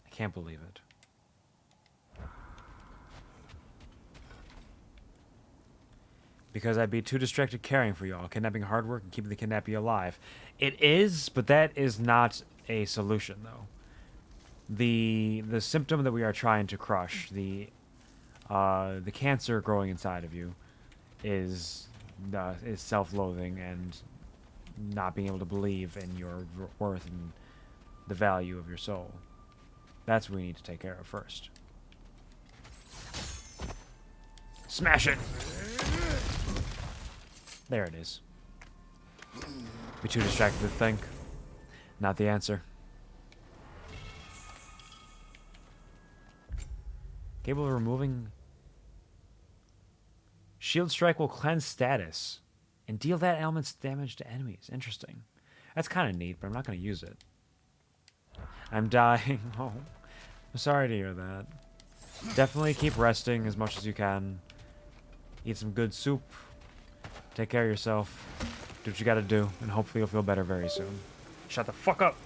I can't believe it. Because I'd be too distracted caring for y'all, kidnapping hard work and keeping the kidnappee alive. It is, but that is not a solution, though. The symptom that we are trying to crush, the cancer growing inside of you, is self-loathing and not being able to believe in your worth and the value of your soul. That's what we need to take care of first. Smash it! There it is. Be too distracted to think. Not the answer. Capable of removing... Shield strike will cleanse status and deal that element's damage to enemies. Interesting. That's kind of neat, but I'm not going to use it. I'm dying. Oh, I'm sorry to hear that. Definitely keep resting as much as you can. Eat some good soup. Take care of yourself. Do what you gotta do, and hopefully you'll feel better very soon. Shut the fuck up!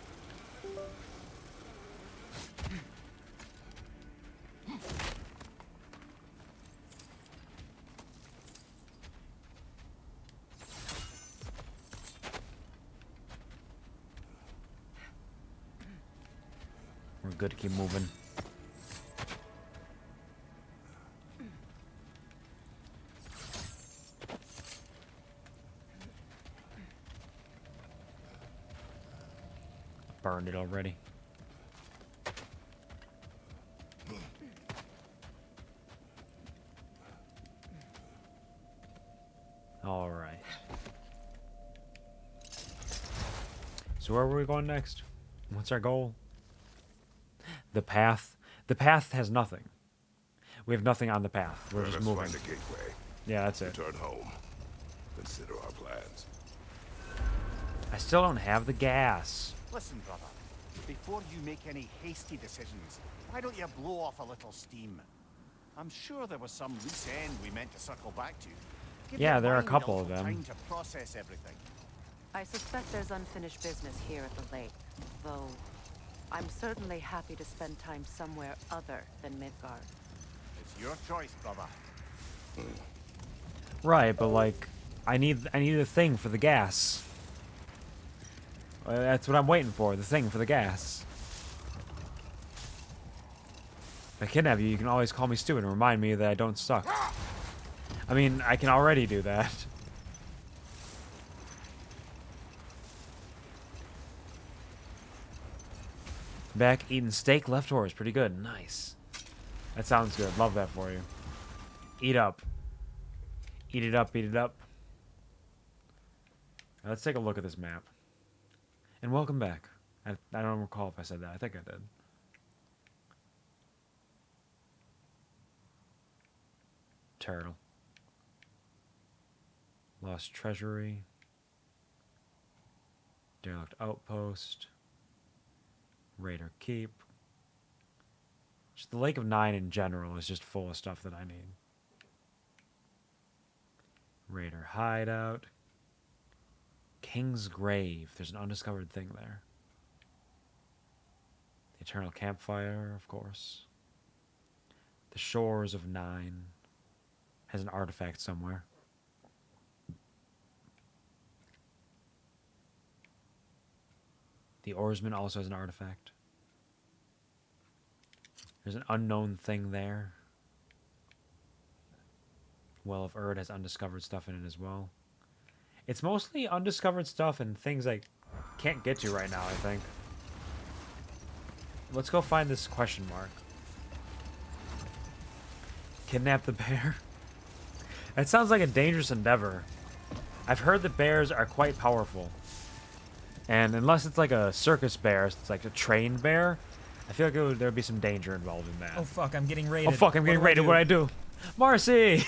We're good to keep moving. Burned it already. All right. So where are we going next? What's our goal? The path. The path has nothing. We have nothing on the path. We're just moving. Let's find a gateway. Yeah, that's it. Return home. Consider our plans. I still don't have the gas. Listen, brother. Before you make any hasty decisions, why don't you blow off a little steam? I'm sure there was some loose end we meant to circle back to. Give Yeah, your there are a mind couple little of them. Time to process everything. I suspect there's unfinished business here at the lake, though I'm certainly happy to spend time somewhere other than Midgard. It's your choice, brother. Right, but like, I need a thing for the gas. That's what I'm waiting for, the thing for the gas. If I kidnap you, you can always call me stupid and remind me that I don't suck. I mean, I can already do that. Back eating steak leftovers, pretty good. Nice. That sounds good. Love that for you. Eat up. Eat it up, eat it up. Now, let's take a look at this map. And welcome back. I don't recall if I said that. I think I did. Turtle. Lost Treasury. Derelict Outpost. Raider Keep. Just the Lake of Nine in general is just full of stuff that I need. Raider Hideout. King's Grave. There's an undiscovered thing there. The Eternal Campfire, of course. The Shores of Nine. Has an artifact somewhere. The Oarsman also has an artifact. There's an unknown thing there. Well of Erd has undiscovered stuff in it as well. It's mostly undiscovered stuff and things I can't get to right now, I think. Let's go find this question mark. Kidnap the bear? That sounds like a dangerous endeavor. I've heard that bears are quite powerful. And unless it's like a circus bear, it's like a trained bear, I feel like there would be some danger involved in that. Oh fuck, I'm getting raided. Oh fuck, I'm getting raided. What'd I do? Marcy!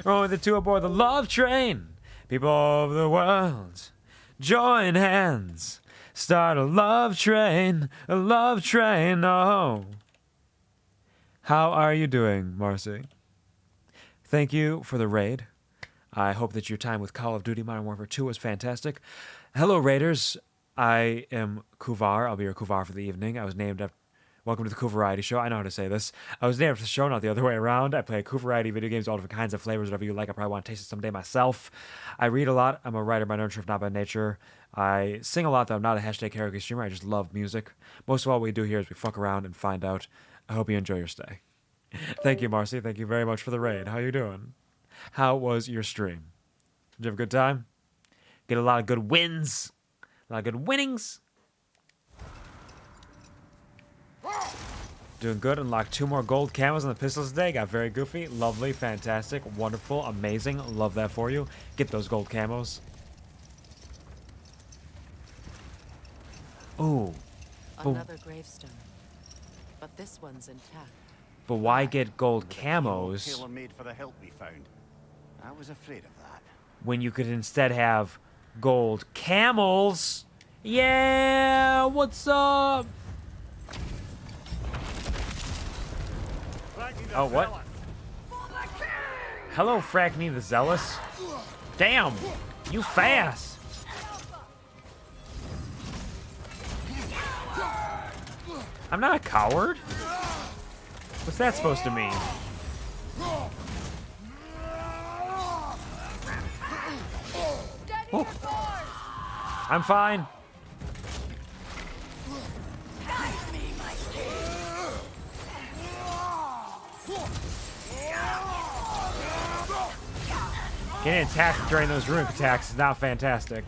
Rowing with the two aboard the love train. People of the world, join hands. Start a love train, oh. How are you doing, Marcy? Thank you for the raid. I hope that your time with Call of Duty Modern Warfare 2 was fantastic. Hello, Raiders. I am Quvar. I'll be your Quvar for the evening. I was named after... Welcome to the QuvarTV show. I know how to say this. I was named after the show, not the other way around. I play QuvarTV video games, all different kinds of flavors, whatever you like. I probably want to taste it someday myself. I read a lot. I'm a writer by nurture, if not by nature. I sing a lot, though. I'm not a hashtag karaoke streamer. I just love music. Most of all we do here is we fuck around and find out. I hope you enjoy your stay. Thank you, Marcy. Thank you very much for the raid. How you doing? How was your stream? Did you have a good time? Get a lot of good wins? A lot of good winnings? Doing good. Unlocked 2 more gold camos on the pistols today. Got very goofy. Lovely. Fantastic. Wonderful. Amazing. Love that for you. Get those gold camos. Ooh. Another gravestone. But this one's intact. But why get gold Tailor camos made for the hilt we found. I was afraid of that. when you could instead have gold camels? Yeah, what's up? Oh, what? Hello, Frackney the Zealous. Damn, you fast. I'm not a coward. What's that supposed to mean? Oh. I'm fine. Getting attacked during those runic attacks is not fantastic.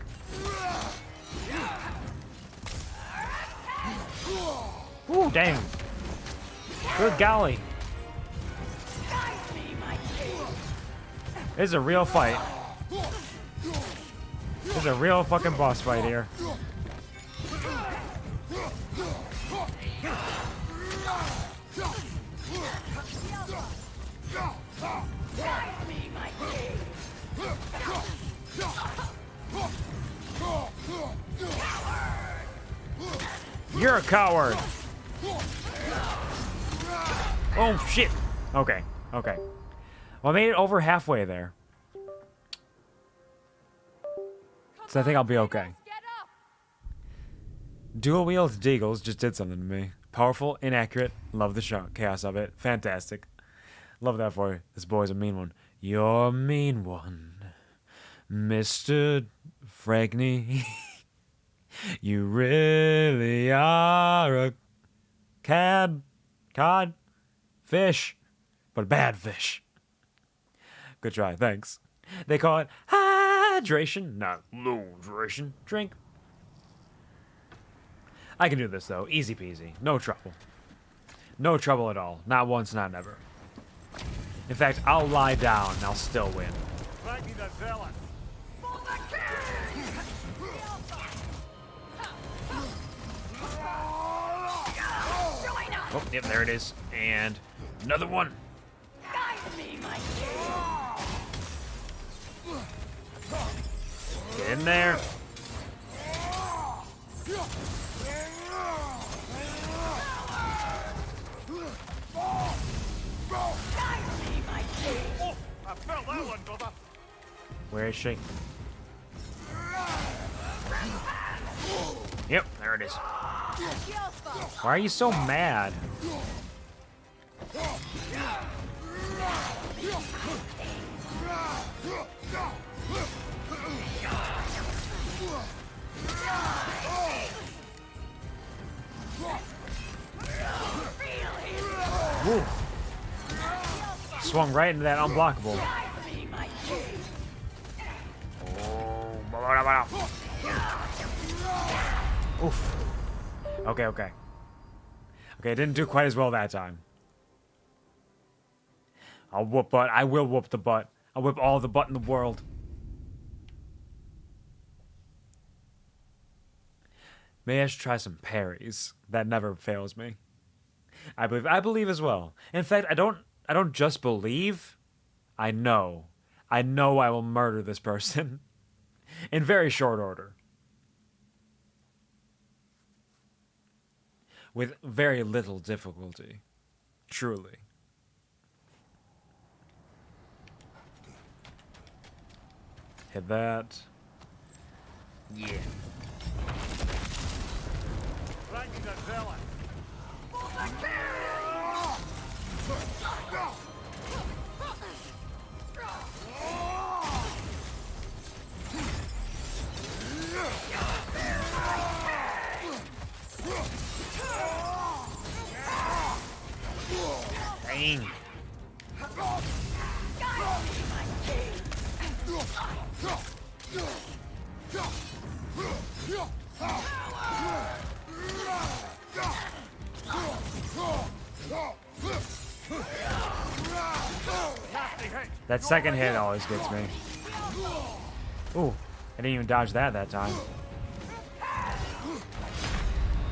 Ooh, damn. Good golly. This is a real fight. This is a real fucking boss fight here. You're a coward. Oh shit. Okay, okay. Well, I made it over halfway there. So I think I'll be okay. Dual wield deagles just did something to me. Powerful, inaccurate, love the chaos of it. Fantastic. Love that for you. This boy's a mean one. You're a mean one, Mr. Fragney. You really are a cod fish, but a bad fish. Good try, thanks. They call it hydration, not hydration. Drink. I can do this though, easy peasy, no trouble. No trouble at all, not once, not never. In fact, I'll lie down and I'll still win. Oh, yep, there it is. And another one. Get in there. Where is she? Yep, there it is. Why are you so mad? Woo. Swung right into that unblockable. Oof. Okay, okay. Okay, it didn't do quite as well that time. I'll whoop butt. I will whoop the butt. I'll whip all the butt in the world. Maybe I should try some parries. That never fails me. I believe as well. In fact, I don't just believe. I know. I know I will murder this person. In very short order. With very little difficulty. Truly. Hit that. Yeah. Dang. That second hit always gets me. Ooh, I didn't even dodge that time.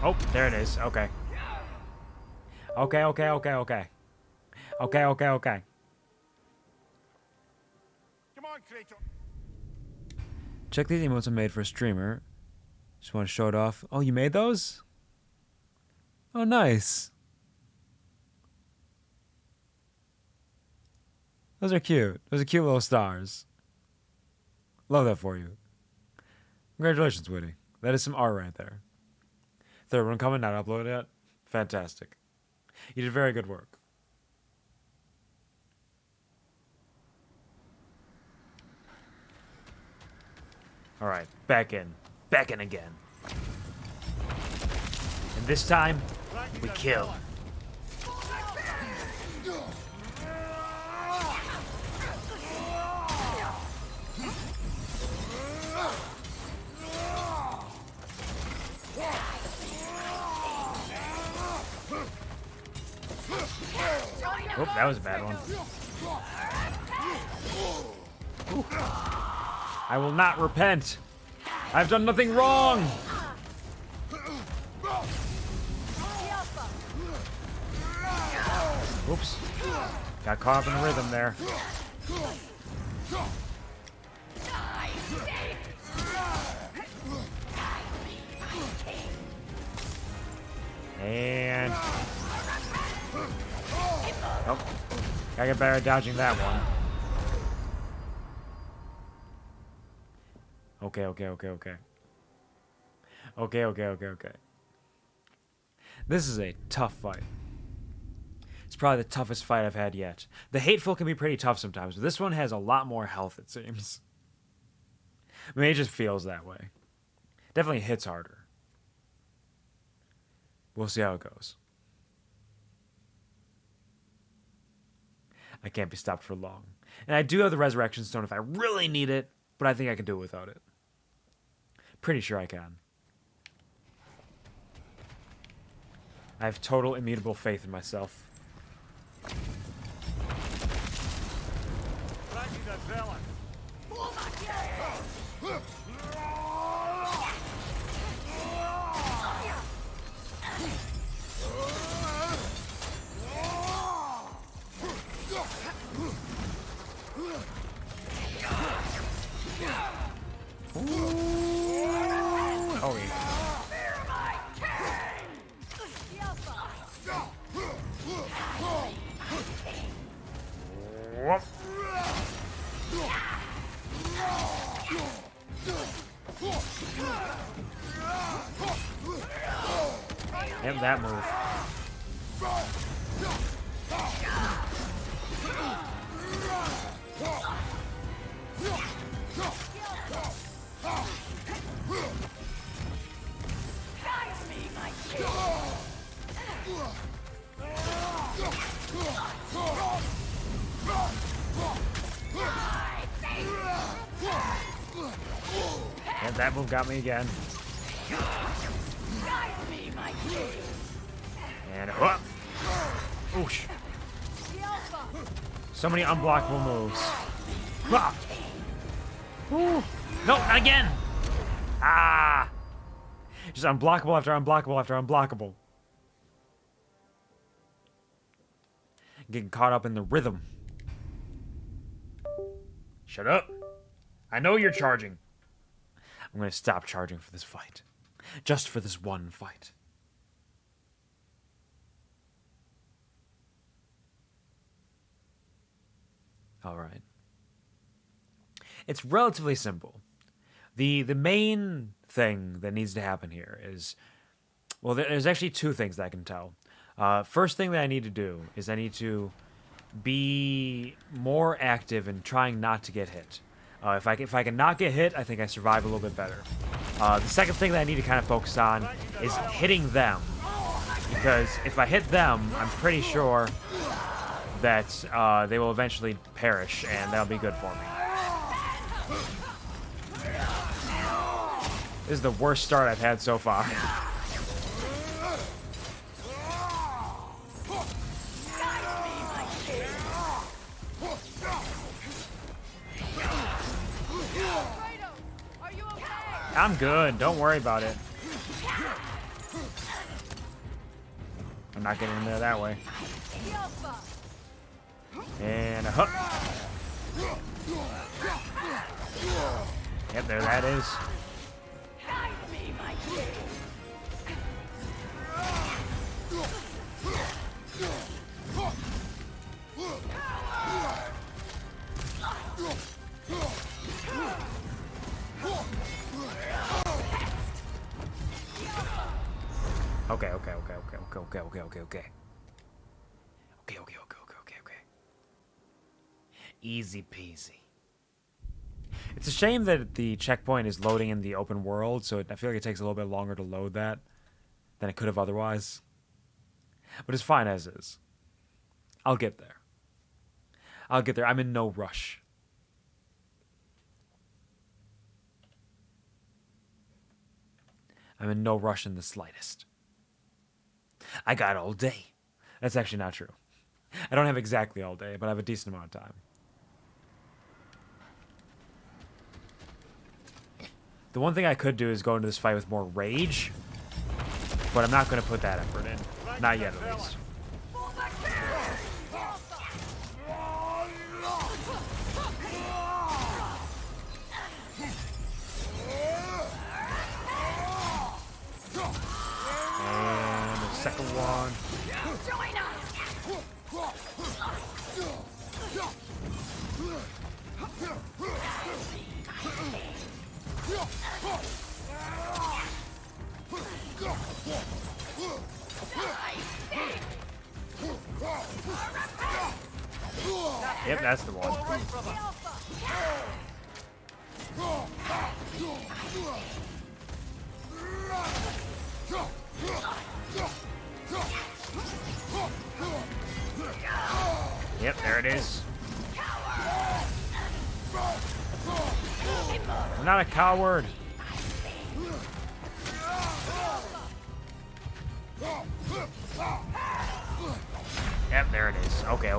Oh, there it is. Okay. Okay. Come on, Kratos. Check these emotes I made for a streamer. Just want to show it off. Oh, you made those? Oh, nice. Those are cute. Those are cute little stars. Love that for you. Congratulations, Woody. That is some art right there. Third one coming, not uploaded yet. Fantastic. You did very good work. Alright, back in. Back in again. And this time, we kill. Oh, that was a bad one. Ooh. I will not repent. I've done nothing wrong. Oops. Got caught up in the rhythm there. And... oh. Gotta get better at dodging that one. Okay. Okay. This is a tough fight. It's probably the toughest fight I've had yet. The Hateful can be pretty tough sometimes, but this one has a lot more health, it seems. I mean, it just feels that way. Definitely hits harder. We'll see how it goes. I can't be stopped for long. And I do have the Resurrection Stone if I really need it, but I think I can do it without it. Pretty sure I can. I have total immutable faith in myself. Oh, yeah. Whoop. Yep, that move. And that move got me again. And whoop. Oosh. So many unblockable moves. Ah. Ooh. No, not again. Ah. Just unblockable after unblockable after unblockable. Getting caught up in the rhythm. Shut up. I know you're charging. I'm going to stop charging for this fight. Just for this one fight. Alright. It's relatively simple. The main thing that needs to happen here is... well, there's actually two things that I can tell. First thing that I need to do is I need to be more active in trying not to get hit. If I can not get hit, I think I survive a little bit better. The second thing that I need to kind of focus on is hitting them. Because if I hit them, I'm pretty sure that they will eventually perish, and that'll be good for me. This is the worst start I've had so far. I'm good. Don't worry about it. I'm not getting in there that way. And a hook. Yep, there that is. Okay. Okay. Easy peasy. It's a shame that the checkpoint is loading in the open world, so I feel like it takes a little bit longer to load that than it could have otherwise. But it's fine as is. I'll get there. I'm in no rush. I'm in no rush in the slightest. I got all day. That's actually not true. I don't have exactly all day, but I have a decent amount of time. The one thing I could do is go into this fight with more rage, but I'm not going to put that effort in. Not yet, at least. And the second one. Join us! Yep, that's the one. Yep, there it is. I'm not a coward. Yep, there it is. Okay.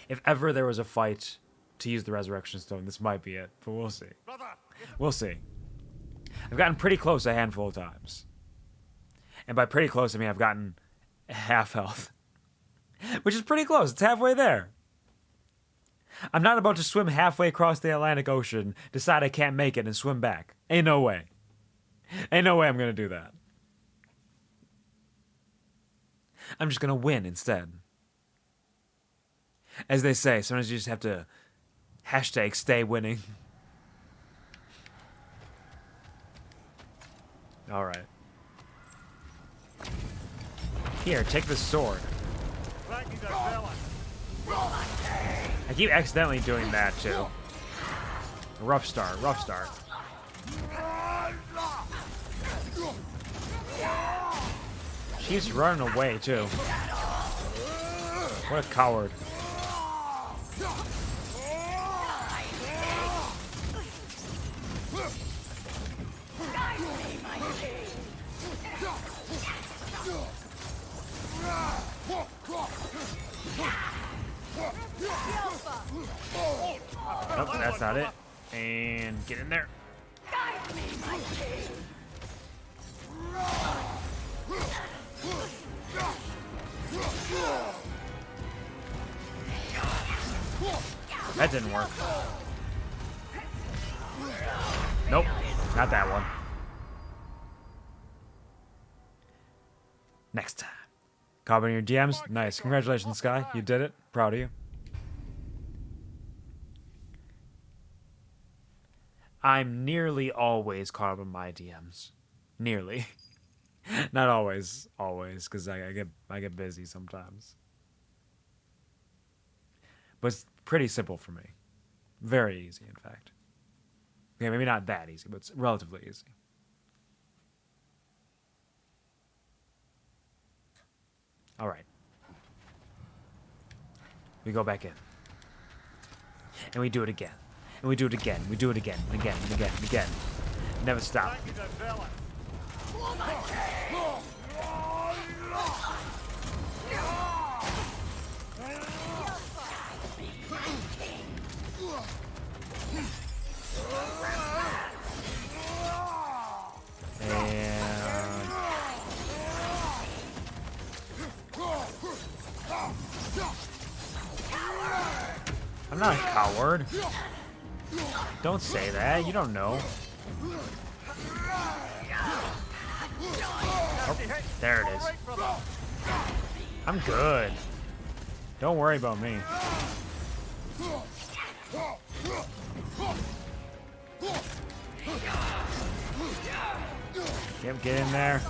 If ever there was a fight to use the Resurrection Stone, this might be it, but we'll see. We'll see. I've gotten pretty close a handful of times. And by pretty close, I mean I've gotten half health. Which is pretty close. It's halfway there. I'm not about to swim halfway across the Atlantic Ocean, decide I can't make it, and swim back. Ain't no way. Ain't no way I'm going to do that. I'm just going to win instead. As they say, sometimes you just have to hashtag stay winning. Alright. Here, take this sword. I keep accidentally doing that too. Rough start. She's running away too. What a coward. Nope, that's not it. And get in there. That didn't work. Nope, not that one. Next time. Caught in your DMs? Nice. Congratulations, Sky. You did it. Proud of you. I'm nearly always caught up in my DMs. Nearly. Not always, because I get busy sometimes. But it's pretty simple for me. Very easy, in fact. Okay, maybe not that easy, but it's relatively easy. All right. We go back in. And we do it again. And we do it again. We do it again. And again. And again. And again. Never stop. I'm not a coward. Don't say that. You don't know. Oh, there it is. I'm good. Don't worry about me. Yep, get in there.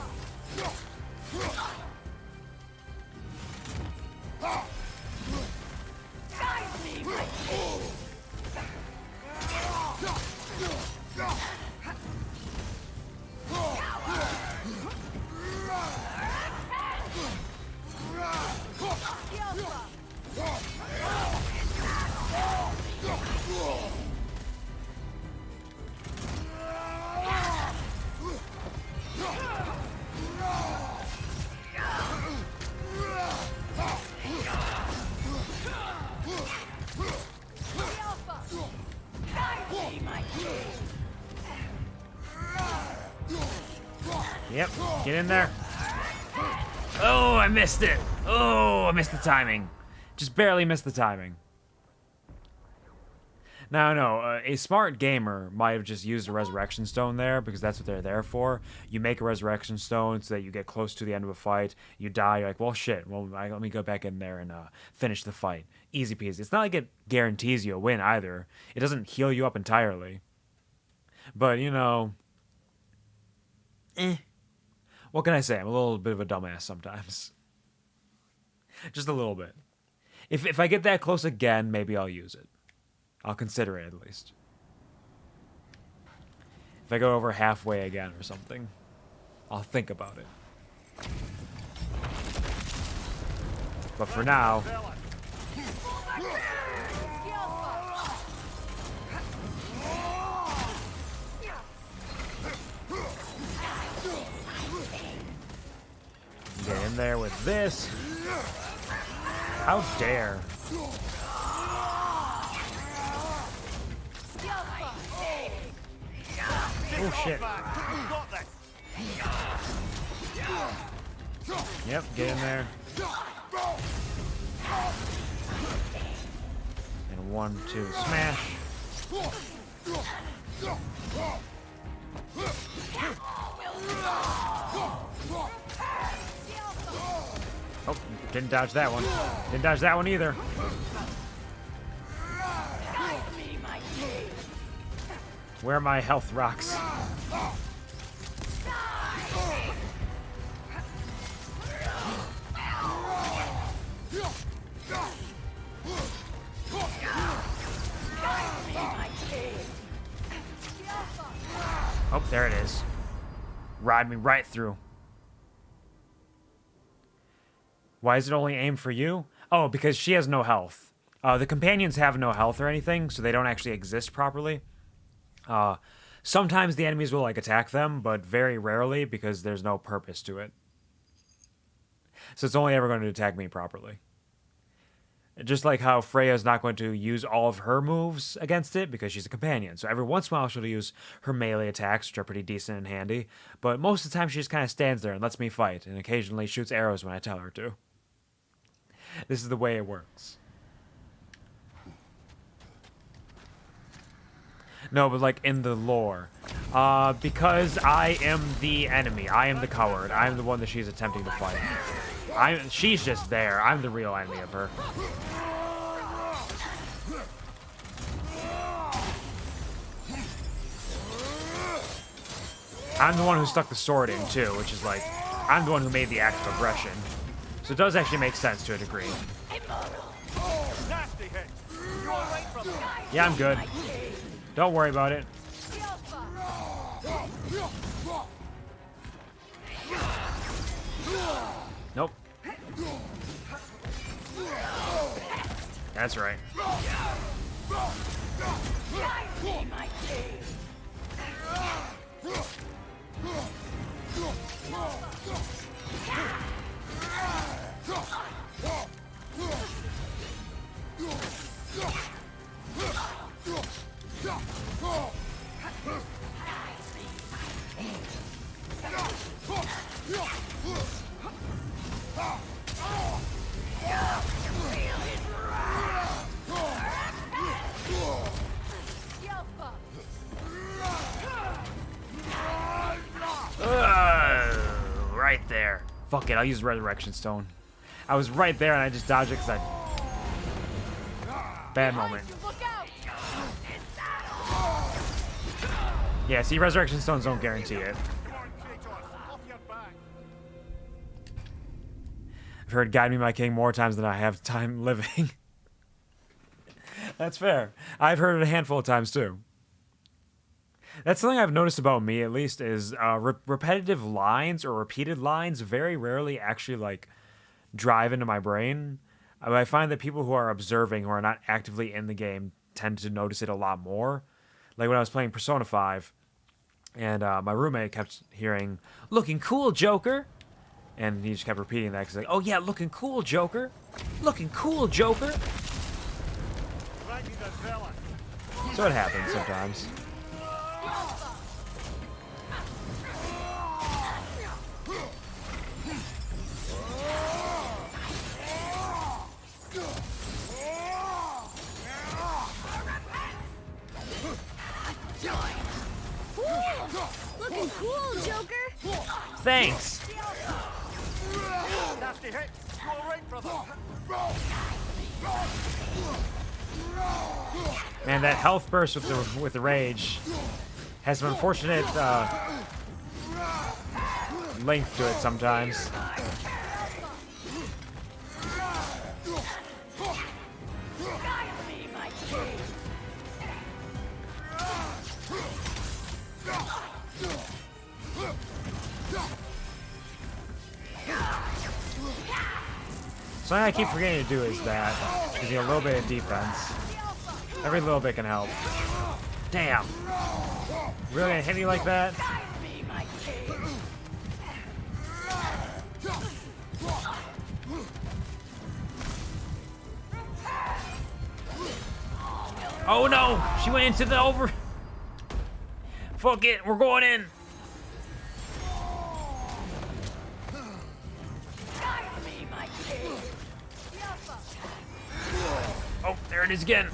Yep, get in there. Oh, I missed it. Oh, I missed the timing. Just barely missed the timing. Now, no, a smart gamer might have just used a resurrection stone there because that's what they're there for. You make a resurrection stone so that you get close to the end of a fight. You die, you're like, well, shit. Well, let me go back in there and finish the fight. Easy peasy. It's not like it guarantees you a win either. It doesn't heal you up entirely. But, you know, what can I say? I'm a little bit of a dumbass sometimes. Just a little bit. If I get that close again, maybe I'll use it. I'll consider it, at least. If I go over halfway again or something, I'll think about it. But for now... Get in there with this. How dare. Oh shit. Yep, get in there. And 1, 2, smash. Oh, didn't dodge that one. Didn't dodge that one either. Where are my health rocks? Oh, there it is. Ride me right through. Why is it only aimed for you? Oh, because she has no health. The companions have no health or anything, so they don't actually exist properly. Sometimes the enemies will like attack them, but very rarely because there's no purpose to it. So it's only ever going to attack me properly. Just like how Freya's not going to use all of her moves against it because she's a companion. So every once in a while she'll use her melee attacks, which are pretty decent and handy. But most of the time she just kind of stands there and lets me fight, and occasionally shoots arrows when I tell her to. This is the way it works. No, but like in the lore. Because I am the enemy. I am the coward. I am the one that she's attempting to fight. She's just there. I'm the real enemy of her. I'm the one who stuck the sword in too, which is like, I'm the one who made the act of aggression. So it does actually make sense to a degree. Yeah, I'm good. Don't worry about it. Nope. That's right. Right there. Fuck it, I'll use Resurrection Stone. I was right there and I just dodged it because bad moment. Yeah, see, Resurrection Stones don't guarantee it. heard "Guide Me, My King" more times than I have time living. That's fair. I've heard it a handful of times too. That's something I've noticed about me, at least, is repetitive lines or repeated lines very rarely actually like drive into my brain. I find that people who are observing, who are not actively in the game, tend to notice it a lot more. Like when I was playing Persona 5, and my roommate kept hearing, "Looking cool, Joker," and he just kept repeating that because like, "Oh yeah, looking cool, Joker, looking cool, Joker." So it happens sometimes. Looking cool, Joker. Thanks. Nasty hit. You all right, brother? Man, that health burst with the rage has some unfortunate length to it sometimes. Something I keep forgetting to do is that, because you get a little bit of defense. Every little bit can help. Damn. Really gonna hit me like that? Oh no! She went into the over... Fuck it, we're going in! Oh, there it is again.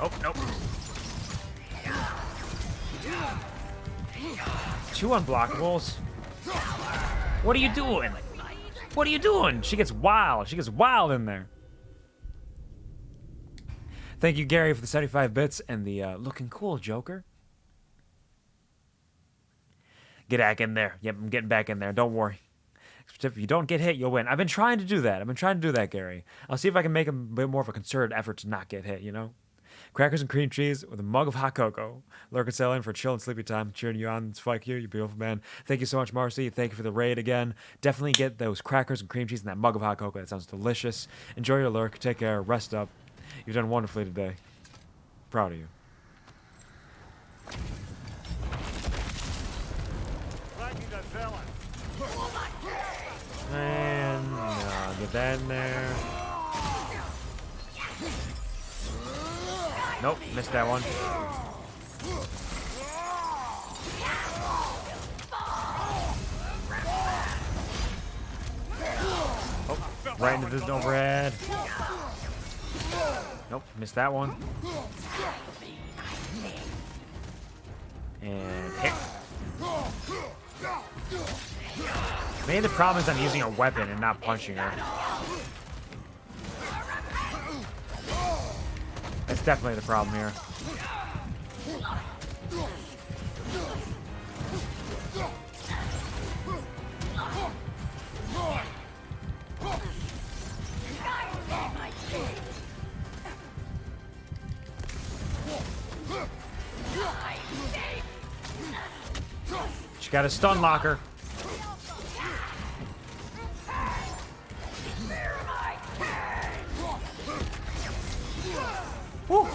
Oh, nope. 2 unblockables. What are you doing? What are you doing? She gets wild. She gets wild in there. Thank you, Gary, for the 75 bits and the looking cool, Joker. Get back in there. Yep, I'm getting back in there. Don't worry. If you don't get hit, you'll win. I've been trying to do that. Gary. I'll see if I can make a bit more of a concerted effort to not get hit, you know? Crackers and cream cheese with a mug of hot cocoa. Lurk and sell in for chill and sleepy time. Cheering you on. It's Spike here, you beautiful man. Thank you so much, Marcy. Thank you for the raid again. Definitely get those crackers and cream cheese and that mug of hot cocoa. That sounds delicious. Enjoy your lurk. Take care. Rest up. You've done wonderfully today. Proud of you. And get that in there. Nope, missed that one. Oh, right into this overhead. Nope, missed that one. And hit. Maybe the problem is I'm using a weapon and not punching her. That's definitely the problem here. She got a stun locker. Woo.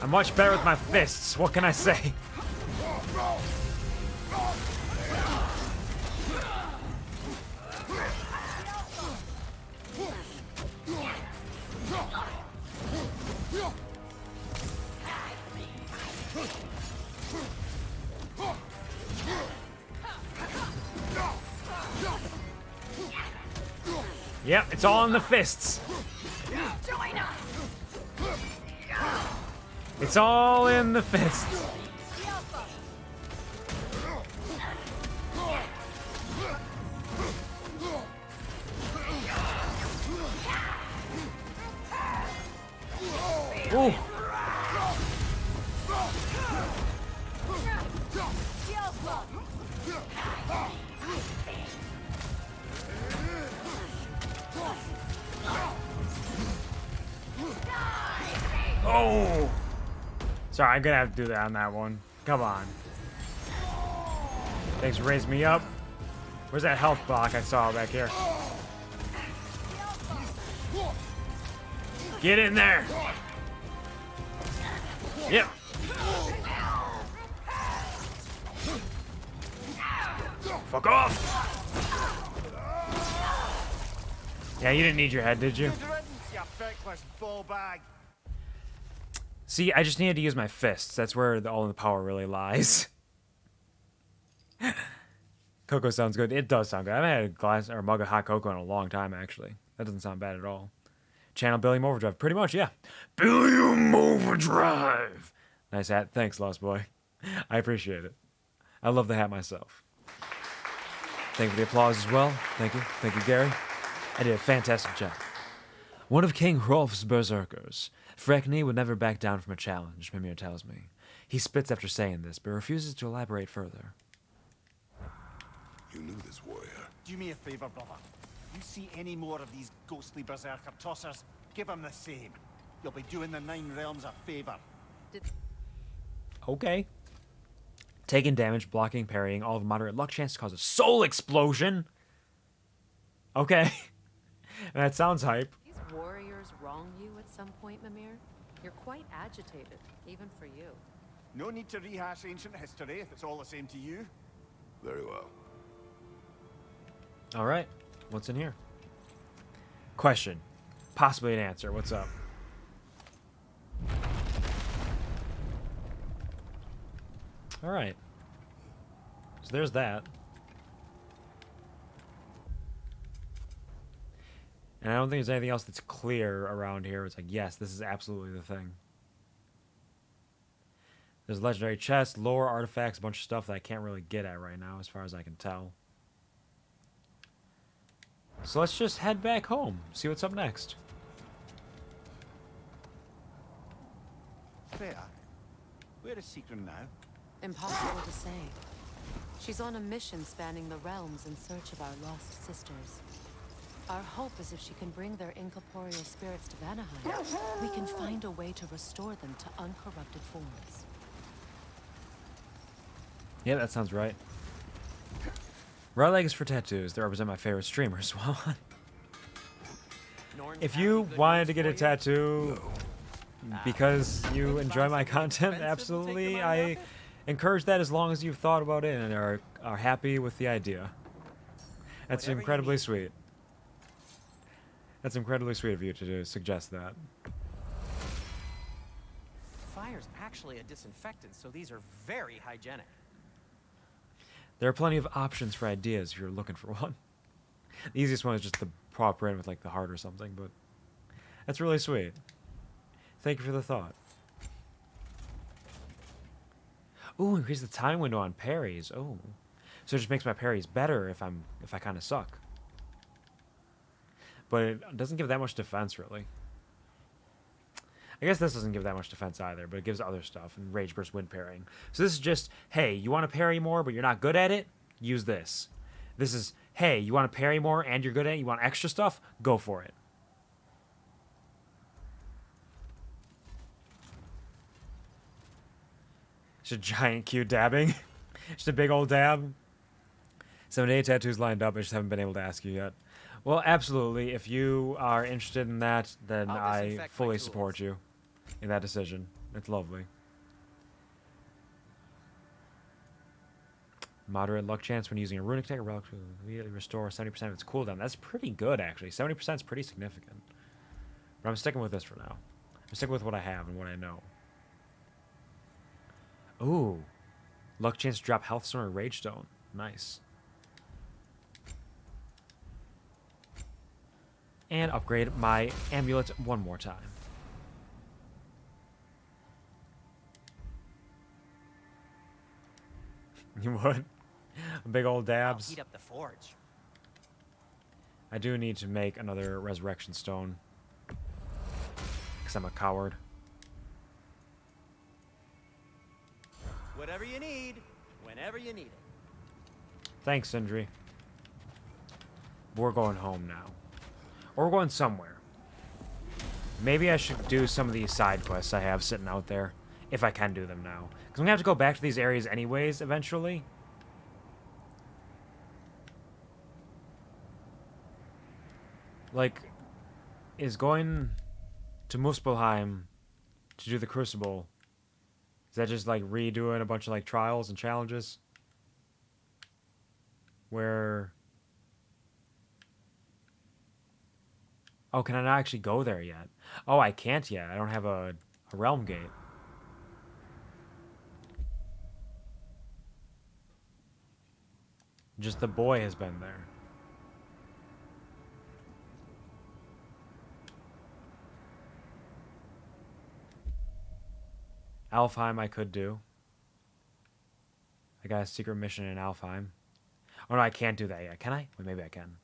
I'm much better with my fists. What can I say? Yep, it's all in the fists. It's all in the fists. Ooh. Sorry, I'm gonna have to do that on that one. Come on. Thanks for raising me up. Where's that health block I saw back here? Get in there! Yep. Fuck off! Yeah, you didn't need your head, did you? See, I just needed to use my fists. That's where all the power really lies. Cocoa sounds good. It does sound good. I haven't had a glass or a mug of hot cocoa in a long time, actually. That doesn't sound bad at all. Channel Billiam Overdrive. Pretty much, yeah. Billiam Overdrive! Nice hat. Thanks, Lost Boy. I appreciate it. I love the hat myself. Thank you for the applause as well. Thank you. Thank you, Gary. I did a fantastic job. One of King Hrolf's berserkers. Frekni would never back down from a challenge, Mimir tells me. He spits after saying this, but refuses to elaborate further. You knew this warrior. Do me a favor, brother. You see any more of these ghostly berserker tossers, give him the same. You'll be doing the Nine Realms a favor. Okay. Taking damage, blocking, parrying, all of moderate luck chance to cause a soul explosion. Okay. That sounds hype. These warriors wrong you at some point, Mimir? You're quite agitated, even for you. No need to rehash ancient history if it's all the same to you. Very well. All right. What's in here? Question. Possibly an answer. What's up? All right. So there's that. And I don't think there's anything else that's clear around here. It's like, yes, this is absolutely the thing. There's legendary chests, lore, artifacts, a bunch of stuff that I can't really get at right now, as far as I can tell. So let's just head back home, see what's up next. Freya, where is Secret now? Impossible to say. She's on a mission spanning the realms in search of our lost sisters. Our hope is if she can bring their incorporeal spirits to Vanaheim, we can find a way to restore them to uncorrupted forms. Yeah, that sounds right. Right leg is for tattoos. They represent my favorite streamers. If you wanted to get a tattoo because you enjoy my content, absolutely. I encourage that as long as you've thought about it and are happy with the idea. That's incredibly sweet. That's incredibly sweet of you to suggest that. Fire's actually a disinfectant, so these are very hygienic. There are plenty of options for ideas if you're looking for one. The easiest one is just the paw print with like the heart or something, but that's really sweet. Thank you for the thought. Ooh, increase the time window on parries. Oh, so it just makes my parries better if I kind of suck. But it doesn't give that much defense, really. I guess this doesn't give that much defense either, but it gives other stuff, and Rage Burst Wind parrying. So this is just, hey, you want to parry more, but you're not good at it? Use this. This is, hey, you want to parry more, and you're good at it? You want extra stuff? Go for it. Just a giant Q dabbing. Just a big old dab. 78 tattoos lined up, I just haven't been able to ask you yet. Well, absolutely. If you are interested in that, then I fully support you in that decision. It's lovely. Moderate luck chance when using a runic tech, immediately restore 70% of its cooldown. That's pretty good, actually. 70% is pretty significant. But I'm sticking with this for now. I'm sticking with what I have and what I know. Ooh. Luck chance to drop Health Stone or Rage Stone. Nice. And upgrade my amulet one more time. You would? Big old dabs. Heat up the forge. I do need to make another resurrection stone. Because I'm a coward. Whatever you need, whenever you need it. Thanks, Sindri. We're going home now. Or we're going somewhere. Maybe I should do some of these side quests I have sitting out there. If I can do them now. Because I'm going to have to go back to these areas anyways, eventually. Like, is going to Muspelheim to do the Crucible, is that just, like, redoing a bunch of, like, trials and challenges? Where... Oh, can I not actually go there yet? Oh, I can't yet. I don't have a realm gate. Just the boy has been there. Alfheim I could do. I got a secret mission in Alfheim. Oh no, I can't do that yet. Can I? Well, maybe I can.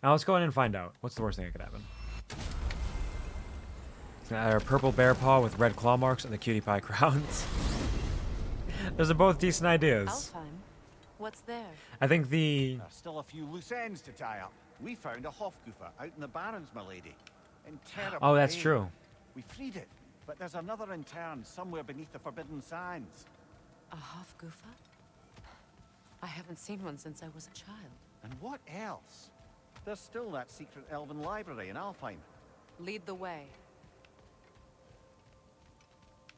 Now let's go in and find out. What's the worst thing that could happen? A purple bear paw with red claw marks and the cutie pie crowns. Those are both decent ideas. Alfheim? What's there? I think the... There's still a few loose ends to tie up. We found a Hofgufer out in the Barrens, my lady. In terrible Oh, that's pain. true. We freed it, but there's another intern somewhere beneath the Forbidden Sands. A Hofgufer? I haven't seen one since I was a child. And what else? There's still that secret elven library in Alfheim. Lead the way.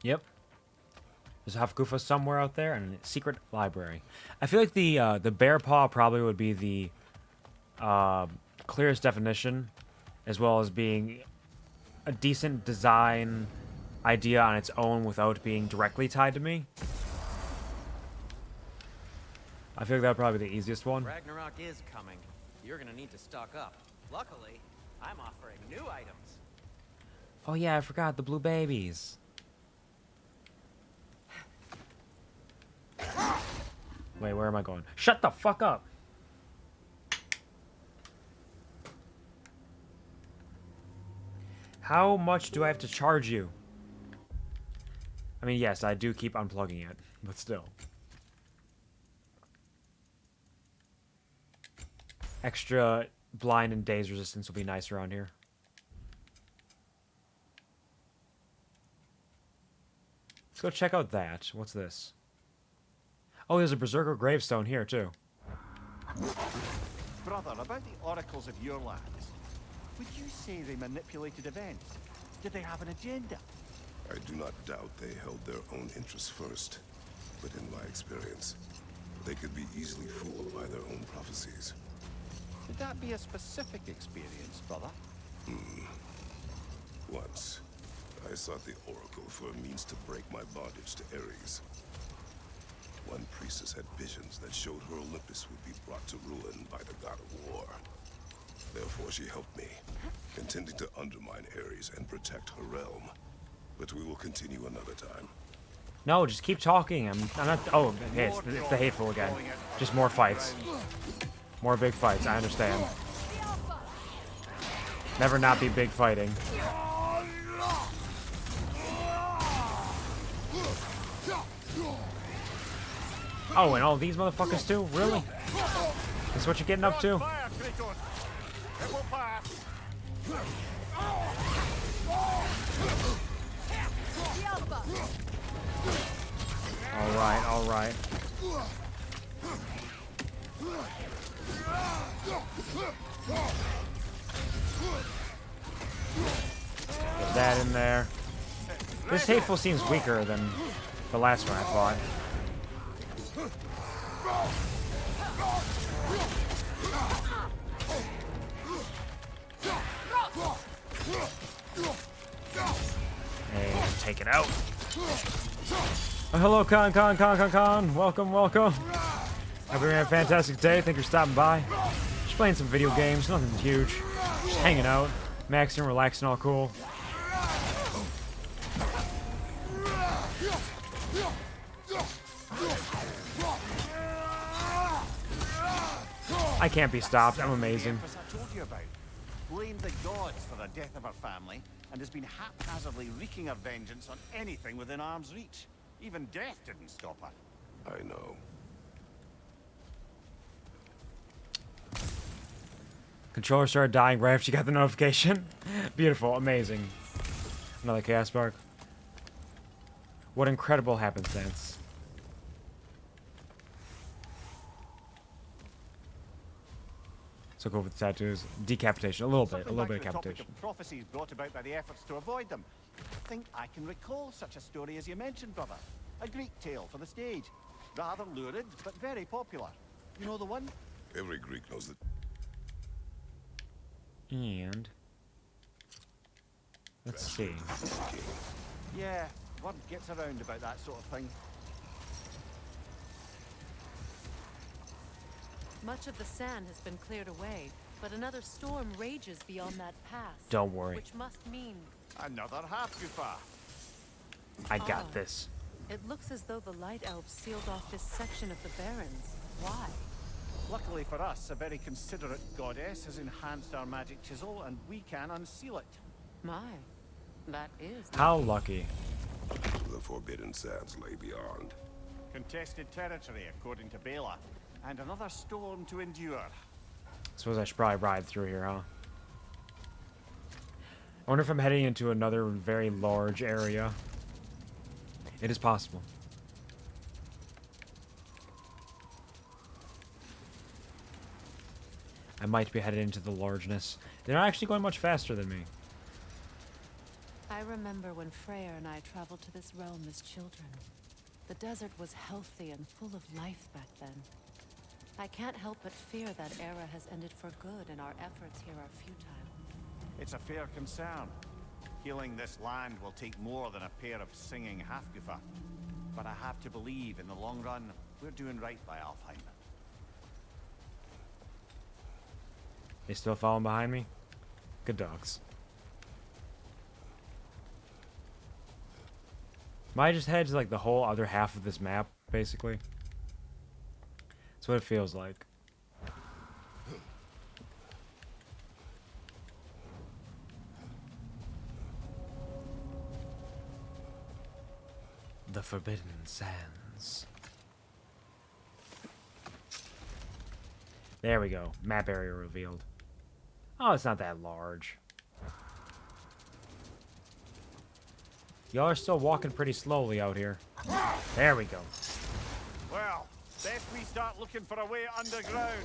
Yep. There's a Hofgufa somewhere out there and a secret library. I feel like the bear paw probably would be the clearest definition, as well as being a decent design idea on its own without being directly tied to me. I feel like that would probably be the easiest one. Ragnarok is coming. You're gonna need to stock up. Luckily, I'm offering new items. Oh yeah, I forgot the blue babies. Wait, where am I going? Shut the fuck up! How much do I have to charge you? I mean, yes, I do keep unplugging it, but still. Extra blind and daze resistance will be nice around here. Let's go check out that. What's this? Oh, there's a Berserker gravestone here, too. Brother, about the oracles of your lands, would you say they manipulated events? Did they have an agenda? I do not doubt they held their own interests first. But in my experience, they could be easily fooled by their own prophecies. Would that be a specific experience, brother? Once, I sought the Oracle for a means to break my bondage to Ares. One priestess had visions that showed her Olympus would be brought to ruin by the God of War. Therefore, she helped me, intending to undermine Ares and protect her realm. But we will continue another time. No, just keep talking. I'm not... Oh, okay, it's the hateful again. Just more fights. More big fights, I understand. Never not be big fighting. Oh, and all these motherfuckers too? Really? That's what you're getting up to? Alright, alright. Get that in there. This hateful seems weaker than the last one I fought. And take it out. Oh, hello, Con. Welcome. Hope you're having a fantastic day. Thank you for stopping by. Just playing some video games, nothing huge. Just hanging out, maxing, relaxing, all cool. I can't be stopped. I'm amazing. I told you about. Blamed the gods for the death of her family and has been haphazardly wreaking her vengeance on anything within arm's reach. Even death didn't stop her. I know. Controller started dying right after you got the notification. Beautiful, amazing. Another chaos spark. What incredible happenstance. So go with the tattoos. Decapitation. A little bit of decapitation. Prophecies brought about by the efforts to avoid them. I think I can recall such a story as you mentioned, brother. A Greek tale for the stage. Rather lurid, but very popular. You know the one? Every Greek knows it. And let's see. Yeah, word gets around about that sort of thing. Much of the sand has been cleared away, but another storm rages beyond that pass. Don't worry. Which must mean another half-goofa. I got this. It looks as though the Light Elves sealed off this section of the Barrens. Why? Luckily for us, a very considerate goddess has enhanced our magic chisel, and we can unseal it. My, that is... How lucky. The forbidden sands lay beyond. Contested territory, according to Bela. And another storm to endure. Suppose I should probably ride through here, huh? I wonder if I'm heading into another very large area. It is possible. I might be headed into the largeness. They're not actually going much faster than me. I remember when Freya and I traveled to this realm as children. The desert was healthy and full of life back then. I can't help but fear that era has ended for good and our efforts here are futile. It's a fair concern. Healing this land will take more than a pair of singing half-goofa. But I have to believe in the long run, we're doing right by Alfheim. They still following behind me? Good dogs. Might just head to like the whole other half of this map, basically. That's what it feels like. The Forbidden Sands. There we go. Map area revealed. Oh, it's not that large. Y'all are still walking pretty slowly out here. There we go. Well, best we start looking for a way underground.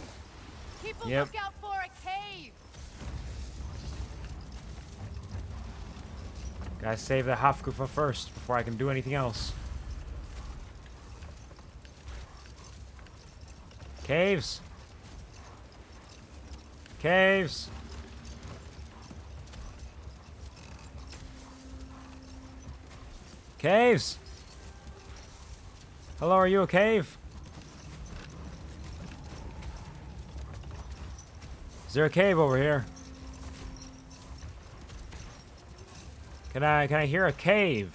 Keep a Yep. lookout for a cave. Gotta save the Hafgufa first before I can do anything else. Caves. Caves. Caves. Hello, are you a cave? Is there a cave over here? Can I hear a cave?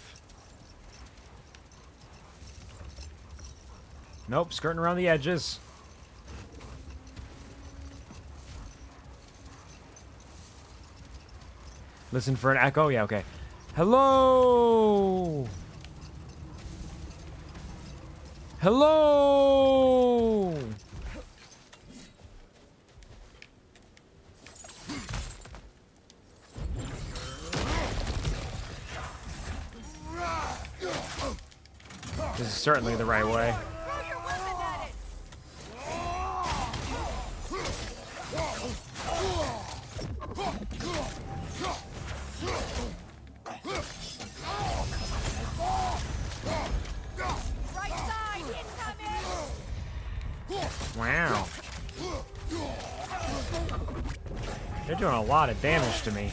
Nope, skirting around the edges. Listen for an echo? Yeah, okay. Hello! Hello! This is certainly the right way. Right side, incoming! Wow. They're doing a lot of damage to me.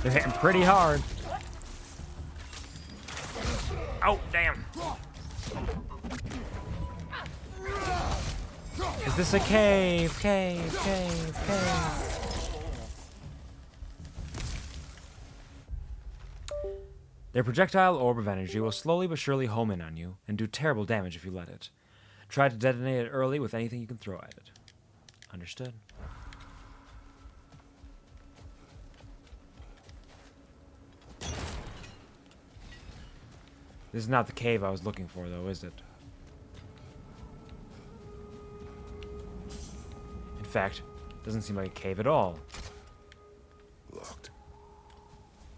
They're hitting pretty hard. Oh, damn. Is this a cave? Cave, cave, cave. Their projectile orb of energy will slowly but surely home in on you and do terrible damage if you let it. Try to detonate it early with anything you can throw at it. Understood? This is not the cave I was looking for, though, is it? fact, doesn't seem like a cave at all. Locked.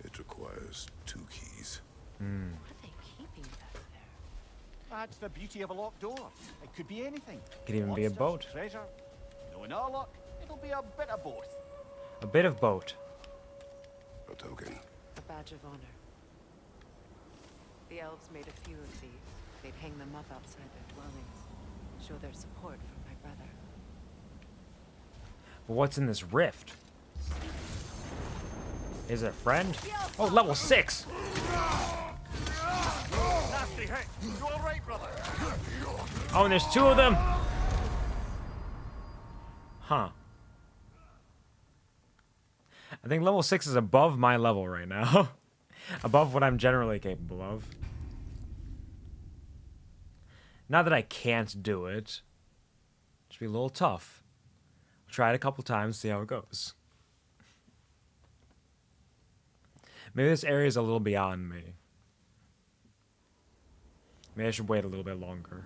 It requires 2 keys. What are they keeping back there? That's the beauty of a locked door. It could be anything. Could even be a Monsters, boat. treasure. Knowing our luck, it'll be a bit of both. A bit of boat. A token. A badge of honor. The elves made a few of these. They'd hang them up outside their dwellings. Show their support for my brother. But what's in this rift? Is it a friend? Oh, level 6! Nasty hit. You all right, brother? Oh, and there's 2 of them? Huh. I think level 6 is above my level right now. Above what I'm generally capable of. Not that I can't do it. Just be a little tough. I'll try it a couple times, see how it goes. Maybe this area is a little beyond me. Maybe I should wait a little bit longer.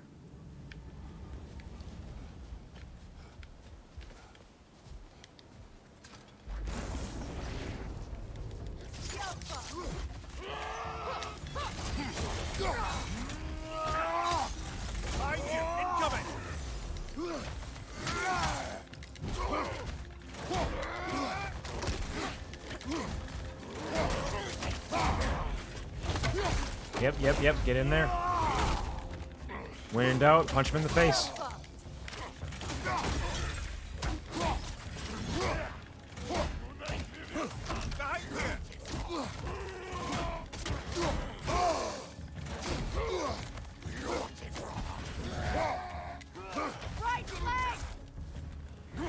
Yep, get in there. When in doubt, punch him in the face.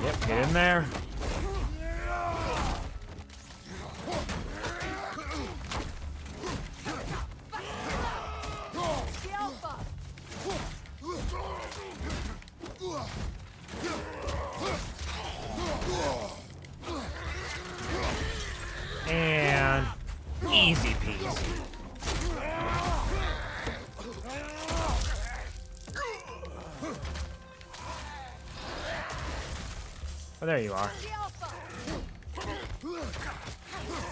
Yep, get in there. And easy peasy. Oh, there you are.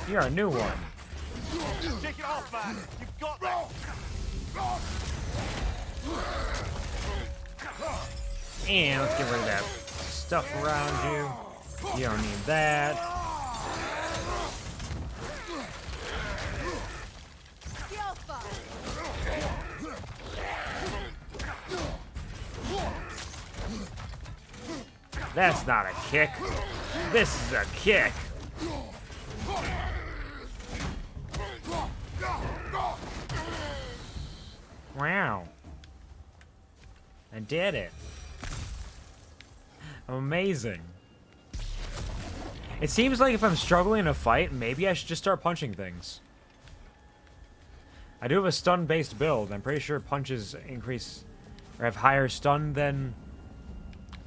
You're a new one. Take it off, man. You've got that. And let's get rid of that stuff around you. You don't need that. That's not a kick. This is a kick. Wow. I did it. Amazing. It seems like if I'm struggling in a fight, maybe I should just start punching things. I do have a stun-based build. I'm pretty sure punches increase or have higher stun than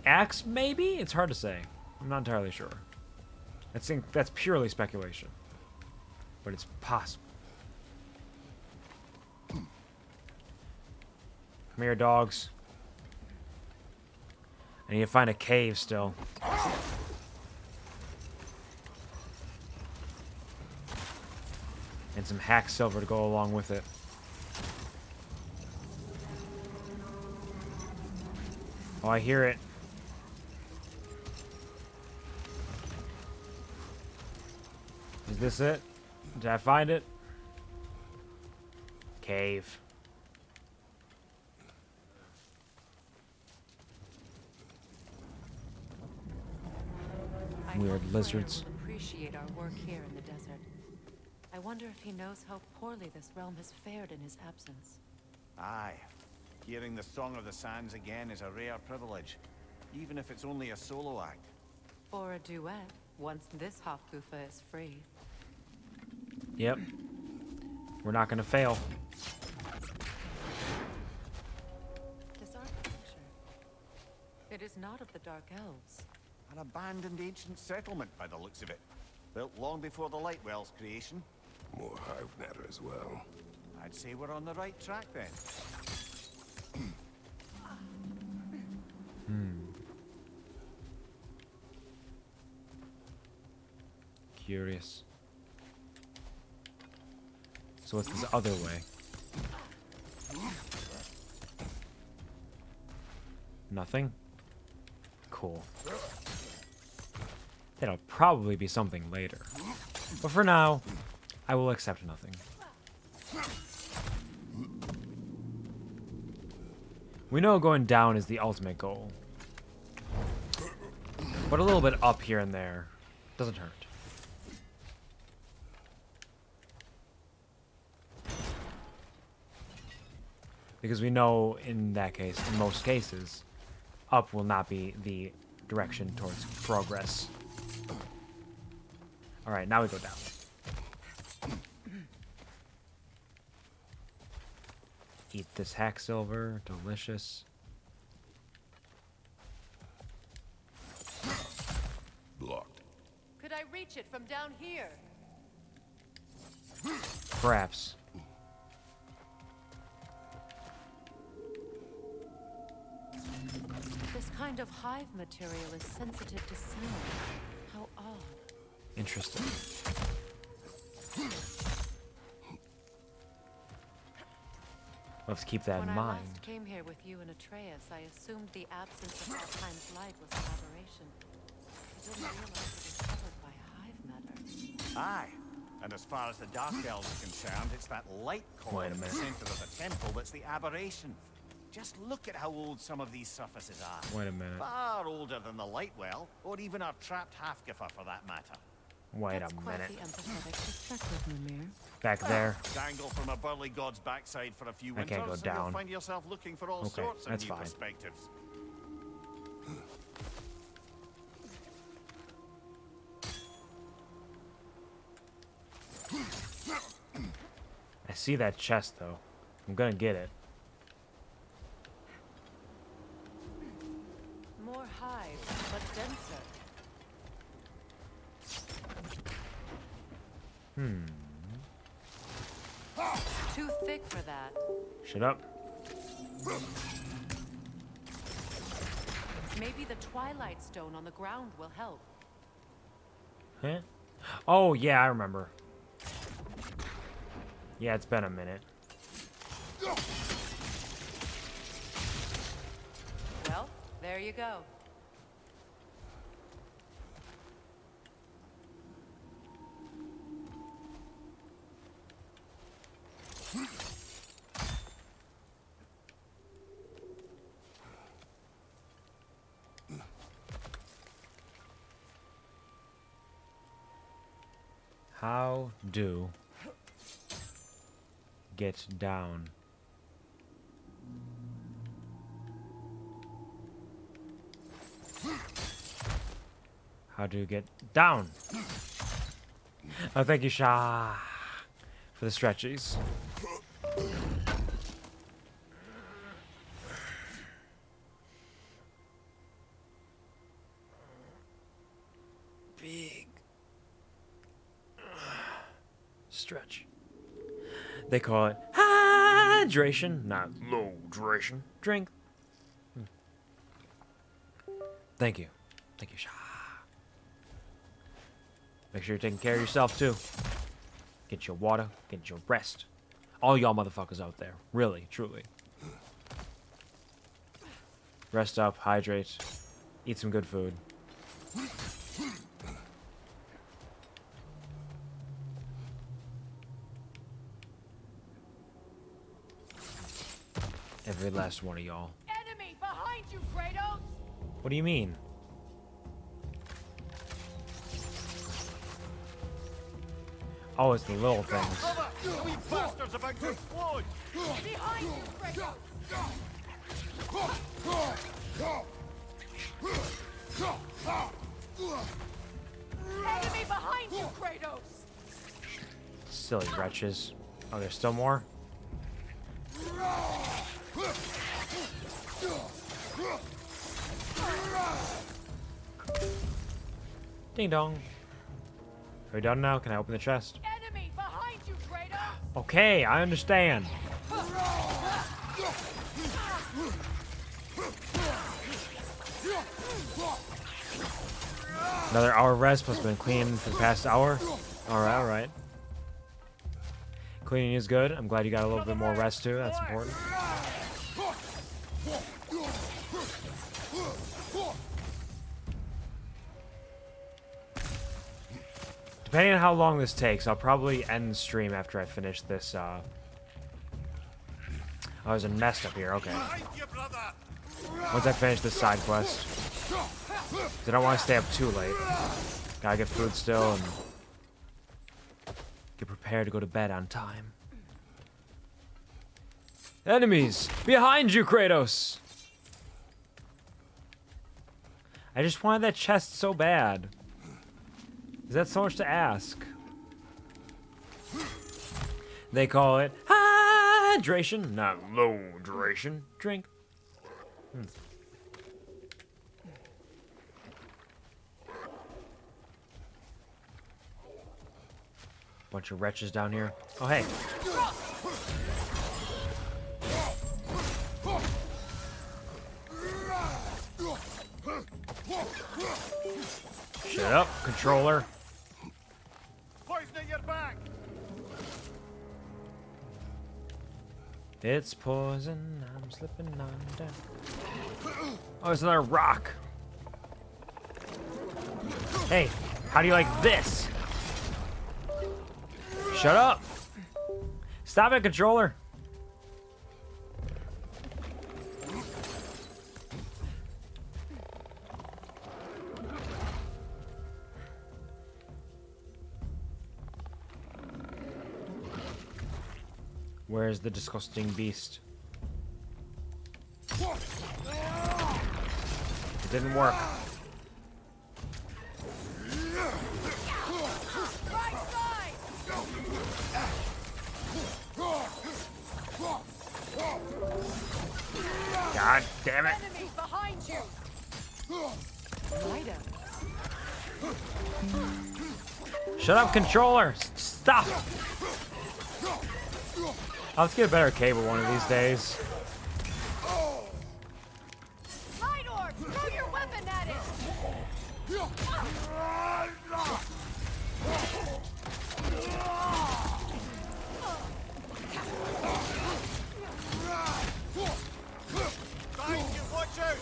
axe, maybe? It's hard to say. I'm not entirely sure. That's purely speculation. But it's possible. Come here, dogs. I need to find a cave still. And some hack silver to go along with it. Oh, I hear it. Is this it? Did I find it? Cave. Weird lizards. Will appreciate our work here in the desert. I wonder if he knows how poorly this realm has fared in his absence. Aye. Hearing the Song of the Sands again is a rare privilege, even if it's only a solo act. Or a duet, once this Hofgufa is free. Yep. We're not gonna fail. This architecture. It is not of the Dark Elves. An abandoned ancient settlement by the looks of it. Built long before the Lightwell's creation. More hive matter as well. I'd say we're on the right track then. curious. So what's this other way? Nothing? Cool. It'll probably be something later. But for now, I will accept nothing. We know going down is the ultimate goal. But a little bit up here and there doesn't hurt. Because we know in that case, in most cases, up will not be the direction towards progress. Alright, now we go down. Eat this hack silver, delicious. Blocked. Could I reach it from down here? Perhaps. This kind of hive material is sensitive to sound. How odd. Interesting. We'll have to keep that in When I mind. last came here with you and Atreus, I assumed the absence of Alptine's light was an aberration. I didn't realize it was covered by hive matter. Aye. And as far as the Dark Elves are concerned, it's that light core in the center of the temple that's the aberration. Just look at how old some of these surfaces are. Wait a minute. Far older than the light well, or even our trapped half-giffer for that matter. Wait That's a quite minute. the empathetic perspective, Mimir. Back there. Dangle from a burly god's backside for a few I winters, can't go and you'll down. find yourself looking for all Okay, sorts of that's new fine. perspectives. I see that chest though. I'm gonna get it. More hive, but denser. Too thick for that. Shut up. Maybe the Twilight Stone on the ground will help. Huh? Oh yeah, I remember. Yeah, it's been a minute. Well, there you go. How do get down? How do get down? Oh, thank you, Shah, for the stretchies. Big stretch. They call it hydration, not low duration. Drink. Thank you. Thank you, Shah. Make sure you're taking care of yourself, too. Get your water, get your rest. All y'all motherfuckers out there. Really, truly. Rest up, hydrate, eat some good food. Every last one of y'all. Enemy behind you, Kratos! What do you mean? Oh, it's the little things. Cover! The wee bastard's about to explode! Behind you, Kratos! Enemy behind you, Kratos! Silly wretches. Oh, there's still more? Ding dong. Are we done now? Can I open the chest? Enemy behind you, Kratos! Okay, I understand. Another hour rest plus been cleaning for the past hour. Alright, alright. Cleaning is good. I'm glad you got a little bit more rest too. That's important. Depending on how long this takes, I'll probably end the stream after I finish this, Oh, there's a nest up here, okay. Once I finish this side quest. I don't want to stay up too late. Gotta get food still and get prepared to go to bed on time. Enemies! Behind you, Kratos! I just wanted that chest so bad. Is that so much to ask? They call it hydration, not low duration. Drink. Bunch of wretches down here. Oh, hey. Shut up, controller. Poison at your back. It's poison, I'm slipping on down. Oh, there's another rock. Hey, how do you like this? Shut up! Stop it, controller! Where's the disgusting beast? It didn't work. God damn it. Enemies behind you. Shut up, controller! Stop! I'll have to get a better cable one of these days. Light orb, throw your weapon at it. Watch out!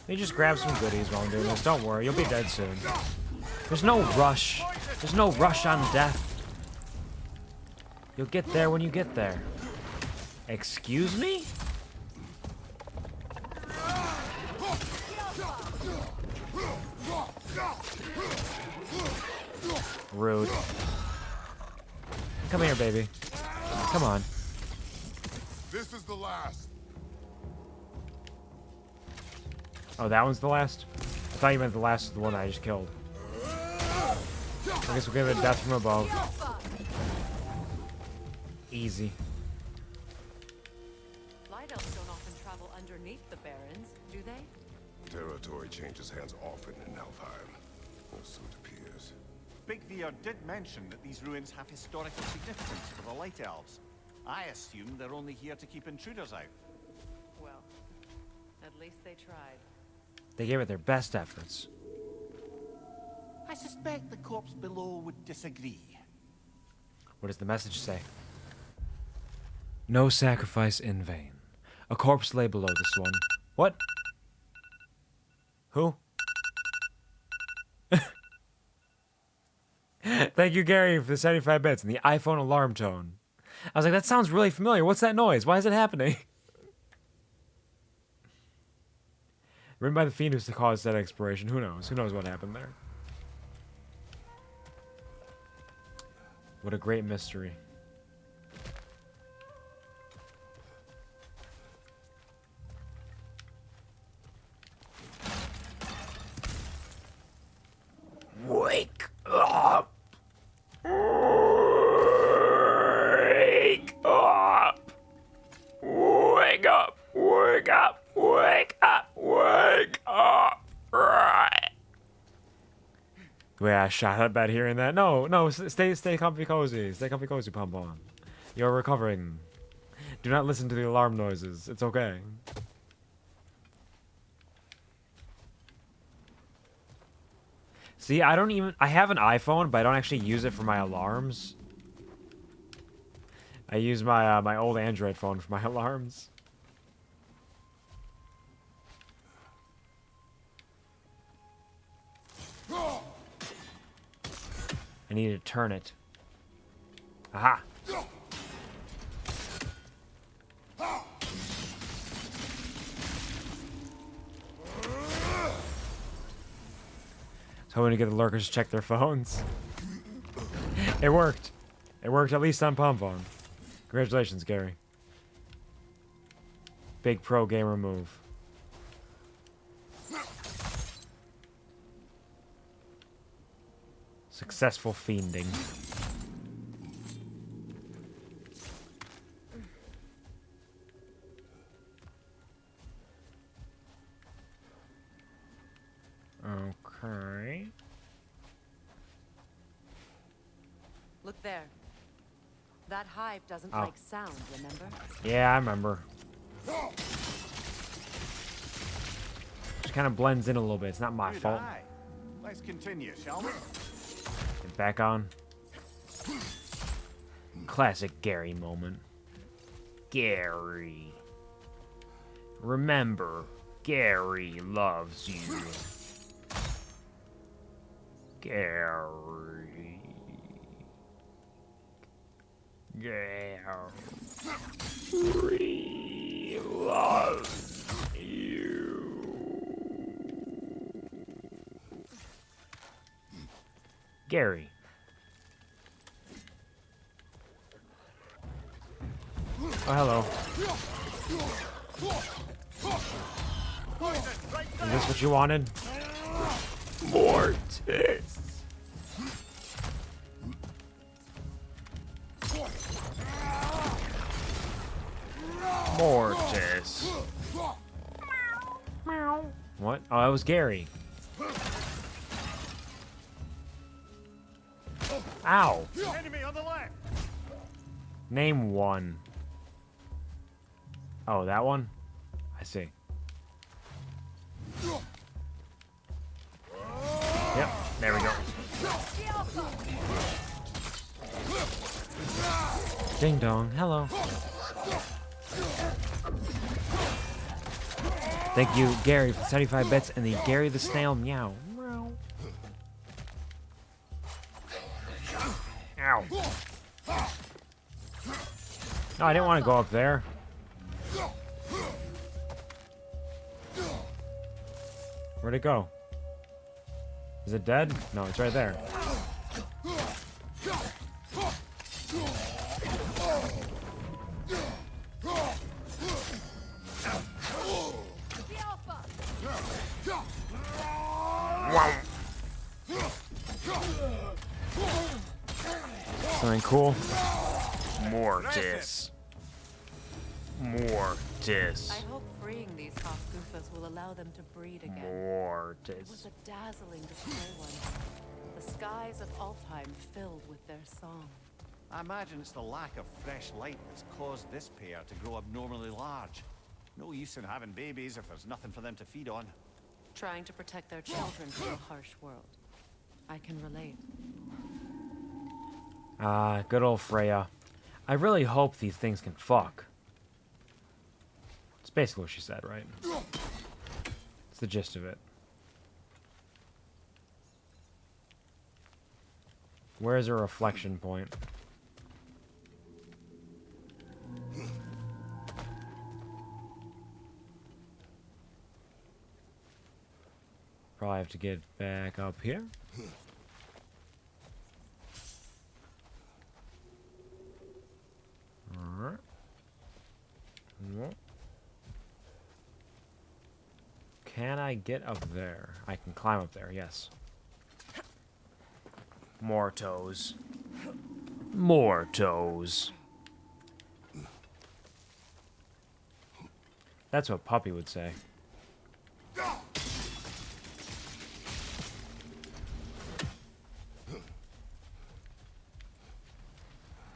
Let me just grab some goodies while I'm doing this. Don't worry, you'll be dead soon. There's no rush. There's no rush on death. You'll get there when you get there. Excuse me? Rude. Come here, baby. Come on. This is the last. Oh, that one's the last? I thought you meant the last is the one I just killed. I guess we'll give it a death from above. Easy. Light elves don't often travel underneath the barrens, do they? Territory changes hands often in Helheim. Or so it appears. Big Veer did mention that these ruins have historical significance for the Light Elves. I assume they're only here to keep intruders out. Well, at least they tried. They gave it their best efforts. I suspect the corpse below would disagree. What does the message say? No sacrifice in vain. A corpse lay below this one. What? Who? Thank you, Gary, for the 75 bits and the iPhone alarm tone. I was like, that sounds really familiar. What's that noise? Why is it happening? Written by the Fiend who's to cause that expiration. Who knows? Who knows what happened there? What a great mystery. Wake up! Wake up! Wake up! Wake up! Wake up! Wake up! Right. Wait, I shot at bed hearing that. No, no, stay comfy cozy. Stay comfy cozy, Pom Pom. You're recovering. Do not listen to the alarm noises. It's okay. See, I have an iPhone, but I don't actually use it for my alarms. I use my my old Android phone for my alarms. I need to turn it. Aha! So when you get the lurkers to check their phones. It worked. It worked at least on Palm Phone. Congratulations, Gary. Big pro gamer move. Successful fiending. Okay. Look there. That hive doesn't Oh. like sound, remember? Yeah, I remember. Just kind of blends in a little bit. It's not my Good fault. eye. Let's continue, shall we? Get back on. Classic Gary moment. Gary. Remember, Gary loves you. Gary. Gary loves you. Gary. Oh, hello. Is this what you wanted? Mortis. Mortis. What? Oh, that was Gary. Ow. Enemy on the left. Name one. Oh, that one? I see. Yep, there we go. Ding dong, hello. Thank you, Gary, for 75 bits and the Gary the Snail meow. Ow. No, I didn't want to go up there. Where'd it go? Is it dead? No, it's right there. Wow. Something cool. Mortis. Mortis. I hope freeing these half-goofers will allow them to breed again. It Mortis. was a dazzling display once. The skies of Alfheim filled with their song. I imagine it's the lack of fresh light that's caused this pair to grow abnormally large. No use in having babies if there's nothing for them to feed on. Trying to protect their children from a harsh world. I can relate. Ah, good old Freya. I really hope these things can fuck. It's basically what she said, right? It's the gist of it. Where's a reflection point? Probably have to get back up here. Alright. Can I get up there? I can climb up there, yes. More toes. More toes. That's what Puppy would say.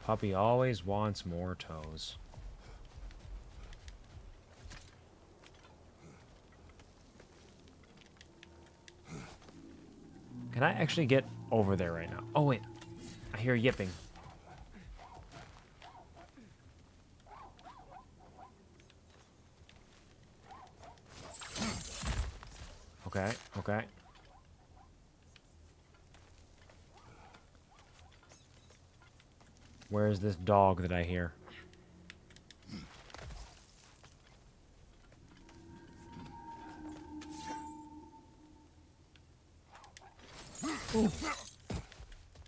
Puppy always wants more toes. Can I actually get over there right now? Oh, wait. I hear yipping. Okay, okay. Where is this dog that I hear? Ooh.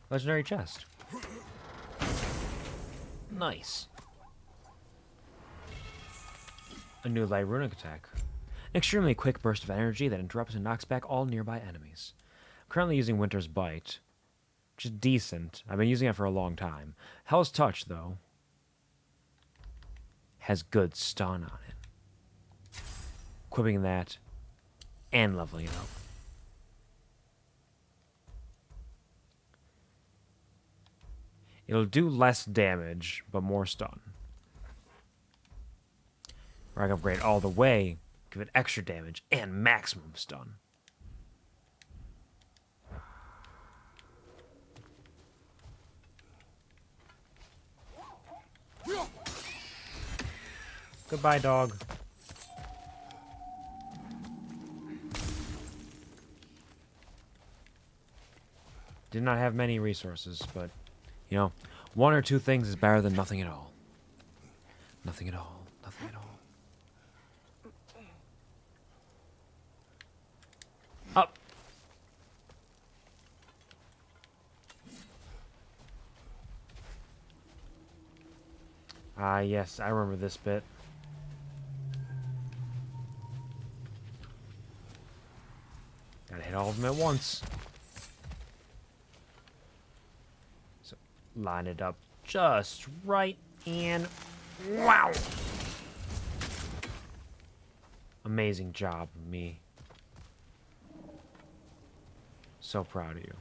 Legendary chest. Nice. A new light runic attack. An extremely quick burst of energy that interrupts and knocks back all nearby enemies. I'm currently using Winter's Bite, which is decent. I've been using it for a long time. Hell's Touch, though, has good stun on it. Equipping that and leveling it up. It'll do less damage, but more stun. Or I can upgrade all the way, give it extra damage, and maximum stun. Goodbye, dog. Did not have many resources, but, you know, one or two things is better than nothing at all. Nothing at all. Nothing at all. Up. Ah, yes, I remember this bit. Gotta hit all of them at once. So, line it up just right, and wow! Amazing job, me. So proud of you.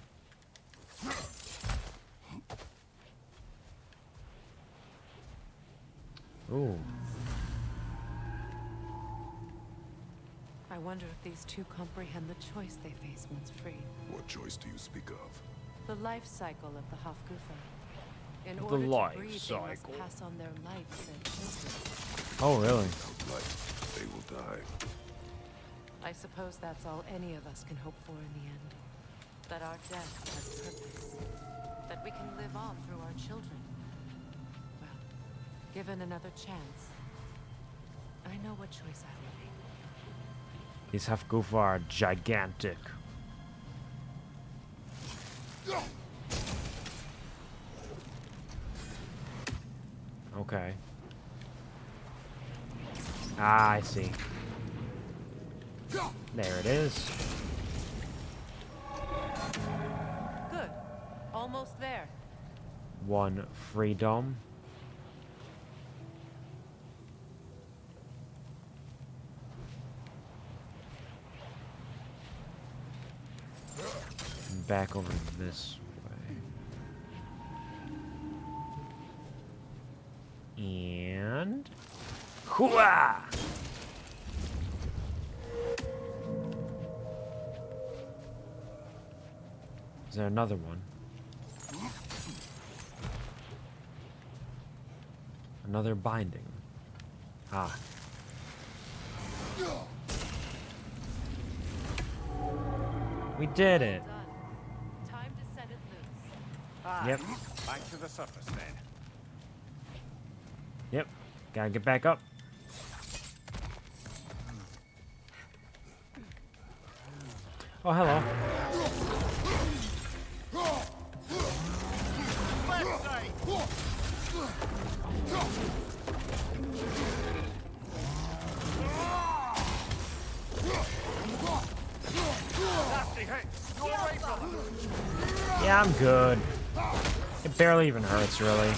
Ooh. I wonder if these two comprehend the choice they face once free. What choice do you speak of? The life cycle of the Hofgufa. In The order life to breed, cycle. they must pass on their life to their children. Oh, really? Without life, they will die. I suppose that's all any of us can hope for in the end. That our death has purpose. That we can live on through our children. Well, given another chance, I know what choice I will make. These Hofgufa are gigantic. Okay. Ah, I see. There it is. Good. Almost there. One freedom. And back over this way. And hooah! Is there another one? Another binding. Ah. We did it. Time to set it loose. Yep. Back to the surface then. Yep. Gotta get back up. Oh, hello. Left side. Nasty hit. You all right, brother? Yeah, I'm good. It barely even hurts, really.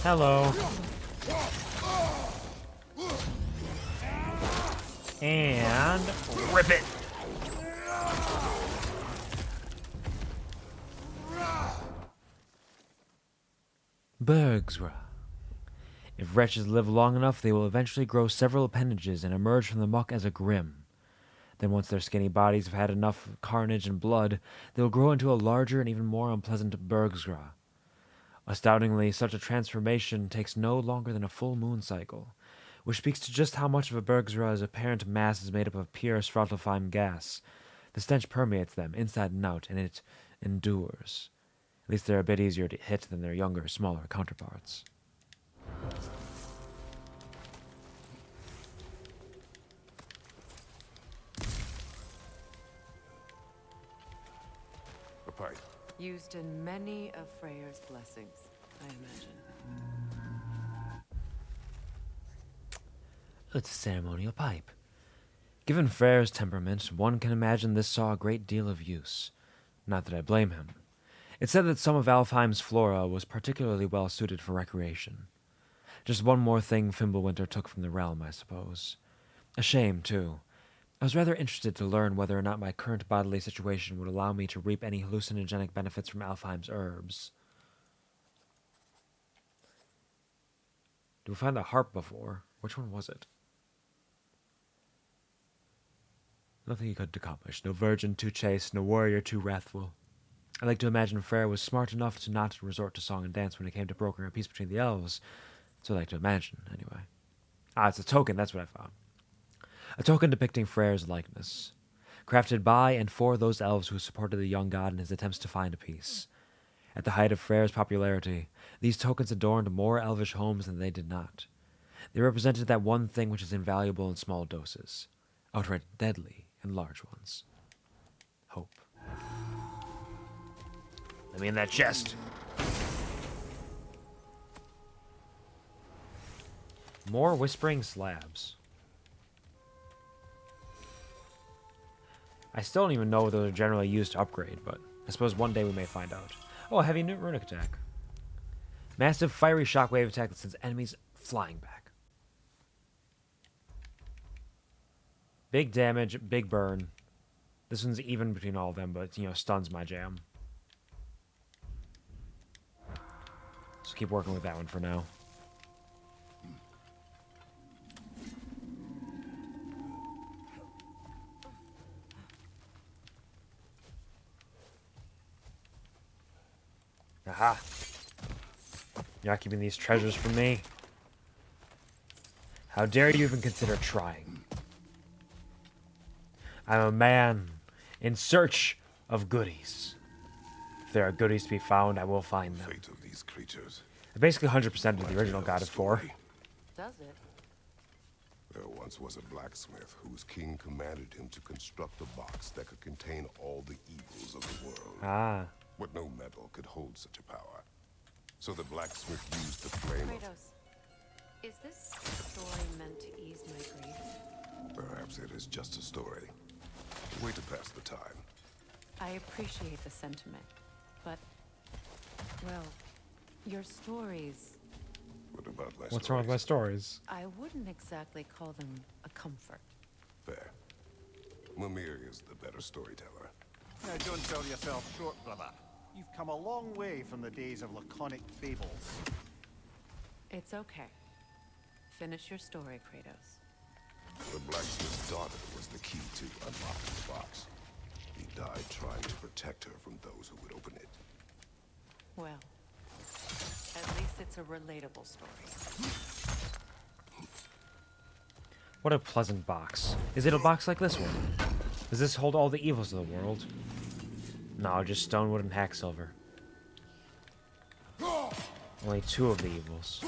Hello. And rip it. Bergsra. If wretches live long enough, they will eventually grow several appendages and emerge from the muck as a grim. Then once their skinny bodies have had enough carnage and blood, they will grow into a larger and even more unpleasant Bergsra. Astoundingly, such a transformation takes no longer than a full moon cycle, which speaks to just how much of a Bergsra's apparent mass is made up of pure stratophyme gas. The stench permeates them, inside and out, and it endures. At least they're a bit easier to hit than their younger, smaller counterparts. A pipe. Used in many of Freyr's blessings, I imagine. It's a ceremonial pipe. Given Freyr's temperament, one can imagine this saw a great deal of use. Not that I blame him. It's said that some of Alfheim's flora was particularly well suited for recreation. Just one more thing Fimbulwinter took from the realm, I suppose. A shame, too. I was rather interested to learn whether or not my current bodily situation would allow me to reap any hallucinogenic benefits from Alfheim's herbs. Did we find a harp before? Which one was it? Nothing he couldn't accomplish. No virgin too chaste, no warrior too wrathful. I like to imagine Freyr was smart enough to not resort to song and dance when it came to brokering a peace between the elves. So I like to imagine, anyway. Ah, it's a token, that's what I found. A token depicting Freyr's likeness, crafted by and for those elves who supported the young god in his attempts to find a peace. At the height of Freyr's popularity, these tokens adorned more elvish homes than they did not. They represented that one thing which is invaluable in small doses, outright deadly in large ones. Hope. Let me in that chest. More whispering slabs. I still don't even know whether they're generally used to upgrade, but I suppose one day we may find out. Oh, a heavy runic attack. Massive fiery shockwave attack that sends enemies flying back. Big damage, big burn. This one's even between all of them, but, stuns my jam. So keep working with that one for now. Aha! You're not keeping these treasures from me. How dare you even consider trying? I'm a man in search of goodies. If there are goodies to be found, I will find them. Fate of these creatures. I basically 100% of the original God of War. Does it? There once was a blacksmith whose king commanded him to construct a box that could contain all the evils of the world. Ah. But no metal could hold such a power. So the blacksmith used the flame of... Kratos, is this story meant to ease my grief? Perhaps it is just a story. A way to pass the time. I appreciate the sentiment, but, well, your stories... What about my What's wrong with my stories? I wouldn't exactly call them a comfort. Fair. Mimir is the better storyteller. Now, don't sell yourself short, brother. You've come a long way from the days of laconic fables. It's okay. Finish your story, Kratos. The blacksmith's daughter was the key to unlocking the box. He died trying to protect her from those who would open it. Well, at least it's a relatable story. What a pleasant box. Is it a box like this one? Does this hold all the evils of the world? No, just stone, wood, and hack silver. Only 2 of the evils.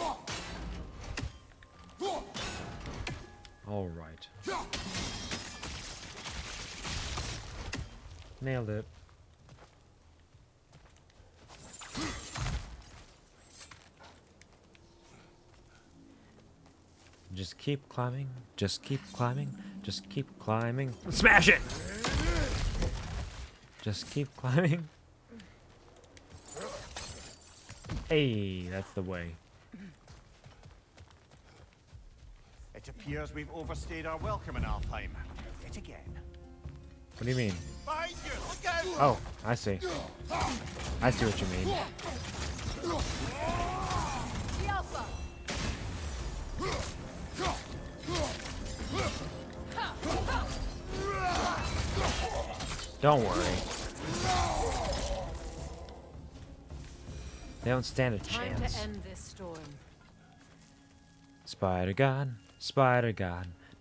Alright. Nailed it. Just keep climbing, just keep climbing, just keep climbing. Smash it! Just keep climbing. Hey, that's the way. It appears we've overstayed our welcome in Alfheim. Yet again. What do you mean? Behind you! Look out! Oh, I see. I see what you mean. The Alpha! Don't worry. They don't stand a Time chance. to end this storm. Spider God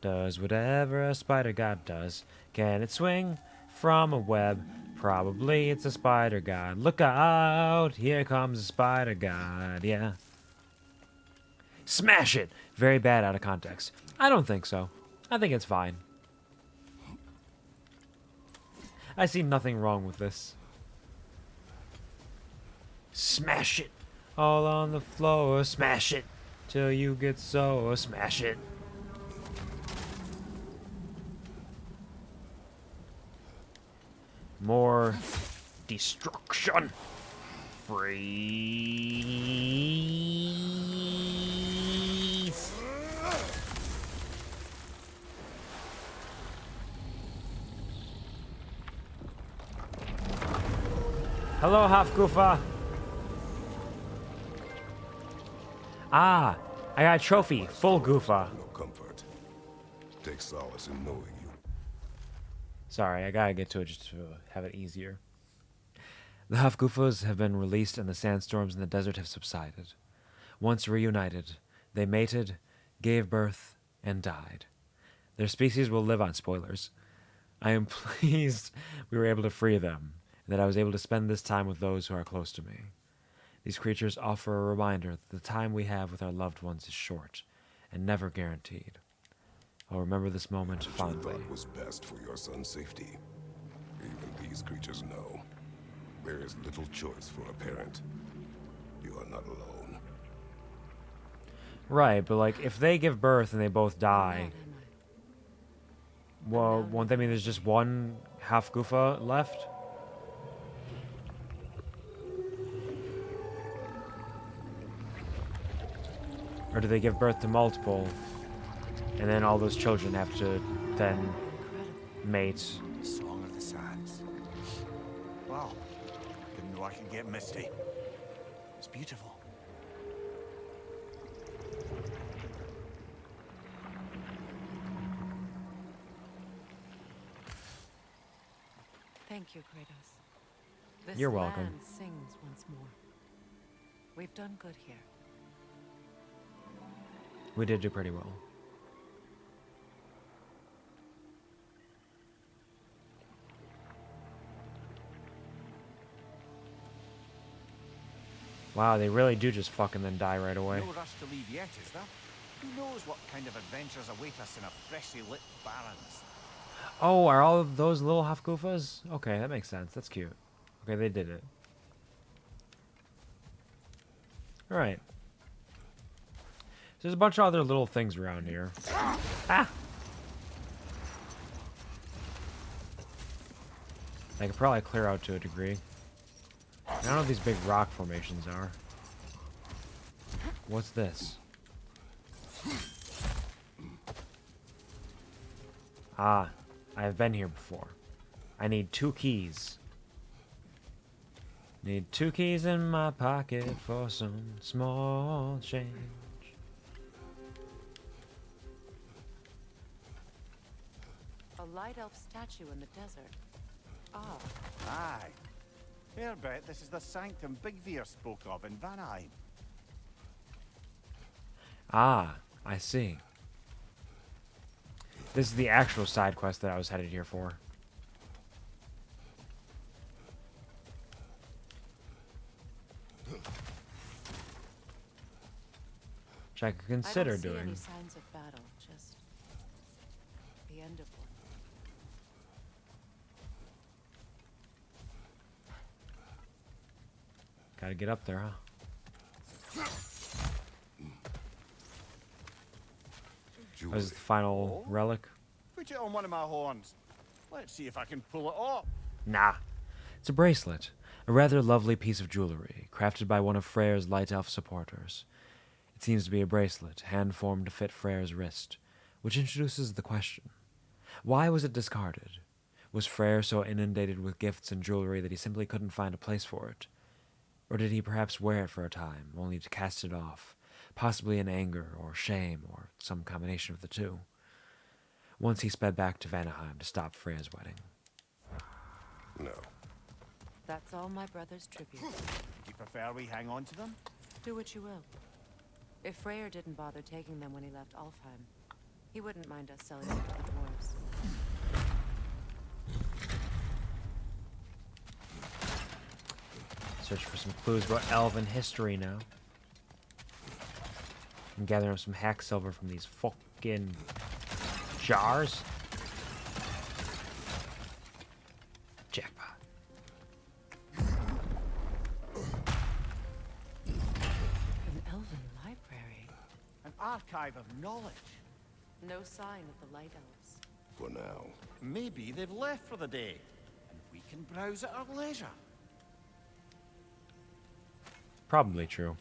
does whatever a spider god does. Can it swing from a web? Probably it's a spider god. Look out! Here comes a spider god, yeah. Smash it! Very bad out of context. I don't think so. I think it's fine. I see nothing wrong with this. Smash it! All on the floor, smash it! Till you get so, smash it. More destruction. Freeze. Hello, Hafgufa. Ah, I got a trophy. Full Goofa. No comfort. Take solace in knowing you. Sorry, I gotta get to it just to have it easier. The Hafgufas have been released and the sandstorms in the desert have subsided. Once reunited, they mated, gave birth, and died. Their species will live on spoilers. I am pleased we were able to free them, and that I was able to spend this time with those who are close to me. These creatures offer a reminder that the time we have with our loved ones is short and never guaranteed. I'll remember this moment fondly. What was best for your son's safety? Even these creatures know. There is little choice for a parent. You are not alone. Right, but like, if they give birth and they both die, well, won't that mean there's just one Hafgufa left? Or do they give birth to multiple, and then all those children have to then mate? Song of the Sands. Wow. Didn't know I could get misty. It's beautiful. Thank you, Kratos. This You're welcome. land sings once more. We've done good here. We did do pretty well. Wow, they really do just fucking then die right away. No rush to leave yet, is there? Who knows what kind of adventures await us in a freshly lit barrens? Oh, are all of those little Hafgufas? Okay, that makes sense. That's cute. Okay, they did it. Alright. There's a bunch of other little things around here. Ah! I could probably clear out to a degree. I don't know what these big rock formations are. What's this? Ah, I have been here before. I need 2 keys. Need 2 keys in my pocket for some small change. A light elf statue in the desert. Ah. Aye. Fair bet this is the sanctum Bigveer spoke of in Vanheim. Ah, I see. This is the actual side quest that I was headed here for. Which I could consider I don't see doing. any signs of battle, just the end of one. Gotta get up there, huh? What is the final relic? Put it on one of my horns. Let's see if I can pull it off. Nah. It's a bracelet. A rather lovely piece of jewelry, crafted by one of Freyr's light elf supporters. It seems to be a bracelet, hand-formed to fit Freyr's wrist, which introduces the question. Why was it discarded? Was Freyr so inundated with gifts and jewelry that he simply couldn't find a place for it? Or did he perhaps wear it for a time, only to cast it off, possibly in anger or shame or some combination of the two? Once he sped back to Vanaheim to stop Freya's wedding. No. That's all my brother's tribute. Do you prefer we hang on to them? Do what you will. If Freyr didn't bother taking them when he left Alfheim, he wouldn't mind us selling them to the dwarves. Search for some clues about elven history now. And gather up some hack silver from these fucking jars. Jackpot. An elven library. An archive of knowledge. No sign of the Light Elves. For now. Maybe they've left for the day, and we can browse at our leisure. Probably true.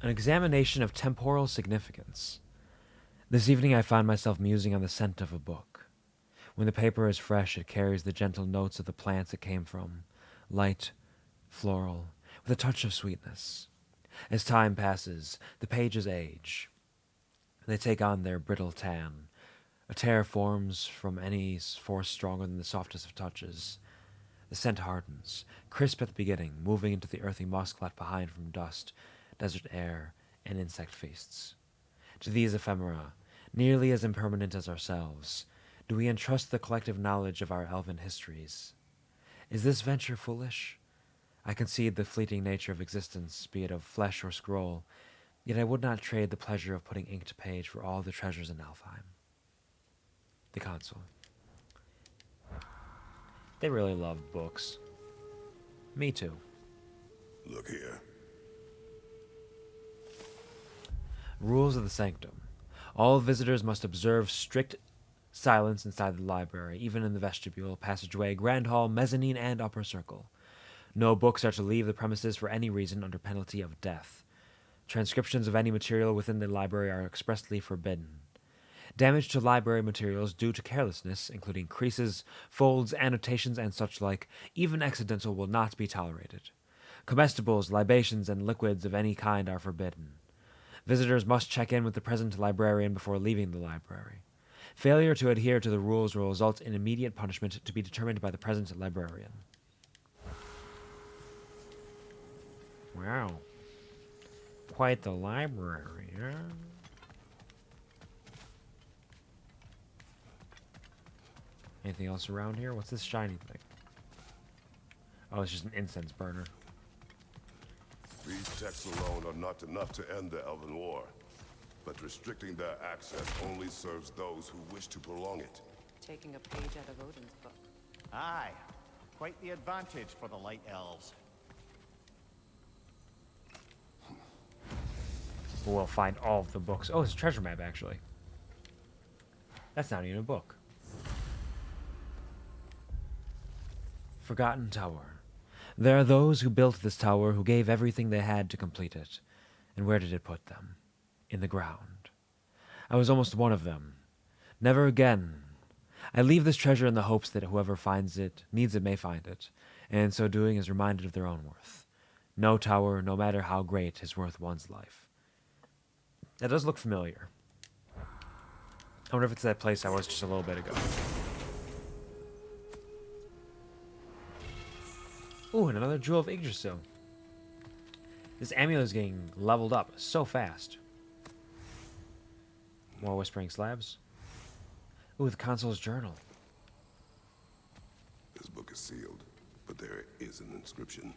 An examination of temporal significance. This evening I find myself musing on the scent of a book. When the paper is fresh, it carries the gentle notes of the plants it came from, light, floral, with a touch of sweetness. As time passes, the pages age. They take on their brittle tan. A tear forms from any force stronger than the softest of touches. The scent hardens, crisp at the beginning, moving into the earthy musk left behind from dust, desert air, and insect feasts. To these ephemera, nearly as impermanent as ourselves, do we entrust the collective knowledge of our elven histories. Is this venture foolish? I concede the fleeting nature of existence, be it of flesh or scroll, yet I would not trade the pleasure of putting ink to page for all the treasures in Alfheim. The console. They really love books. Me too. Look here. Rules of the Sanctum. All visitors must observe strict silence inside the library, even in the vestibule, passageway, grand hall, mezzanine, and upper circle. No books are to leave the premises for any reason under penalty of death. Transcriptions of any material within the library are expressly forbidden. Damage to library materials due to carelessness, including creases, folds, annotations, and such like, even accidental, will not be tolerated. Comestibles, libations, and liquids of any kind are forbidden. Visitors must check in with the present librarian before leaving the library. Failure to adhere to the rules will result in immediate punishment to be determined by the present librarian. Wow. Quite the library, huh? Anything else around here? What's this shiny thing? Oh, it's just an incense burner. These texts alone are not enough to end the Elven War, but restricting their access only serves those who wish to prolong it. Taking a page out of Odin's book. Aye. Quite the advantage for the Light Elves. We'll find all of the books. Oh, it's a treasure map, actually. That's not even a book. Forgotten Tower. There are those who built this tower who gave everything they had to complete it. And where did it put them? In the ground. I was almost one of them. Never again. I leave this treasure in the hopes that whoever finds it, needs it, may find it, and in so doing is reminded of their own worth. No tower, no matter how great, is worth one's life. That does look familiar. I wonder if it's that place I was just a little bit ago. Ooh, and another Jewel of Yggdrasil. This amulet is getting leveled up so fast. More Whispering Slabs. Ooh, the console's journal. This book is sealed, but there is an inscription.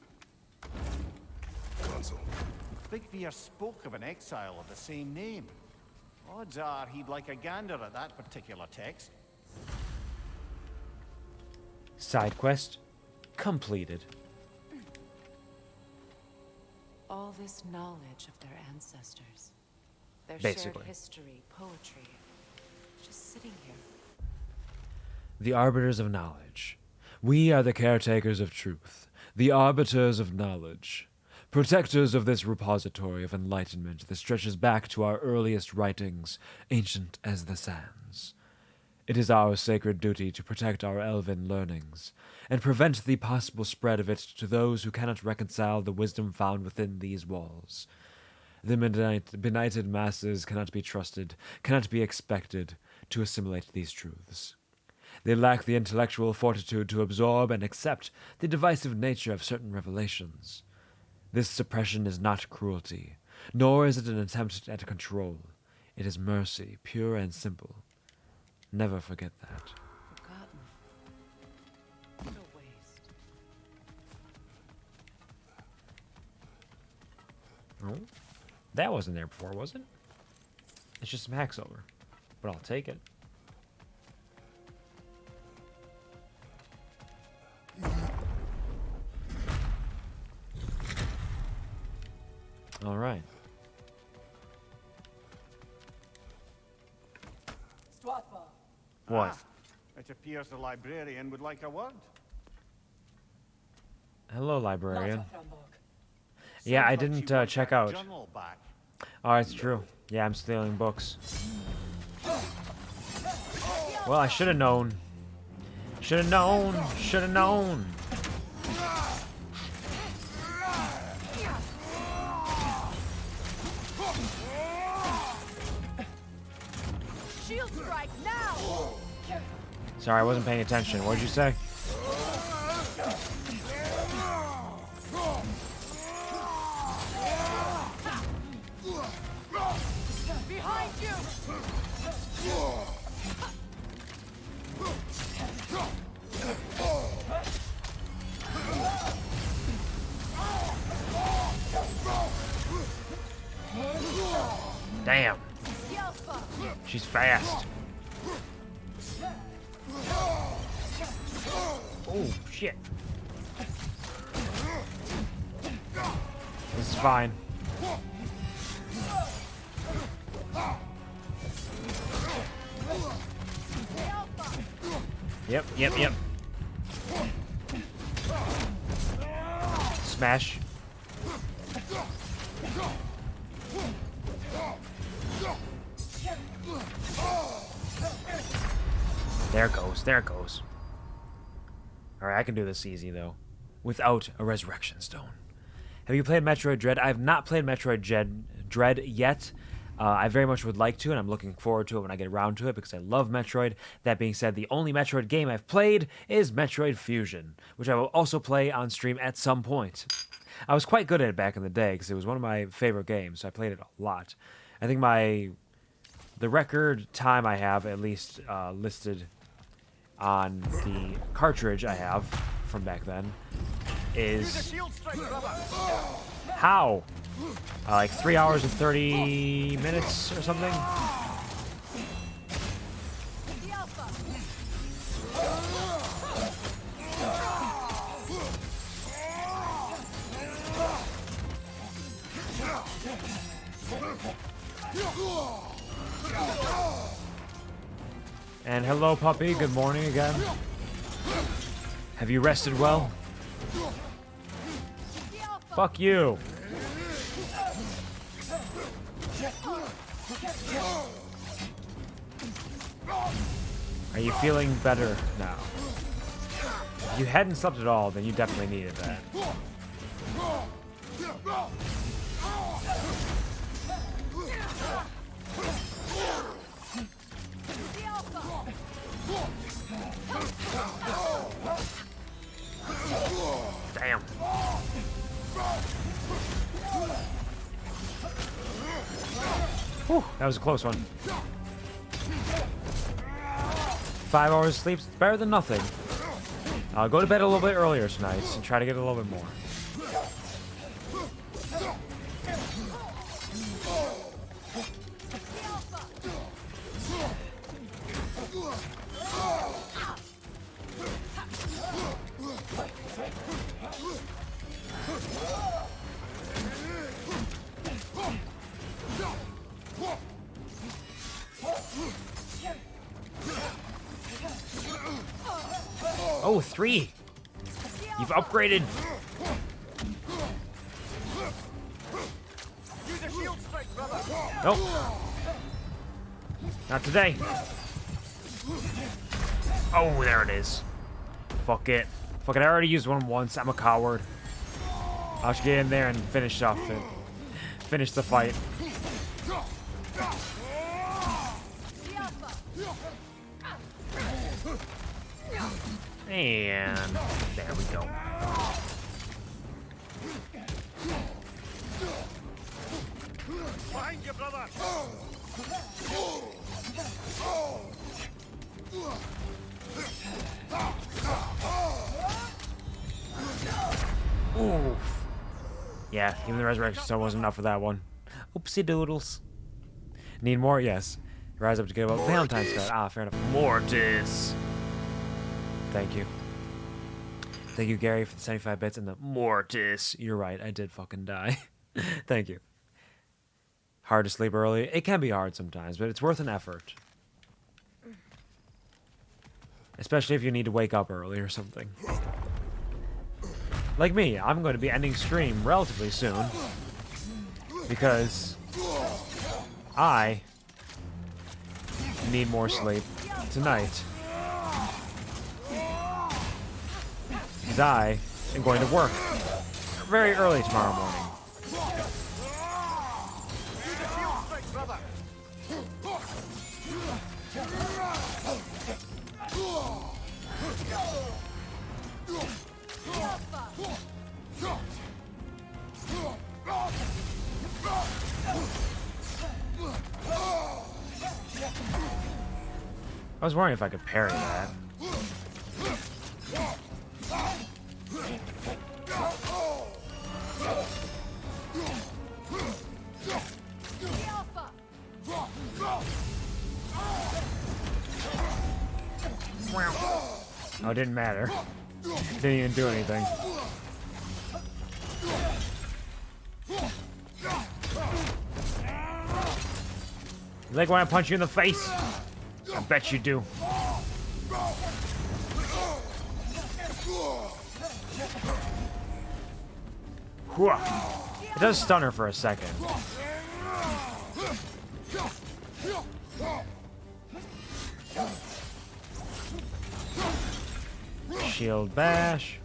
Console. Big Veer spoke of an exile of the same name. Odds are he'd like a gander at that particular text. Side quest completed. All this knowledge of their ancestors. Their Basically. shared history, poetry. Just sitting here. The Arbiters of Knowledge. We are the caretakers of truth, the arbiters of knowledge, protectors of this repository of enlightenment that stretches back to our earliest writings, ancient as the sands. It is our sacred duty to protect our elven learnings, and prevent the possible spread of it to those who cannot reconcile the wisdom found within these walls. The benighted masses cannot be trusted, cannot be expected to assimilate these truths. They lack the intellectual fortitude to absorb and accept the divisive nature of certain revelations. This suppression is not cruelty, nor is it an attempt at control. It is mercy, pure and simple. Never forget that. Forgotten. What a waste. Oh, that wasn't there before, was it? It's just some hack silver, but I'll take it. All right. What? It appears the librarian would like a word. Hello, librarian. Yeah, I didn't check out. Oh, it's true. Yeah, I'm stealing books. Well, I should have known. Should have known. Should have known. Shield strike now! Sorry, I wasn't paying attention. What did you say? Behind you! Damn. She's fast. Oh, shit. This is fine. Yep. Smash. There it goes. Alright, I can do this easy, though. Without a resurrection stone. Have you played Metroid Dread? I have not played Metroid Dread yet. I very much would like to, and I'm looking forward to it when I get around to it, because I love Metroid. That being said, the only Metroid game I've played is Metroid Fusion, which I will also play on stream at some point. I was quite good at it back in the day, because it was one of my favorite games, so I played it a lot. I think the record time I have, at least listed on the cartridge I have from back then, is... How? Like 3 hours and 30 minutes or something? And hello, puppy. Good morning again. Have you rested well? Fuck you. Are you feeling better now? If you hadn't slept at all, then you definitely needed that. Damn. Whew, that was a close one. 5 hours of sleep is better than nothing. I'll go to bed a little bit earlier tonight and try to get a little bit more. Oh, 3. You've upgraded. Nope. Not today. Oh, there it is. Fuck it. Fuck it, I already used one once. I'm a coward. I should get in there and finish off it. Finish the fight. And there we go. Behind you, brother! Oof. Yeah, even the resurrection stone wasn't enough for that one. Oopsie doodles. Need more? Yes. Rise up to get about Valentine's card. Ah, fair enough. Mortis. Thank you. Thank you, Gary, for the 75 bits and the Mortis. You're right, I did fucking die. Thank you. Hard to sleep early. It can be hard sometimes, but it's worth an effort. Especially if you need to wake up early or something. Like me, I'm going to be ending stream relatively soon. Because I need more sleep tonight. Because I am going to work very early tomorrow morning. I was wondering if I could parry that. Oh, it didn't matter. Didn't even do anything. You like when I punch you in the face? I bet you do. It does stun her for a second. Shield bash.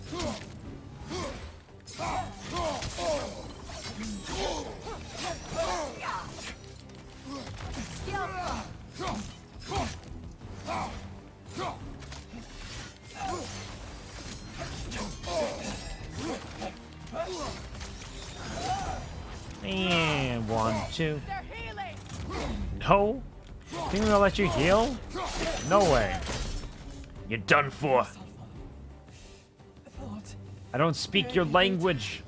And 1, 2. No? Think we're gonna let you heal? No way. You're done for. I don't speak your language.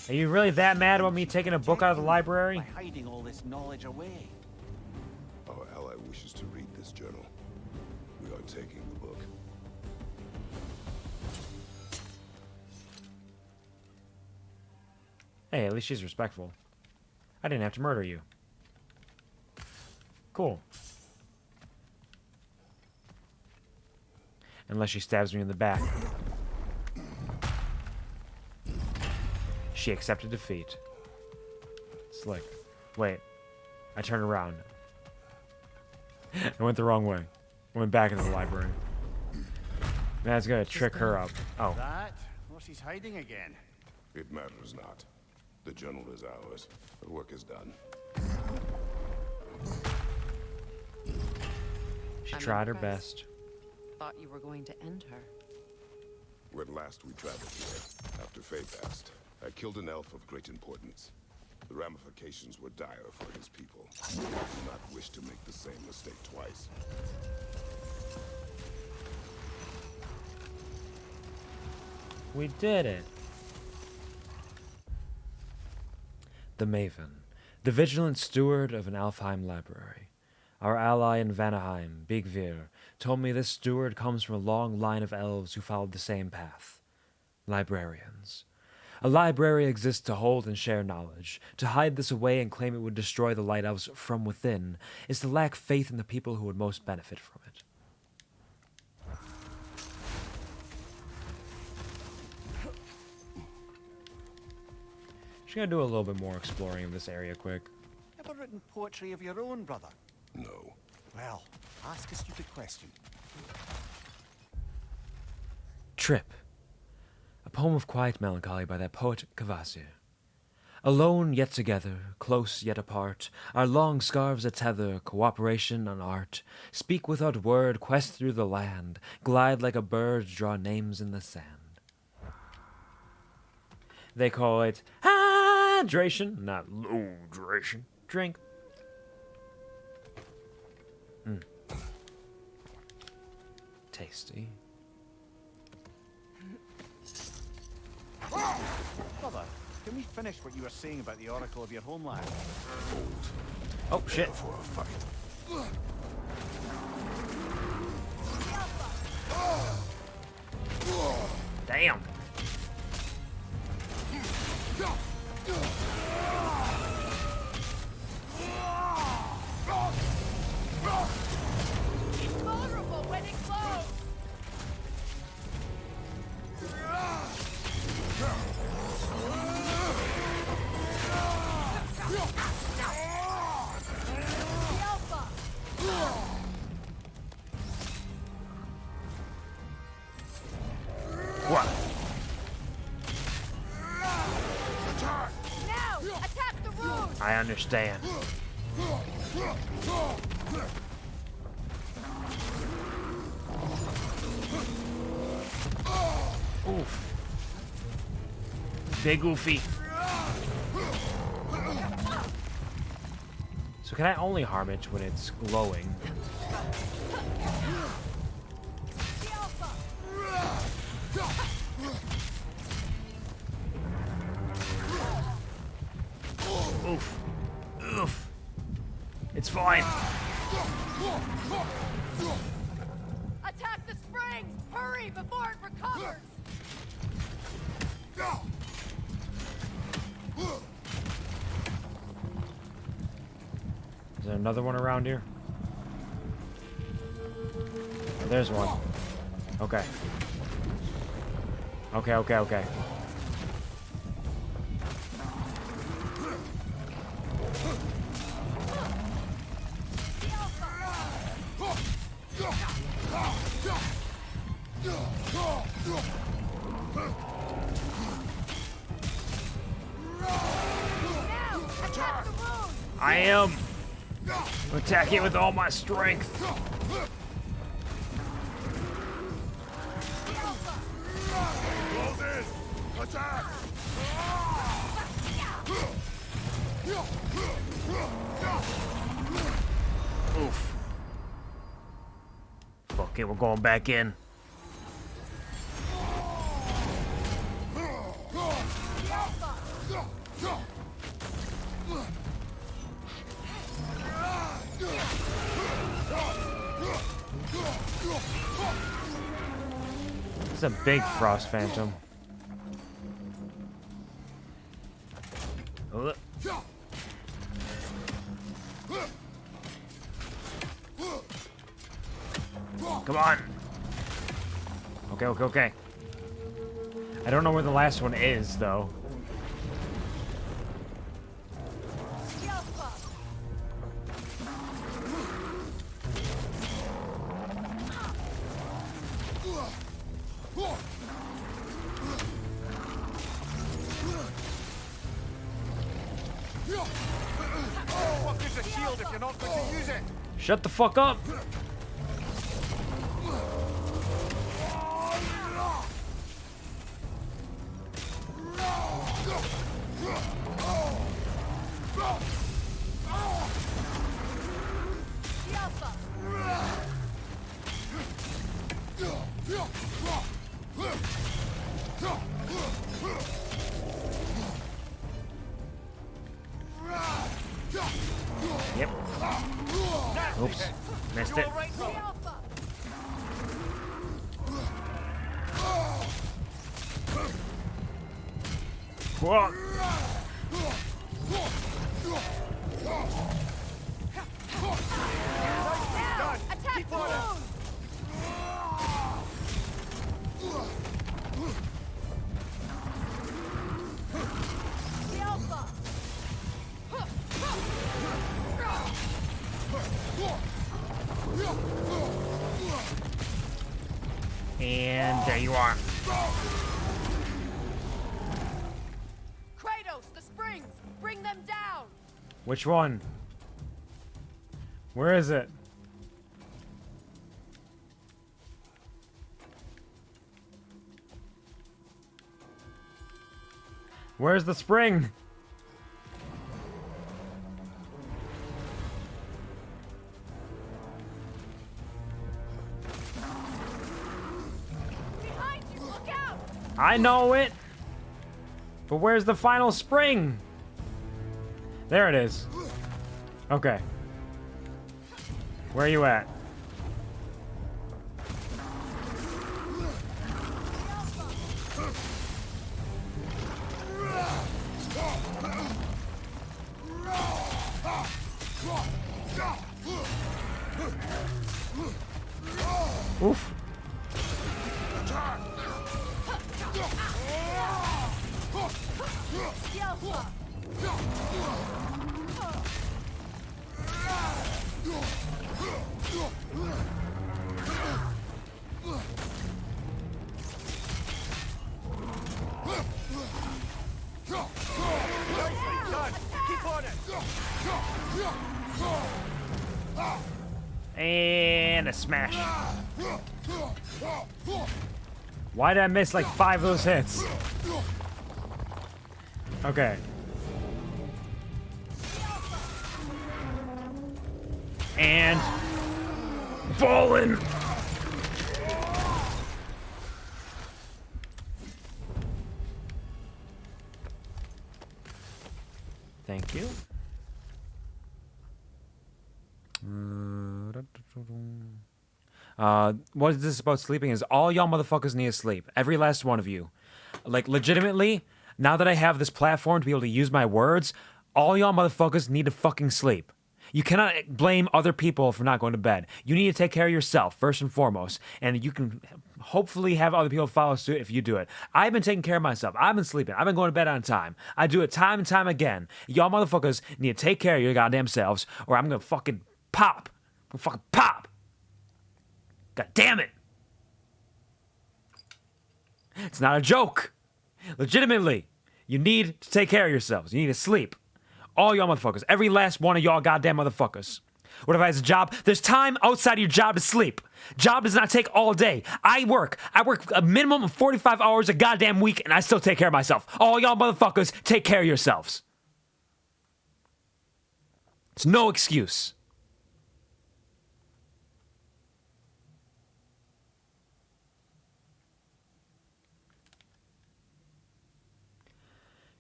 Are you really that mad about me taking a book out of the library? By hiding all this knowledge away. Our ally wishes to read this journal. We are taking the book. Hey, at least she's respectful. I didn't have to murder you. Cool. Unless she stabs me in the back. She accepted defeat. Slick. Wait. I turned around. I went the wrong way. I went back into the library. That's gonna trick her up. Oh. That? Well, she's hiding again. It matters not. The journal is ours. The work is done. She tried her best. Thought you were going to end her. When last we traveled here, after Faye passed, I killed an elf of great importance. The ramifications were dire for his people. I do not wish to make the same mistake twice. We did it. The Maven, the vigilant steward of an Alfheim library. Our ally in Vanaheim, Bigvir, told me this steward comes from a long line of elves who followed the same path. Librarians. A library exists to hold and share knowledge. To hide this away and claim it would destroy the Light Elves from within is to lack faith in the people who would most benefit from it. She's gonna do a little bit more exploring of this area quick. Ever written poetry of your own, brother? No. Well, Ask a stupid question. Trip. A poem of quiet melancholy by that poet QuvarTV. Alone yet together, close yet apart, our long scarves a tether, cooperation on art. Speak without word, quest through the land, glide like a bird, draw names in the sand. They call it hydration, not low-dration. Drink. Tasty. Brother, can we finish what you were saying about the oracle of your homeland? Oh, shit. For a fight. Damn. He's vulnerable when it glows! What? Now! Attack the road! I understand. Oof. Big oofy. So can I only harm it when it's glowing? Oof. Oof. It's fine. Attack the springs! Hurry before it recovers! Is there another one around here? Oh, there's one. Okay. Okay. I am attacking with all my strength. Attack! Oof. Fuck it, we're going back in. It's a big frost phantom. Ugh. Come on. Okay. I don't know where the last one is, though. What gives a shield if you're not going to use it? Shut the fuck up. Yep. Oops. Missed it. What? Attack the wound! The Alpha! There you are. Kratos, the springs! Bring them down! Which one? Where is it? Where's the spring? Behind you, look out! I know it. But where's the final spring? There it is. Okay. Where are you at? Oof. And a smash. Why did I miss like 5 of those hits? Okay. And fallen. Thank you. What is this about sleeping is all y'all motherfuckers need to sleep. Every last one of you. Like, legitimately, now that I have this platform to be able to use my words, all y'all motherfuckers need to fucking sleep. You cannot blame other people for not going to bed. You need to take care of yourself, first and foremost. And you can hopefully have other people follow suit if you do it. I've been taking care of myself. I've been sleeping. I've been going to bed on time. I do it time and time again. Y'all motherfuckers need to take care of your goddamn selves, or I'm gonna fucking pop. I'm gonna fucking pop. God damn it. It's not a joke. Legitimately, you need to take care of yourselves. You need to sleep. All y'all motherfuckers. Every last one of y'all goddamn motherfuckers. What if I has a job? There's time outside of your job to sleep. Job does not take all day. I work a minimum of 45 hours a goddamn week, and I still take care of myself. All y'all motherfuckers, take care of yourselves. It's no excuse.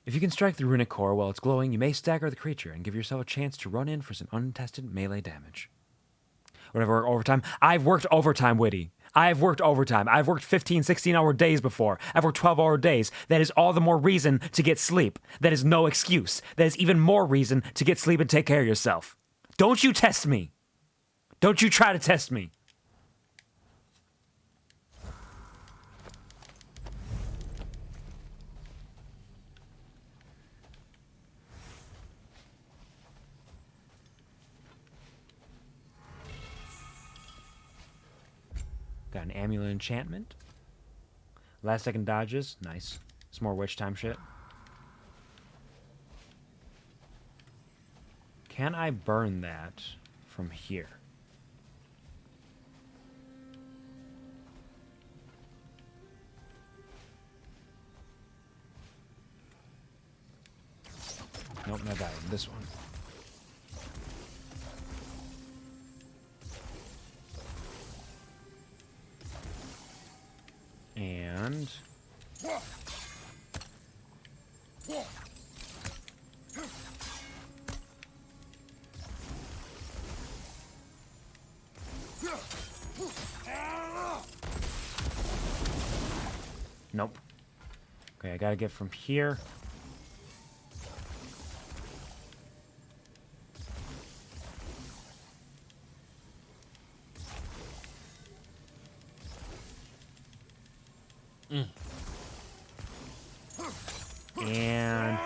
If you can strike the runic core while it's glowing, you may stagger the creature and give yourself a chance to run in for some untested melee damage. Whatever, overtime. I've worked overtime, Witty. I've worked overtime. I've worked 15, 16-hour days before. I've worked 12-hour days. That is all the more reason to get sleep. That is no excuse. That is even more reason to get sleep and take care of yourself. Don't you test me. Don't you try to test me. Got an amulet enchantment. Last second dodges. Nice. Some more witch time shit. Can I burn that from here? Nope, not that one. This one. And nope. Okay, I gotta get from here. And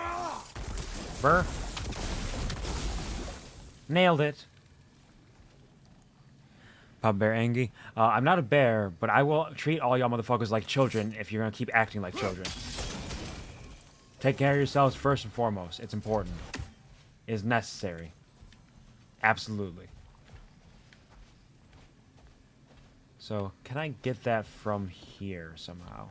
burr. Nailed it. Papa Bear Angie. I'm not a bear, but I will treat all y'all motherfuckers like children if you're gonna keep acting like children. Take care of yourselves first and foremost. It's important. It is necessary. Absolutely. So, can I get that from here somehow?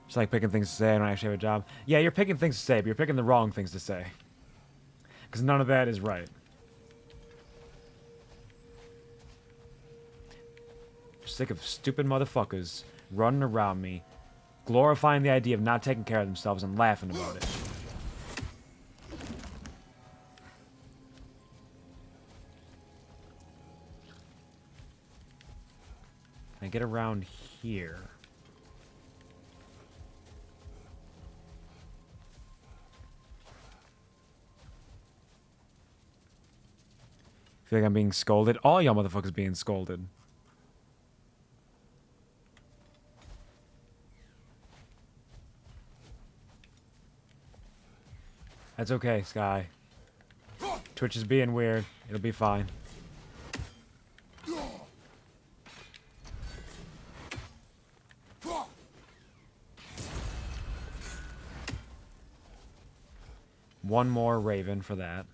Just like picking things to say, I don't actually have a job. Yeah, you're picking things to say, but you're picking the wrong things to say. Because none of that is right. Sick of stupid motherfuckers running around me, glorifying the idea of not taking care of themselves and laughing about it. Can I get around here? I feel like I'm being scolded. All y'all motherfuckers being scolded. That's okay, Sky. Twitch is being weird. It'll be fine. One more Raven for that.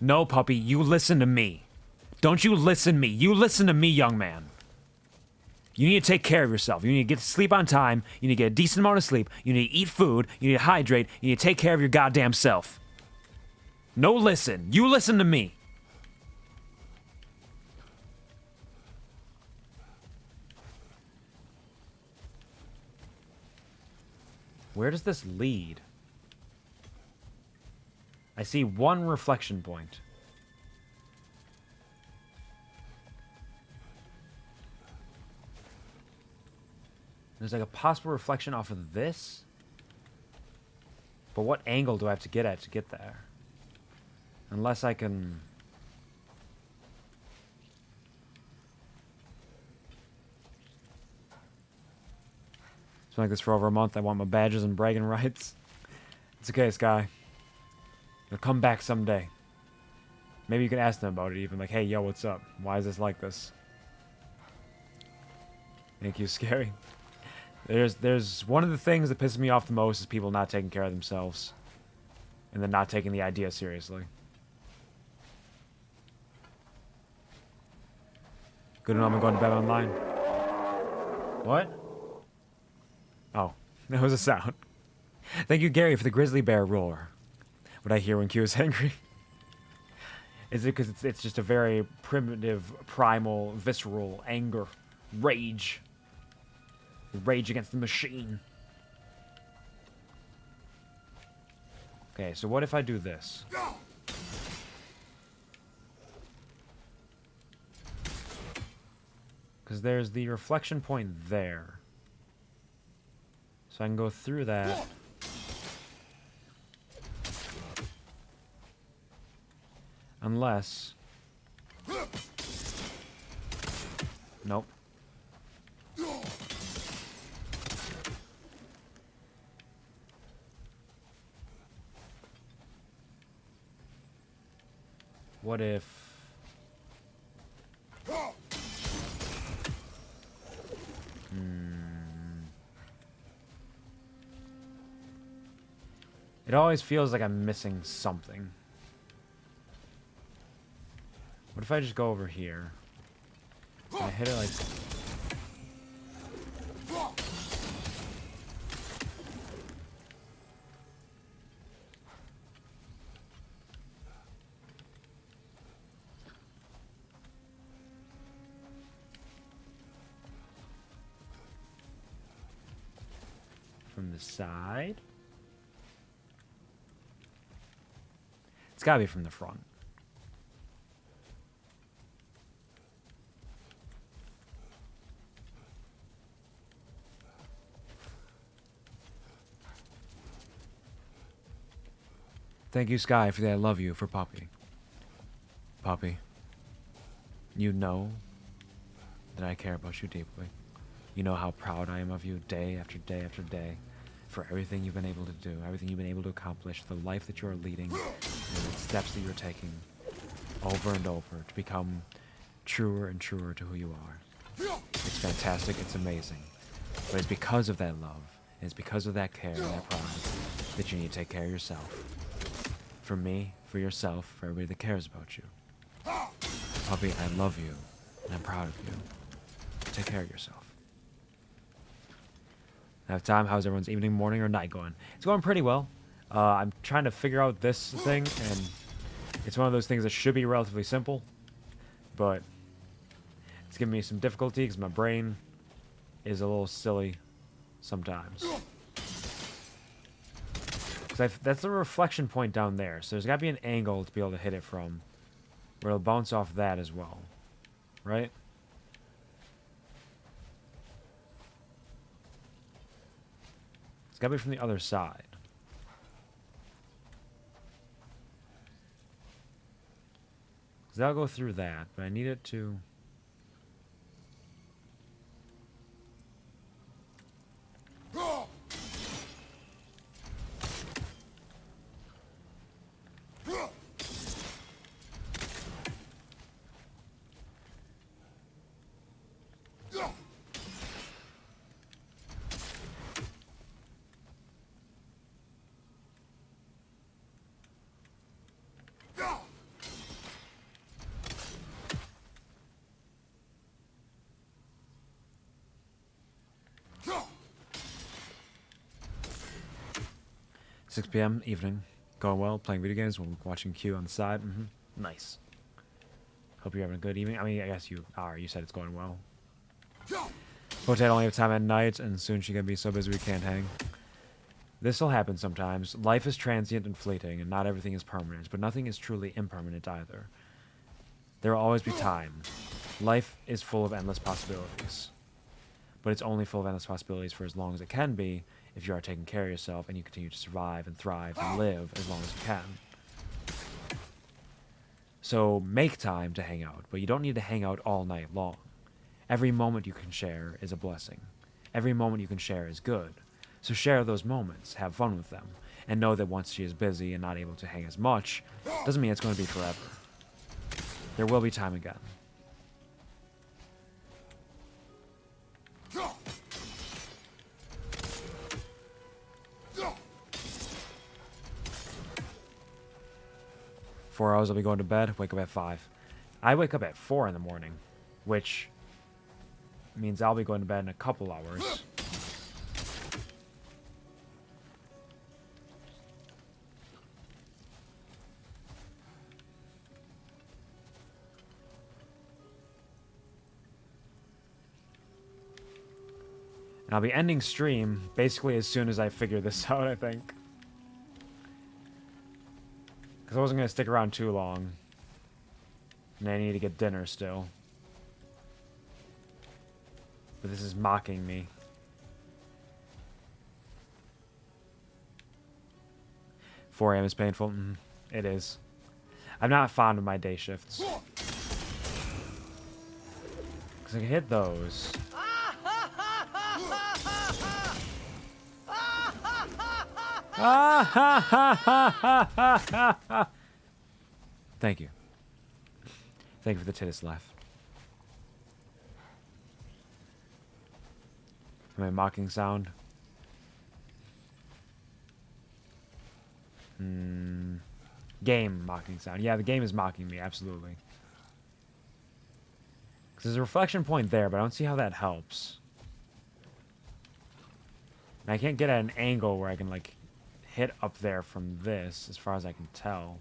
No, puppy, you listen to me. Don't you listen to me. You listen to me, young man. You need to take care of yourself. You need to get to sleep on time. You need to get a decent amount of sleep. You need to eat food. You need to hydrate. You need to take care of your goddamn self. No, listen. You listen to me. Where does this lead? I see one reflection point. There's like a possible reflection off of this. But what angle do I have to get at to get there? Unless I can... It's been like this for over a month. I want my badges and bragging rights. It's okay, Sky. They'll come back someday. Maybe you can ask them about it even. Like, hey, yo, what's up? Why is this like this? Thank you, Scary. There's one of the things that pisses me off the most is people not taking care of themselves. And then not taking the idea seriously. Good enough, I'm going to bed online. What? Oh, that was a sound. Thank you, Gary, for the grizzly bear roar. What I hear when Q is angry. Is it because it's just a very primitive, primal, visceral anger, rage. Rage against the machine. Okay, so what if I do this? Because there's the reflection point there. So I can go through that. Unless... Nope. What if... It always feels like I'm missing something. What if I just go over here? And I hit it like... From the side? It's gotta be from the front. Thank you, Sky, for the I love you for Poppy. Poppy, you know that I care about you deeply. You know how proud I am of you day after day after day. for everything you've been able to do, everything you've been able to accomplish, the life that you are leading, and the steps that you're taking over and over to become truer and truer to who you are. It's fantastic, it's amazing. But it's because of that love, and it's because of that care and that pride that you need to take care of yourself. For me, for yourself, for everybody that cares about you. Puppy, I love you, and I'm proud of you. Take care of yourself. I have time. How's everyone's evening, morning, or night going? It's going pretty well. I'm trying to figure out this thing, and it's one of those things that should be relatively simple, but it's giving me some difficulty because my brain is a little silly sometimes. Because that's the reflection point down there, so there's got to be an angle to be able to hit it from, where it'll bounce off that as well, right? It's got to be from the other side. Because that'll go through that, but I need it to... Six p.m. evening. Going well, playing video games, watching Q on the side. Nice. Hope you're having a good evening. I mean, I guess you are. You said it's going well. Potato only have time at night, and soon she gonna be so busy we can't hang. This'll happen sometimes. Life is transient and fleeting, and not everything is permanent, but nothing is truly impermanent either. There will always be time. Life is full of endless possibilities. But it's only full of endless possibilities for as long as it can be, if you are taking care of yourself and you continue to survive and thrive and live as long as you can. So make time to hang out, but you don't need to hang out all night long. Every moment you can share is a blessing. Every moment you can share is good. So share those moments, have fun with them, and know that once she is busy and not able to hang as much, doesn't mean it's going to be forever. There will be time again. 4 hours I'll be going to bed, wake up at 5. I wake up at 4 in the morning, which means I'll be going to bed in a couple hours. And I'll be ending stream basically as soon as I figure this out, I think. Because I wasn't going to stick around too long. And I need to get dinner still. But this is mocking me. "4 a.m. is painful." It is. I'm not fond of my day shifts. Because I can hit those. Thank you. Thank you for the titus laugh. My mocking sound. Game mocking sound. Yeah, the game is mocking me, absolutely. Because there's a reflection point there, but I don't see how that helps. And I can't get at an angle where I can, like, hit up there from this, as far as I can tell.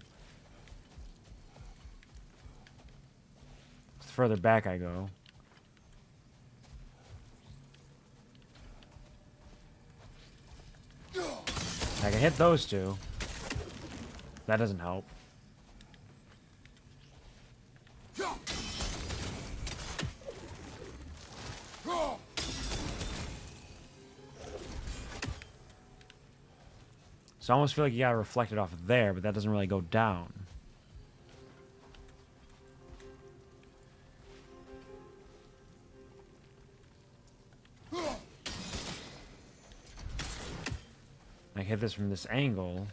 The further back I go. I can hit those two. That doesn't help. So I almost feel like you gotta reflect it off of there, but that doesn't really go down. I hit this from this angle.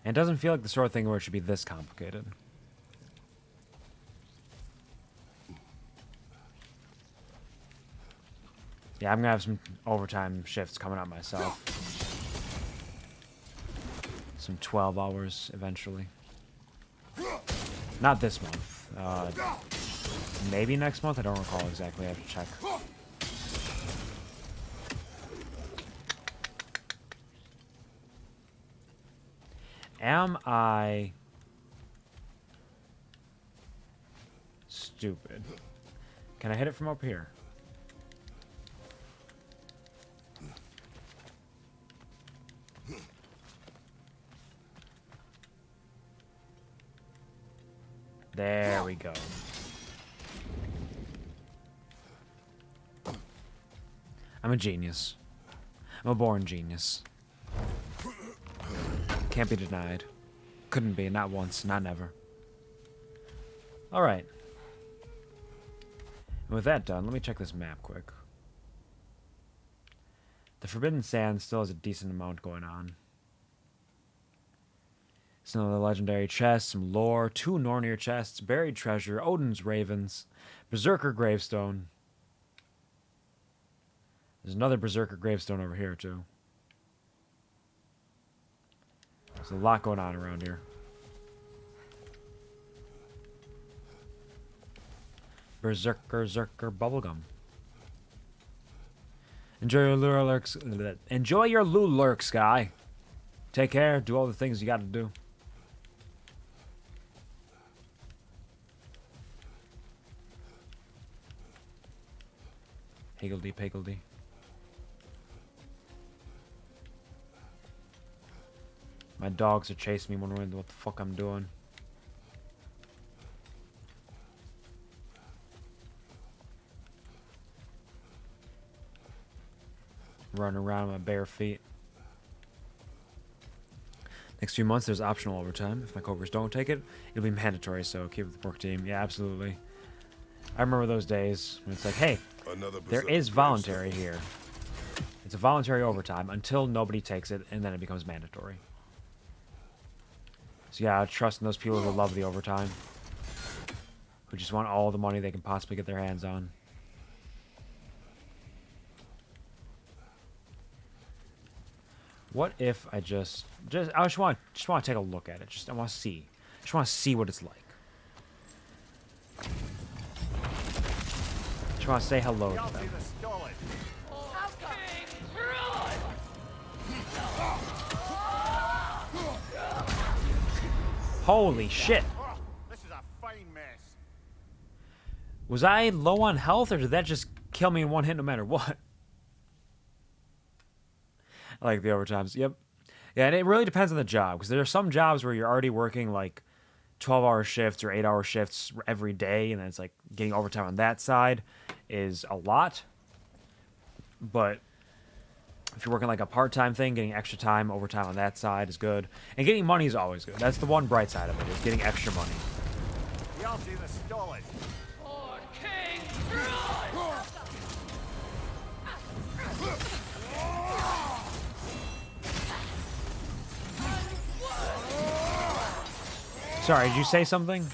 And it doesn't feel like the sort of thing where it should be this complicated. Yeah, I'm gonna have some overtime shifts coming up myself. Some 12 hours eventually. Not this month. Maybe next month? I don't recall exactly. I have to check. Am I stupid? Can I hit it from up here? There we go. I'm a genius. I'm a born genius. Can't be denied. Couldn't be, not once, not never. Alright. And with that done, let me check this map quick. The Forbidden Sands still has a decent amount going on. Some of the legendary chests, some lore, 2 Nornir chests, buried treasure, Odin's ravens, Berserker gravestone. There's another Berserker gravestone over here, too. There's a lot going on around here. Berserker bubblegum. Enjoy your lurks. Enjoy your lurks, guy. Take care. Do all the things you got to do. Higgledy-piggledy. My dogs are chasing me, wondering what the fuck I'm doing. Running around with my bare feet. Next few months, there's optional overtime. If my coworkers don't take it, it'll be mandatory, so keep it with the work team. Yeah, absolutely. I remember those days when it's like, hey, there is voluntary here. It's a voluntary overtime until nobody takes it, and then it becomes mandatory. So yeah, I trust in those people who love the overtime. Who just want all the money they can possibly get their hands on. What if I just want to take a look at it. I want to see. Just want to see what it's like. Just want to say hello to them. Holy shit. This is a fine mess. Was I low on health, or did that just kill me in one hit no matter what? I like the overtimes. Yep. Yeah, and it really depends on the job, because there are some jobs where you're already working like 12-hour shifts or 8-hour shifts every day, and then it's like getting overtime on that side is a lot. But if you're working like a part-time thing, getting extra time, overtime on that side is good. And getting money is always good. That's the one bright side of it, is getting extra money. Sorry, did you say something?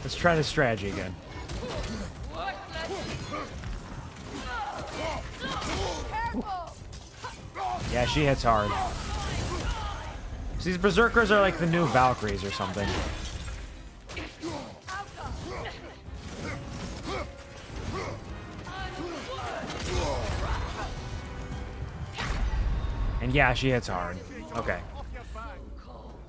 Let's try this strategy again. Yeah, she hits hard. So these berserkers are like the new Valkyries or something. And yeah, she hits hard. Okay.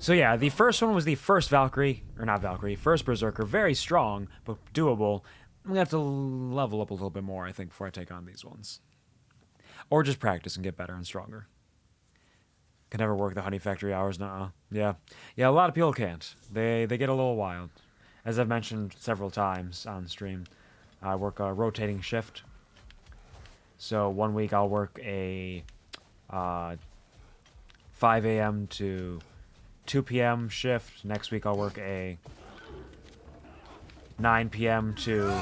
So yeah, the first one was the first Valkyrie, or not Valkyrie, first Berserker. Very strong, but doable. I'm gonna have to level up a little bit more, I think, before I take on these ones. Or just practice and get better and stronger. Can never work the honey factory hours, nuh-uh. Yeah. Yeah, a lot of people can't. They get a little wild. As I've mentioned several times on stream, I work a rotating shift. So 1 week I'll work a 5 a.m. to 2 p.m. shift. Next week I'll work a 9 p.m. to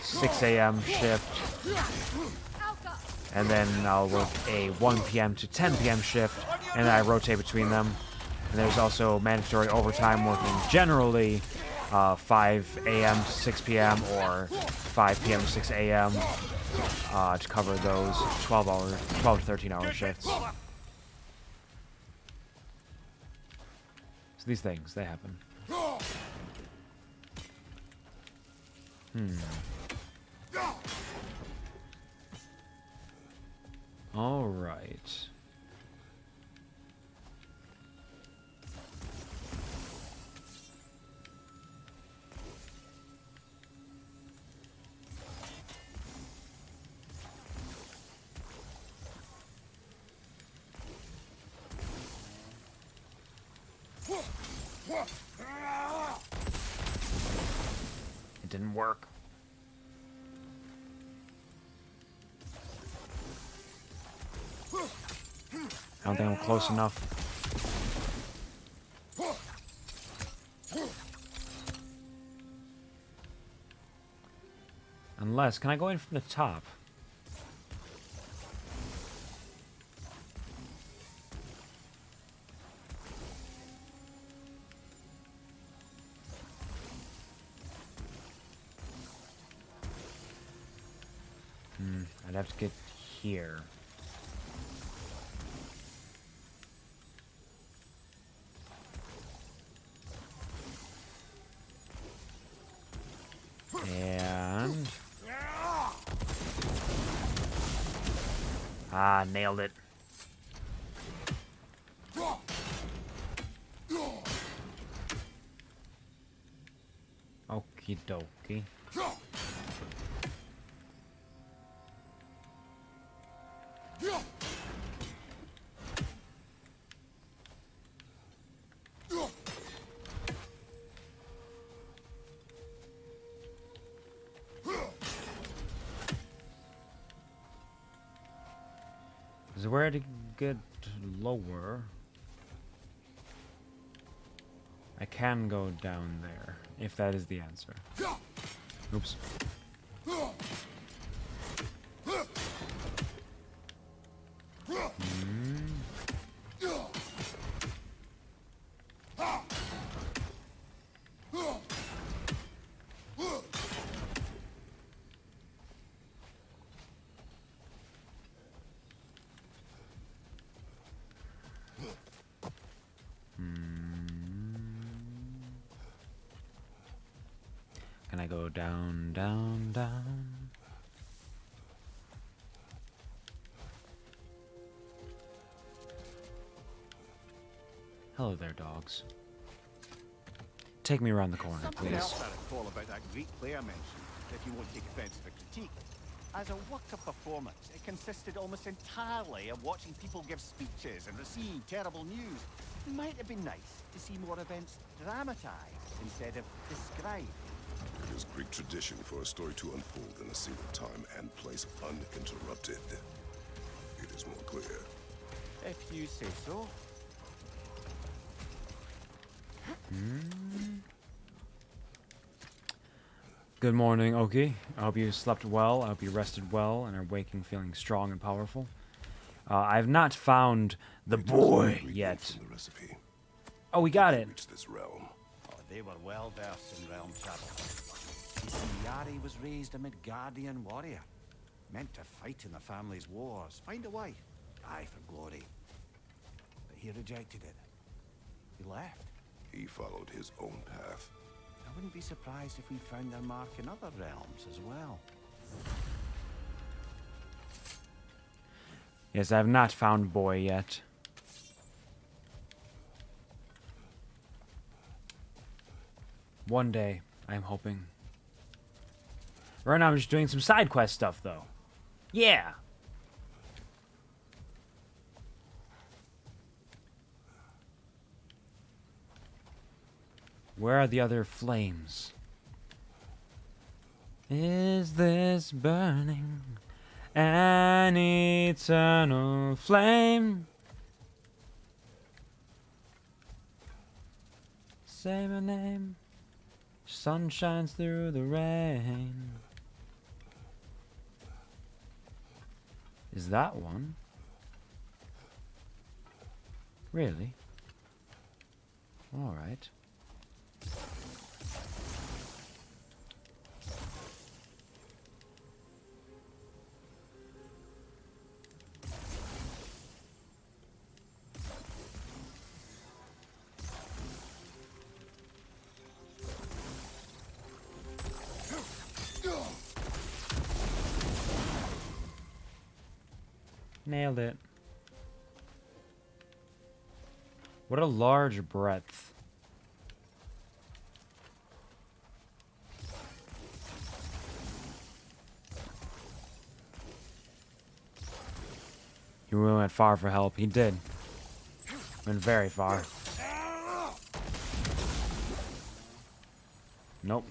6 a.m. shift. And then I'll work a 1 p.m. to 10 p.m. shift, and then I rotate between them. And there's also mandatory overtime working generally 5 a.m. to 6 p.m. or 5 p.m. to 6 a.m. To cover those 12 to 13-hour shifts. So these things, they happen. All right. It didn't work. I don't think I'm close enough. Unless, can I go in from the top? I'd have to get here. And... ah, nailed it. Okie dokie. Is where to get lower? I can go down there, if that is the answer. Oops. Can I go down, down, down? Hello there, dogs. Take me around the corner, Something please. else I recall about that Greek player mentioned, if you won't take offense to the critique. As a work of performance, it consisted almost entirely of watching people give speeches and receive terrible news. It might have been nice to see more events dramatized instead of described. It is Greek tradition for a story to unfold in a single time and place uninterrupted. It is more clear. If you say so. Good morning, Oki. I hope you slept well. I hope you rested well and are waking feeling strong and powerful. I have not found the boy yet. Oh, we got it. This realm. Oh, they were well versed in realm travel. You see, Yari was raised amid guardian warrior, meant to fight in the family's wars, find a wife, die for glory. But he rejected it. He left. He followed his own path. I wouldn't be surprised if we found their mark in other realms as well. Yes, I have not found boy yet. One day, I'm hoping. Right now, I'm just doing some side quest stuff, though. Yeah! Where are the other flames? Is this burning an eternal flame? Say my name. Sun shines through the rain. Is that one? Really? All right. Nailed it. What a large breadth. He really went far for help. He did. Went very far. Nope.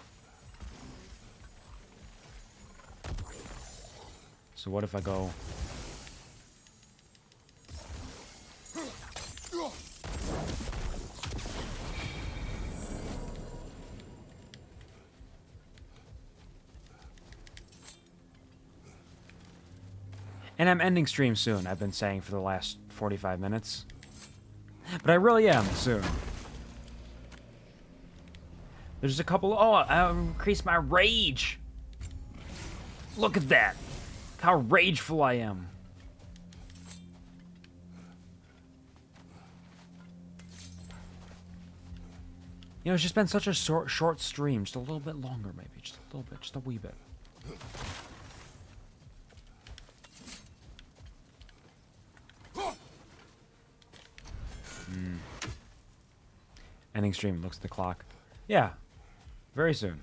So what if I go... And I'm ending stream soon, I've been saying for the last 45 minutes. But I really am, soon. There's a couple... Oh, I increased my rage! Look at that! How rageful I am. You know, it's just been such a short stream. Just a little bit longer, maybe. Just a little bit. Just a wee bit. Ending stream. Looks at the clock. Yeah. Very soon.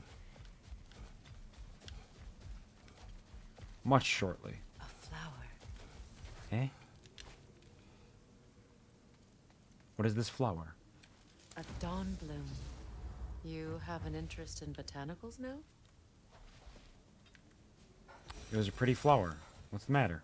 Much shortly. A flower. Eh? What is this flower? A dawn bloom. You have an interest in botanicals now? It was a pretty flower. What's the matter?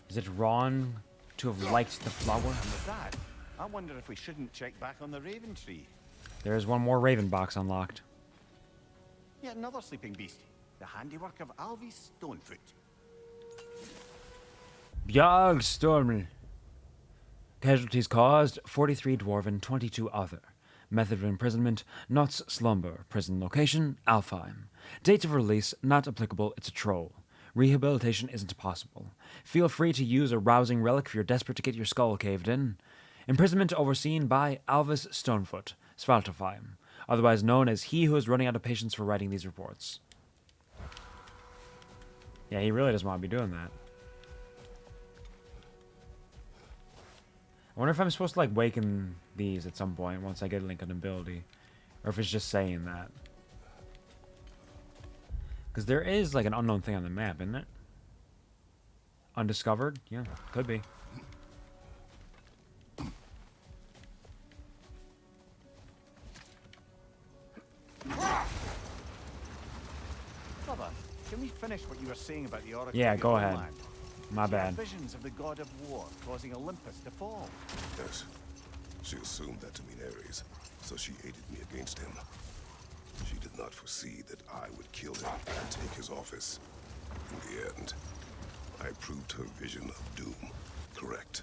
Is it wrong to have liked the flower? And with that, I wonder if we shouldn't check back on the Raven tree. There is one more Raven box unlocked. Yet another sleeping beast. The handiwork of Alvis Stonefoot. Bjarg Stormy. Casualties caused, 43 dwarven, 22 other. Method of imprisonment, Knott's Slumber. Prison location, Alfheim. Date of release, not applicable, it's a troll. Rehabilitation isn't possible. Feel free to use a rousing relic if you're desperate to get your skull caved in. Imprisonment overseen by Alvis Stonefoot, Svartalfheim, otherwise known as he who is running out of patience for writing these reports. Yeah, he really doesn't want to be doing that. I wonder if I'm supposed to, like, waken these at some point once I get, like, an ability. Or if it's just saying that. Because there is, like, an unknown thing on the map, isn't it? Undiscovered? Yeah, could be. Brother, can we finish what you were saying about the Oracle? Yeah, of go your ahead. homeland? My She had bad. visions of the God of War causing Olympus to fall. Yes. She assumed that to mean Ares, so she aided me against him. She did not foresee that I would kill him and take his office. In the end, I proved her vision of doom correct.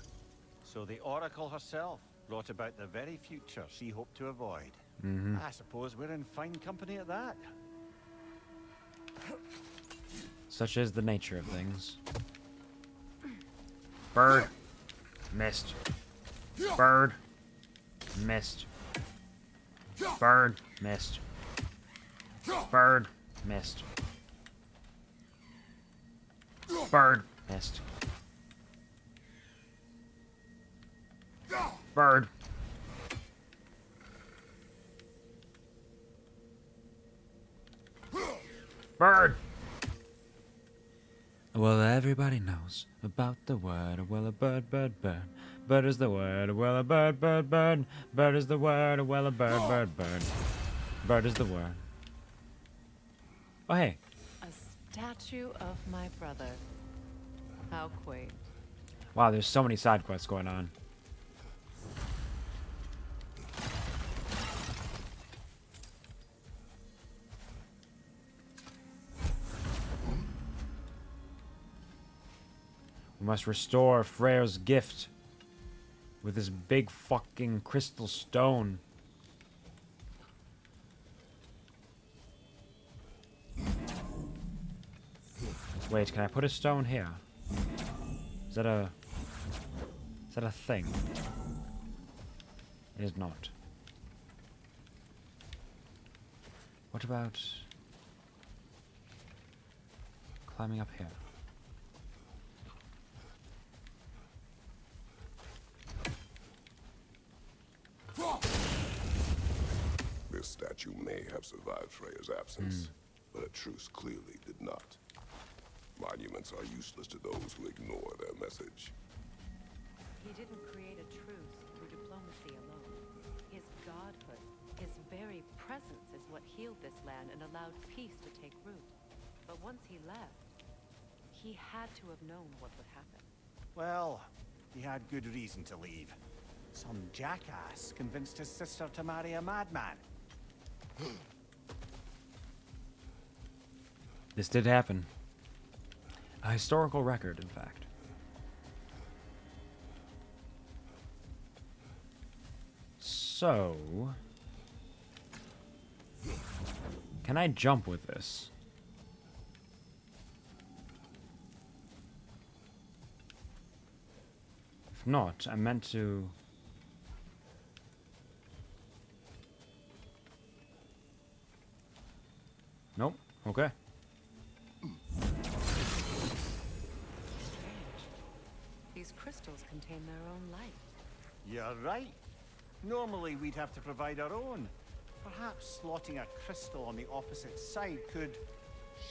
So the Oracle herself brought about the very future she hoped to avoid. Mm-hmm. I suppose we're in fine company at that. Such is the nature of things. Bird. Missed. Bird. Missed. Bird. Missed. Bird. Missed. Bird. Missed. Bird. Bird. Well, everybody knows about the word. Well, a bird, bird, bird. Bird is the word. Well, a bird, bird, bird. Bird is the word. Well, a bird, bird, bird. Bird is the word. Oh, hey. A statue of my brother. How quaint. Wow, there's so many side quests going on. We must restore Freyr's gift with this big fucking crystal stone. Wait, can I put a stone here? Is that a thing? It is not. What about climbing up here? This statue may have survived Freya's absence, but a truce clearly did not. Monuments are useless to those who ignore their message. He didn't create a truce through diplomacy alone. His godhood, his very presence is what healed this land and allowed peace to take root. But once he left, he had to have known what would happen. Well, he had good reason to leave. Some jackass convinced his sister to marry a madman. This did happen. A historical record, in fact. So... can I jump with this? If not, I meant to... Nope. Okay. These crystals contain their own light. You're right. Normally we'd have to provide our own. Perhaps slotting a crystal on the opposite side could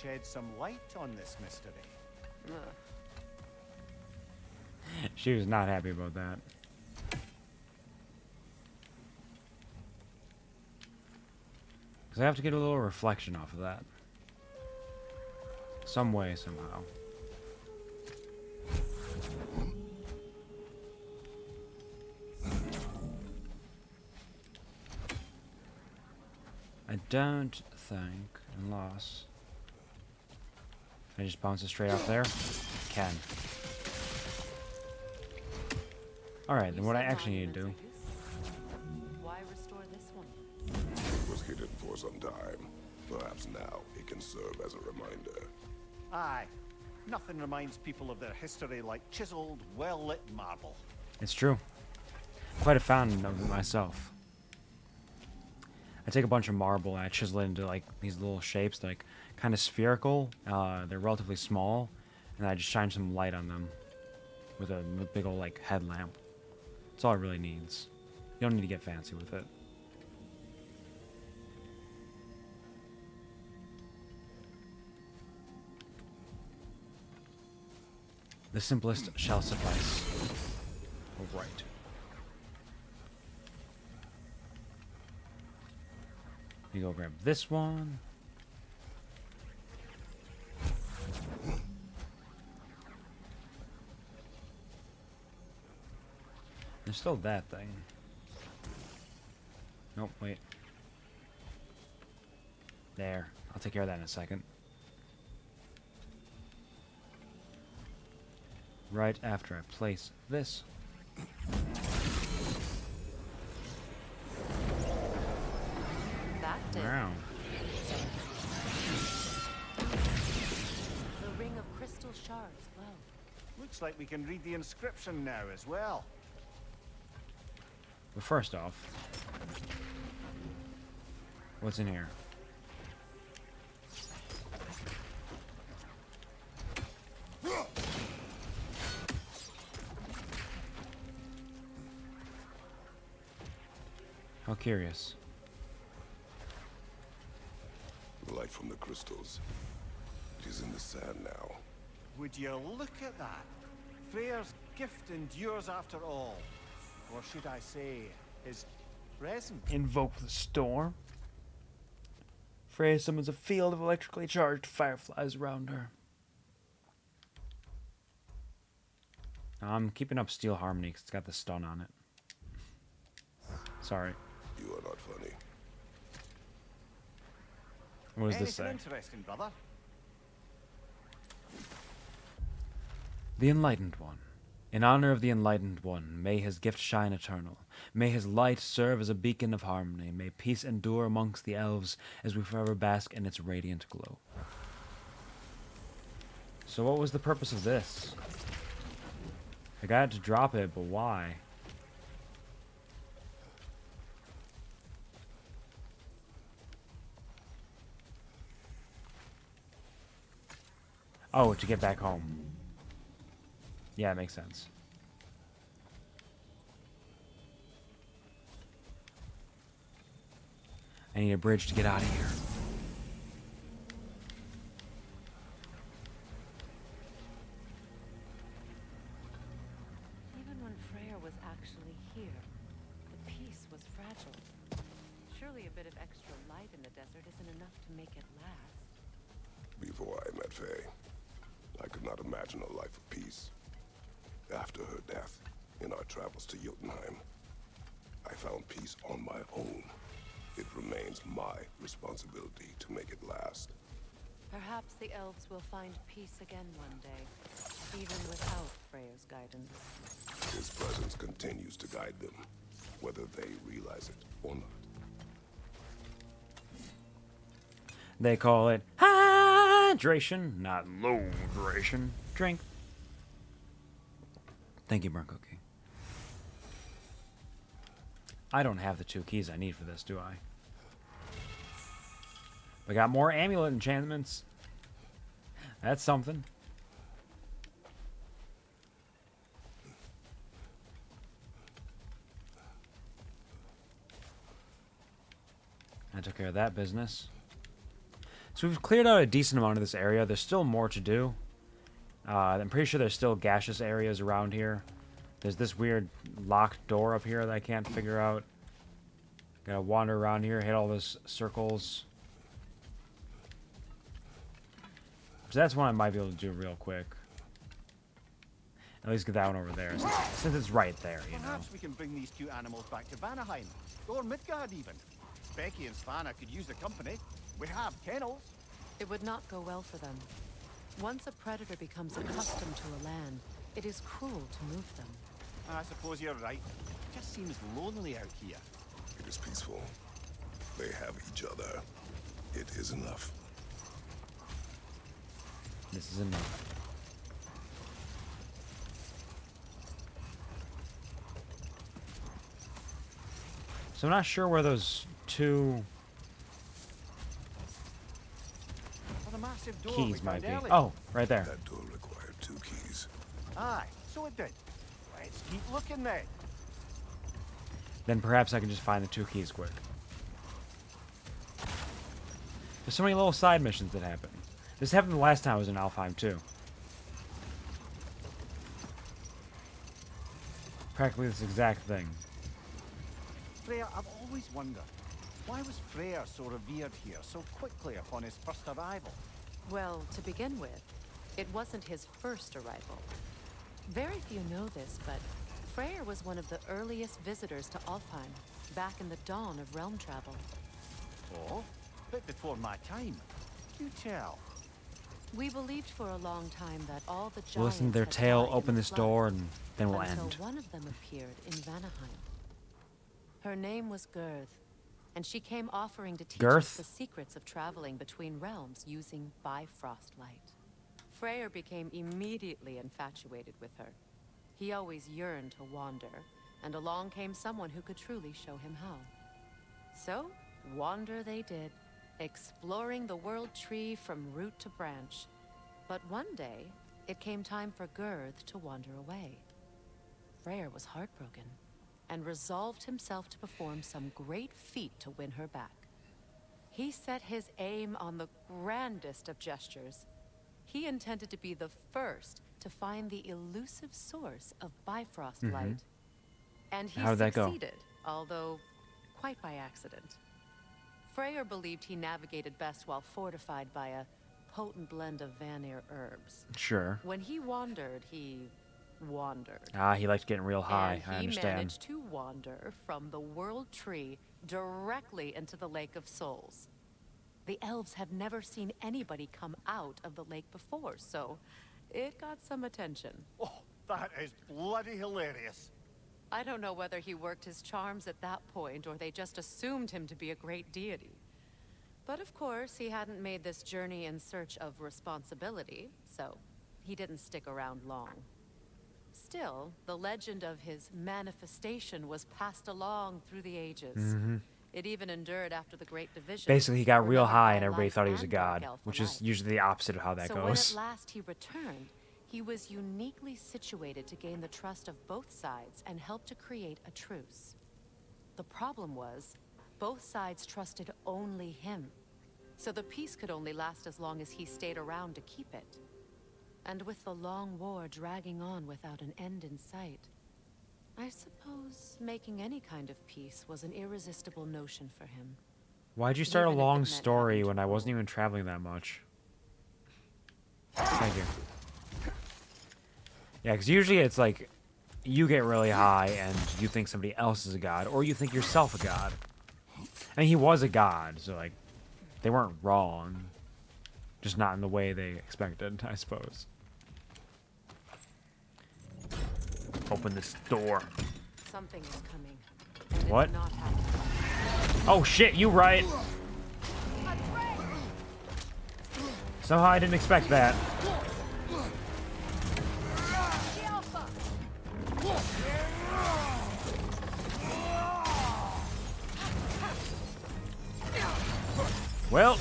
shed some light on this mystery. She was not happy about that. Because I have to get a little reflection off of that. Some way, somehow. I don't think, unless... Can I just bounce it straight off there? Can. Alright, then what I actually need to do... Why restore this one? It was hidden for some time. Perhaps now it can serve as a reminder. Aye. Nothing reminds people of their history like chiseled, well-lit marble. It's true. Quite a fan of it myself. I take a bunch of marble and I chisel it into like these little shapes, like kind of spherical. They're relatively small, and I just shine some light on them with a big old like headlamp. That's all it really needs. You don't need to get fancy with it. The simplest shall suffice. All right. You go grab this one. There's still that thing. Nope, wait. There. I'll take care of that in a second. Right after I place this. That did. Wow. The ring of crystal shards glow. Looks like we can read the inscription now as well. But first off, what's in here? How curious. The light from the crystals. It is in the sand now. Would you look at that? Freyr's gift endures after all. Or should I say, his present? Invoke the storm. Freya summons a field of electrically charged fireflies around her. I'm keeping up Steel Harmony because it's got the stun on it. Sorry. You are not funny. What does this say? Interesting, brother. The Enlightened One. In honor of the Enlightened One, may his gift shine eternal. May his light serve as a beacon of harmony. May peace endure amongst the elves as we forever bask in its radiant glow. So what was the purpose of this? I got to drop it, but why? Oh, to get back home. Yeah, it makes sense. I need a bridge to get out of here. Even when Freyr was actually here, the peace was fragile. Surely a bit of extra light in the desert isn't enough to make it last. Before I met Faye, I could not imagine a life of peace. After her death, in our travels to Jotunheim, I found peace on my own. It remains my responsibility to make it last. Perhaps the elves will find peace again one day, even without Freyr's guidance. His presence continues to guide them, whether they realize it or not. They call it hydration, not low hydration. Drink. Thank you, Burn Cookie. I don't have the 2 keys I need for this, do I? We got more amulet enchantments. That's something. I took care of that business. So we've cleared out a decent amount of this area. There's still more to do. I'm pretty sure there's still gaseous areas around here. There's this weird locked door up here that I can't figure out. Gotta wander around here, hit all those circles. So that's one I might be able to do real quick. At least get that one over there, since it's right there, you know. Perhaps we can bring these cute animals back to Vanaheim, or Midgard even. Becky and Svanna could use the company. We have kennels. It would not go well for them. Once a predator becomes accustomed to a land, it is cruel to move them. I suppose you're right. It just seems lonely out here. It is peaceful. They have each other. It is enough. This is enough. So I'm not sure where those 2 The massive door keys we might found be. earlier. Oh, right there. That door required 2 keys. Aye, so it did. Let's keep looking then. Then perhaps I can just find the 2 keys quick. There's so many little side missions that happen. This happened the last time I was in Alfheim too. Practically this exact thing. Freyr, I've always wondered, why was Freyr so revered here so quickly upon his first arrival? Well, to begin with, it wasn't his first arrival. Very few know this, but Freyr was one of the earliest visitors to Alfheim, back in the dawn of realm travel. Oh, bit before my time. Do tell. We believed for a long time that all the giants We'll listen to their had tale, died in open the this flood, door, and then we'll until end. one of them appeared in Vanaheim. Her name was Girth, and she came offering to teach us Girth? the secrets of traveling between realms using Bifrost light. Freyr became immediately infatuated with her. He always yearned to wander, and along came someone who could truly show him how. So, wander they did, exploring the world tree from root to branch. But one day, it came time for Girth to wander away. Freyr was heartbroken. and resolved himself to perform some great feat to win her back. He set his aim on the grandest of gestures. He intended to be the first to find the elusive source of Bifrost light. And he How'd that go? succeeded, although quite by accident. Freyr believed he navigated best while fortified by a potent blend of Vanir herbs. Sure. When he wandered, he wandered. Ah, he liked getting real high. And I he understand. managed to wander from the World Tree directly into the Lake of Souls. The elves have never seen anybody come out of the lake before, so it got some attention. Oh, that is bloody hilarious. I don't know whether he worked his charms at that point or they just assumed him to be a great deity. But of course, he hadn't made this journey in search of responsibility, so he didn't stick around long. Still, the legend of his manifestation was passed along through the ages. It even endured after the Great Division. Basically, he got real remembered high by and everybody light thought he was a and dark god, elf which is alike. usually the opposite of how that So goes. when at last he returned, he was uniquely situated to gain the trust of both sides and help to create a truce. The problem was, both sides trusted only him. So the peace could only last as long as he stayed around to keep it. And with the long war dragging on without an end in sight, I suppose making any kind of peace was an irresistible notion for him. Why'd you start a Even if it long meant story having to when I wasn't even traveling that much? Thank you. Yeah, because usually it's like you get really high and you think somebody else is a god, or you think yourself a god. I mean, he was a god, so like they weren't wrong, just not in the way they expected, I suppose. Open this door. Something is coming. And What? It's not happening. Oh shit, you right. Somehow I didn't expect that. Well,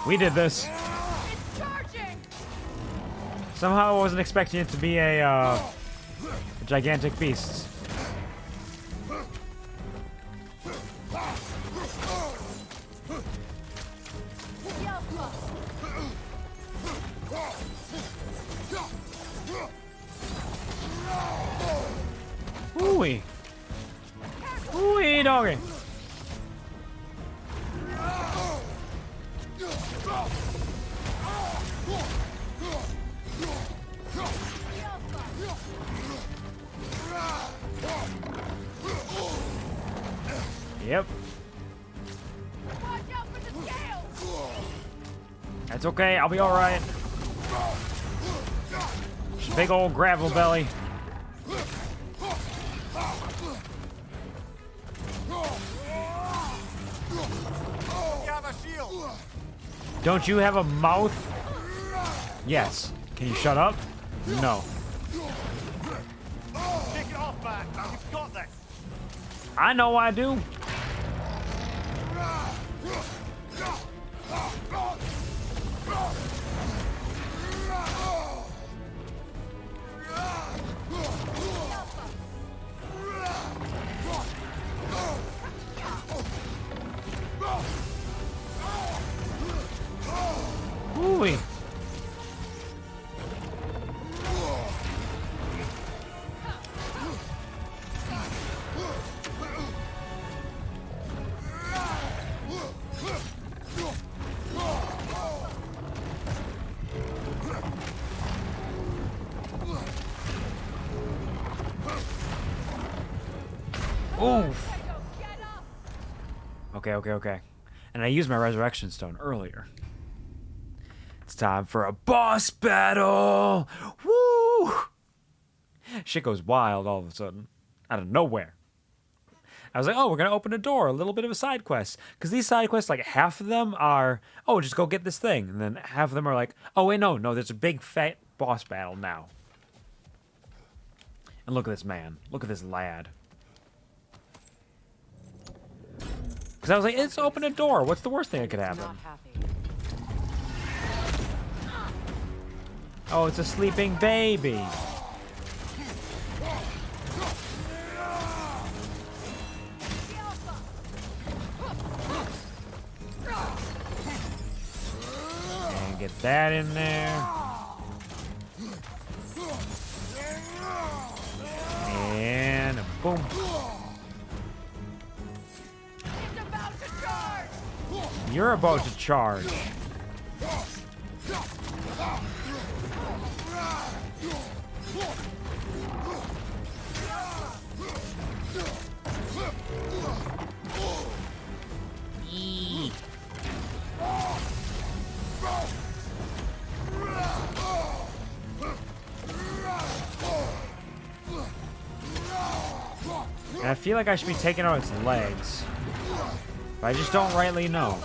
we did this. Somehow I wasn't expecting it to be a gigantic beast. Ooh-wee. Ooh-wee, doggy. Yep. That's okay, I'll be alright. Big old gravel belly. Don't you have a mouth? Yes. Can you shut up? No. Take it off, man. You've got this. I know I do. Ooh-wee. Oof. Okay. And I used my resurrection stone earlier. It's time for a boss battle! Woo! Shit goes wild all of a sudden. Out of nowhere. I was like, oh, we're going to open a door. A little bit of a side quest. Because these side quests, like, half of them are, oh, just go get this thing. And then half of them are like, oh, wait, no, there's a big, fat boss battle now. And look at this man. Look at this lad. Because I was like, it's open a door. What's the worst thing that could happen? Oh, it's a sleeping baby. Get that in there. And boom. You're about to charge. And I feel like I should be taking out its legs. But I just don't rightly know.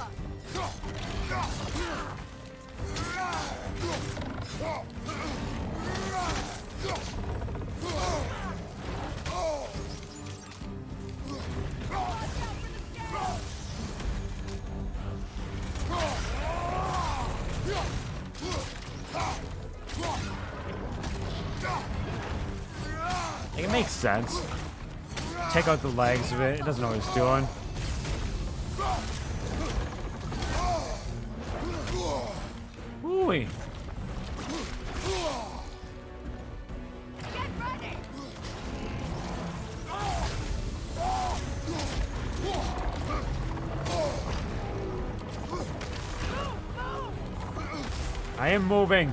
It makes sense. Take out the legs of it. It doesn't know what it's doing. Ooh-wee. I am moving.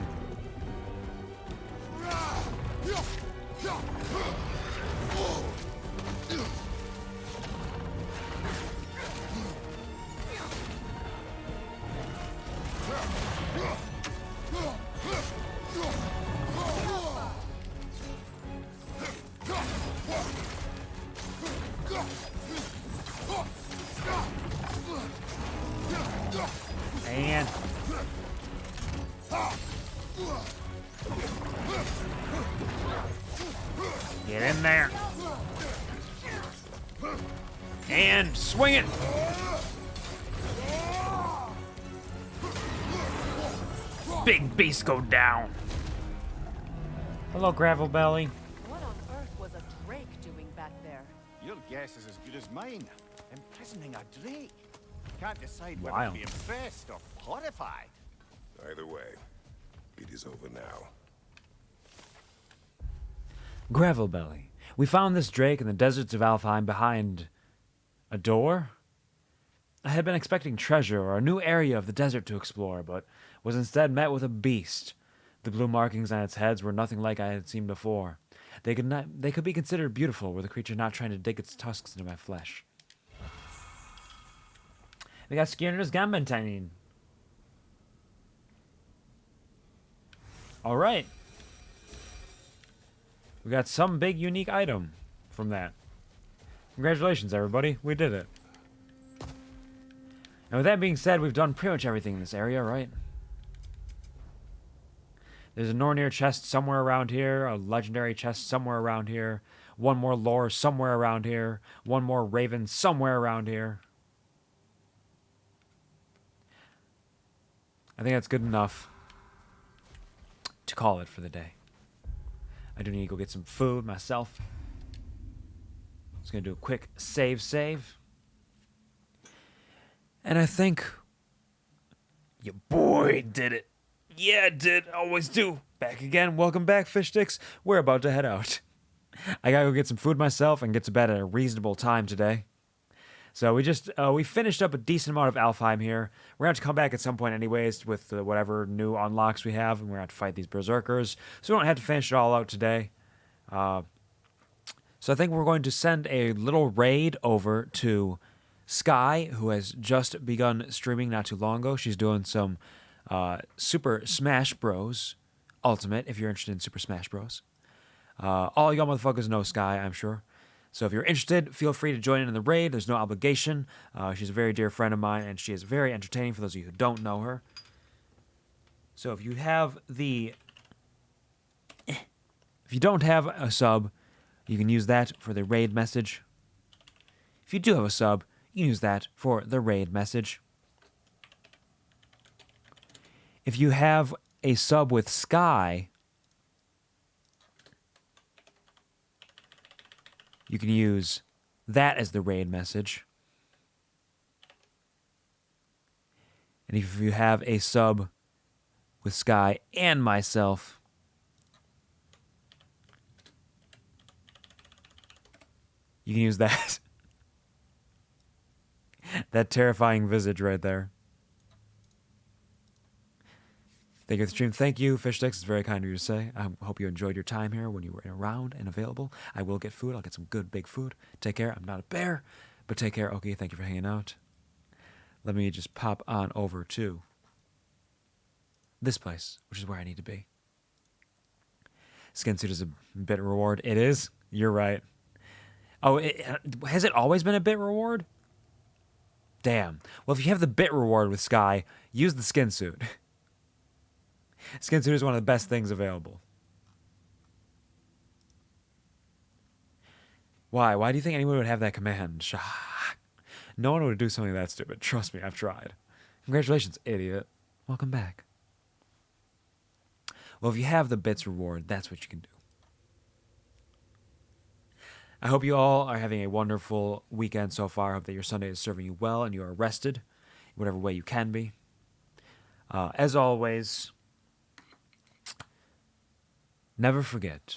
And get in there. And swing it. Big beast go down. Hello, Gravel Belly. What on earth was a drake doing back there? Your guess is as good as mine. Imprisoning a drake. Can't decide whether Wild. to be impressed or horrified. Either way, it is over now. Gravel Belly. We found this drake in the deserts of Alfheim behind a door. I had been expecting treasure or a new area of the desert to explore, but was instead met with a beast. The blue markings on its heads were nothing like I had seen before. They could be considered beautiful were the creature not trying to dig its tusks into my flesh. We got Skinner's Gambentine. Alright. We got some big unique item from that. Congratulations, everybody. We did it. And with that being said, we've done pretty much everything in this area, right? There's a Nornir chest somewhere around here, a legendary chest somewhere around here, one more lore somewhere around here, one more raven somewhere around here. I think that's good enough to call it for the day. I do need to go get some food myself. Just gonna do a quick save. And I think your boy did it. Yeah, I did. Always do. Back again. Welcome back, fish sticks. We're about to head out. I gotta go get some food myself and get to bed at a reasonable time today. So we finished up a decent amount of Alfheim here. We're gonna have to come back at some point anyways with whatever new unlocks we have, and we're gonna have to fight these berserkers. So we don't have to finish it all out today. So I think we're going to send a little raid over to Sky, who has just begun streaming not too long ago. She's doing some Super Smash Bros. Ultimate, if you're interested in Super Smash Bros. All y'all motherfuckers know Sky, I'm sure. So if you're interested, feel free to join in the raid. There's no obligation. She's a very dear friend of mine, and she is very entertaining for those of you who don't know her. So if you have if you don't have a sub, you can use that for the raid message. If you do have a sub, you can use that for the raid message. If you have a sub with Sky, you can use that as the raid message. And if you have a sub with Sky and myself. You can use that. That terrifying visage right there. Thank you for the stream. Thank you, Fish Sticks. It's very kind of you to say. I hope you enjoyed your time here when you were around and available. I will get food. I'll get some good big food. Take care. I'm not a bear, but take care. Okay, thank you for hanging out. Let me just pop on over to this place, which is where I need to be. Skin suit is a bit reward. It is. You're right. Oh, has it always been a bit reward? Damn. Well, if you have the bit reward with Sky, use the skin suit. Skin suit is one of the best things available. Why? Why do you think anyone would have that command? No one would do something that stupid. Trust me, I've tried. Congratulations, idiot. Welcome back. Well, if you have the bits reward, that's what you can do. I hope you all are having a wonderful weekend so far. I hope that your Sunday is serving you well and you are rested in whatever way you can be. As always, never forget.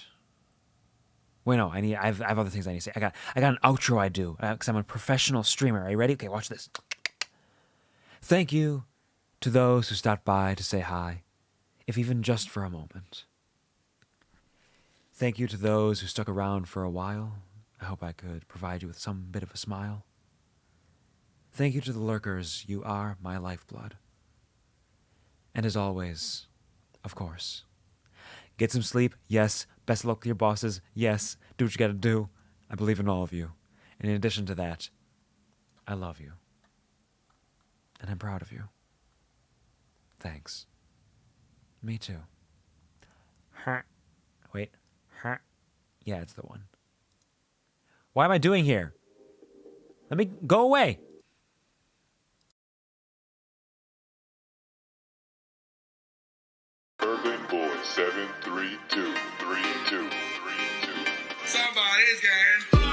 Wait, no, I have other things I need to say. I got an outro I do because I'm a professional streamer. Are you ready? Okay, watch this. Thank you to those who stopped by to say hi, if even just for a moment. Thank you to those who stuck around for a while. I hope I could provide you with some bit of a smile. Thank you to the lurkers. You are my lifeblood. And as always, of course, get some sleep. Yes. Best of luck with your bosses. Yes. Do what you gotta do. I believe in all of you. And in addition to that, I love you. And I'm proud of you. Thanks. Me too. Wait. Yeah, it's the one. Why am I doing here? Let me go away. Urban Boy 7323232. Somebody's getting